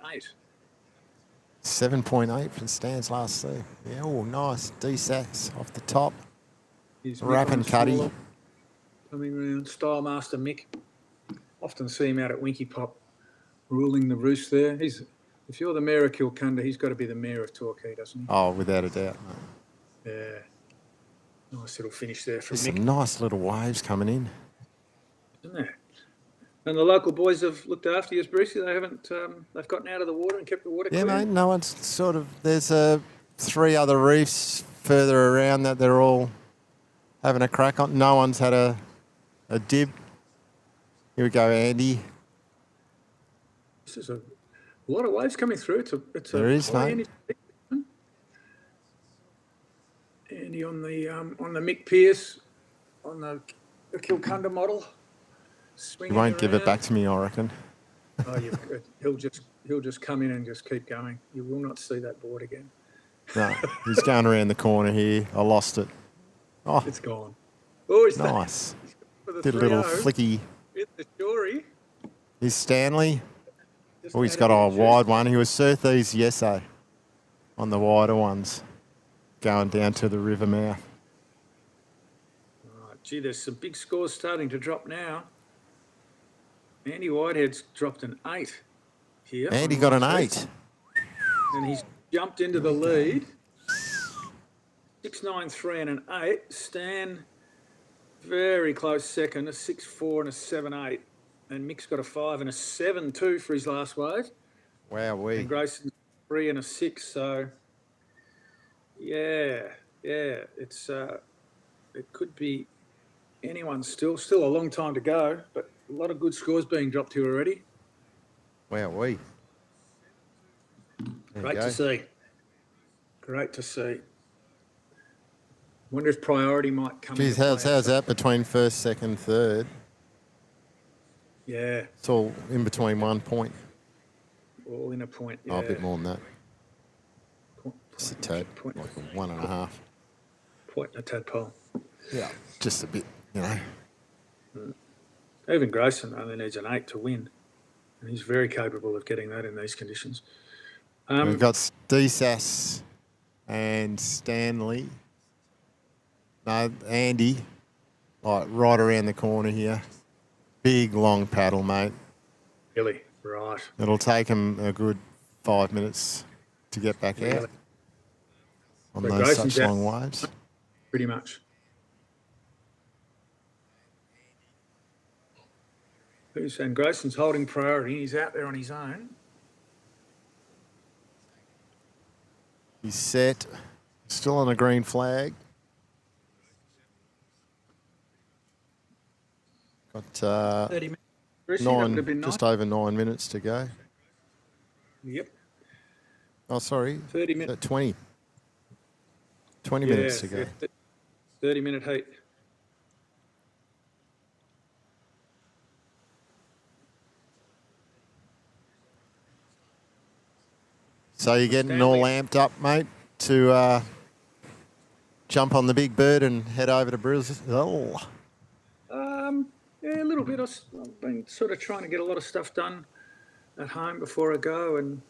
7.8 from Stan's last tee. Yeah, oh, nice. D-Sacks off the top. He's Rapping Cuddy. Coming around. Style Master Mick. Often see him out at Winky Pop ruling the roost there. If you're the mayor of Kilcunda, he's got to be the mayor of Torquay, doesn't he? Oh, without a doubt, mate. Yeah. Nice little finish there from There's Mick, some nice little waves coming in. isn't there? And the local boys have looked after you, Brucey. They haven't. They've gotten out of the water and kept the water Yeah, clear. mate. No one's sort of. There's 3 other reefs further around that they're all having a crack on. No one's had a dib. Here we go, Andy. This is a lot of waves coming through. It's There is, high mate. Andy on the Mick Pearce on the Kilcunda model. He won't give it back to me, I reckon. Oh, he'll just come in and just keep going. You will not see that board again. No, he's going around the corner here. I lost it. Oh, It's gone. Oh, it's nice. for the Did a little 3-0. flicky. Hit the story. He's Stanley. Just Oh, he's added got a in wide one. He was Surthees yesterday on the wider ones, going down to the river mouth. Oh, gee, there's some big scores starting to drop now. Andy Whitehead's dropped an 8 here. Andy on got an White 8. Street, and he's jumped into the lead. 6.93 and an 8. Stan, very close second, a 6.4 and a 7.8. And Mick's got a 5 and a 7.2 for his last wave. Wow, And Grayson's 3 and a 6. So, yeah, it's it could be anyone still a long time to go, but a lot of good scores being dropped here already. Wow, Great to see. Great to see. Wonder if priority might come. Geez, into how's play. that between first, second, third? Yeah, It's all in between 1 point. all in a point. Yeah. Oh, a bit more than that. Point, Just a tad, point, like a 1.5. point and a tadpole. Yeah, just a bit, you know. Even Grayson only needs an 8 to win, and he's very capable of getting that in these conditions. We've got DSAS and Stanley. No, Andy, like right around the corner here. Big, long paddle, mate. Really, right. It'll take him a good 5 minutes to get back Really? out on So those Grayson's such out. long waves. Pretty much. And Grayson's holding priority. He's out there on his own. He's set. Still on a green flag. Got 30 minutes. Brucey, that would have been just nice. over 9 minutes to go. Yep. Oh, sorry. 30 minutes. 20. 20 minutes to go. 30-minute heat. So you're getting Stanley. all amped up, mate, to jump on the big bird and head over to Brazil. Yeah, a little bit. I've been sort of trying to get a lot of stuff done at home before I go and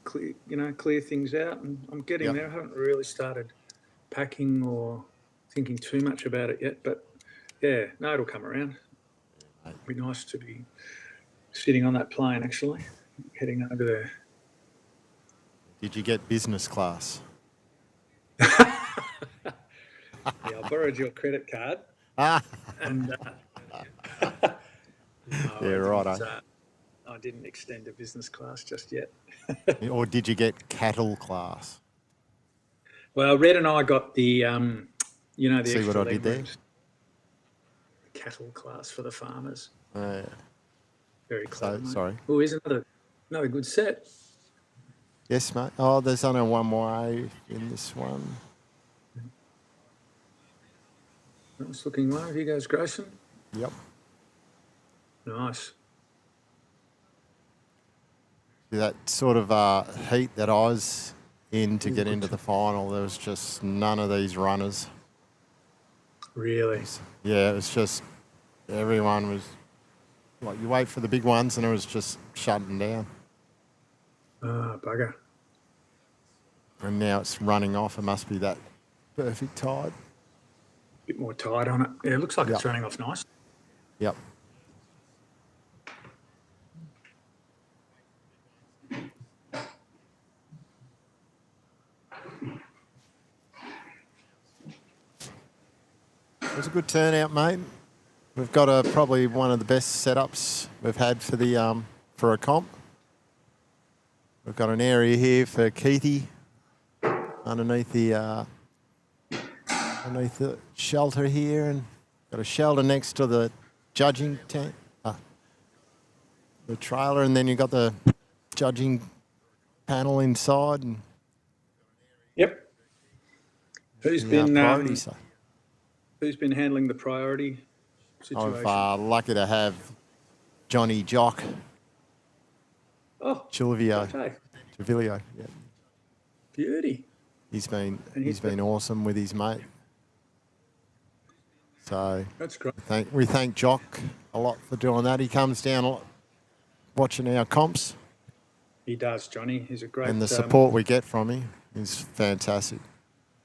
clear things out. And I'm getting Yep. there. I haven't really started packing or thinking too much about it yet. But yeah, no, it'll come around. It'd be nice to be sitting on that plane, actually, heading over there. Did you get business class? Yeah, I borrowed your credit card. And Yeah, righto. I didn't extend to business class just yet. Or did you get cattle class? Well, Red and I got the, the See extra what I leg did there? rooms. Cattle class for the farmers. Yeah. Very clever. mate. Sorry. Oh, here's another good set. Yes, mate. Oh, there's only one way in this one. Nice looking one. Here goes Grayson. Yep. Nice. That sort of heat that I was in to get into the final, there was just none of these runners. Really? Yeah, it was just everyone was like, you wait for the big ones and it was just shutting down. Ah, bugger. And now it's running off. It must be that perfect tide. Bit more tide on it. Yeah, it looks like it's Yep. running off nice. Yep. It was a good turnout, mate. We've got probably one of the best setups we've had for the for a comp. We've got an area here for Keithy underneath the shelter here, and got a shelter next to the judging tent, the trailer, and then you've got the judging panel inside. And Yep. Who's been handling the priority situation? I'm lucky to have Johnny Jock. Oh, Chilivio. okay. Trevilio, yeah. Beauty. He's been awesome with his mate. So that's great. We thank Jock a lot for doing that. He comes down a lot, watching our comps. He does, Johnny. He's a great. And the support we get from him is fantastic.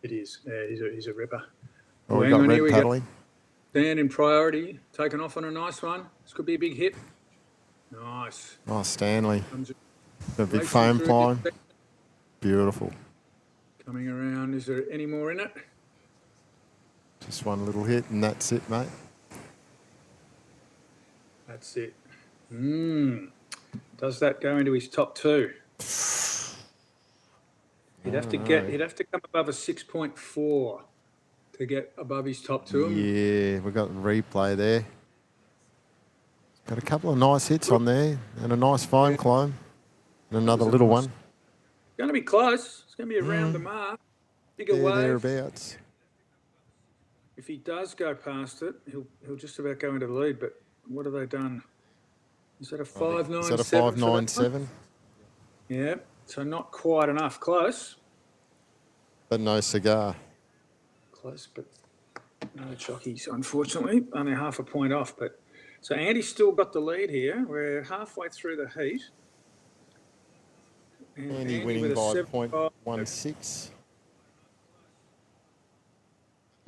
It is. Yeah, he's a ripper. Well, we got red paddling. Dan in priority, taken off on a nice one. This could be a big hit. Nice. Oh, Stanley. The big foam climb. Beautiful. Coming around. Is there any more in it? Just one little hit and that's it, mate. That's it. Does that go into his top two? He'd have to come above a 6.4 to get above his top two. Yeah, we've got the replay there. Got a couple of nice hits on there and a nice foam climb and another little one. It's going to be close. It's going to be around the mark. Bigger wave. Thereabouts. If he does go past it, he'll just about go into the lead. But what have they done? Is that a 5.97? Is that a 5.97? Yeah, so not quite enough. Close. But no cigar. Close, but no chockies, unfortunately. Only half a point off. But so Andy's still got the lead here. We're halfway through the heat. And Andy winning by 0.16.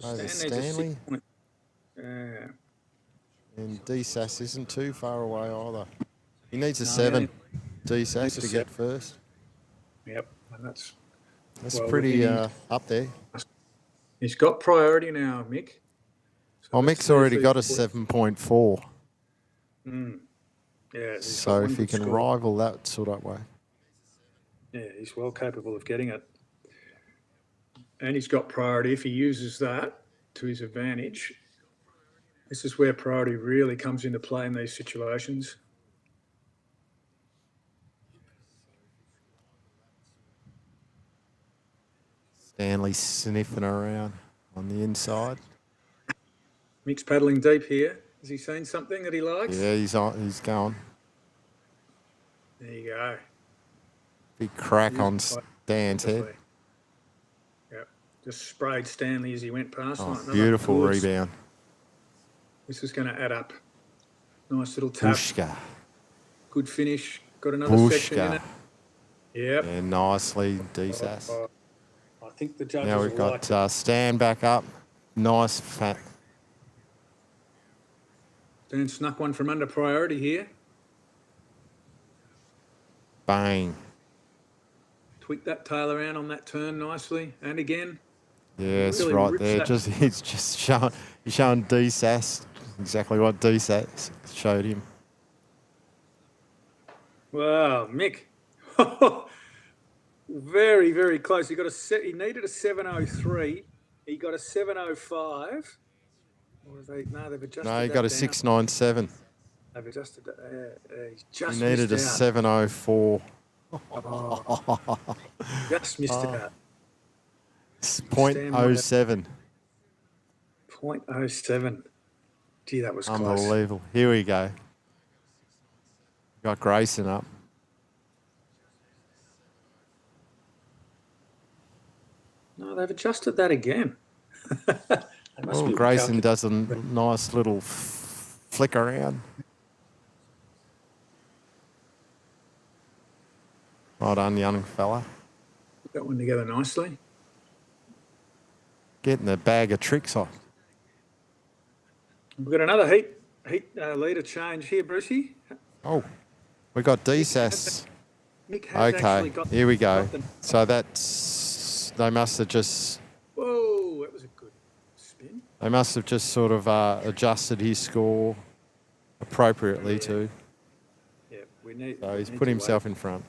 Over Stanley. Yeah. And DSAS isn't too far away either. He needs a 7, DSAS, to get first. Yep, and that's pretty up there. He's got priority now, Mick. So Mick's already got a 7.4. Yeah. So if he can rival that sort of way. Yeah, he's well capable of getting it. And he's got priority. If he uses that to his advantage, this is where priority really comes into play in these situations. Stanley sniffing around on the inside. Mick's paddling deep here. Has he seen something that he likes? Yeah, he's going. There you go. Big crack on Stan's head. Yep. Just sprayed Stanley as he went past. Oh, beautiful rebound. This is going to add up. Nice little tap. Bushka. Good finish. Got another section in it. Yep. Yeah, nicely, DSAS. I think the judges now we've got Stan back up. Nice fat. Stan snuck one from under priority here. Bang. Tweak that tail around on that turn nicely. And again. Yes, really right there. He's just showing DSAS exactly what DSAS showed him. Wow, Mick. Very, very close. He needed a 7.03. He got a 7.05. They've adjusted. No, he got a 6.97. They've adjusted that. He's just he needed a 7.04. Just missed it out. 0.07. 0.07. Gee, that was close. Unbelievable. Here we go. Got Grayson up. No, they've adjusted that again. Grayson does a nice little flick around. Well done, young fella. Put that one together nicely. Getting the bag of tricks off. We've got another heat leader change here, Brucey. Oh, we got DSAS. Okay, here we go. So they must have just... Whoa, that was a good spin. They must have just sort of adjusted his score appropriately too. Yeah, we need. So he's we need put to himself wait in front.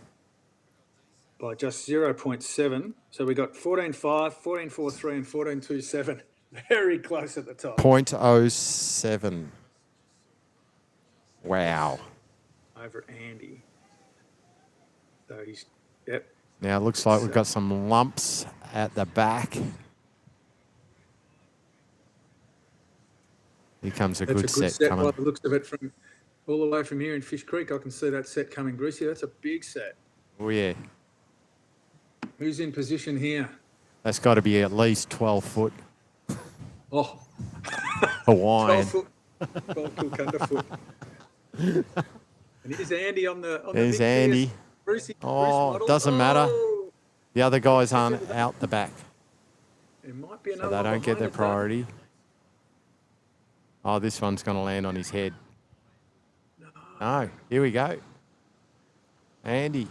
by just 0.7. So we got 14.5, 14.43, and 14.27. Very close at the top. 0.07. Wow. Over Andy. So he's, yep. Now it looks like we've got some lumps at the back. Here comes a That's good a good set coming. by the looks of it from all the way from here in Fish Creek. I can see that set coming, Brucey. That's a big set. Oh, yeah. Who's in position here? That's got to be at least 12 foot. Oh, Hawaiian. 12 foot. 12 foot underfoot. And here's Andy on the There's big Andy. PS Brucey, Oh, Bruce doesn't matter. Oh, The other guys aren't out the back, it might be so another they one don't get behind their it, though. priority. Oh, this one's going to land on his head. No, here we go. Andy.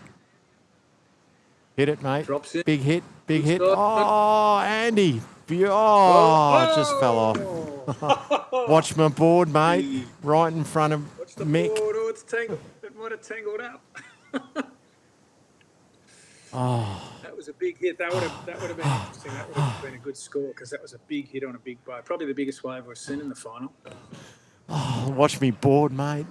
Hit it, mate. Drops in. Big hit, big hit. shot. Oh, Andy. Oh, it just fell off. Watch my board, mate. Right in front of Watch the Mick. board. Oh, it's tangled. It might have tangled up. Oh, That was a big hit. That would have been interesting. That would have been a good score because that was a big hit on a big bow. Probably the biggest wave we've seen in the final. oh, watch me board, mate.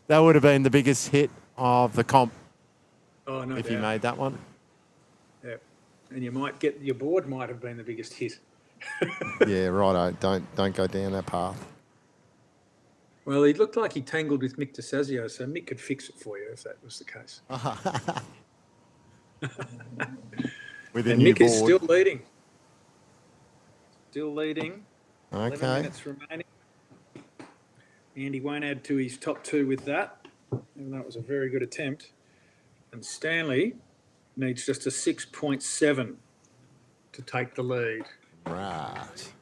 That would have been the biggest hit of the comp Oh no, if doubt. you made that one. Yeah, and you might get your board might have been the biggest hit. Yeah, righto. Don't go down that path. Well, he looked like he tangled with Mick DeSazio, so Mick could fix it for you if that was the case. With a And new Mick is board. still leading. Still leading. 11 Okay. minutes remaining. Andy won't add to his top two with that, even though it was a very good attempt. And Stanley needs just a 6.7 to take the lead. Right.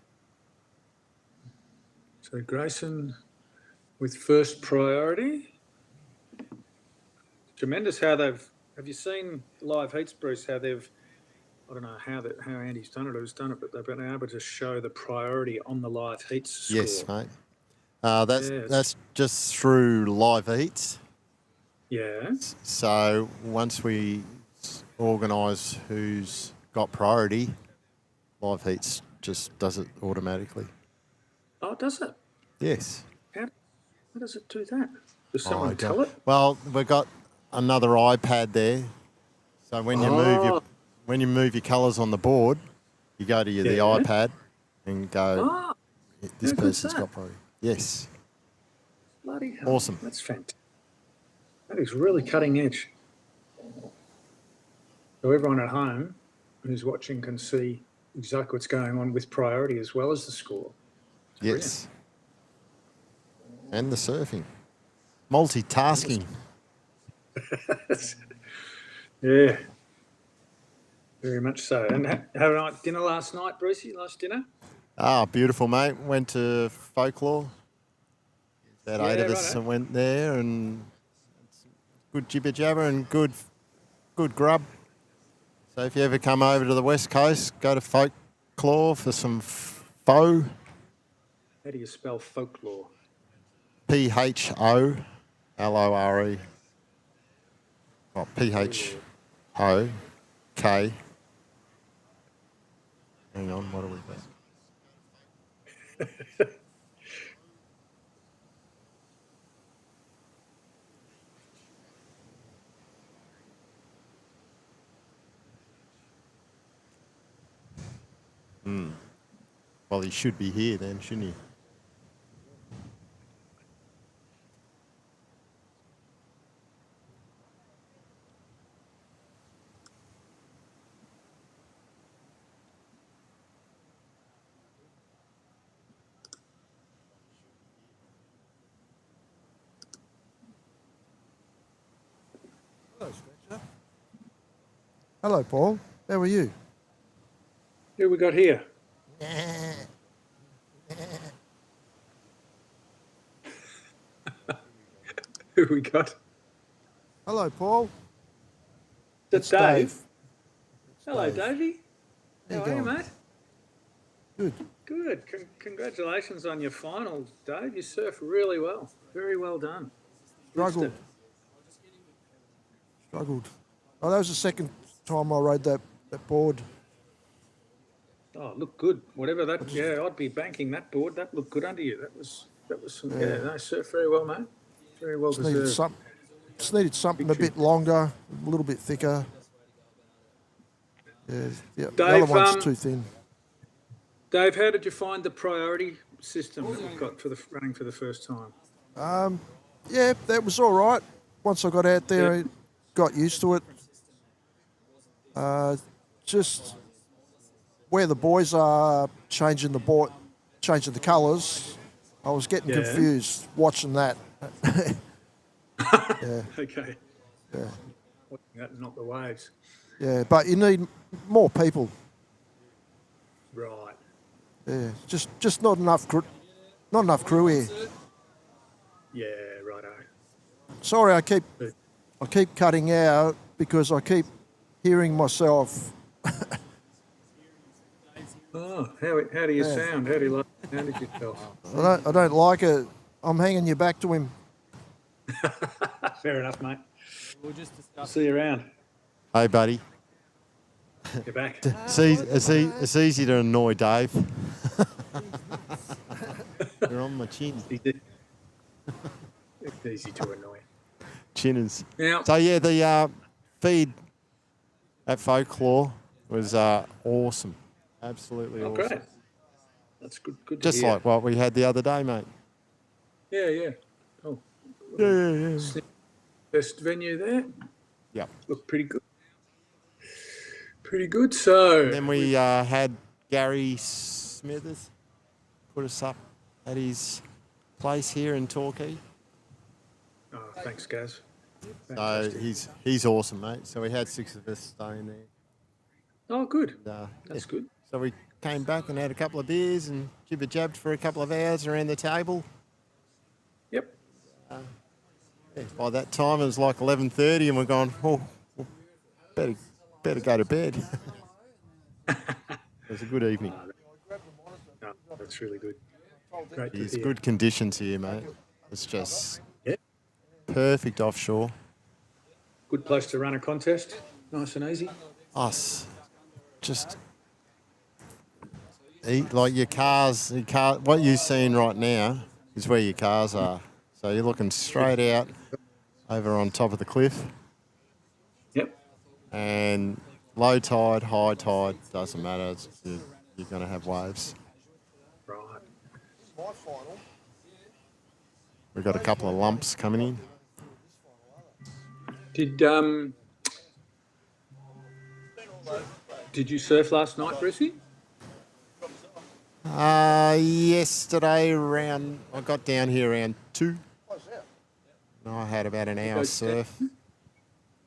So Grayson with first priority. Tremendous how they've. Have you seen live heats, Bruce? How they've. I don't know how Andy's done it or who's done it, but they've been able to show the priority on the live heats score. Yes, mate. Yes. That's just through live eats. Yeah. So once we organise who's got priority, live heats just does it automatically. Oh, does it? Yes. How does it do that? Does I someone don't- tell it? Well, we've got another iPad there. So when you move your colours on the board, you go to the Yeah. iPad and go, Ah, this how good's person's that? got priority. Yes. bloody hell. Awesome. That's fantastic. That is really cutting edge. So everyone at home who's watching can see exactly what's going on with priority as well as the score. Yes. And the surfing. Multitasking. Yeah. Very much so. And had a nice dinner last night, Brucey? Last dinner? Ah, beautiful, mate. Went to folklore. About 8 Yeah, of us righto. went there, and good jibber jabber and good grub. So if you ever come over to the West Coast, go to folklore for some pho. How do you spell folklore? PHOLORE. Oh, PHOK. Hang on, what are we got? Well, he should be here then, shouldn't he? Hello, stranger. Hello, Paul. How are you? Who we got here? Who we got? Hello, Paul. Is it Dave? Hello, Davey. How are you, going? mate? Good. Good. Congratulations on your finals, Dave. You surf really well. Very well done. Struggled. Oh, that was the second time I rode that board. Oh, looked good. Whatever that. Yeah, I'd be banking that board. That looked good under you. That was some. Yeah, no, surf very well, mate. Very well deserved. Just needed something a bit longer, a little bit thicker. Yeah, the Dave, other one's too thin. Dave, how did you find the priority system that you've got for the running for the first time? Yeah, that was all right. Once I got out there, I got used to it. Just where the boys are changing the colours, I was getting confused watching that. Yeah. Okay. Yeah. Watching that, not the waves. Yeah, but you need more people. Right. Yeah, just not enough crew here. Yeah, righto. Sorry, I keep cutting out because I keep hearing myself. Oh, how do you sound? How do you like the sound of yourself? I don't like it. I'm hanging you back to him. Fair enough, mate. We'll just discuss. See you around. Hey, buddy. You're back. It's easy to annoy Dave. You're on my chin. It's easy to annoy. Chinners. Now, So, yeah, the feed at Folklore was awesome. Absolutely awesome. Great. That's good to Just hear. like what we had the other day, mate. Yeah. Oh. Yeah. Best venue there. Yep. Looked pretty good. Pretty good. So And then we had Gary Smithers put us up at his place here in Torquay. Oh, thanks, Gaz. So he's awesome, mate. So we had 6 of us staying there. Oh, good. And, That's good. So we came back and had a couple of beers and jibber-jabbed for a couple of hours around the table. Yep. By that time, it was like 11:30 and we're going, better go to bed. It was a good evening. No, that's really good. Great to It's hear. good conditions here, mate. It's just perfect offshore. Good place to run a contest. Nice and easy. Us, just like your cars. What you're seeing right now is where your cars are. So you're looking straight out over on top of the cliff. Yep. And low tide, high tide, doesn't matter. You're going to have waves. Right. We've got a couple of lumps coming in. Did you surf last night, Brucey? Yesterday I got down here around 2. And I had about an hour surf. It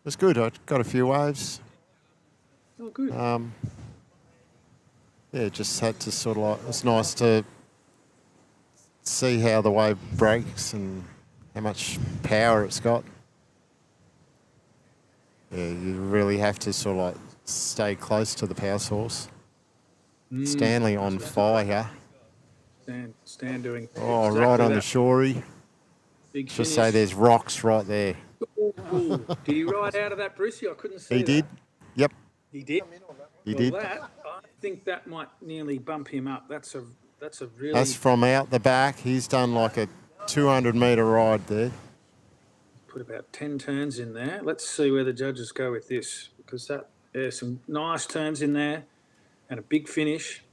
was good. I got a few waves. Oh, good. Just had to sort of it's nice to see how the wave breaks and how much power it's got. Yeah, you really have to sort of stay close to the power source. Stanley on fire. Stan doing. Oh, exactly right on that. the shorey. Big Just finish. say there's rocks right there. Ooh. Did he ride out of that, Brucey? I couldn't see. He did. Yep, He did. he did. That, I think that might nearly bump him up. That's a really. That's from out the back. He's done like a 200-metre ride there. Put about 10 turns in there. Let's see where the judges go with this, because there's some nice turns in there and a big finish.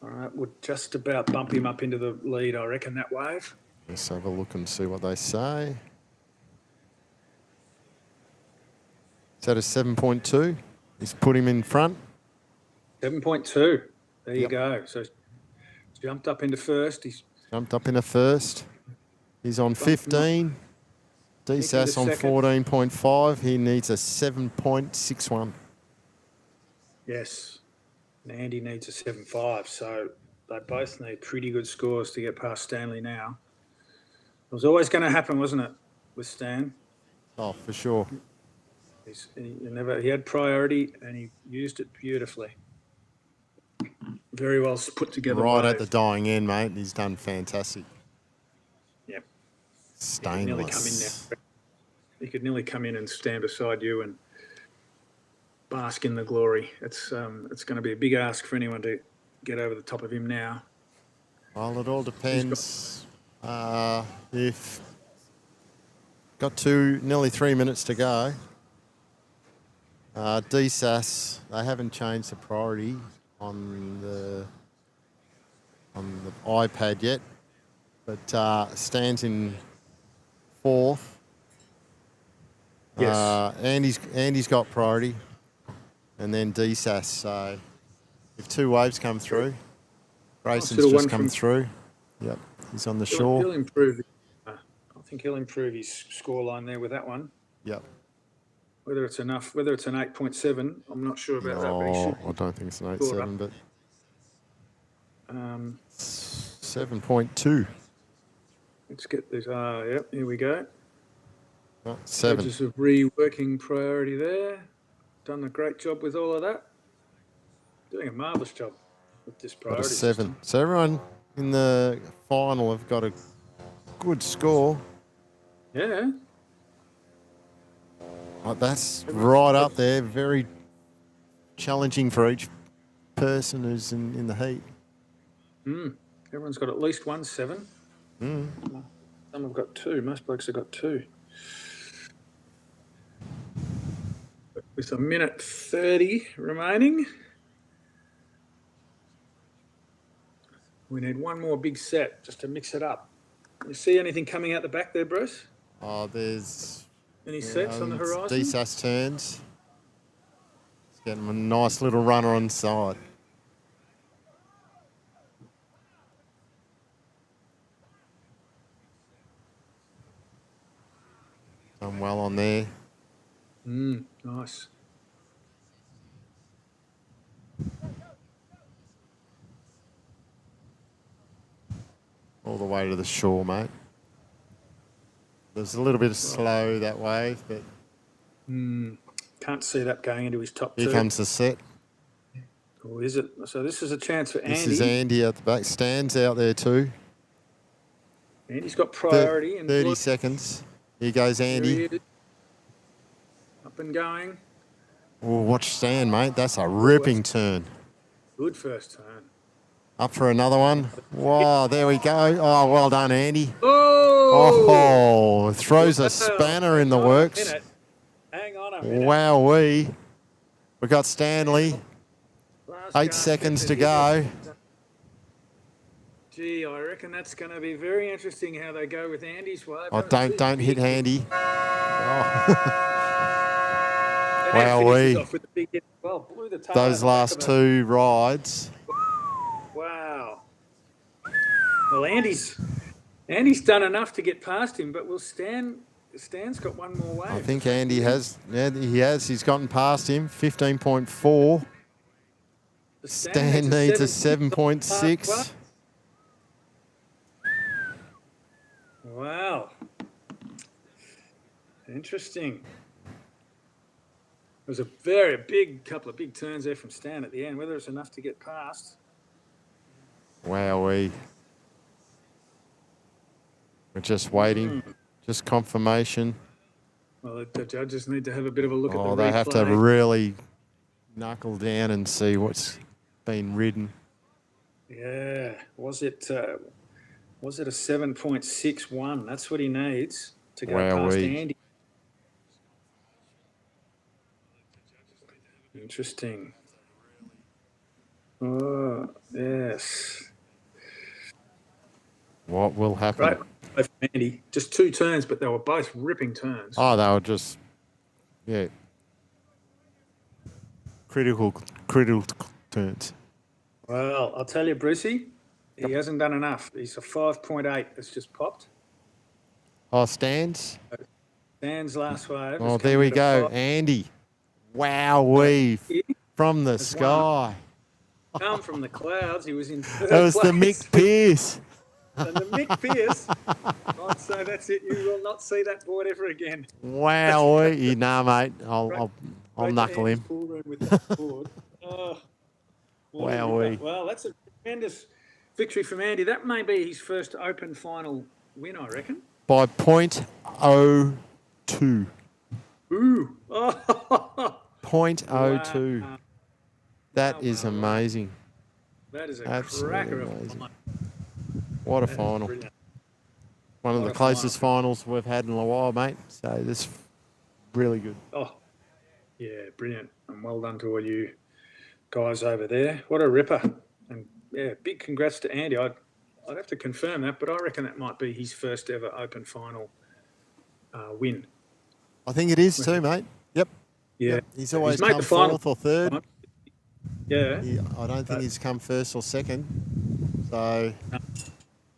All right, would just about bump him up into the lead, I reckon, that wave. Let's have a look and see what they say. Is that a 7.2? He's put him in front. 7.2. There you go. So jumped up into first. He's Jumped up in a first. He's on 15. DSAS on 14.5. He needs a 7.61. yes. And Andy needs a 7.5. So they both need pretty good scores to get past Stanley now. It was always going to happen, wasn't it, with Stan? Oh, for sure. He had priority and he used it beautifully. Very well put together. Right at wave. the dying end, mate. He's done fantastic. Yep. Stainless. He could nearly come in and stand beside you and bask in the glory. It's going to be a big ask for anyone to get over the top of him now. Well, it all depends. If got nearly 3 minutes to go. DSAS, they haven't changed the priority on the iPad yet, but stands in 4th. Yes. Andy's got priority, and then DSAS. So if 2 waves come through, Grayson's just come through. Yep, he's on the shore. He'll improve. I think he'll improve his scoreline there with that one. Yep. Whether it's enough, whether it's an 8.7, I'm not sure about that. But he should. I don't think it's an 8.7, but 7.2. Let's get this. Yep, here we go. 7. Stages of reworking priority there. Done a great job with all of that. Doing a marvellous job with this Got priority. a 7. System. So everyone in the final have got a good score. Yeah. That's right up there. Very challenging for each person who's in the heat. Everyone's got at least 1 7. Some have got 2. Most blokes have got 2. With a minute 30 remaining, we need one more big set just to mix it up. You see anything coming out the back there, Bruce? There's Any sets on the horizon? DSAS turns. It's getting a nice little runner on side. Done well on there. Nice. All the way to the shore, mate. There's a little bit of slow that wave, but Can't see that going into his top here 2. comes the set. Or is it? So this is a chance for Andy. This is Andy at the back. Stands out there too. Andy's got priority. 30 seconds. Here goes Andy. Up and going. Oh, watch Stan, mate. That's a ripping turn. Good first turn. Up for another one. Wow, there we go. Oh, well done, Andy. Oh! Throws a spanner in the works. Hang on a minute. Wowee. We got Stanley. Last 8 guy seconds gets to it. go. Gee, I reckon that's going to be very interesting how they go with Andy's wave. Oh, don't hit Andy. And that Wowee. finishes off with a big hit. Well, blew the tail out Those the back last of it. 2 rides. Wow. Well, Andy's done enough to get past him, but Stan's got one more wave. I think Andy has. Yeah, he has. He's gotten past him. 15.4. Stan needs a 7.6. Wow. Interesting. It was a very couple of big turns there from Stan at the end. Whether it's enough to get past. Wowee. We're just waiting. Just confirmation. Well, the judges need to have a bit of a look at the replay. Oh, they have to really knuckle down and see what's been ridden. Yeah. Was it a 7.61? That's what he needs to go past Wowee. Andy. Interesting. Oh, yes. What will happen? Right. From Andy. Just 2 turns, but they were both ripping turns. Oh, they were just, yeah. Critical turns. Well, I'll tell you, Brucey, he hasn't done enough. He's a 5.8 that's just popped. Oh, Stands. Stan's last wave. Oh, has there come we to go. 5. Andy. Wowee. From the sky. Come from the clouds. He was in third That was the place. Mick Pierce. And the Mick Pierce. I'd say that's it. You will not see that board ever again. Wow, nah, mate. I'll knuckle him. Pool room with that board. Oh, Wowee. well, that's a tremendous victory from Andy. That may be his first Open final win, I reckon. By .02. Ooh. Oh. .02. Wow. That is amazing. That is a Absolutely cracker of a amazing. final. What a That is final. brilliant. One of What the a closest final. finals we've had in a while, mate. So this really good. Oh, yeah, brilliant. And well done to all you guys over there. What a ripper. And yeah, big congrats to Andy. I'd have to confirm that, but I reckon that might be his first ever Open final win. I think it is too, mate. Yep. Yeah. Yep. He's always made come the final. fourth or third. Yeah. I don't think he's come first or second. So,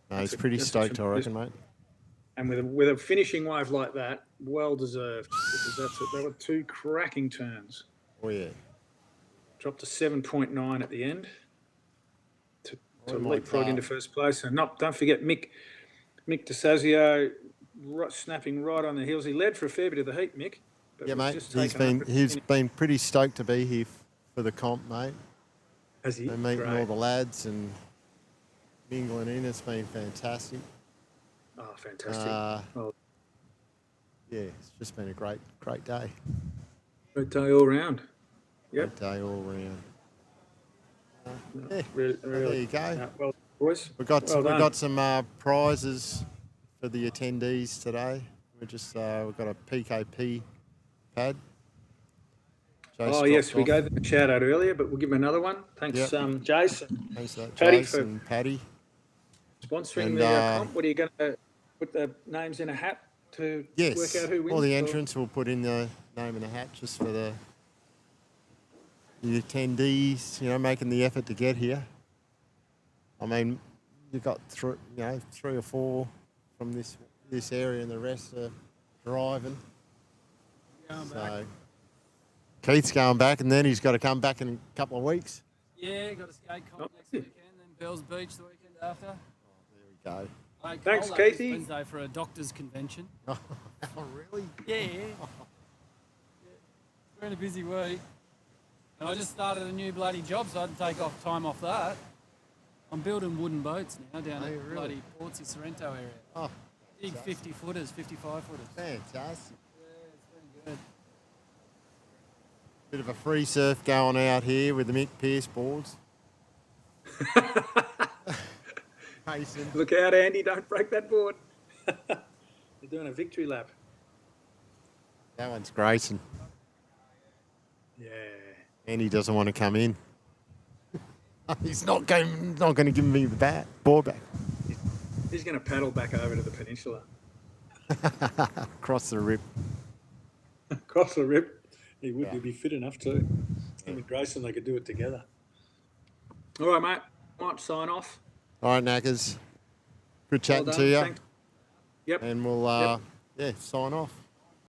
no, he's pretty stoked, I reckon, mate. And with a finishing wave like that, well deserved. Because they were two cracking turns. Oh, yeah. Dropped to 7.9 at the end to my leapfrog God. into first place. And don't forget Mick DeSazio snapping right on the heels. He led for a fair bit of the heat, Mick. But Yeah, was mate. just He's taken up been pretty stoked to be here for the comp, mate. Has he? And meeting Great. all the lads and mingling in. It's been fantastic. Oh, fantastic. Well, Yeah, it's just been a great day. great day all round. Yep. Great day all round. Yeah, Really, there you go. well, boys. We've got well done. some prizes for the attendees today. We've got a PKP pad. Oh, yes, we gave them a shout out earlier, but we'll give them another one. Thanks, Yep. Jason. Thanks for that, Paddy, Jason and Paddy. Sponsoring And, the comp. What are you going to put the names in a hat to Yes, work out who wins? all the or- entrants will put in the name in a hat just for the attendees, making the effort to get here. I mean, you've got three or four from this area, and the rest are driving. So Keith's going back, and then he's got to come back in a couple of weeks. Yeah, got a skate comp next weekend, then Bells Beach the weekend after. There we go. Thanks, Cole, that was Keithy. Wednesday for a doctor's convention. Oh, really? Yeah. It's been a busy week. And I just started a new bloody job, so I had to take off time off that. I'm building wooden boats now down Are at you really? bloody Portsea Sorrento area. Oh, Big 50-footers, 55-footers. fantastic. Yeah, it's been good. Bit of a free surf going out here with the Mick Pierce boards. Mason. Look out, Andy. Don't break that board. You're doing a victory lap. That one's Grayson. Yeah. And he doesn't want to come in. He's not going to give me the board back. He's going to paddle back over to the peninsula. Across the rip. Across the rip. He would be fit enough to. Him and Grayson, they could do it together. All right, mate. Might sign off. All right, Knackers. Good chatting Well to done. you. Thanks. Yep. And we'll, sign off.